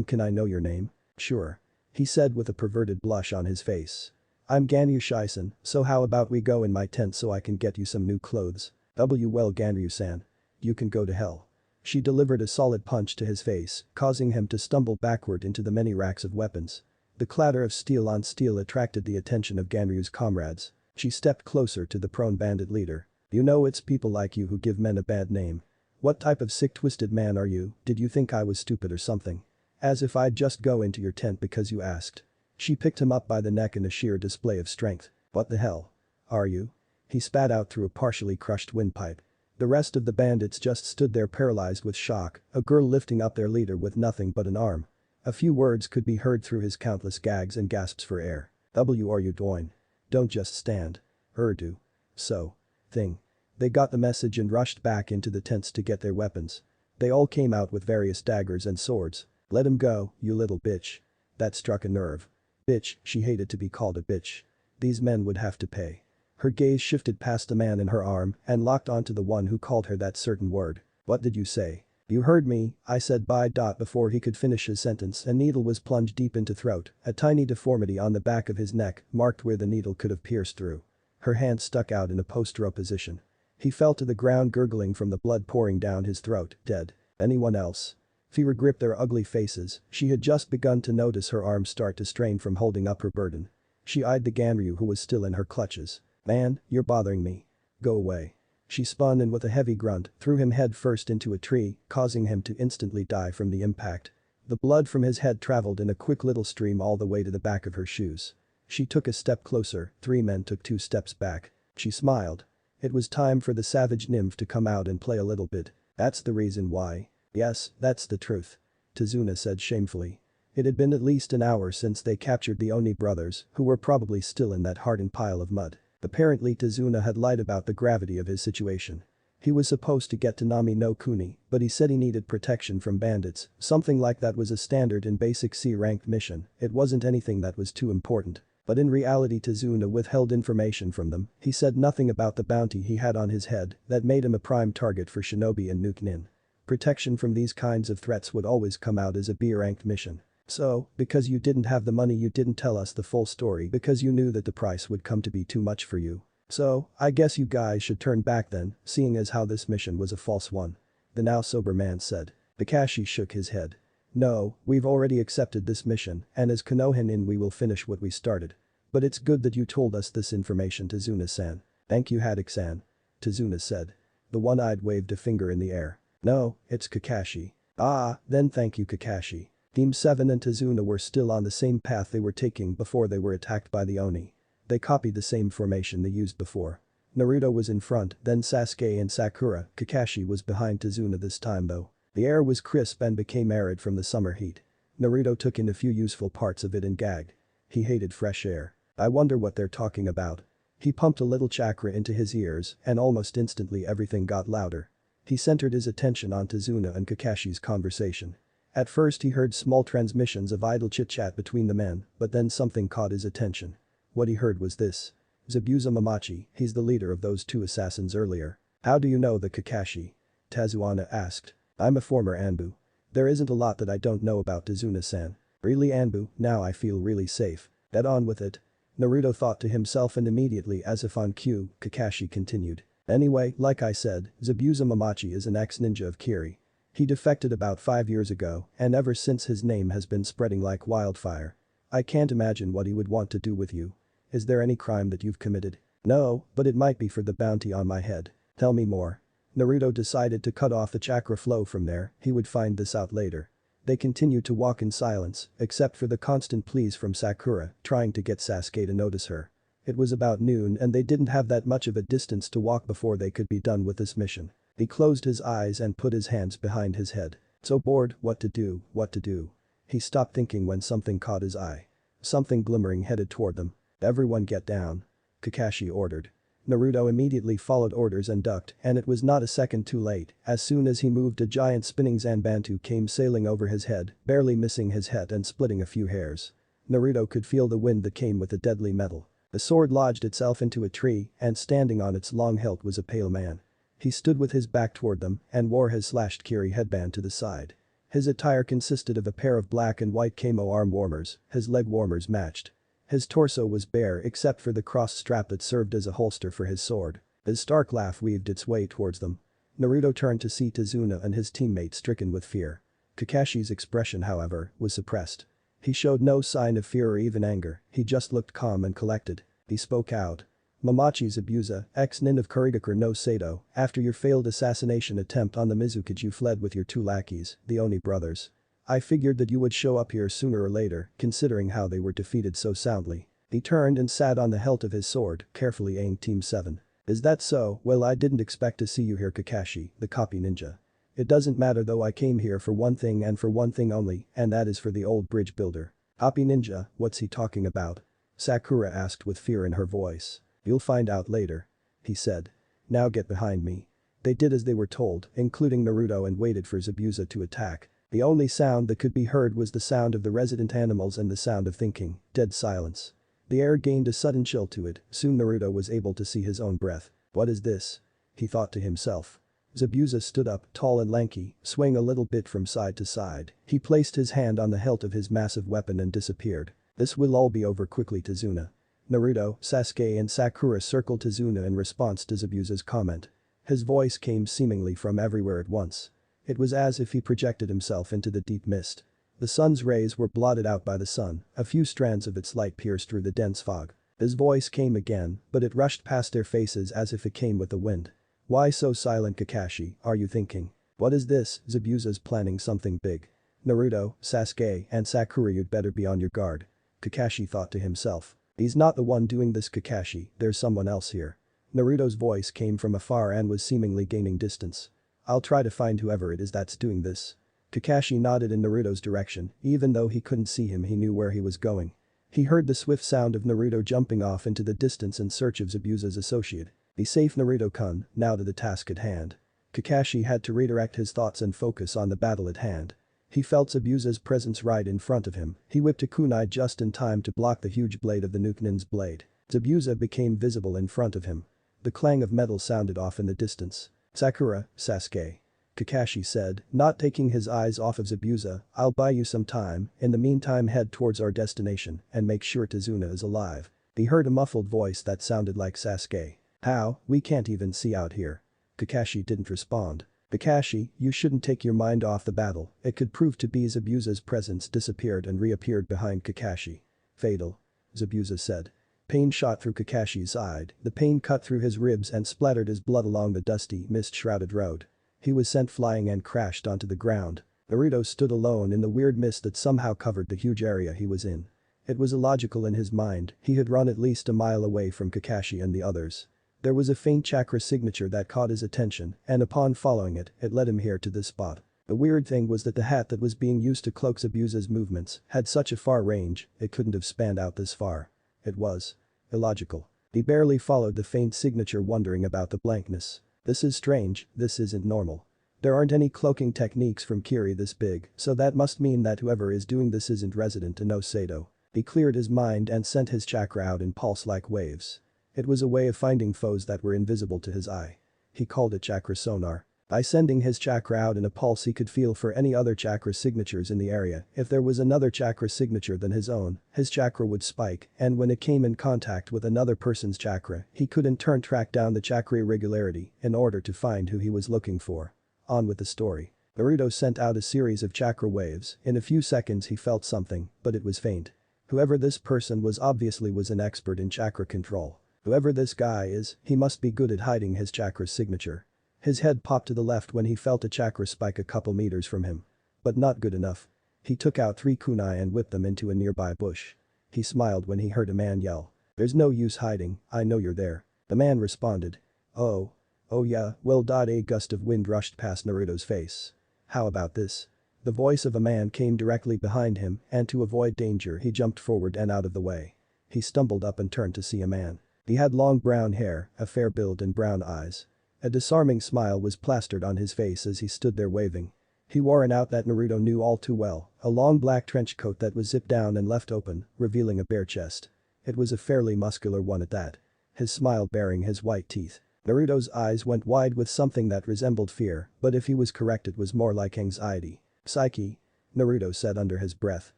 Can I know your name?" "Sure," he said with a perverted blush on his face. "I'm Ganyu Shisen, so how about we go in my tent so I can get you some new clothes?" Well Ganyu-san. You can go to hell." She delivered a solid punch to his face, causing him to stumble backward into the many racks of weapons. The clatter of steel on steel attracted the attention of Ganyu's comrades. She stepped closer to the prone bandit leader. "You know it's people like you who give men a bad name. What type of sick twisted man are you? Did you think I was stupid or something? As if I'd just go into your tent because you asked." She picked him up by the neck in a sheer display of strength. "What the hell? Are you?" he spat out through a partially crushed windpipe. The rest of the bandits just stood there paralyzed with shock, a girl lifting up their leader with nothing but an arm. A few words could be heard through his countless gags and gasps for air. Are you doing? Don't just stand. Do. So. Thing." They got the message and rushed back into the tents to get their weapons. They all came out with various daggers and swords. "Let him go, you little bitch." That struck a nerve. Bitch, she hated to be called a bitch. These men would have to pay. Her gaze shifted past the man in her arm and locked onto the one who called her that certain word. "What did you say?" "You heard me, I said bye." Before he could finish his sentence a needle was plunged deep into throat, a tiny deformity on the back of his neck marked where the needle could have pierced through. Her hand stuck out in a post-row position. He fell to the ground gurgling from the blood pouring down his throat, dead. Anyone else? Fear gripped their ugly faces, she had just begun to notice her arms start to strain from holding up her burden. She eyed the Ganryu who was still in her clutches. Man, you're bothering me. Go away. She spun and with a heavy grunt, threw him head first into a tree, causing him to instantly die from the impact. The blood from his head traveled in a quick little stream all the way to the back of her shoes. She took a step closer, 3 men took 2 steps back. She smiled. It was time for the savage nymph to come out and play a little bit. That's the reason why. Yes, that's the truth. Tazuna said shamefully. It had been at least an hour since they captured the Oni brothers, who were probably still in that hardened pile of mud. Apparently Tazuna had lied about the gravity of his situation. He was supposed to get to Nami no Kuni, but he said he needed protection from bandits, something like that was a standard in basic C-ranked mission, it wasn't anything that was too important. But in reality Tazuna withheld information from them, he said nothing about the bounty he had on his head that made him a prime target for Shinobi and Nuke Nin. Protection from these kinds of threats would always come out as a B-ranked mission. So, because you didn't have the money you didn't tell us the full story because you knew that the price would come to be too much for you. So, I guess you guys should turn back then, seeing as how this mission was a false one. The now sober man said. Kakashi shook his head. No, we've already accepted this mission, and as Konohinin we will finish what we started. But it's good that you told us this information Tazuna-san. Thank you Haddock-san. Tazuna said. The one-eyed waved a finger in the air. No, it's Kakashi. Ah, then thank you Kakashi. Team 7 and Tazuna were still on the same path they were taking before they were attacked by the Oni. They copied the same formation they used before. Naruto was in front, then Sasuke and Sakura, Kakashi was behind Tazuna this time though. The air was crisp and became arid from the summer heat. Naruto took in a few useful parts of it and gagged. He hated fresh air. I wonder what they're talking about. He pumped a little chakra into his ears and almost instantly everything got louder. He centered his attention on Tazuna and Kakashi's conversation. At first he heard small transmissions of idle chit-chat between the men, but then something caught his attention. What he heard was this. Zabuza Mamachi, he's the leader of those 2 assassins earlier. How do you know the Kakashi? Tazuana asked. I'm a former Anbu. There isn't a lot that I don't know about Tazuna-san. Really Anbu, now I feel really safe. Get on with it. Naruto thought to himself and immediately as if on cue, Kakashi continued. Anyway, like I said, Zabuza Mamachi is an ex-ninja of Kiri. He defected about 5 years ago, and ever since his name has been spreading like wildfire. I can't imagine what he would want to do with you. Is there any crime that you've committed? No, but it might be for the bounty on my head. Tell me more. Naruto decided to cut off the chakra flow from there, he would find this out later. They continued to walk in silence, except for the constant pleas from Sakura, trying to get Sasuke to notice her. It was about noon and they didn't have that much of a distance to walk before they could be done with this mission. He closed his eyes and put his hands behind his head. So bored, what to do, what to do. He stopped thinking when something caught his eye. Something glimmering headed toward them. Everyone get down. Kakashi ordered. Naruto immediately followed orders and ducked, and it was not a second too late, as soon as he moved a giant spinning Zanbanto came sailing over his head, barely missing his head and splitting a few hairs. Naruto could feel the wind that came with the deadly metal. The sword lodged itself into a tree, and standing on its long hilt was a pale man. He stood with his back toward them and wore his slashed Kiri headband to the side. His attire consisted of a pair of black and white camo arm warmers, his leg warmers matched. His torso was bare except for the cross strap that served as a holster for his sword. His stark laugh weaved its way towards them. Naruto turned to see Tazuna and his teammate stricken with fear. Kakashi's expression, however, was suppressed. He showed no sign of fear or even anger, he just looked calm and collected. He spoke out. Mamachi Zabuza, ex-nin of Kurigakure no Sato, after your failed assassination attempt on the Mizukage you fled with your 2 lackeys, the Oni brothers. I figured that you would show up here sooner or later, considering how they were defeated so soundly. He turned and sat on the hilt of his sword, carefully aimed Team 7. Is that so? Well, I didn't expect to see you here Kakashi, the copy ninja. It doesn't matter though, I came here for one thing and for one thing only, and that is for the old bridge builder. Copy ninja, what's he talking about? Sakura asked with fear in her voice. You'll find out later. He said. Now get behind me. They did as they were told, including Naruto, and waited for Zabuza to attack. The only sound that could be heard was the sound of the resident animals and the sound of thinking, dead silence. The air gained a sudden chill to it, soon Naruto was able to see his own breath. What is this? He thought to himself. Zabuza stood up, tall and lanky, swaying a little bit from side to side. He placed his hand on the hilt of his massive weapon and disappeared. This will all be over quickly Tazuna. Naruto, Sasuke and Sakura circled Tazuna in response to Zabuza's comment. His voice came seemingly from everywhere at once. It was as if he projected himself into the deep mist. The sun's rays were blotted out by the sun, a few strands of its light pierced through the dense fog. His voice came again, but it rushed past their faces as if it came with the wind. Why so silent, Kakashi, are you thinking? What is this? Zabuza's planning something big. Naruto, Sasuke, and Sakura, you'd better be on your guard. Kakashi thought to himself. He's not the one doing this, Kakashi, there's someone else here. Naruto's voice came from afar and was seemingly gaining distance. I'll try to find whoever it is that's doing this. Kakashi nodded in Naruto's direction, even though he couldn't see him, he knew where he was going. He heard the swift sound of Naruto jumping off into the distance in search of Zabuza's associate. Be safe, Naruto-kun, now to the task at hand. Kakashi had to redirect his thoughts and focus on the battle at hand. He felt Zabuza's presence right in front of him. He whipped a kunai just in time to block the huge blade of the Nukenin's blade. Zabuza became visible in front of him. The clang of metal sounded off in the distance. Sakura, Sasuke. Kakashi said, not taking his eyes off of Zabuza, I'll buy you some time, in the meantime head towards our destination and make sure Tazuna is alive. He heard a muffled voice that sounded like Sasuke. How? We can't even see out here. Kakashi didn't respond. Kakashi, you shouldn't take your mind off the battle, it could prove to be Zabuza's presence disappeared and reappeared behind Kakashi. Fatal. Zabuza said. Pain shot through Kakashi's eye, the pain cut through his ribs and splattered his blood along the dusty, mist-shrouded road. He was sent flying and crashed onto the ground. Naruto stood alone in the weird mist that somehow covered the huge area he was in. It was illogical in his mind, he had run at least a mile away from Kakashi and the others. There was a faint chakra signature that caught his attention, and upon following it, it led him here to this spot. The weird thing was that the hat that was being used to cloak Zabuza's movements had such a far range, it couldn't have spanned out this far. It was illogical. He barely followed the faint signature, wondering about the blankness. This is strange, this isn't normal. There aren't any cloaking techniques from Kiri this big, so that must mean that whoever is doing this isn't resident in Osato. He cleared his mind and sent his chakra out in pulse-like waves. It was a way of finding foes that were invisible to his eye. He called it chakra sonar. By sending his chakra out in a pulse, he could feel for any other chakra signatures in the area. If there was another chakra signature than his own, his chakra would spike, and when it came in contact with another person's chakra, he could in turn track down the chakra irregularity in order to find who he was looking for. On with the story. Naruto sent out a series of chakra waves. In a few seconds he felt something, but it was faint. Whoever this person was obviously was an expert in chakra control. Whoever this guy is, he must be good at hiding his chakra signature. His head popped to the left when he felt a chakra spike a couple meters from him. But not good enough. He took out 3 kunai and whipped them into a nearby bush. He smiled when he heard a man yell. There's no use hiding, I know you're there. The man responded. Oh. Oh yeah, well. A gust of wind rushed past Naruto's face. How about this? The voice of a man came directly behind him, and to avoid danger he jumped forward and out of the way. He stumbled up and turned to see a man. He had long brown hair, a fair build and brown eyes. A disarming smile was plastered on his face as he stood there waving. He wore an outfit that Naruto knew all too well, a long black trench coat that was zipped down and left open, revealing a bare chest. It was a fairly muscular one at that. His smile baring his white teeth. Naruto's eyes went wide with something that resembled fear, but if he was correct it was more like anxiety. Psyche. Naruto said under his breath.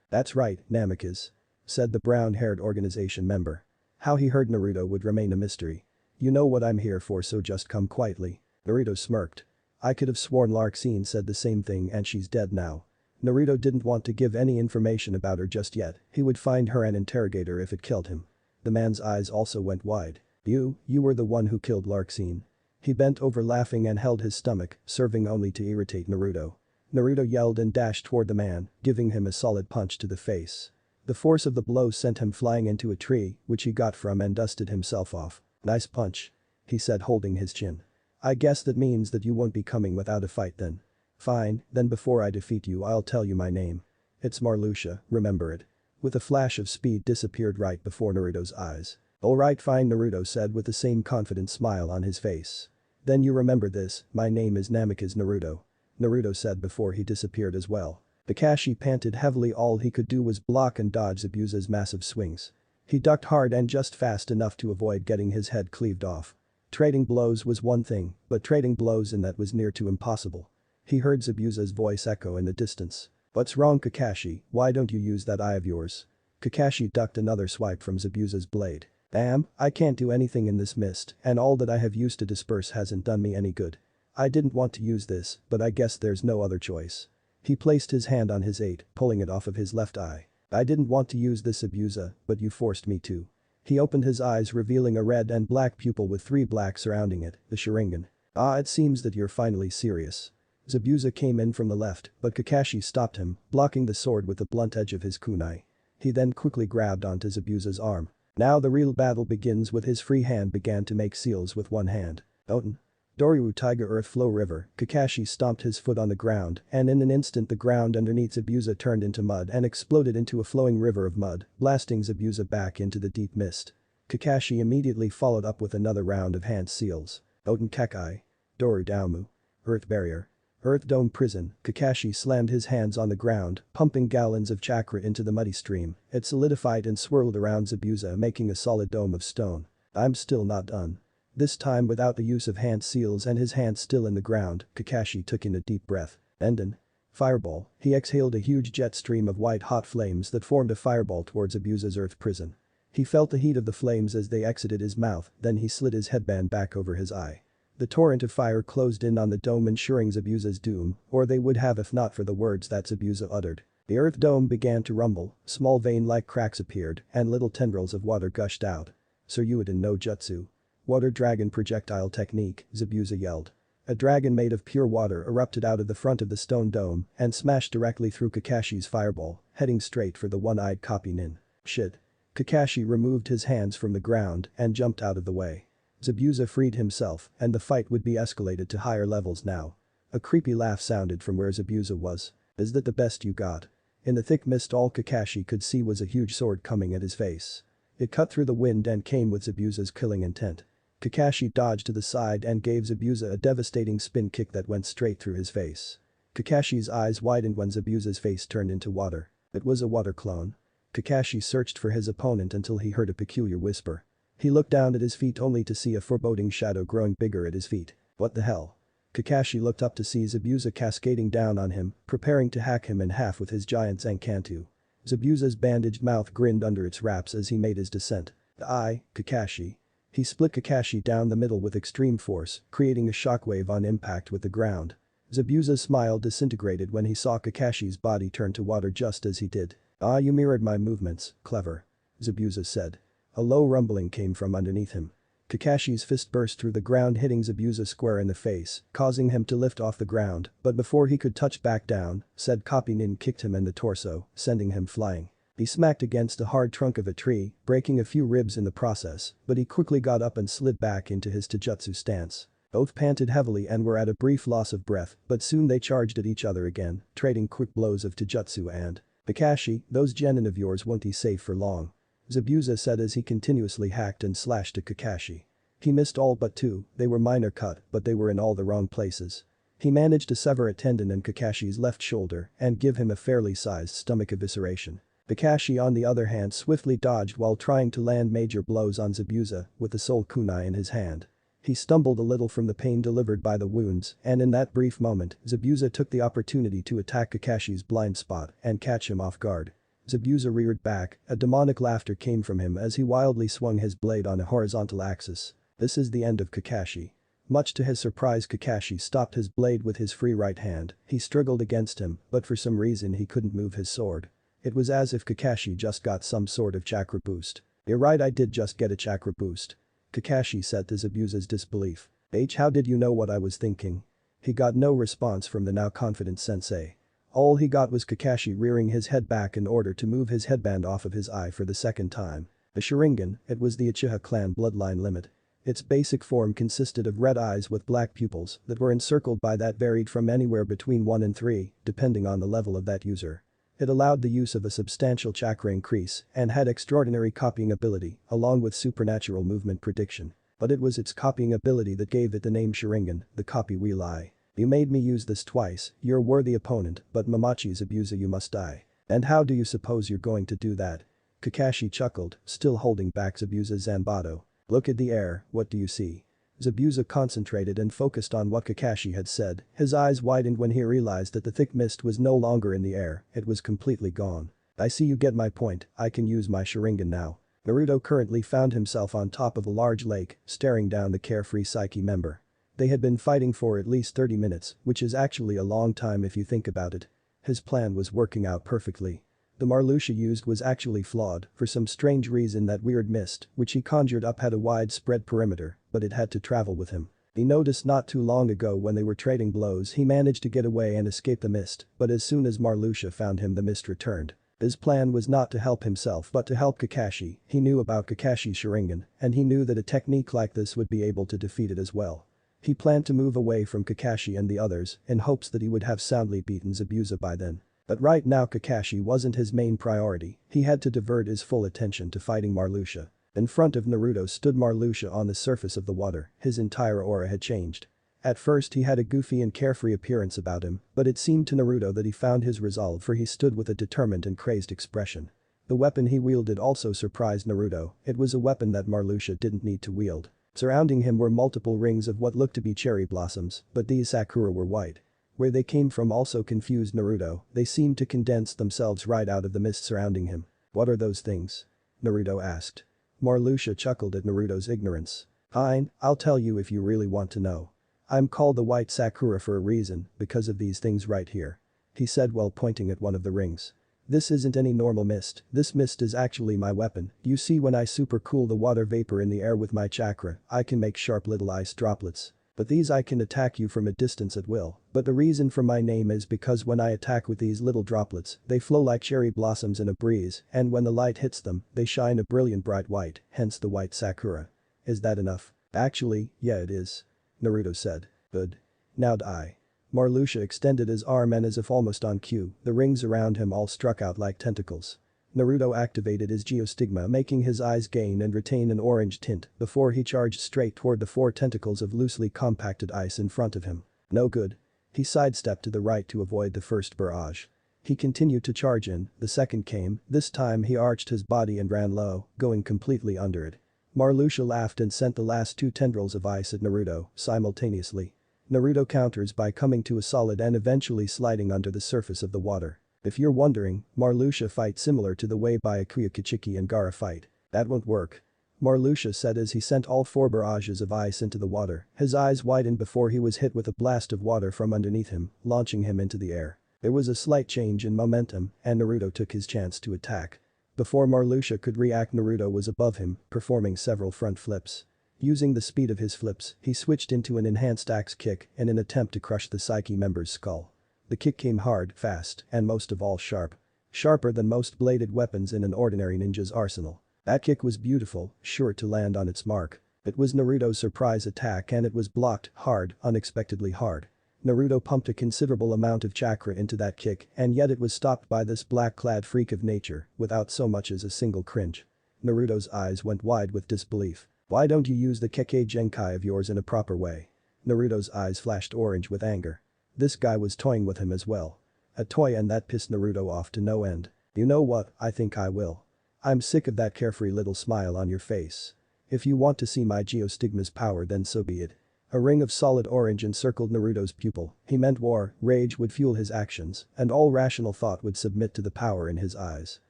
That's right, Namikaze. Said the brown-haired organization member. How he heard Naruto would remain a mystery. You know what I'm here for, so just come quietly. Naruto smirked. I could have sworn Larxene said the same thing and she's dead now. Naruto didn't want to give any information about her just yet, he would find her and interrogate her if it killed him. The man's eyes also went wide. You were the one who killed Larxene. He bent over laughing and held his stomach, serving only to irritate Naruto. Naruto yelled and dashed toward the man, giving him a solid punch to the face. The force of the blow sent him flying into a tree, which he got from and dusted himself off. Nice punch. He said, holding his chin. I guess that means that you won't be coming without a fight then. Fine, then before I defeat you I'll tell you my name. It's Marluxia, remember it. With a flash of speed disappeared right before Naruto's eyes. Alright fine, Naruto said with the same confident smile on his face. Then you remember this, my name is Namikaze Naruto. Naruto said before he disappeared as well. Kakashi panted heavily, all he could do was block and dodge Zabuza's massive swings. He ducked hard and just fast enough to avoid getting his head cleaved off. Trading blows was one thing, but trading blows in that was near to impossible. He heard Zabuza's voice echo in the distance. What's wrong, Kakashi, why don't you use that eye of yours? Kakashi ducked another swipe from Zabuza's blade. Damn, I can't do anything in this mist, and all that I have used to disperse hasn't done me any good. I didn't want to use this, but I guess there's no other choice. He placed his hand on his 8, pulling it off of his left eye. I didn't want to use this abuser, but you forced me to. He opened his eyes revealing a red and black pupil with 3 black surrounding it, the Sharingan. Ah, it seems that you're finally serious. Zabuza came in from the left, but Kakashi stopped him, blocking the sword with the blunt edge of his kunai. He then quickly grabbed onto Zabuza's arm. Now the real battle begins with his free hand began to make seals with one hand. Oten. Doryu Taiga Earth Flow River, Kakashi stomped his foot on the ground and in an instant the ground underneath Zabuza turned into mud and exploded into a flowing river of mud, blasting Zabuza back into the deep mist. Kakashi immediately followed up with another round of hand seals. Oten Kekkei. Doryu Daumu. Earth Barrier. Earth Dome Prison, Kakashi slammed his hands on the ground, pumping gallons of chakra into the muddy stream. It solidified and swirled around Zabuza making a solid dome of stone. I'm still not done. This time without the use of hand seals and his hands still in the ground, Kakashi took in a deep breath. Enden. Fireball, he exhaled a huge jet stream of white hot flames that formed a fireball towards Zabuza's earth prison. He felt the heat of the flames as they exited his mouth, then he slid his headband back over his eye. The torrent of fire closed in on the dome ensuring Zabuza's doom, or they would have if not for the words that Zabuza uttered. The earth dome began to rumble, small vein-like cracks appeared, and little tendrils of water gushed out. Suryuiden no Jutsu. Water dragon projectile technique, Zabuza yelled. A dragon made of pure water erupted out of the front of the stone dome and smashed directly through Kakashi's fireball, heading straight for the one-eyed copy nin. Shit. Kakashi removed his hands from the ground and jumped out of the way. Zabuza freed himself, and the fight would be escalated to higher levels now. A creepy laugh sounded from where Zabuza was. Is that the best you got? In the thick mist all Kakashi could see was a huge sword coming at his face. It cut through the wind and came with Zabuza's killing intent. Kakashi dodged to the side and gave Zabuza a devastating spin kick that went straight through his face. Kakashi's eyes widened when Zabuza's face turned into water. It was a water clone. Kakashi searched for his opponent until he heard a peculiar whisper. He looked down at his feet only to see a foreboding shadow growing bigger at his feet. What the hell? Kakashi looked up to see Zabuza cascading down on him, preparing to hack him in half with his giant Zankanto. Zabuza's bandaged mouth grinned under its wraps as he made his descent. Kakashi. He split Kakashi down the middle with extreme force, creating a shockwave on impact with the ground. Zabuza's smile disintegrated when he saw Kakashi's body turn to water just as he did. You mirrored my movements, clever. Zabuza said. A low rumbling came from underneath him. Kakashi's fist burst through the ground hitting Zabuza square in the face, causing him to lift off the ground, but before he could touch back down, said copy nin kicked him in the torso, sending him flying. He smacked against the hard trunk of a tree, breaking a few ribs in the process, but he quickly got up and slid back into his taijutsu stance. Both panted heavily and were at a brief loss of breath, but soon they charged at each other again, trading quick blows of taijutsu and Kakashi, those genin of yours won't be safe for long. Zabuza said as he continuously hacked and slashed at Kakashi. He missed all but 2, they were minor cut but they were in all the wrong places. He managed to sever a tendon in Kakashi's left shoulder and give him a fairly sized stomach evisceration. Kakashi on the other hand swiftly dodged while trying to land major blows on Zabuza with the soul kunai in his hand. He stumbled a little from the pain delivered by the wounds and in that brief moment Zabuza took the opportunity to attack Kakashi's blind spot and catch him off guard. Zabuza reared back, a demonic laughter came from him as he wildly swung his blade on a horizontal axis. This is the end of Kakashi. Much to his surprise Kakashi stopped his blade with his free right hand, he struggled against him but for some reason he couldn't move his sword. It was as if Kakashi just got some sort of chakra boost. You're right, I did just get a chakra boost. Kakashi said to Zabuza's disbelief. How did you know what I was thinking? He got no response from the now confident sensei. All he got was Kakashi rearing his head back in order to move his headband off of his eye for the second time. The Sharingan, it was the Uchiha clan bloodline limit. Its basic form consisted of red eyes with black pupils that were encircled by that varied from anywhere between 1 and 3, depending on the level of that user. It allowed the use of a substantial chakra increase and had extraordinary copying ability along with supernatural movement prediction. But it was its copying ability that gave it the name Sharingan, the copy wheel eye. You made me use this twice, you're a worthy opponent, but Mamachi's Zabuza you must die. And how do you suppose you're going to do that? Kakashi chuckled, still holding back Zabuza's Zanbato. Look at the air, what do you see? Zabuza concentrated and focused on what Kakashi had said, his eyes widened when he realized that the thick mist was no longer in the air, it was completely gone. I see you get my point, I can use my Sharingan now. Naruto currently found himself on top of a large lake, staring down the carefree Psyche member. They had been fighting for at least 30 minutes, which is actually a long time if you think about it. His plan was working out perfectly. The Marluxia used was actually flawed, for some strange reason that weird mist, which he conjured up had a widespread perimeter, but it had to travel with him. He noticed not too long ago when they were trading blows he managed to get away and escape the mist, but as soon as Marluxia found him the mist returned. His plan was not to help himself but to help Kakashi. He knew about Kakashi's Sharingan, and he knew that a technique like this would be able to defeat it as well. He planned to move away from Kakashi and the others in hopes that he would have soundly beaten Zabuza by then. But right now Kakashi wasn't his main priority, he had to divert his full attention to fighting Marluxia. In front of Naruto stood Marluxia on the surface of the water, his entire aura had changed. At first he had a goofy and carefree appearance about him, but it seemed to Naruto that he found his resolve for he stood with a determined and crazed expression. The weapon he wielded also surprised Naruto, it was a weapon that Marluxia didn't need to wield. Surrounding him were multiple rings of what looked to be cherry blossoms, but these sakura were white. Where they came from also confused Naruto, they seemed to condense themselves right out of the mist surrounding him. "What are those things?" Naruto asked. Marluxia chuckled at Naruto's ignorance. "Fine, I'll tell you if you really want to know. I'm called the White Sakura for a reason, because of these things right here," he said while pointing at one of the rings. "This isn't any normal mist, this mist is actually my weapon. You see when I super cool the water vapor in the air with my chakra, I can make sharp little ice droplets. But these I can attack you from a distance at will. But the reason for my name is because when I attack with these little droplets, they flow like cherry blossoms in a breeze, and when the light hits them, they shine a brilliant bright white, hence the White Sakura. Is that enough?" "Actually, yeah it is," Naruto said. "Good. Now die." Marluxia extended his arm and as if almost on cue, the rings around him all struck out like tentacles. Naruto activated his geostigma making his eyes gain and retain an orange tint before he charged straight toward the 4 tentacles of loosely compacted ice in front of him. No good. He sidestepped to the right to avoid the first barrage. He continued to charge in, the second came, this time he arched his body and ran low, going completely under it. Marluxia laughed and sent the last 2 tendrils of ice at Naruto, simultaneously. Naruto counters by coming to a solid and eventually sliding under the surface of the water. If you're wondering, Marluxia fight similar to the way Byakuya Kichiki and Gaara fight. That won't work. Marluxia said as he sent all 4 barrages of ice into the water, his eyes widened before he was hit with a blast of water from underneath him, launching him into the air. There was a slight change in momentum, and Naruto took his chance to attack. Before Marluxia could react Naruto was above him, performing several front flips. Using the speed of his flips, he switched into an enhanced axe kick in an attempt to crush the Psyche member's skull. The kick came hard, fast, and most of all sharp. Sharper than most bladed weapons in an ordinary ninja's arsenal. That kick was beautiful, sure to land on its mark. It was Naruto's surprise attack and it was blocked, hard, unexpectedly hard. Naruto pumped a considerable amount of chakra into that kick and yet it was stopped by this black-clad freak of nature without so much as a single cringe. Naruto's eyes went wide with disbelief. "Why don't you use the Kekkei Genkai of yours in a proper way?" Naruto's eyes flashed orange with anger. This guy was toying with him as well. A toy and that pissed Naruto off to no end. "You know what, I think I will. I'm sick of that carefree little smile on your face. If you want to see my geostigma's power then so be it." A ring of solid orange encircled Naruto's pupil, he meant war, rage would fuel his actions, and all rational thought would submit to the power in his eyes.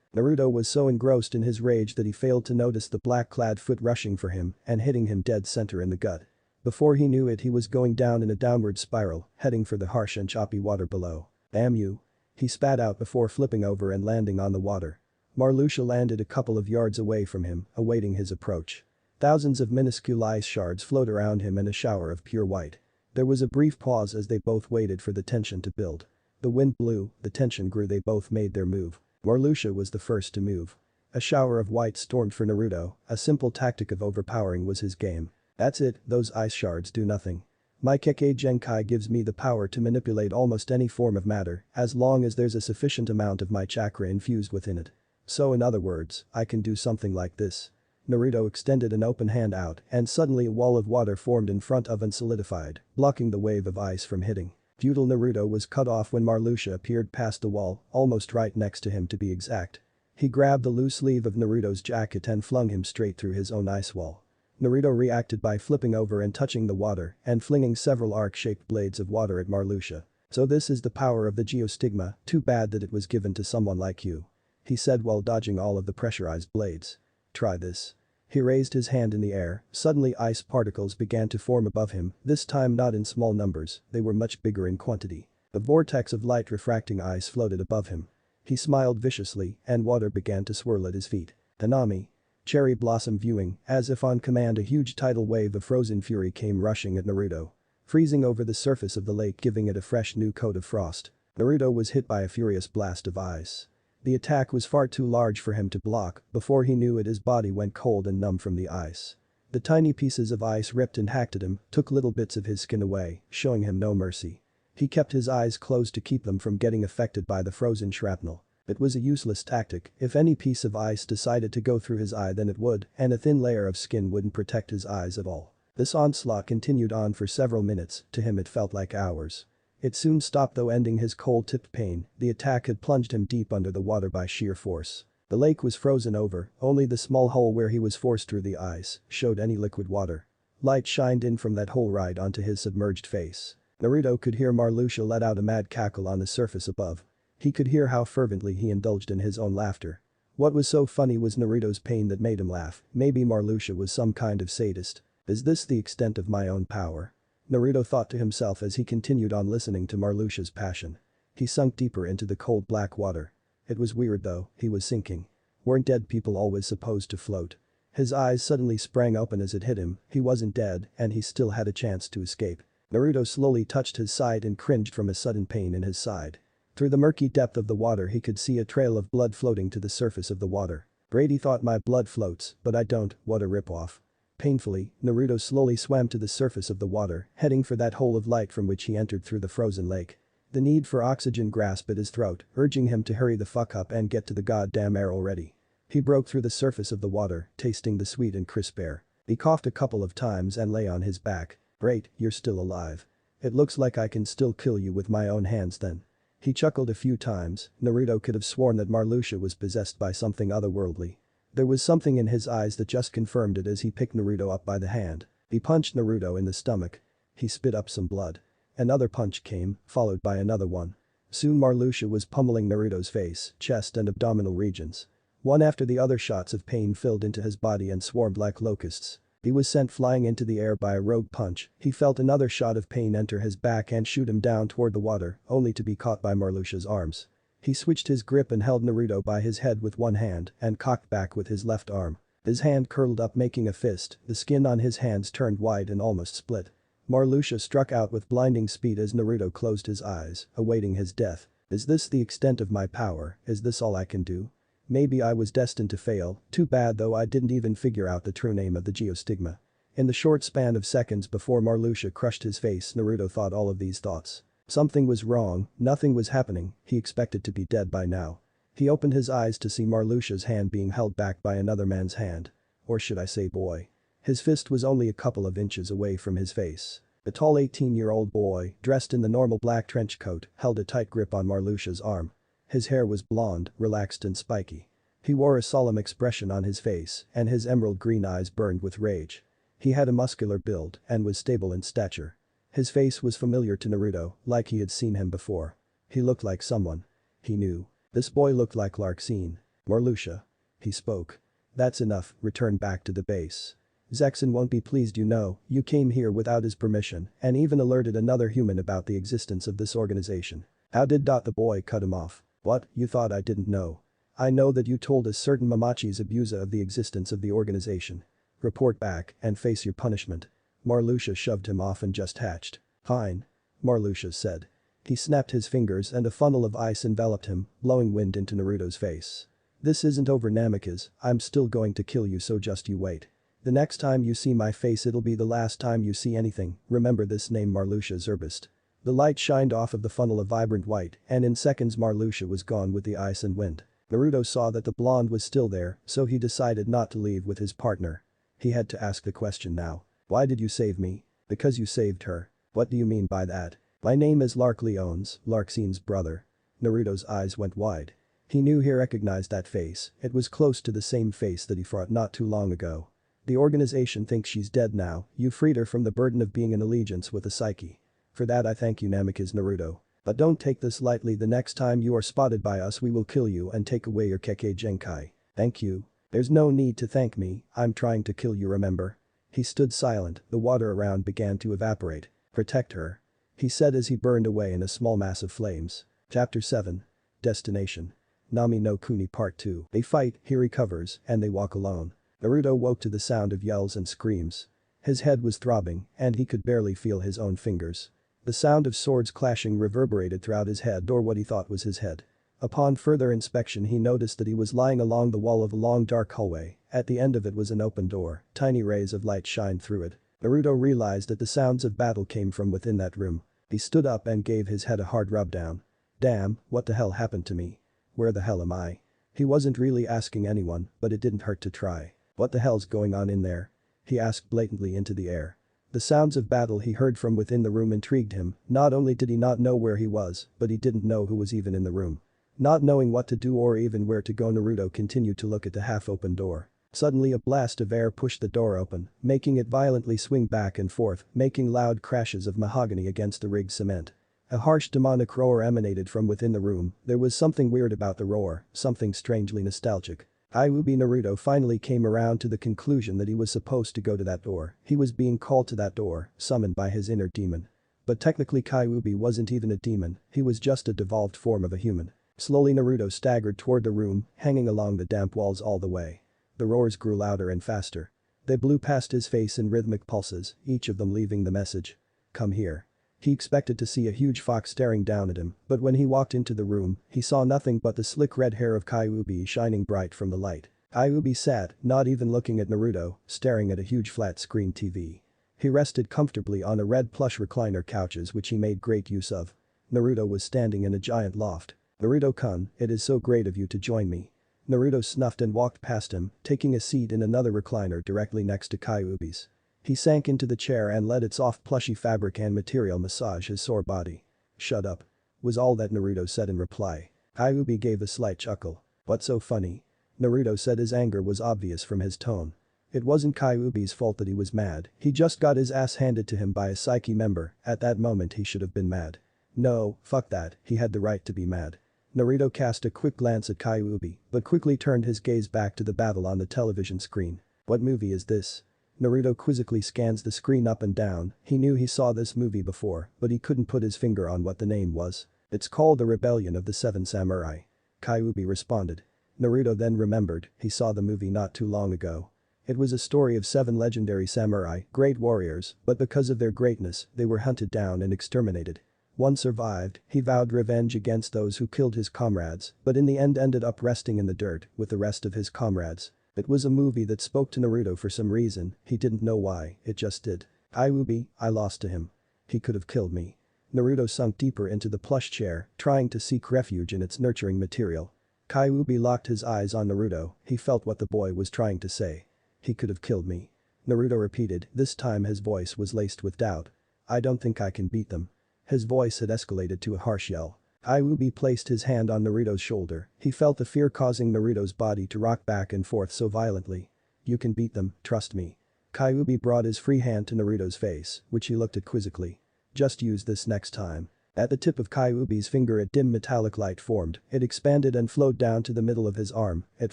Naruto was so engrossed in his rage that he failed to notice the black-clad foot rushing for him and hitting him dead center in the gut. Before he knew it he was going down in a downward spiral, heading for the harsh and choppy water below. "Damn you." He spat out before flipping over and landing on the water. Marluxia landed a couple of yards away from him, awaiting his approach. Thousands of minuscule ice shards flowed around him in a shower of pure white. There was a brief pause as they both waited for the tension to build. The wind blew, the tension grew, they both made their move. Marluxia was the first to move. A shower of white stormed for Naruto, a simple tactic of overpowering was his game. "That's it, those ice shards do nothing. My Kekkei Genkai gives me the power to manipulate almost any form of matter as long as there's a sufficient amount of my chakra infused within it. So in other words, I can do something like this." Naruto extended an open hand out and suddenly a wall of water formed in front of and solidified, blocking the wave of ice from hitting. Feudal Naruto was cut off when Marluxia appeared past the wall, almost right next to him to be exact. He grabbed the loose sleeve of Naruto's jacket and flung him straight through his own ice wall. Naruto reacted by flipping over and touching the water and flinging several arc-shaped blades of water at Marluxia. "So this is the power of the geostigma, too bad that it was given to someone like you," he said while dodging all of the pressurized blades. try this. He raised his hand in the air, suddenly ice particles began to form above him, this time not in small numbers, they were much bigger in quantity. A vortex of light refracting ice floated above him. He smiled viciously and water began to swirl at his feet. Hanami. Cherry blossom viewing, as if on command a huge tidal wave of frozen fury came rushing at Naruto. Freezing over the surface of the lake giving it a fresh new coat of frost. Naruto was hit by a furious blast of ice. The attack was far too large for him to block, before he knew it his body went cold and numb from the ice. The tiny pieces of ice ripped and hacked at him, took little bits of his skin away, showing him no mercy. He kept his eyes closed to keep them from getting affected by the frozen shrapnel. It was a useless tactic, if any piece of ice decided to go through his eye then it would, and a thin layer of skin wouldn't protect his eyes at all. This onslaught continued on for several minutes, to him it felt like hours. It soon stopped though ending his cold-tipped pain, the attack had plunged him deep under the water by sheer force. The lake was frozen over, only the small hole where he was forced through the ice showed any liquid water. Light shined in from that hole right onto his submerged face. Naruto could hear Marluxia let out a mad cackle on the surface above. He could hear how fervently he indulged in his own laughter. What was so funny was Naruto's pain that made him laugh, maybe Marluxia was some kind of sadist. Is this the extent of my own power? Naruto thought to himself as he continued on listening to Marluxia's passion. He sunk deeper into the cold black water. It was weird though, he was sinking. Weren't dead people always supposed to float? His eyes suddenly sprang open as it hit him, he wasn't dead and he still had a chance to escape. Naruto slowly touched his side and cringed from a sudden pain in his side. Through the murky depth of the water he could see a trail of blood floating to the surface of the water. Great, he thought, my blood floats, but I don't, what a ripoff. Painfully, Naruto slowly swam to the surface of the water, heading for that hole of light from which he entered through the frozen lake. The need for oxygen grasped at his throat, urging him to hurry the fuck up and get to the goddamn air already. He broke through the surface of the water, tasting the sweet and crisp air. He coughed a couple of times and lay on his back. Great, you're still alive. It looks like I can still kill you with my own hands then. He chuckled a few times, Naruto could have sworn that Marluxia was possessed by something otherworldly. There was something in his eyes that just confirmed it as he picked Naruto up by the hand. He punched Naruto in the stomach. He spit up some blood. Another punch came, followed by another one. Soon Marluxia was pummeling Naruto's face, chest and abdominal regions. One after the other shots of pain filled into his body and swarmed like locusts. He was sent flying into the air by a rogue punch, he felt another shot of pain enter his back and shoot him down toward the water, only to be caught by Marluxia's arms. He switched his grip and held Naruto by his head with one hand and cocked back with his left arm. His hand curled up making a fist, the skin on his hands turned white and almost split. Marluxia struck out with blinding speed as Naruto closed his eyes, awaiting his death. Is this the extent of my power, is this all I can do? Maybe I was destined to fail, too bad though I didn't even figure out the true name of the geostigma. In the short span of seconds before Marluxia crushed his face, Naruto thought all of these thoughts. Something was wrong, nothing was happening, he expected to be dead by now. He opened his eyes to see Marluxia's hand being held back by another man's hand. Or should I say boy. His fist was only a couple of inches away from his face. A tall 18-year-old boy, dressed in the normal black trench coat, held a tight grip on Marluxia's arm. His hair was blonde, relaxed and spiky. He wore a solemn expression on his face and his emerald green eyes burned with rage. He had a muscular build and was stable in stature. His face was familiar to Naruto, like he had seen him before. He looked like someone. He knew. This boy looked like Larxene. Marluxia. He spoke. That's enough, return back to the base. Zexen won't be pleased, you know, you came here without his permission and even alerted another human about the existence of this organization. How did the boy cut him off? What, you thought I didn't know? I know that you told a certain Mamachi's abuser of the existence of the organization. Report back and face your punishment. Marluxia shoved him off and just hatched. Fine. Marluxia said. He snapped his fingers and a funnel of ice enveloped him, blowing wind into Naruto's face. This isn't over, Namikaze, I'm still going to kill you, so just you wait. The next time you see my face it'll be the last time you see anything, remember this name, Marluxia Zerbist. The light shined off of the funnel of vibrant white and in seconds Marluxia was gone with the ice and wind. Naruto saw that the blonde was still there, so he decided not to leave with his partner. He had to ask the question now. Why did you save me? Because you saved her. What do you mean by that? My name is Lark Leones, Larxene's brother. Naruto's eyes went wide. He knew he recognized that face, it was close to the same face that he fought not too long ago. The organization thinks she's dead now, you freed her from the burden of being in allegiance with a psyche. For that I thank you, Namikaze Naruto. But don't take this lightly, the next time you are spotted by us we will kill you and take away your Kekkei Genkai. Thank you. There's no need to thank me, I'm trying to kill you, remember? He stood silent, the water around began to evaporate. Protect her. He said as he burned away in a small mass of flames. Chapter 7. Destination. Nami no Kuni Part 2. They fight, he recovers, and they walk alone. Naruto woke to the sound of yells and screams. His head was throbbing, and he could barely feel his own fingers. The sound of swords clashing reverberated throughout his head, or what he thought was his head. Upon further inspection he noticed that he was lying along the wall of a long dark hallway. At the end of it was an open door, tiny rays of light shined through it. Naruto realized that the sounds of battle came from within that room. He stood up and gave his head a hard rub down. Damn, what the hell happened to me? Where the hell am I? He wasn't really asking anyone, but it didn't hurt to try. What the hell's going on in there? He asked blatantly into the air. The sounds of battle he heard from within the room intrigued him. Not only did he not know where he was, but he didn't know who was even in the room. Not knowing what to do or even where to go, Naruto continued to look at the half-open door. Suddenly a blast of air pushed the door open, making it violently swing back and forth, making loud crashes of mahogany against the rigged cement. A harsh demonic roar emanated from within the room. There was something weird about the roar, something strangely nostalgic. Kyuubi Naruto finally came around to the conclusion that he was supposed to go to that door. He was being called to that door, summoned by his inner demon. But technically Kyuubi wasn't even a demon, he was just a devolved form of a human. Slowly Naruto staggered toward the room, hanging along the damp walls all the way. The roars grew louder and faster. They blew past his face in rhythmic pulses, each of them leaving the message. Come here. He expected to see a huge fox staring down at him, but when he walked into the room, he saw nothing but the slick red hair of Kyuubi shining bright from the light. Kyuubi sat, not even looking at Naruto, staring at a huge flat-screen TV. He rested comfortably on a red plush recliner couches which he made great use of. Naruto was standing in a giant loft. Naruto-kun, it is so great of you to join me. Naruto snuffed and walked past him, taking a seat in another recliner directly next to Kyuubi's. He sank into the chair and let its soft plushy fabric and material massage his sore body. Shut up. Was all that Naruto said in reply. Kyuubi gave a slight chuckle. What's so funny? Naruto said his anger was obvious from his tone. It wasn't Kyuubi's fault that he was mad, he just got his ass handed to him by a Psyche member, at that moment he should have been mad. No, fuck that, he had the right to be mad. Naruto cast a quick glance at Kyuubi, but quickly turned his gaze back to the battle on the television screen. What movie is this? Naruto quizzically scans the screen up and down. He knew he saw this movie before, but he couldn't put his finger on what the name was. It's called The Rebellion of the Seven Samurai. Kyuubi responded. Naruto then remembered, he saw the movie not too long ago. It was a story of 7 legendary samurai, great warriors, but because of their greatness, they were hunted down and exterminated. One survived, he vowed revenge against those who killed his comrades, but in the end ended up resting in the dirt with the rest of his comrades. It was a movie that spoke to Naruto for some reason, he didn't know why, it just did. Kyuubi, I lost to him. He could have killed me. Naruto sunk deeper into the plush chair, trying to seek refuge in its nurturing material. Kyuubi locked his eyes on Naruto, he felt what the boy was trying to say. He could have killed me. Naruto repeated, this time his voice was laced with doubt. I don't think I can beat them. His voice had escalated to a harsh yell. Kyuubi placed his hand on Naruto's shoulder, he felt the fear causing Naruto's body to rock back and forth so violently. You can beat them, trust me. Kyuubi brought his free hand to Naruto's face, which he looked at quizzically. Just use this next time. At the tip of Kyuubi's finger a dim metallic light formed, it expanded and flowed down to the middle of his arm, it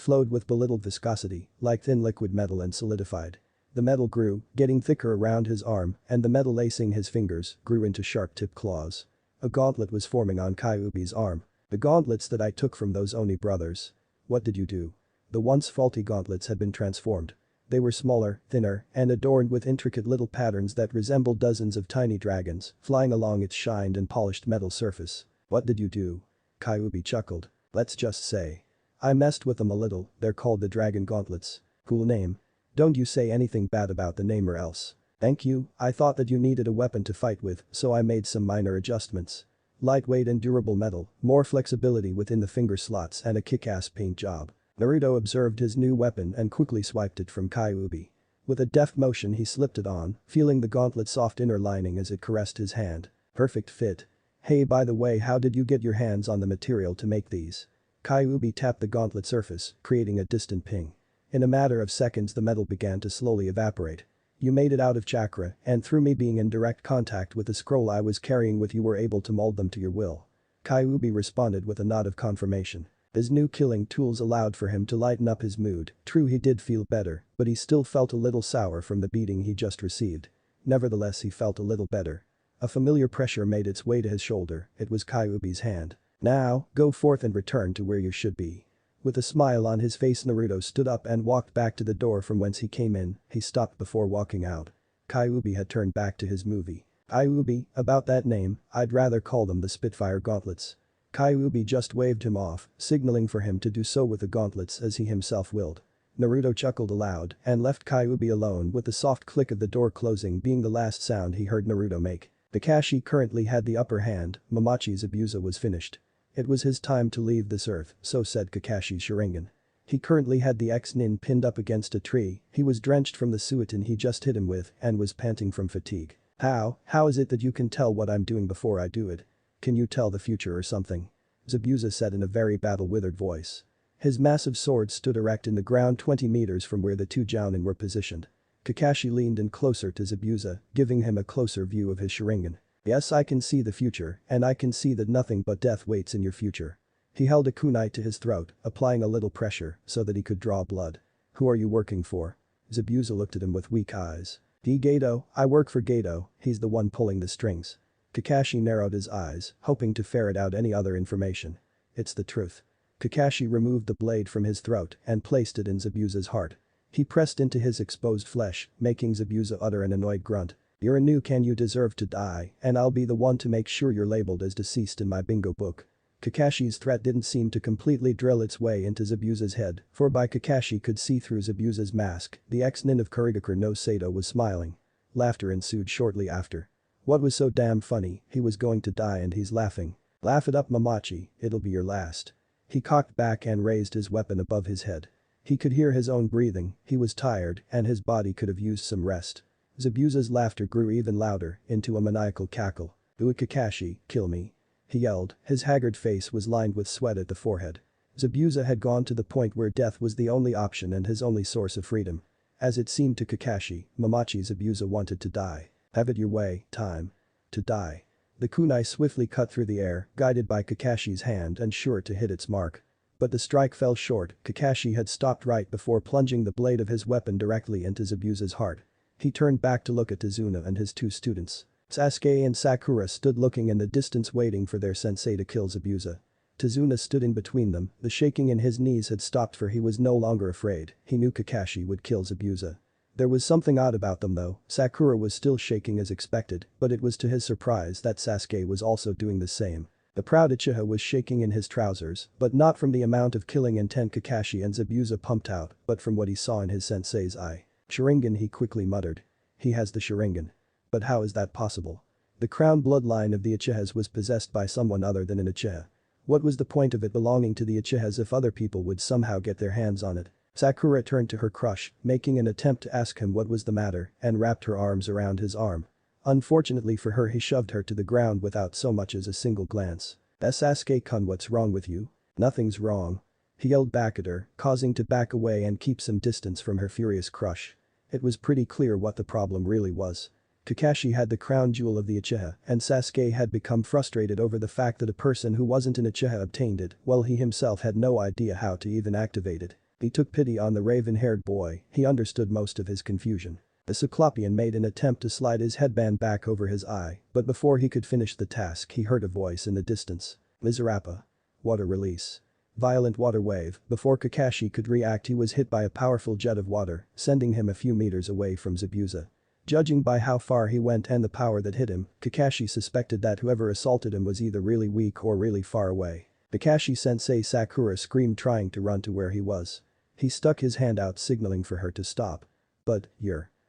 flowed with belittled viscosity, like thin liquid metal and solidified. The metal grew, getting thicker around his arm, and the metal lacing his fingers grew into sharp-tipped claws. A gauntlet was forming on Kyuubi's arm. The gauntlets that I took from those Oni brothers. What did you do? The once faulty gauntlets had been transformed. They were smaller, thinner, and adorned with intricate little patterns that resembled dozens of tiny dragons flying along its shined and polished metal surface. What did you do? Kyuubi chuckled. Let's just say. I messed with them a little, they're called the Dragon Gauntlets. Cool name. Don't you say anything bad about the name or else. Thank you, I thought that you needed a weapon to fight with, so I made some minor adjustments. Lightweight and durable metal, more flexibility within the finger slots and a kick-ass paint job. Naruto observed his new weapon and quickly swiped it from Kyuubi. With a deft motion he slipped it on, feeling the gauntlet's soft inner lining as it caressed his hand. Perfect fit. Hey, by the way, how did you get your hands on the material to make these? Kyuubi tapped the gauntlet surface, creating a distant ping. In a matter of seconds the metal began to slowly evaporate. You made it out of chakra, and through me being in direct contact with the scroll I was carrying with you were able to mold them to your will. Kyuubi responded with a nod of confirmation. His new killing tools allowed for him to lighten up his mood. True, he did feel better, but he still felt a little sour from the beating he just received. Nevertheless, he felt a little better. A familiar pressure made its way to his shoulder. It was Kyuubi's hand. "Now, go forth and return to where you should be." With a smile on his face, Naruto stood up and walked back to the door from whence he came in. He stopped before walking out. Kyuubi had turned back to his movie. Kyuubi, about that name, I'd rather call them the Spitfire Gauntlets. Kyuubi just waved him off, signaling for him to do so with the gauntlets as he himself willed. Naruto chuckled aloud and left Kyuubi alone, with the soft click of the door closing being the last sound he heard Naruto make. Kakashi currently had the upper hand. Momochi's abusa was finished. It was his time to leave this earth, so said Kakashi's Sharingan. He currently had the X-Nin pinned up against a tree. He was drenched from the suitin he just hit him with and was panting from fatigue. How is it that you can tell what I'm doing before I do it? Can you tell the future or something?" Zabuza said in a very battle-withered voice. His massive sword stood erect in the ground 20 meters from where the two Jounin were positioned. Kakashi leaned in closer to Zabuza, giving him a closer view of his Sharingan. "Yes, I can see the future, and I can see that nothing but death waits in your future." He held a kunai to his throat, applying a little pressure so that he could draw blood. "Who are you working for?" Zabuza looked at him with weak eyes. Gato, I work for Gato, he's the one pulling the strings." Kakashi narrowed his eyes, hoping to ferret out any other information. "It's the truth." Kakashi removed the blade from his throat and placed it in Zabuza's heart. He pressed into his exposed flesh, making Zabuza utter an annoyed grunt. "You're a nuke and you deserve to die, and I'll be the one to make sure you're labeled as deceased in my bingo book." Kakashi's threat didn't seem to completely drill its way into Zabuza's head, for by Kakashi could see through Zabuza's mask, the ex-nin of Kurigakure no Sato was smiling. Laughter ensued shortly after. "What was so damn funny? He was going to die and he's laughing. Laugh it up, Momochi, it'll be your last." He cocked back and raised his weapon above his head. He could hear his own breathing, he was tired and his body could have used some rest. Zabuza's laughter grew even louder, into a maniacal cackle. "Ui Kakashi, kill me," he yelled, his haggard face was lined with sweat at the forehead. Zabuza had gone to the point where death was the only option and his only source of freedom. As it seemed to Kakashi, Momochi Zabuza wanted to die. "Have it your way, time to die." The kunai swiftly cut through the air, guided by Kakashi's hand and sure to hit its mark. But the strike fell short. Kakashi had stopped right before plunging the blade of his weapon directly into Zabuza's heart. He turned back to look at Tazuna and his two students. Sasuke and Sakura stood looking in the distance waiting for their sensei to kill Zabuza. Tazuna stood in between them, the shaking in his knees had stopped for he was no longer afraid, he knew Kakashi would kill Zabuza. There was something odd about them though, Sakura was still shaking as expected, but it was to his surprise that Sasuke was also doing the same. The proud Uchiha was shaking in his trousers, but not from the amount of killing intent Kakashi and Zabuza pumped out, but from what he saw in his sensei's eye. "Sharingan," he quickly muttered. "He has the Sharingan. But how is that possible?" The crown bloodline of the Uchihas was possessed by someone other than an Uchiha. What was the point of it belonging to the Uchihas if other people would somehow get their hands on it? Sakura turned to her crush, making an attempt to ask him what was the matter, and wrapped her arms around his arm. Unfortunately for her, he shoved her to the ground without so much as a single glance. "Sasuke-kun, what's wrong with you?" "Nothing's wrong." He yelled back at her, causing to back away and keep some distance from her furious crush. It was pretty clear what the problem really was. Kakashi had the crown jewel of the Uchiha, and Sasuke had become frustrated over the fact that a person who wasn't an Uchiha obtained it, while he himself had no idea how to even activate it. He took pity on the raven-haired boy, he understood most of his confusion. The Cyclopean made an attempt to slide his headband back over his eye, but before he could finish the task he heard a voice in the distance. "Miserapa. Water release." Violent water wave. Before Kakashi could react, he was hit by a powerful jet of water, sending him a few meters away from Zabuza. Judging by how far he went and the power that hit him, Kakashi suspected that whoever assaulted him was either really weak or really far away. Kakashi-sensei Sakura screamed, trying to run to where he was. He stuck his hand out, signaling for her to stop. "But,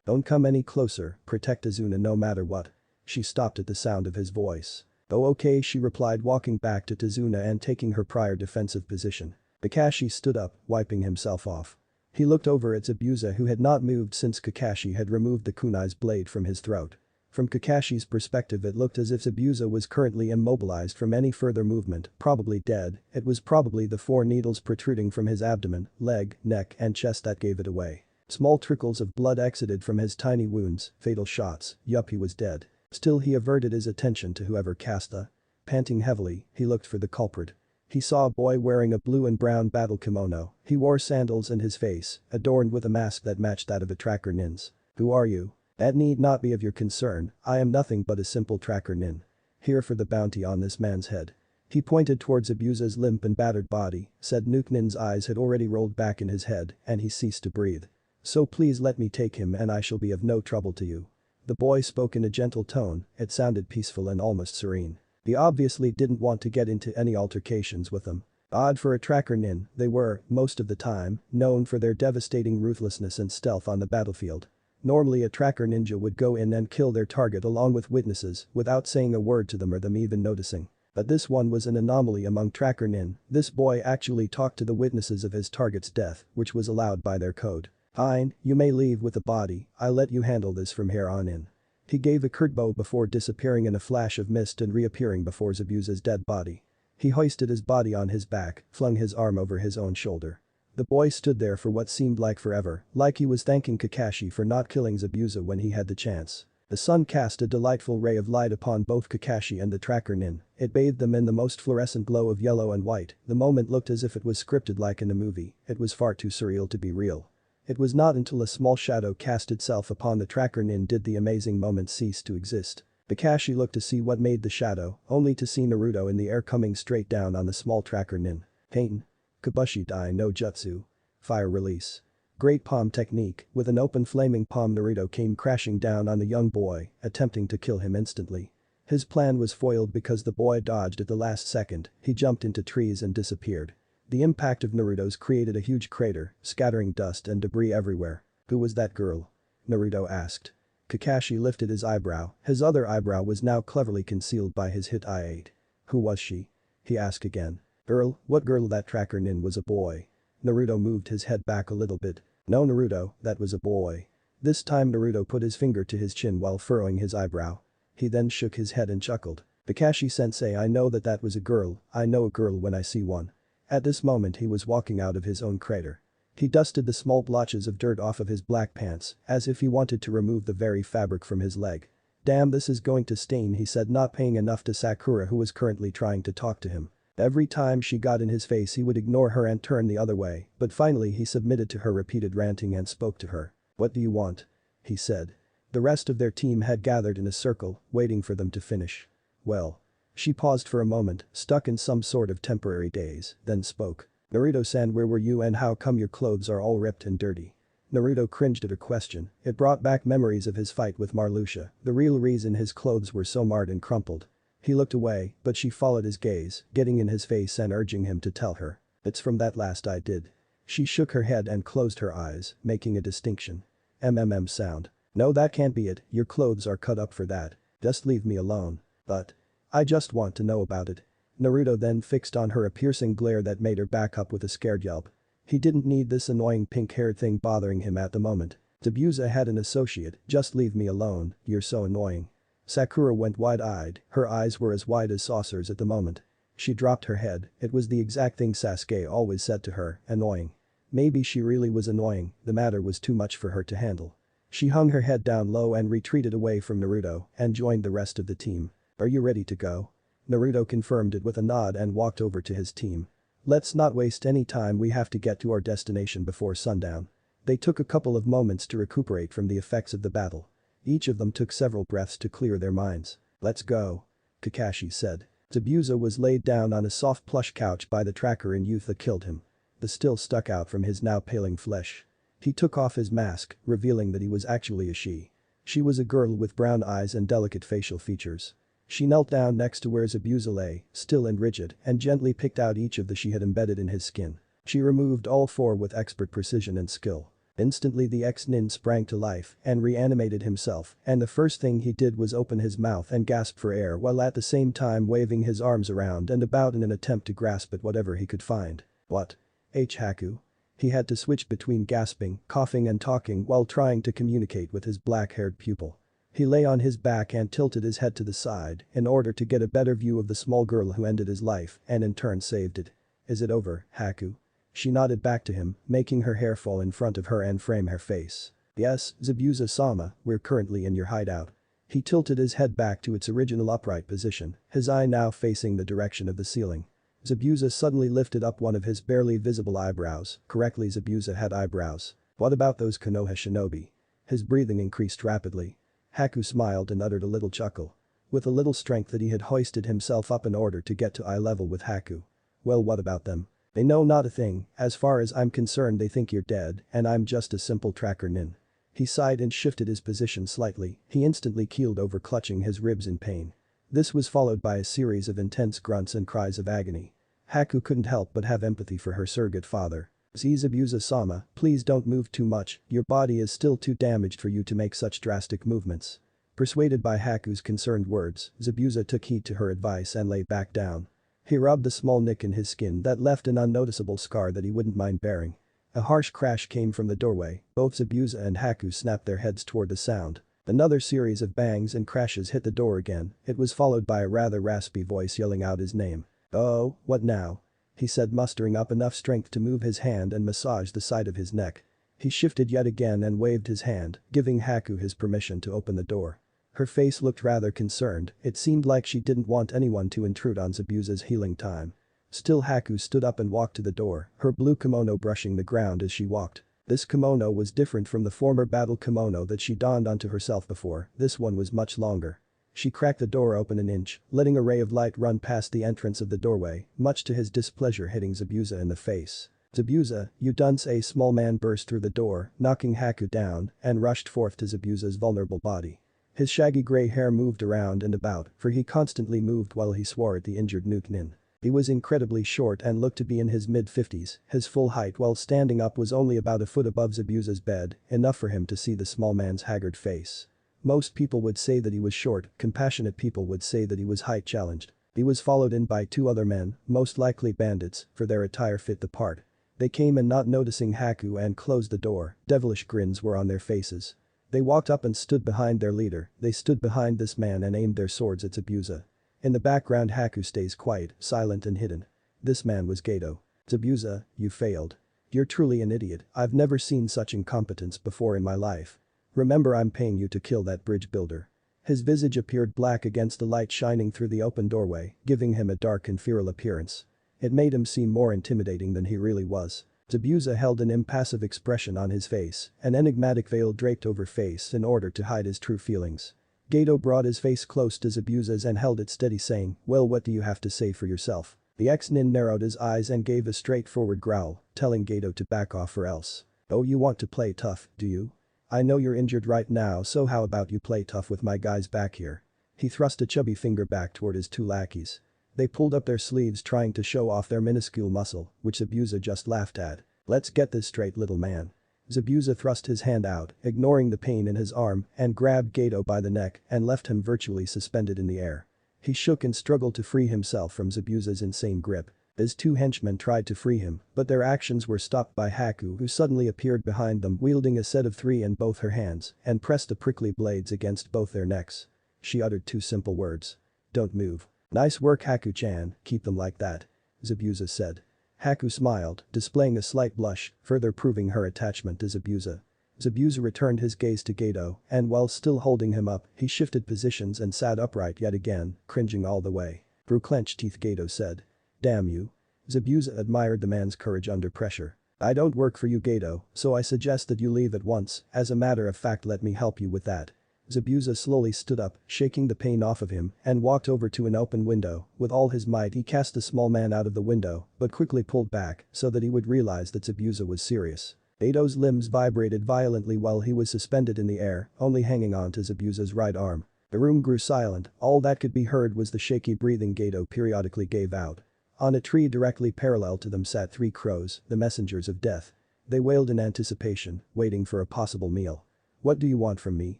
don't come any closer, protect Azuna no matter what." She stopped at the sound of his voice. "Oh okay," she replied, walking back to Tazuna and taking her prior defensive position. Kakashi stood up, wiping himself off. He looked over at Zabuza, who had not moved since Kakashi had removed the kunai's blade from his throat. From Kakashi's perspective, it looked as if Zabuza was currently immobilized from any further movement, probably dead. It was probably the 4 needles protruding from his abdomen, leg, neck and chest that gave it away. Small trickles of blood exited from his tiny wounds, fatal shots. Yup, he was dead. Still, he averted his attention to whoever cast the. Panting heavily, he looked for the culprit. He saw a boy wearing a blue and brown battle kimono. He wore sandals and his face, adorned with a mask that matched that of a tracker nin's. Who are you? That need not be of your concern, I am nothing but a simple tracker nin. Here for the bounty on this man's head. He pointed towards Abusa's limp and battered body, said Nuke-nin's eyes had already rolled back in his head and he ceased to breathe. So please let me take him and I shall be of no trouble to you. The boy spoke in a gentle tone, it sounded peaceful and almost serene. He obviously didn't want to get into any altercations with them. Odd for a tracker nin, they were, most of the time, known for their devastating ruthlessness and stealth on the battlefield. Normally a tracker ninja would go in and kill their target along with witnesses without saying a word to them or them even noticing. But this one was an anomaly among tracker nin, this boy actually talked to the witnesses of his target's death, which was allowed by their code. Fine, you may leave with the body, I'll let you handle this from here on in. He gave a curt bow before disappearing in a flash of mist and reappearing before Zabuza's dead body. He hoisted his body on his back, flung his arm over his own shoulder. The boy stood there for what seemed like forever, like he was thanking Kakashi for not killing Zabuza when he had the chance. The sun cast a delightful ray of light upon both Kakashi and the tracker nin, it bathed them in the most fluorescent glow of yellow and white, the moment looked as if it was scripted like in a movie, it was far too surreal to be real. It was not until a small shadow cast itself upon the tracker nin did the amazing moment cease to exist. Kakashi looked to see what made the shadow, only to see Naruto in the air coming straight down on the small tracker nin. Pain. Kabushi Dai no Jutsu. Fire release. Great palm technique, with an open flaming palm Naruto came crashing down on the young boy, attempting to kill him instantly. His plan was foiled because the boy dodged at the last second, he jumped into trees and disappeared. The impact of Naruto's created a huge crater, scattering dust and debris everywhere. Who was that girl? Naruto asked. Kakashi lifted his eyebrow, his other eyebrow was now cleverly concealed by his hit eye. Who was she? He asked again. Girl, what girl? That tracker nin was a boy. Naruto moved his head back a little bit. No Naruto, that was a boy. This time Naruto put his finger to his chin while furrowing his eyebrow. He then shook his head and chuckled. Kakashi-sensei, I know that was a girl, I know a girl when I see one. At this moment he was walking out of his own crater. He dusted the small blotches of dirt off of his black pants, as if he wanted to remove the very fabric from his leg. Damn, this is going to stain, he said, not paying enough to Sakura, who was currently trying to talk to him. Every time she got in his face he would ignore her and turn the other way, but finally he submitted to her repeated ranting and spoke to her. What do you want? He said. The rest of their team had gathered in a circle, waiting for them to finish. Well. She paused for a moment, stuck in some sort of temporary daze, then spoke. Naruto-san, where were you and how come your clothes are all ripped and dirty? Naruto cringed at her question, it brought back memories of his fight with Marluxia, the real reason his clothes were so marred and crumpled. He looked away, but she followed his gaze, getting in his face and urging him to tell her. It's from that last I did. She shook her head and closed her eyes, making a distinction. Sound. No, that can't be it, your clothes are cut up for that. Just leave me alone. But. I just want to know about it. Naruto then fixed on her a piercing glare that made her back up with a scared yelp. He didn't need this annoying pink-haired thing bothering him at the moment. Zabuza had an associate, just leave me alone, you're so annoying. Sakura went wide-eyed, her eyes were as wide as saucers at the moment. She dropped her head, it was the exact thing Sasuke always said to her, annoying. Maybe she really was annoying, the matter was too much for her to handle. She hung her head down low and retreated away from Naruto and joined the rest of the team. Are you ready to go? Naruto confirmed it with a nod and walked over to his team. Let's not waste any time, we have to get to our destination before sundown. They took a couple of moments to recuperate from the effects of the battle. Each of them took several breaths to clear their minds. Let's go. Kakashi said. Zabuza was laid down on a soft plush couch by the tracker in youth that killed him. The still stuck out from his now paling flesh. He took off his mask, revealing that he was actually a she. She was a girl with brown eyes and delicate facial features. She knelt down next to where Zabuza lay, still and rigid, and gently picked out each of the she had embedded in his skin. She removed all four with expert precision and skill. Instantly the ex-nin sprang to life and reanimated himself, and the first thing he did was open his mouth and gasp for air while at the same time waving his arms around and about in an attempt to grasp at whatever he could find. What? Haku? He had to switch between gasping, coughing and talking while trying to communicate with his black-haired pupil. He lay on his back and tilted his head to the side in order to get a better view of the small girl who ended his life and in turn saved it. Is it over, Haku? She nodded back to him, making her hair fall in front of her and frame her face. Yes, Zabuza-sama, we're currently in your hideout. He tilted his head back to its original upright position, his eye now facing the direction of the ceiling. Zabuza suddenly lifted up one of his barely visible eyebrows. Correctly, Zabuza had eyebrows. What about those Konoha shinobi? His breathing increased rapidly. Haku smiled and uttered a little chuckle. With a little strength that he had hoisted himself up in order to get to eye level with Haku. Well, what about them? They know not a thing. As far as I'm concerned, they think you're dead and I'm just a simple tracker nin. He sighed and shifted his position slightly. He instantly keeled over, clutching his ribs in pain. This was followed by a series of intense grunts and cries of agony. Haku couldn't help but have empathy for her surrogate father. Zabuza-sama, please don't move too much, your body is still too damaged for you to make such drastic movements. Persuaded by Haku's concerned words, Zabuza took heed to her advice and lay back down. He rubbed a small nick in his skin that left an unnoticeable scar that he wouldn't mind bearing. A harsh crash came from the doorway. Both Zabuza and Haku snapped their heads toward the sound. Another series of bangs and crashes hit the door again. It was followed by a rather raspy voice yelling out his name. "Oh, what now?" he said, mustering up enough strength to move his hand and massage the side of his neck. He shifted yet again and waved his hand, giving Haku his permission to open the door. Her face looked rather concerned. It seemed like she didn't want anyone to intrude on Zabuza's healing time. Still, Haku stood up and walked to the door, her blue kimono brushing the ground as she walked. This kimono was different from the former battle kimono that she donned onto herself before. This one was much longer. She cracked the door open an inch, letting a ray of light run past the entrance of the doorway, much to his displeasure, hitting Zabuza in the face. "Zabuza, you dunce!" A small man burst through the door, knocking Haku down, and rushed forth to Zabuza's vulnerable body. His shaggy gray hair moved around and about, for he constantly moved while he swore at the injured Nuke Nin. He was incredibly short and looked to be in his mid-50s. His full height while standing up was only about a foot above Zabuza's bed, enough for him to see the small man's haggard face. Most people would say that he was short, compassionate people would say that he was height challenged. He was followed in by two other men, most likely bandits, for their attire fit the part. They came in not noticing Haku and closed the door. Devilish grins were on their faces. They walked up and stood behind their leader. They stood behind this man and aimed their swords at Zabuza. In the background, Haku stays quiet, silent and hidden. This man was Gato. "Zabuza, you failed. You're truly an idiot. I've never seen such incompetence before in my life. Remember, I'm paying you to kill that bridge builder." His visage appeared black against the light shining through the open doorway, giving him a dark and feral appearance. It made him seem more intimidating than he really was. Zabuza held an impassive expression on his face, an enigmatic veil draped over face in order to hide his true feelings. Gato brought his face close to Zabuza's and held it steady, saying, "Well, what do you have to say for yourself?" The ex-nin narrowed his eyes and gave a straightforward growl, telling Gato to back off or else. "Oh, you want to play tough, do you? I know you're injured right now, so how about you play tough with my guys back here?" He thrust a chubby finger back toward his two lackeys. They pulled up their sleeves trying to show off their minuscule muscle, which Zabuza just laughed at. "Let's get this straight, little man." Zabuza thrust his hand out, ignoring the pain in his arm, and grabbed Gato by the neck and left him virtually suspended in the air. He shook and struggled to free himself from Zabuza's insane grip. His two henchmen tried to free him, but their actions were stopped by Haku, who suddenly appeared behind them wielding a set of three in both her hands and pressed the prickly blades against both their necks. She uttered two simple words. "Don't move." "Nice work, Haku-chan, keep them like that," Zabuza said. Haku smiled, displaying a slight blush, further proving her attachment to Zabuza. Zabuza returned his gaze to Gato, and while still holding him up, he shifted positions and sat upright yet again, cringing all the way. Through clenched teeth, Gato said. "Damn you." Zabuza admired the man's courage under pressure. "I don't work for you, Gato, so I suggest that you leave at once. As a matter of fact, let me help you with that." Zabuza slowly stood up, shaking the pain off of him, and walked over to an open window. With all his might, he cast the small man out of the window, but quickly pulled back so that he would realize that Zabuza was serious. Gato's limbs vibrated violently while he was suspended in the air, only hanging on to Zabuza's right arm. The room grew silent. All that could be heard was the shaky breathing Gato periodically gave out. On a tree directly parallel to them sat three crows, the messengers of death. They wailed in anticipation, waiting for a possible meal. "What do you want from me?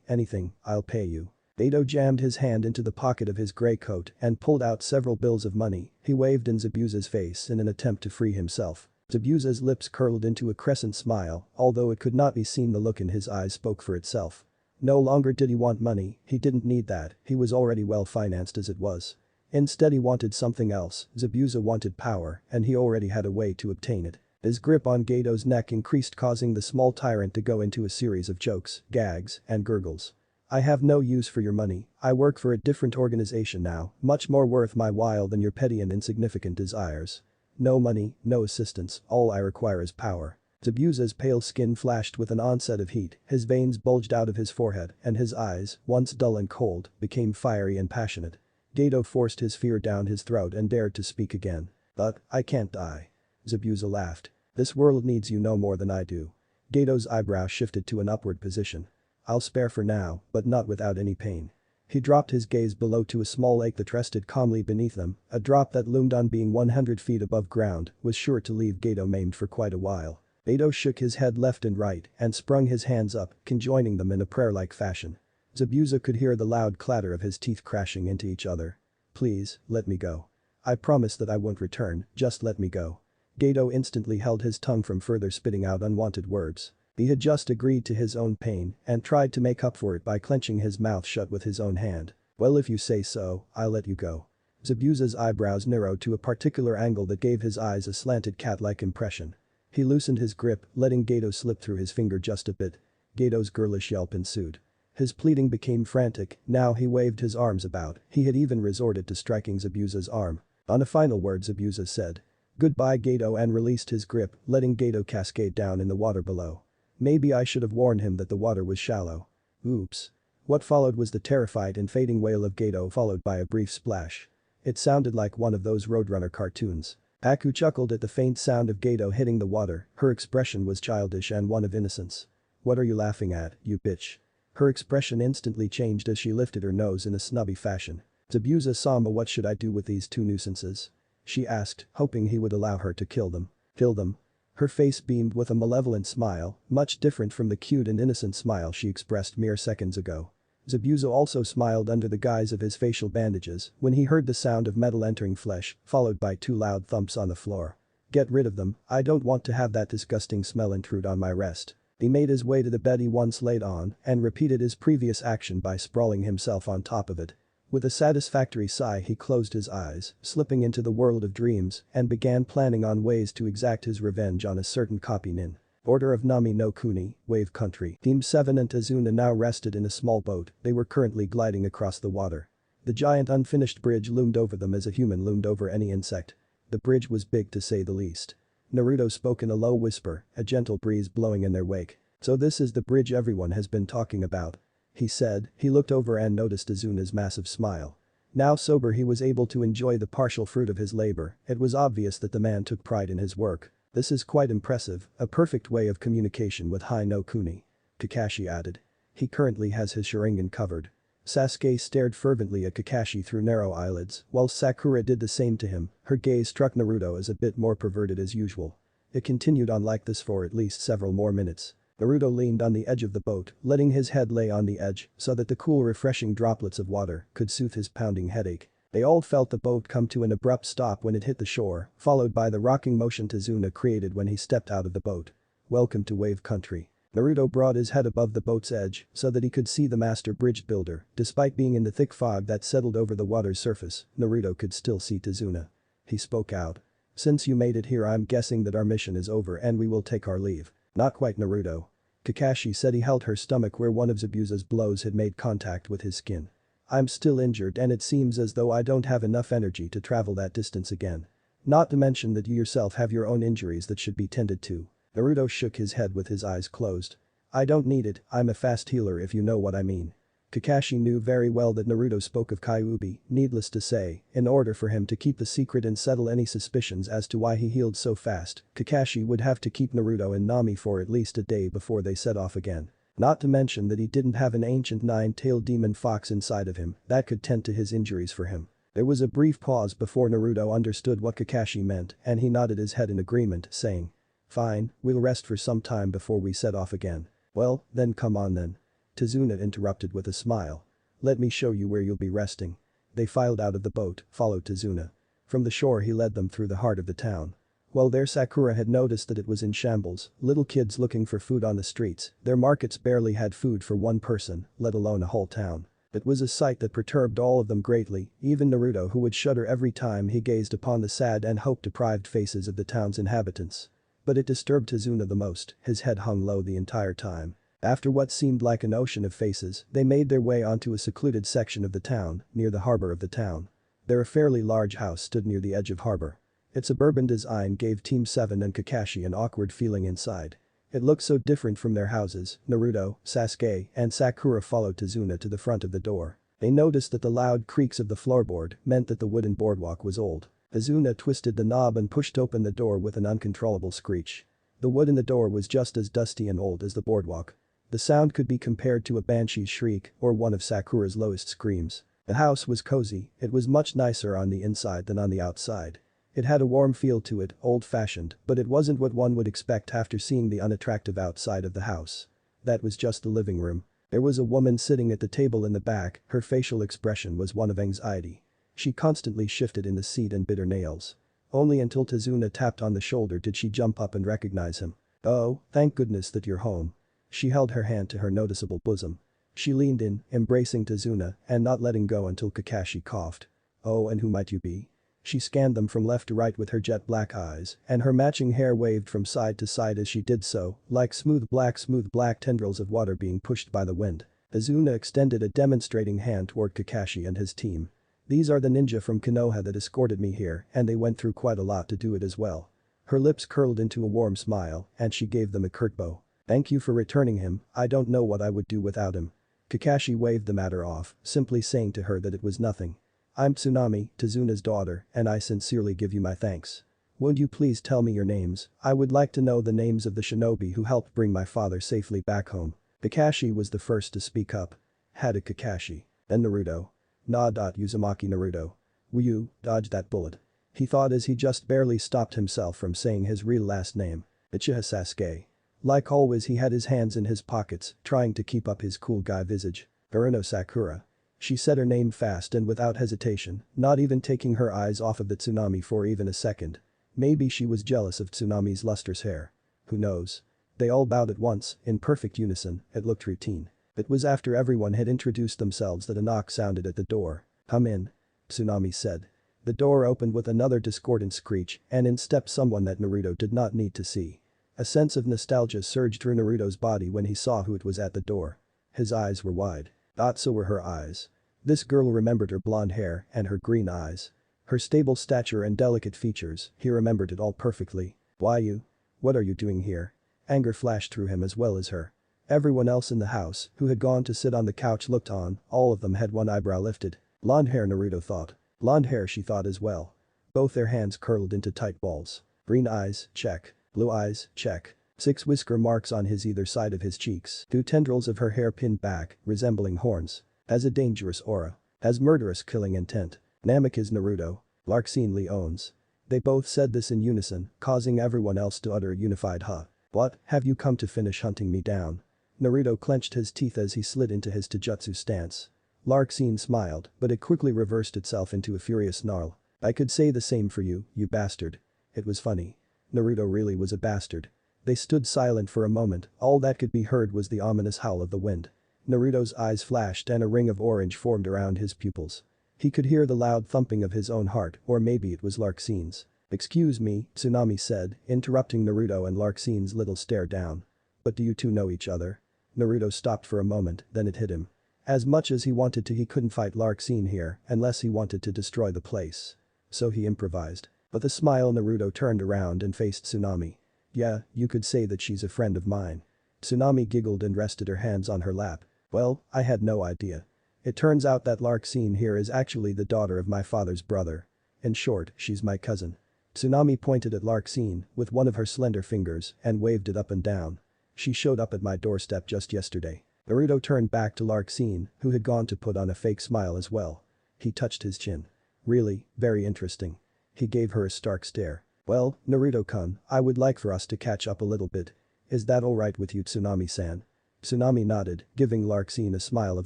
Anything, I'll pay you." Gato jammed his hand into the pocket of his gray coat and pulled out several bills of money. He waved in Zabuza's face in an attempt to free himself. Zabuza's lips curled into a crescent smile, although it could not be seen. The look in his eyes spoke for itself. No longer did he want money, he didn't need that, he was already well financed as it was. Instead, he wanted something else. Zabuza wanted power, and he already had a way to obtain it. His grip on Gato's neck increased, causing the small tyrant to go into a series of chokes, gags, and gurgles. I have no use for your money, I work for a different organization now, much more worth my while than your petty and insignificant desires. No money, no assistance, all I require is power. Zabuza's pale skin flashed with an onset of heat, his veins bulged out of his forehead, and his eyes, once dull and cold, became fiery and passionate. Gato forced his fear down his throat and dared to speak again. But, I can't die. Zabuza laughed. This world needs you no more than I do. Gato's eyebrow shifted to an upward position. I'll spare for now, but not without any pain. He dropped his gaze below to a small lake that rested calmly beneath them, a drop that loomed on being 100 feet above ground, was sure to leave Gato maimed for quite a while. Gato shook his head left and right and sprung his hands up, conjoining them in a prayer-like fashion. Zabuza could hear the loud clatter of his teeth crashing into each other. Please, let me go. I promise that I won't return, just let me go. Gato instantly held his tongue from further spitting out unwanted words. He had just agreed to his own pain and tried to make up for it by clenching his mouth shut with his own hand. Well, if you say so, I'll let you go. Zabuza's eyebrows narrowed to a particular angle that gave his eyes a slanted cat-like impression. He loosened his grip, letting Gato slip through his finger just a bit. Gato's girlish yelp ensued. His pleading became frantic, now he waved his arms about, he had even resorted to striking Zabuza's arm. On a final word Zabuza said. Goodbye Gato and released his grip, letting Gato cascade down in the water below. Maybe I should have warned him that the water was shallow. Oops. What followed was the terrified and fading wail of Gato followed by a brief splash. It sounded like one of those Roadrunner cartoons. Aku chuckled at the faint sound of Gato hitting the water, her expression was childish and one of innocence. What are you laughing at, you bitch? Her expression instantly changed as she lifted her nose in a snubby fashion. Zabuza-sama, what should I do with these two nuisances? She asked, hoping he would allow her to kill them. Kill them? Her face beamed with a malevolent smile, much different from the cute and innocent smile she expressed mere seconds ago. Zabuza also smiled under the guise of his facial bandages when he heard the sound of metal entering flesh, followed by two loud thumps on the floor. Get rid of them, I don't want to have that disgusting smell intrude on my rest. He made his way to the bed he once laid on and repeated his previous action by sprawling himself on top of it. With a satisfactory sigh he closed his eyes, slipping into the world of dreams and began planning on ways to exact his revenge on a certain copy nin. Order of Nami no Kuni, Wave Country. Team 7 and Azuna now rested in a small boat, they were currently gliding across the water. The giant unfinished bridge loomed over them as a human loomed over any insect. The bridge was big to say the least. Naruto spoke in a low whisper, a gentle breeze blowing in their wake. So this is the bridge everyone has been talking about. He said, he looked over and noticed Azuna's massive smile. Now sober he was able to enjoy the partial fruit of his labor, it was obvious that the man took pride in his work. This is quite impressive, a perfect way of communication with Hai no Kuni. Kakashi added. He currently has his Sharingan covered. Sasuke stared fervently at Kakashi through narrow eyelids, while Sakura did the same to him, her gaze struck Naruto as a bit more perverted as usual. It continued on like this for at least several more minutes. Naruto leaned on the edge of the boat, letting his head lay on the edge so that the cool refreshing droplets of water could soothe his pounding headache. They all felt the boat come to an abrupt stop when it hit the shore, followed by the rocking motion Tazuna created when he stepped out of the boat. Welcome to Wave Country. Naruto brought his head above the boat's edge so that he could see the master bridge builder. Despite being in the thick fog that settled over the water's surface, Naruto could still see Tazuna. He spoke out. Since you made it here I'm guessing that our mission is over and we will take our leave. Not quite Naruto. Kakashi said he held her stomach where one of Zabuza's blows had made contact with his skin. I'm still injured and it seems as though I don't have enough energy to travel that distance again. Not to mention that you yourself have your own injuries that should be tended to. Naruto shook his head with his eyes closed. I don't need it, I'm a fast healer if you know what I mean. Kakashi knew very well that Naruto spoke of Kyuubi, needless to say, in order for him to keep the secret and settle any suspicions as to why he healed so fast, Kakashi would have to keep Naruto and Nami for at least a day before they set off again. Not to mention that he didn't have an ancient nine-tailed demon fox inside of him that could tend to his injuries for him. There was a brief pause before Naruto understood what Kakashi meant and he nodded his head in agreement, saying, Fine, we'll rest for some time before we set off again. Well, then come on then. Tazuna interrupted with a smile. Let me show you where you'll be resting. They filed out of the boat, followed Tazuna. From the shore he led them through the heart of the town. While there Sakura had noticed that it was in shambles, little kids looking for food on the streets, their markets barely had food for one person, let alone a whole town. It was a sight that perturbed all of them greatly, even Naruto who would shudder every time he gazed upon the sad and hope-deprived faces of the town's inhabitants. But it disturbed Tazuna the most, his head hung low the entire time. After what seemed like an ocean of faces, they made their way onto a secluded section of the town, near the harbor of the town. There a fairly large house stood near the edge of harbor. Its suburban design gave Team 7 and Kakashi an awkward feeling inside. It looked so different from their houses. Naruto, Sasuke, and Sakura followed Tazuna to the front of the door. They noticed that the loud creaks of the floorboard meant that the wooden boardwalk was old. Tazuna twisted the knob and pushed open the door with an uncontrollable screech. The wood in the door was just as dusty and old as the boardwalk. The sound could be compared to a banshee's shriek or one of Sakura's lowest screams. The house was cozy. It was much nicer on the inside than on the outside. It had a warm feel to it, old-fashioned, but it wasn't what one would expect after seeing the unattractive outside of the house. That was just the living room. There was a woman sitting at the table in the back. Her facial expression was one of anxiety. She constantly shifted in the seat and bit her nails. Only until Tazuna tapped on the shoulder did she jump up and recognize him. "Oh, thank goodness that you're home." She held her hand to her noticeable bosom. She leaned in, embracing Tazuna and not letting go until Kakashi coughed. "Oh, and who might you be?" She scanned them from left to right with her jet black eyes, and her matching hair waved from side to side as she did so, like smooth black tendrils of water being pushed by the wind. Tazuna extended a demonstrating hand toward Kakashi and his team. "These are the ninja from Konoha that escorted me here, and they went through quite a lot to do it as well." Her lips curled into a warm smile, and she gave them a curt bow. "Thank you for returning him. I don't know what I would do without him." Kakashi waved the matter off, simply saying to her that it was nothing. "I'm Tsunami, Tazuna's daughter, and I sincerely give you my thanks. Would you please tell me your names? I would like to know the names of the shinobi who helped bring my father safely back home." Kakashi was the first to speak up. "Hada Kakashi. Then Naruto. Uzumaki Naruto. Will you dodge that bullet?" He thought as he just barely stopped himself from saying his real last name. Uchiha Sasuke. Like always he had his hands in his pockets, trying to keep up his cool guy visage. Urano Sakura. She said her name fast and without hesitation, not even taking her eyes off of the Tsunami for even a second. Maybe she was jealous of Tsunami's lustrous hair. Who knows? They all bowed at once, in perfect unison. It looked routine. It was after everyone had introduced themselves that a knock sounded at the door. "Come in," Tsunami said. The door opened with another discordant screech, and in stepped someone that Naruto did not need to see. A sense of nostalgia surged through Naruto's body when he saw who it was at the door. His eyes were wide. So were her eyes. This girl remembered her blonde hair and her green eyes. Her stable stature and delicate features, he remembered it all perfectly. "Why you? What are you doing here?" Anger flashed through him as well as her. Everyone else in the house, who had gone to sit on the couch, looked on. All of them had one eyebrow lifted. Blonde hair, Naruto thought. Blonde hair, she thought as well. Both their hands curled into tight balls. Green eyes, check. Blue eyes, check. 6 whisker marks on his either side of his cheeks. 2 tendrils of her hair pinned back, resembling horns. Has a dangerous aura. Has murderous killing intent. Namek is Naruto. Larksin Lee owns. They both said this in unison, causing everyone else to utter a unified huh. "What, have you come to finish hunting me down?" Naruto clenched his teeth as he slid into his taijutsu stance. Larksin smiled, but it quickly reversed itself into a furious snarl. "I could say the same for you, you bastard." It was funny. Naruto really was a bastard. They stood silent for a moment, all that could be heard was the ominous howl of the wind. Naruto's eyes flashed and a ring of orange formed around his pupils. He could hear the loud thumping of his own heart, or maybe it was Larksin's. "Excuse me," Tsunami said, interrupting Naruto and Larksin's little stare down. "But do you two know each other?" Naruto stopped for a moment, then it hit him. As much as he wanted to, he couldn't fight Larksin here unless he wanted to destroy the place. So he improvised. With a smile Naruto turned around and faced Tsunami. "Yeah, you could say that she's a friend of mine." Tsunami giggled and rested her hands on her lap. "Well, I had no idea. It turns out that Larksin here is actually the daughter of my father's brother. In short, she's my cousin." Tsunami pointed at Larksin with one of her slender fingers and waved it up and down. "She showed up at my doorstep just yesterday." Naruto turned back to Larksin, who had gone to put on a fake smile as well. He touched his chin. "Really, very interesting." He gave her a stark stare. "Well, Naruto-kun, I would like for us to catch up a little bit. Is that alright with you, Tsunami-san?" Tsunami nodded, giving Larksin a smile of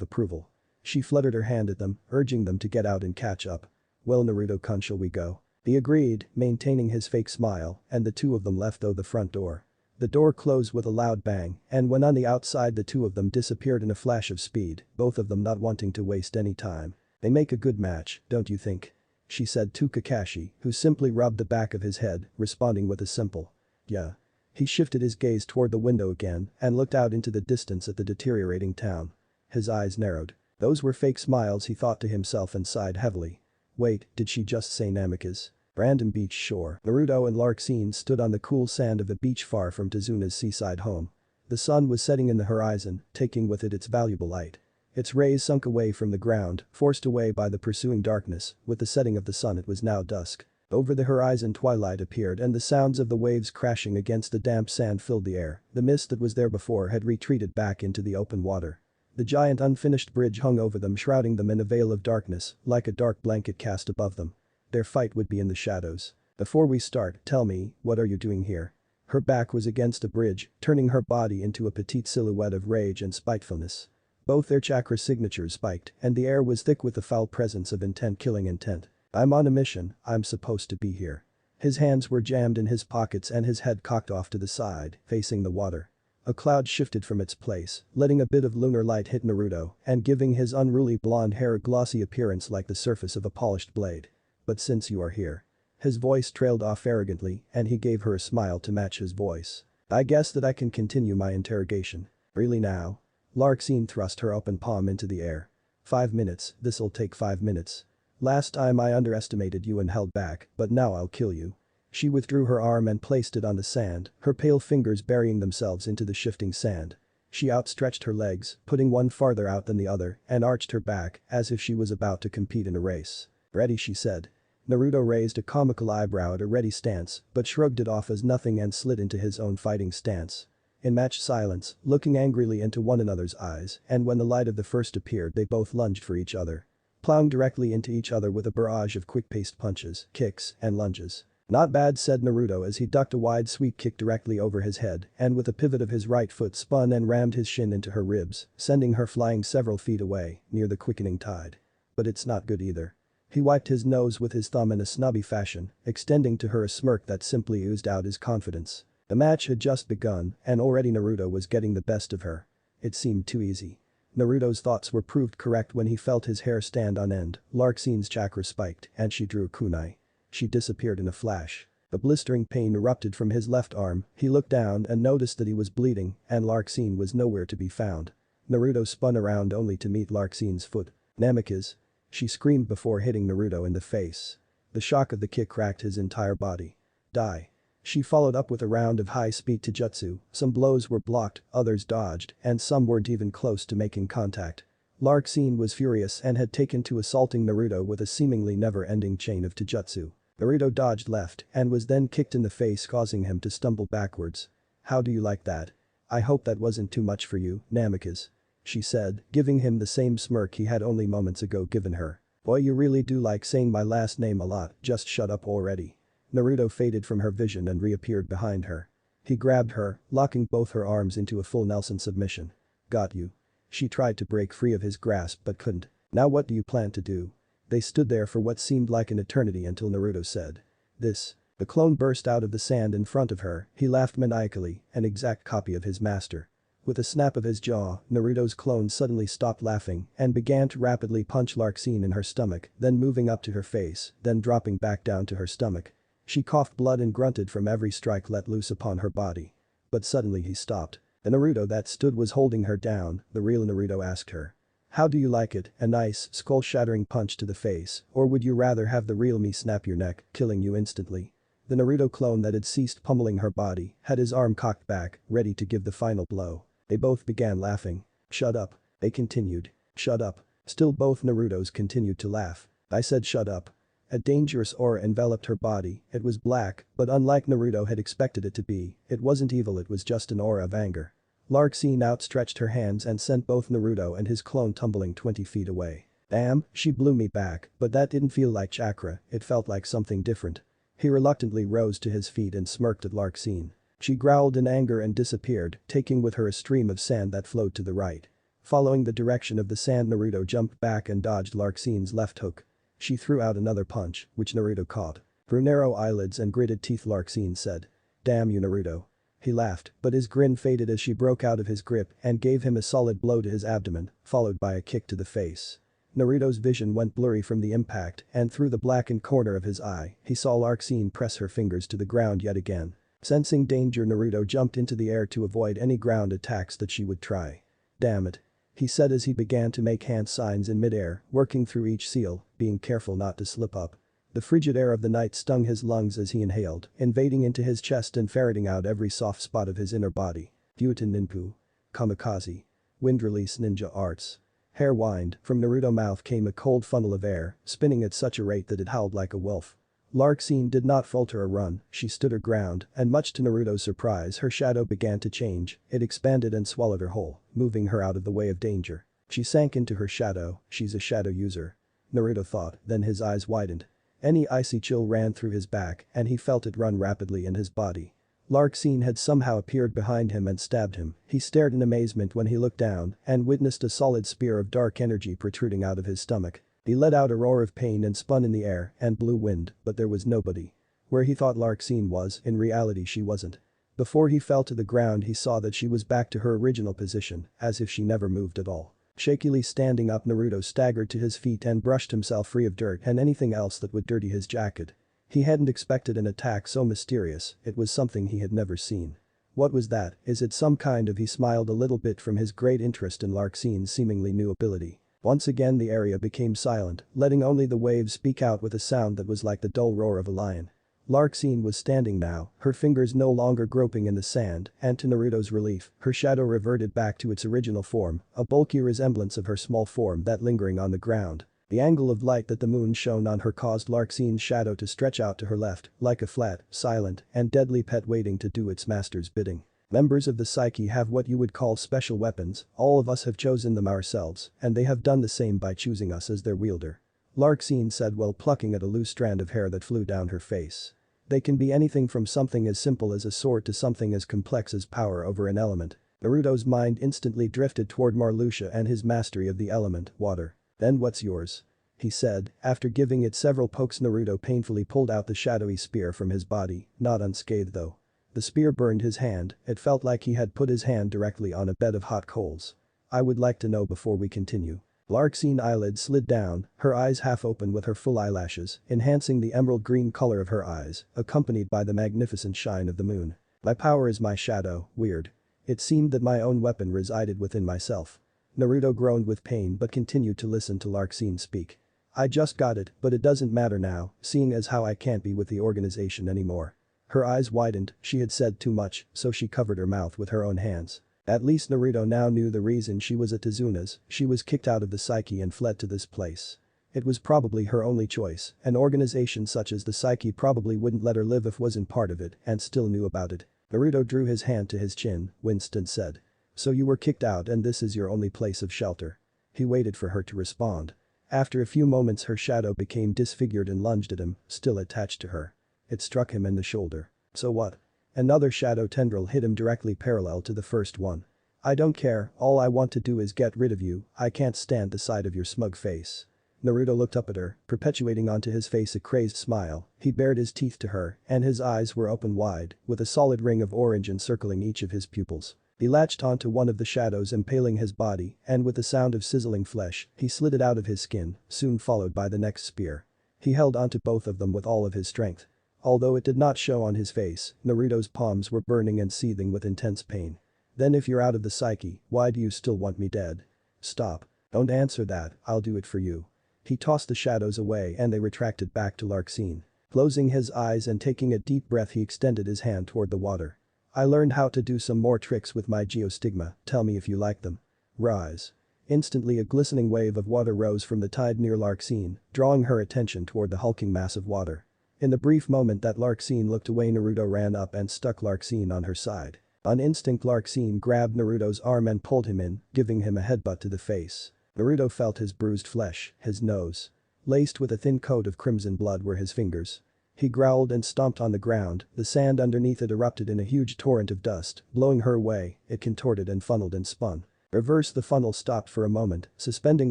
approval. She fluttered her hand at them, urging them to get out and catch up. "Well, Naruto-kun, shall we go?" He agreed, maintaining his fake smile, and the two of them left through the front door. The door closed with a loud bang, and when on the outside the two of them disappeared in a flash of speed, both of them not wanting to waste any time. "They make a good match, don't you think?" she said to Kakashi, who simply rubbed the back of his head, responding with a simple, "Yeah." He shifted his gaze toward the window again and looked out into the distance at the deteriorating town. His eyes narrowed. Those were fake smiles, he thought to himself and sighed heavily. Wait, did she just say Namikaze? Random beach shore. Naruto and Larkseen stood on the cool sand of a beach far from Tezuna's seaside home. The sun was setting in the horizon, taking with it its valuable light. Its rays sunk away from the ground, forced away by the pursuing darkness. With the setting of the sun it was now dusk. Over the horizon twilight appeared and the sounds of the waves crashing against the damp sand filled the air. The mist that was there before had retreated back into the open water. The giant unfinished bridge hung over them, shrouding them in a veil of darkness, like a dark blanket cast above them. Their fight would be in the shadows. Before we start, tell me, what are you doing here? Her back was against a bridge, turning her body into a petite silhouette of rage and spitefulness. Both their chakra signatures spiked, and the air was thick with the foul presence of intent, killing intent. I'm on a mission, I'm supposed to be here. His hands were jammed in his pockets and his head cocked off to the side, facing the water. A cloud shifted from its place, letting a bit of lunar light hit Naruto and giving his unruly blonde hair a glossy appearance like the surface of a polished blade. But since you are here. His voice trailed off arrogantly and he gave her a smile to match his voice. I guess that I can continue my interrogation. Really now? Larkseen thrust her open palm into the air. 5 minutes, this'll take 5 minutes. Last time I underestimated you and held back, but now I'll kill you. She withdrew her arm and placed it on the sand, her pale fingers burying themselves into the shifting sand. She outstretched her legs, putting one farther out than the other, and arched her back as if she was about to compete in a race. Ready, she said. Naruto raised a comical eyebrow at a ready stance, but shrugged it off as nothing and slid into his own fighting stance. In matched silence, looking angrily into one another's eyes, and when the light of the first appeared they both lunged for each other. Plowing directly into each other with a barrage of quick-paced punches, kicks, and lunges. Not bad, said Naruto as he ducked a wide sweep kick directly over his head and with a pivot of his right foot spun and rammed his shin into her ribs, sending her flying several feet away, near the quickening tide. But it's not good either. He wiped his nose with his thumb in a snobby fashion, extending to her a smirk that simply oozed out his confidence. The match had just begun and already Naruto was getting the best of her. It seemed too easy. Naruto's thoughts were proved correct when he felt his hair stand on end, Larkseen's chakra spiked and she drew a kunai. She disappeared in a flash. The blistering pain erupted from his left arm, he looked down and noticed that he was bleeding and Larkseen was nowhere to be found. Naruto spun around only to meet Larkseen's foot. Namikaze. She screamed before hitting Naruto in the face. The shock of the kick cracked his entire body. Die. She followed up with a round of high-speed taijutsu, some blows were blocked, others dodged, and some weren't even close to making contact. Larkseen was furious and had taken to assaulting Naruto with a seemingly never-ending chain of taijutsu. Naruto dodged left and was then kicked in the face causing him to stumble backwards. How do you like that? I hope that wasn't too much for you, Namikaze. She said, giving him the same smirk he had only moments ago given her. Boy, you really do like saying my last name a lot, just shut up already. Naruto faded from her vision and reappeared behind her. He grabbed her, locking both her arms into a full Nelson submission. Got you. She tried to break free of his grasp but couldn't. Now what do you plan to do? They stood there for what seemed like an eternity until Naruto said. This. The clone burst out of the sand in front of her, he laughed maniacally, an exact copy of his master. With a snap of his jaw, Naruto's clone suddenly stopped laughing and began to rapidly punch Larkseen in her stomach, then moving up to her face, then dropping back down to her stomach. She coughed blood and grunted from every strike let loose upon her body. But suddenly he stopped. The Naruto that stood was holding her down, the real Naruto asked her. How do you like it, a nice, skull-shattering punch to the face, or would you rather have the real me snap your neck, killing you instantly? The Naruto clone that had ceased pummeling her body had his arm cocked back, ready to give the final blow. They both began laughing. Shut up. They continued. Shut up. Still both Narutos continued to laugh. I said shut up. A dangerous aura enveloped her body, it was black, but unlike Naruto had expected it to be, it wasn't evil, it was just an aura of anger. Larkseen outstretched her hands and sent both Naruto and his clone tumbling 20 feet away. Damn, she blew me back, but that didn't feel like chakra, it felt like something different. He reluctantly rose to his feet and smirked at Larkseen. She growled in anger and disappeared, taking with her a stream of sand that flowed to the right. Following the direction of the sand, Naruto jumped back and dodged Larkseen's left hook. She threw out another punch, which Naruto caught. Through narrow eyelids and gritted teeth, Larkseen said. Damn you, Naruto. He laughed, but his grin faded as she broke out of his grip and gave him a solid blow to his abdomen, followed by a kick to the face. Naruto's vision went blurry from the impact and through the blackened corner of his eye, he saw Larkseen press her fingers to the ground yet again. Sensing danger, Naruto jumped into the air to avoid any ground attacks that she would try. "Damn it," he said as he began to make hand signs in midair, working through each seal, being careful not to slip up. The frigid air of the night stung his lungs as he inhaled, invading into his chest and ferreting out every soft spot of his inner body. Gyuuten Ninpu. Kamikaze. Wind release ninja arts. Hair wind, from Naruto's mouth came a cold funnel of air, spinning at such a rate that it howled like a wolf. Larxene did not falter or run, she stood her ground, and much to Naruto's surprise her shadow began to change, it expanded and swallowed her whole, moving her out of the way of danger. She sank into her shadow, she's a shadow user. Naruto thought, then his eyes widened. Any icy chill ran through his back and he felt it run rapidly in his body. Larxene had somehow appeared behind him and stabbed him. He stared in amazement when he looked down and witnessed a solid spear of dark energy protruding out of his stomach. He let out a roar of pain and spun in the air and blew wind, but there was nobody. Where he thought Larxene was, in reality she wasn't. Before he fell to the ground he saw that she was back to her original position, as if she never moved at all. Shakily standing up, Naruto staggered to his feet and brushed himself free of dirt and anything else that would dirty his jacket. He hadn't expected an attack so mysterious, it was something he had never seen. What was that? Is it some kind of— he smiled a little bit from his great interest in Larxene's seemingly new ability. Once again the area became silent, letting only the waves speak out with a sound that was like the dull roar of a lion. Larxene was standing now, her fingers no longer groping in the sand, and to Naruto's relief, her shadow reverted back to its original form, a bulky resemblance of her small form that lingering on the ground. The angle of light that the moon shone on her caused Larxene's shadow to stretch out to her left, like a flat, silent, and deadly pet waiting to do its master's bidding. Members of the Psyche have what you would call special weapons, all of us have chosen them ourselves, and they have done the same by choosing us as their wielder. Larxene said while plucking at a loose strand of hair that flew down her face. They can be anything from something as simple as a sword to something as complex as power over an element. Naruto's mind instantly drifted toward Marluxia and his mastery of the element, water. "Then what's yours?" he said, after giving it several pokes. Naruto painfully pulled out the shadowy spear from his body, not unscathed though. The spear burned his hand, it felt like he had put his hand directly on a bed of hot coals. "I would like to know before we continue." Larxene's eyelids slid down, her eyes half open with her full eyelashes, enhancing the emerald green color of her eyes, accompanied by the magnificent shine of the moon. "My power is my shadow, weird. It seemed that my own weapon resided within myself." Naruto groaned with pain but continued to listen to Larxene speak. "I just got it, but it doesn't matter now, seeing as how I can't be with the organization anymore." Her eyes widened, she had said too much, so she covered her mouth with her own hands. At least Naruto now knew the reason she was at Tezuna's, she was kicked out of the Psyche and fled to this place. It was probably her only choice, an organization such as the Psyche probably wouldn't let her live if wasn't part of it and still knew about it. Naruto drew his hand to his chin, winced and said. "So you were kicked out and this is your only place of shelter." He waited for her to respond. After a few moments her shadow became disfigured and lunged at him, still attached to her. It struck him in the shoulder. "So what?" Another shadow tendril hit him directly parallel to the first one. "I don't care, all I want to do is get rid of you, I can't stand the sight of your smug face." Naruto looked up at her, perpetuating onto his face a crazed smile, he bared his teeth to her and his eyes were open wide, with a solid ring of orange encircling each of his pupils. He latched onto one of the shadows impaling his body and with the sound of sizzling flesh, he slid it out of his skin, soon followed by the next spear. He held onto both of them with all of his strength. Although it did not show on his face, Naruto's palms were burning and seething with intense pain. "Then if you're out of the Psyche, why do you still want me dead?" "Stop. Don't answer that, I'll do it for you." He tossed the shadows away and they retracted back to Larxene. Closing his eyes and taking a deep breath he extended his hand toward the water. "I learned how to do some more tricks with my geostigma, tell me if you like them." "Rise." Instantly a glistening wave of water rose from the tide near Larxene, drawing her attention toward the hulking mass of water. In the brief moment that Larxene looked away Naruto ran up and stuck Larxene on her side. On instinct Larxene grabbed Naruto's arm and pulled him in, giving him a headbutt to the face. Naruto felt his bruised flesh, his nose. Laced with a thin coat of crimson blood were his fingers. He growled and stomped on the ground, the sand underneath it erupted in a huge torrent of dust, blowing her away, it contorted and funneled and spun. Reverse the funnel stopped for a moment, suspending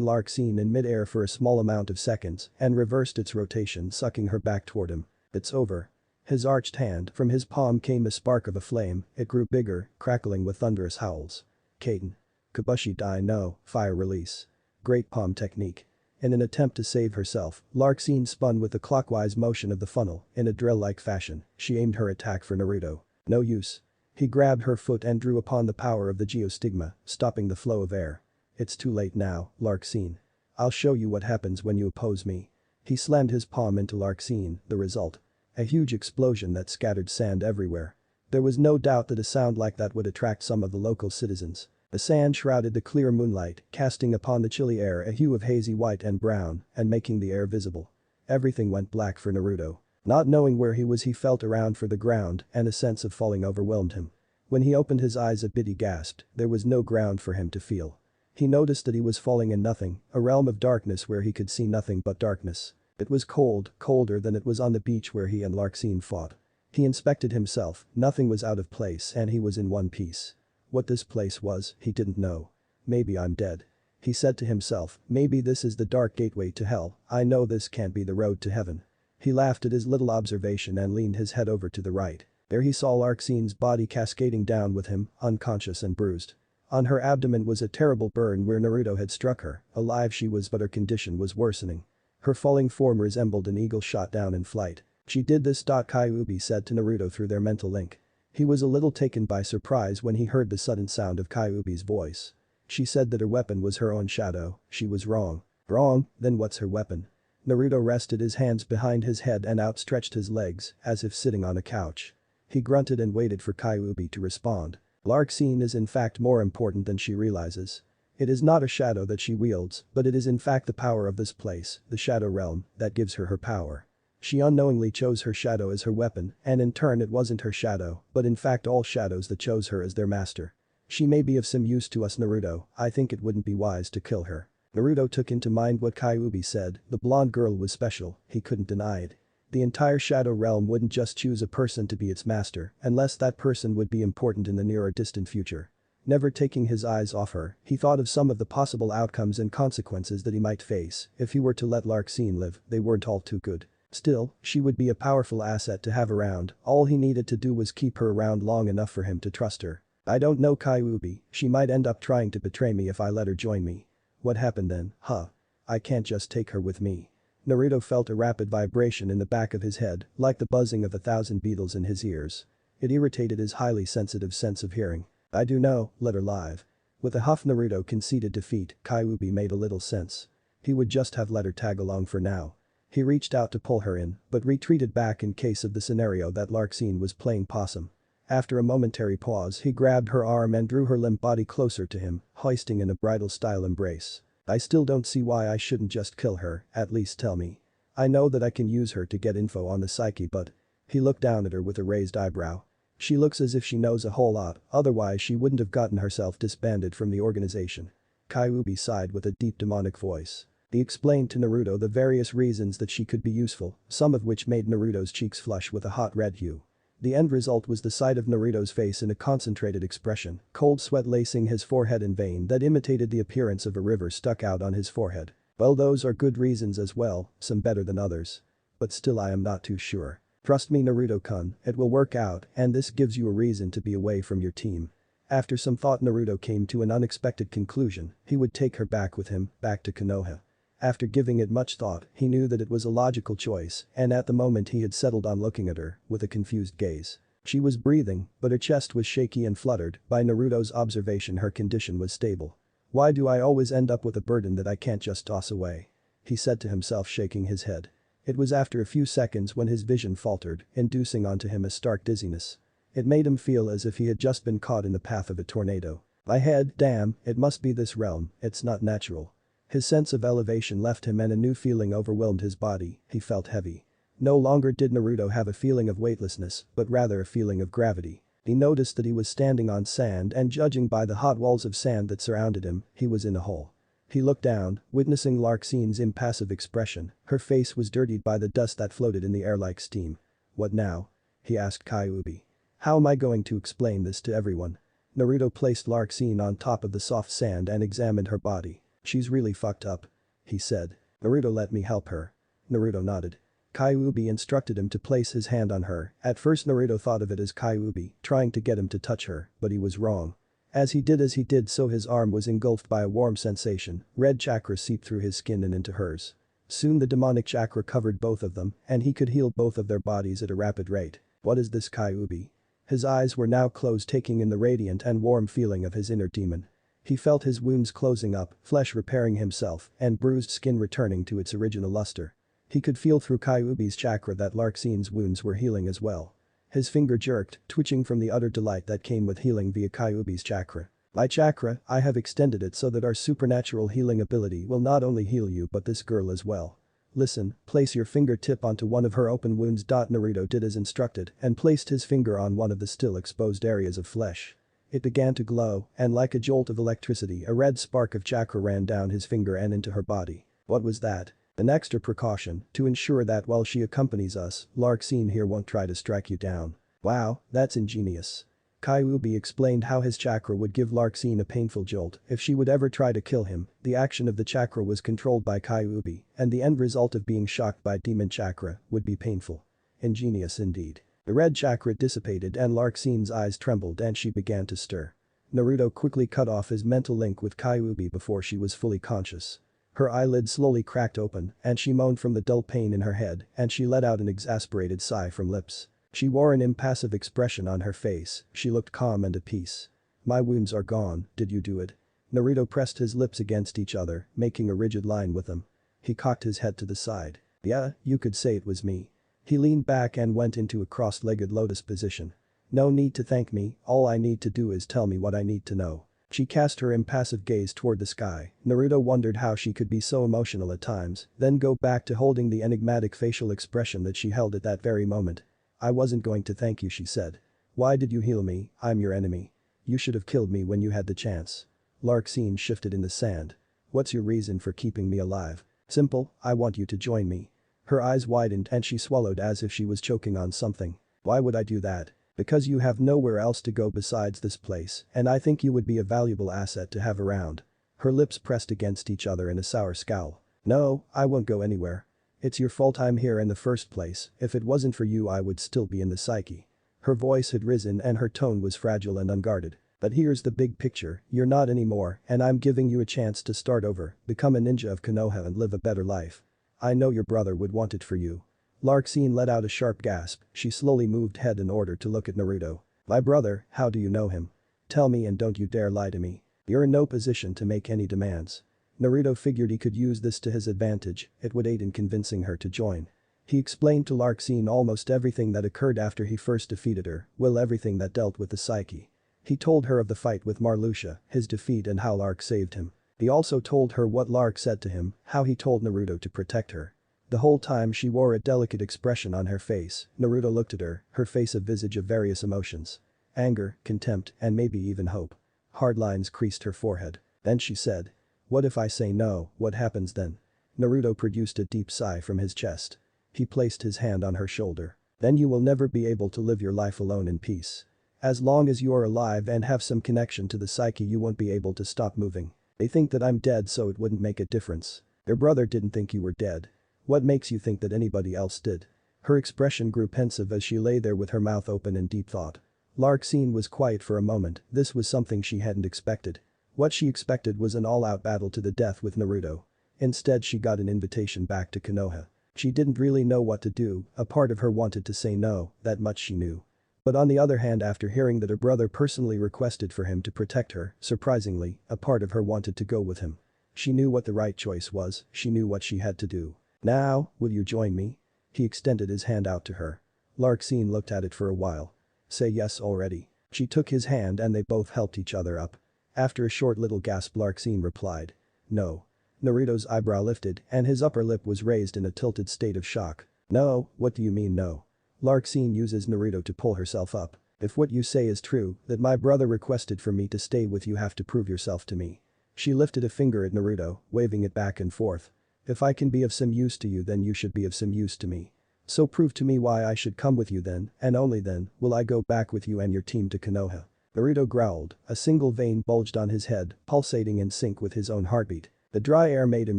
Larxene in mid-air for a small amount of seconds, and reversed its rotation sucking her back toward him. "It's over." His arched hand, from his palm came a spark of a flame, it grew bigger, crackling with thunderous howls. Kaiten. Kabushi Dai no, fire release. Great palm technique. In an attempt to save herself, Larxene spun with the clockwise motion of the funnel, in a drill-like fashion, she aimed her attack for Naruto. No use. He grabbed her foot and drew upon the power of the geostigma, stopping the flow of air. It's too late now, Larxene. I'll show you what happens when you oppose me. He slammed his palm into Larxene, the result. A huge explosion that scattered sand everywhere. There was no doubt that a sound like that would attract some of the local citizens. The sand shrouded the clear moonlight, casting upon the chilly air a hue of hazy white and brown, and making the air visible. Everything went black for Naruto. Not knowing where he was, he felt around for the ground, and a sense of falling overwhelmed him. When he opened his eyes a bit, he gasped. There was no ground for him to feel. He noticed that he was falling in nothing, a realm of darkness where he could see nothing but darkness. It was cold, colder than it was on the beach where he and Larxene fought. He inspected himself, nothing was out of place and he was in one piece. What this place was, he didn't know. Maybe I'm dead. He said to himself, maybe this is the dark gateway to hell, I know this can't be the road to heaven. He laughed at his little observation and leaned his head over to the right. There he saw Larxene's body cascading down with him, unconscious and bruised. On her abdomen was a terrible burn where Naruto had struck her, alive she was but her condition was worsening. Her falling form resembled an eagle shot down in flight. She did this. Kyuubi said to Naruto through their mental link. He was a little taken by surprise when he heard the sudden sound of Kyuubi's voice. She said that her weapon was her own shadow, she was wrong. Wrong? Then what's her weapon? Naruto rested his hands behind his head and outstretched his legs, as if sitting on a couch. He grunted and waited for Kyuubi to respond. Larxene is in fact more important than she realizes. It is not a shadow that she wields, but it is in fact the power of this place, the shadow realm, that gives her her power. She unknowingly chose her shadow as her weapon, and in turn it wasn't her shadow, but in fact all shadows that chose her as their master. She may be of some use to us, Naruto, I think it wouldn't be wise to kill her. Naruto took into mind what Kyuubi said, the blonde girl was special, he couldn't deny it. The entire shadow realm wouldn't just choose a person to be its master, unless that person would be important in the near or distant future. Never taking his eyes off her, he thought of some of the possible outcomes and consequences that he might face if he were to let Larxene live, they weren't all too good. Still, she would be a powerful asset to have around, all he needed to do was keep her around long enough for him to trust her. I don't know Kyuubi, she might end up trying to betray me if I let her join me. What happened then, huh? I can't just take her with me. Naruto felt a rapid vibration in the back of his head, like the buzzing of 1,000 beetles in his ears. It irritated his highly sensitive sense of hearing. I do know, let her live. With a huff Naruto conceded defeat, Kyuubi made a little sense. He would just have let her tag along for now. He reached out to pull her in, but retreated back in case of the scenario that Larxene was playing possum. After a momentary pause he grabbed her arm and drew her limp body closer to him, hoisting in a bridal-style embrace. I still don't see why I shouldn't just kill her, at least tell me. I know that I can use her to get info on the psyche but… He looked down at her with a raised eyebrow. She looks as if she knows a whole lot, otherwise she wouldn't have gotten herself disbanded from the organization. Kyuubi sighed with a deep demonic voice. He explained to Naruto the various reasons that she could be useful, some of which made Naruto's cheeks flush with a hot red hue. The end result was the sight of Naruto's face in a concentrated expression, cold sweat lacing his forehead in vein that imitated the appearance of a river stuck out on his forehead. Well, those are good reasons as well, some better than others. But still I am not too sure. Trust me Naruto-kun, it will work out and this gives you a reason to be away from your team. After some thought Naruto came to an unexpected conclusion, he would take her back with him, back to Konoha. After giving it much thought, he knew that it was a logical choice and at the moment he had settled on looking at her with a confused gaze. She was breathing, but her chest was shaky and fluttered, by Naruto's observation her condition was stable. Why do I always end up with a burden that I can't just toss away? He said to himself shaking his head. It was after a few seconds when his vision faltered, inducing onto him a stark dizziness. It made him feel as if he had just been caught in the path of a tornado. My head, damn, it must be this realm, it's not natural. His sense of elevation left him and a new feeling overwhelmed his body, he felt heavy. No longer did Naruto have a feeling of weightlessness, but rather a feeling of gravity. He noticed that he was standing on sand and judging by the hot walls of sand that surrounded him, he was in a hole. He looked down, witnessing Larxene's impassive expression, her face was dirtied by the dust that floated in the air like steam. What now? He asked Kyuubi. How am I going to explain this to everyone? Naruto placed Larxene on top of the soft sand and examined her body. She's really fucked up. He said. Naruto, let me help her. Naruto nodded. Kyuubi instructed him to place his hand on her. At first Naruto thought of it as Kyuubi trying to get him to touch her, but he was wrong. As he did so his arm was engulfed by a warm sensation, red chakra seeped through his skin and into hers. Soon the demonic chakra covered both of them and he could heal both of their bodies at a rapid rate. What is this Kyuubi? His eyes were now closed, taking in the radiant and warm feeling of his inner demon. He felt his wounds closing up, flesh repairing himself, and bruised skin returning to its original luster. He could feel through Kyuubi's chakra that Larxine's wounds were healing as well. His finger jerked, twitching from the utter delight that came with healing via Kyuubi's chakra. My chakra, I have extended it so that our supernatural healing ability will not only heal you but this girl as well. Listen, place your fingertip onto one of her open wounds. Naruto did as instructed and placed his finger on one of the still exposed areas of flesh. It began to glow, and like a jolt of electricity a red spark of chakra ran down his finger and into her body. What was that? An extra precaution to ensure that while she accompanies us, Larxene here won't try to strike you down. Wow, that's ingenious. Kyuubi explained how his chakra would give Larxene a painful jolt if she would ever try to kill him. The action of the chakra was controlled by Kyuubi, and the end result of being shocked by demon chakra would be painful. Ingenious indeed. The red chakra dissipated and Larxene's eyes trembled and she began to stir. Naruto quickly cut off his mental link with Kyuubi before she was fully conscious. Her eyelids slowly cracked open and she moaned from the dull pain in her head and she let out an exasperated sigh from lips. She wore an impassive expression on her face, she looked calm and at peace. My wounds are gone, did you do it? Naruto pressed his lips against each other, making a rigid line with them. He cocked his head to the side. Yeah, you could say it was me. He leaned back and went into a cross-legged lotus position. No need to thank me, all I need to do is tell me what I need to know. She cast her impassive gaze toward the sky. Naruto wondered how she could be so emotional at times, then go back to holding the enigmatic facial expression that she held at that very moment. I wasn't going to thank you, she said. Why did you heal me? I'm your enemy. You should have killed me when you had the chance. Larxene shifted in the sand. What's your reason for keeping me alive? Simple, I want you to join me. Her eyes widened and she swallowed as if she was choking on something. Why would I do that? Because you have nowhere else to go besides this place, and I think you would be a valuable asset to have around. Her lips pressed against each other in a sour scowl. No, I won't go anywhere. It's your fault I'm here in the first place, if it wasn't for you I would still be in the psyche. Her voice had risen and her tone was fragile and unguarded. But here's the big picture, you're not anymore and I'm giving you a chance to start over, become a ninja of Konoha and live a better life. I know your brother would want it for you. Larxene let out a sharp gasp, she slowly moved head in order to look at Naruto. My brother, how do you know him? Tell me and don't you dare lie to me. You're in no position to make any demands. Naruto figured he could use this to his advantage, it would aid in convincing her to join. He explained to Larxene almost everything that occurred after he first defeated her, everything that dealt with the psyche. He told her of the fight with Marluxia, his defeat and how Lark saved him. He also told her what Lark said to him, how he told Naruto to protect her. The whole time she wore a delicate expression on her face. Naruto looked at her, her face a visage of various emotions. Anger, contempt, and maybe even hope. Hard lines creased her forehead. Then she said. What if I say no, what happens then? Naruto produced a deep sigh from his chest. He placed his hand on her shoulder. Then you will never be able to live your life alone in peace. As long as you are alive and have some connection to the psyche you won't be able to stop moving. They think that I'm dead so it wouldn't make a difference. Your brother didn't think you were dead. What makes you think that anybody else did? Her expression grew pensive as she lay there with her mouth open in deep thought. Larxene was quiet for a moment, this was something she hadn't expected. What she expected was an all-out battle to the death with Naruto. Instead she got an invitation back to Konoha. She didn't really know what to do, a part of her wanted to say no, that much she knew. But on the other hand after hearing that her brother personally requested for him to protect her, surprisingly, a part of her wanted to go with him. She knew what the right choice was, she knew what she had to do. Now, will you join me? He extended his hand out to her. Larxene looked at it for a while. Say yes already. She took his hand and they both helped each other up. After a short little gasp Larxene replied. No. Naruto's eyebrow lifted and his upper lip was raised in a tilted state of shock. No, what do you mean no? Larxene uses Naruto to pull herself up. If what you say is true, that my brother requested for me to stay with you have to prove yourself to me. She lifted a finger at Naruto, waving it back and forth. If I can be of some use to you then you should be of some use to me. So prove to me why I should come with you then, and only then, will I go back with you and your team to Konoha. Naruto growled, a single vein bulged on his head, pulsating in sync with his own heartbeat. The dry air made him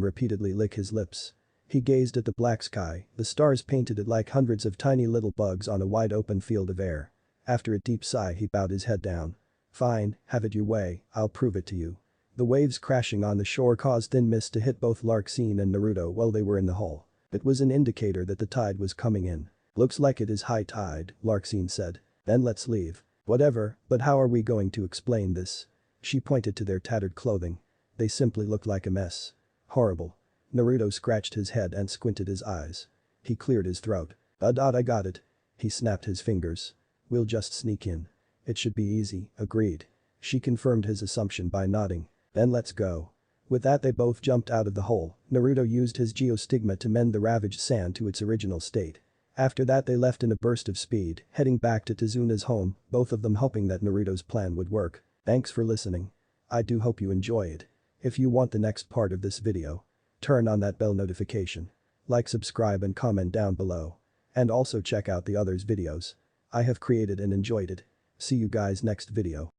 repeatedly lick his lips. He gazed at the black sky, the stars painted it like hundreds of tiny little bugs on a wide open field of air. After a deep sigh he bowed his head down. Fine, have it your way, I'll prove it to you. The waves crashing on the shore caused thin mist to hit both Larxene and Naruto while they were in the hull. It was an indicator that the tide was coming in. Looks like it is high tide, Larxene said. Then let's leave. Whatever, but how are we going to explain this? She pointed to their tattered clothing. They simply looked like a mess. Horrible. Naruto scratched his head and squinted his eyes. He cleared his throat. I got it. He snapped his fingers. We'll just sneak in. It should be easy, agreed. She confirmed his assumption by nodding. Then let's go. With that they both jumped out of the hole. Naruto used his geostigma to mend the ravaged sand to its original state. After that they left in a burst of speed, heading back to Tezuna's home, both of them hoping that Naruto's plan would work. Thanks for listening. I do hope you enjoy it. If you want the next part of this video, turn on that bell notification. Like, subscribe and comment down below. And also check out the others videos I have created and enjoyed it. See you guys next video.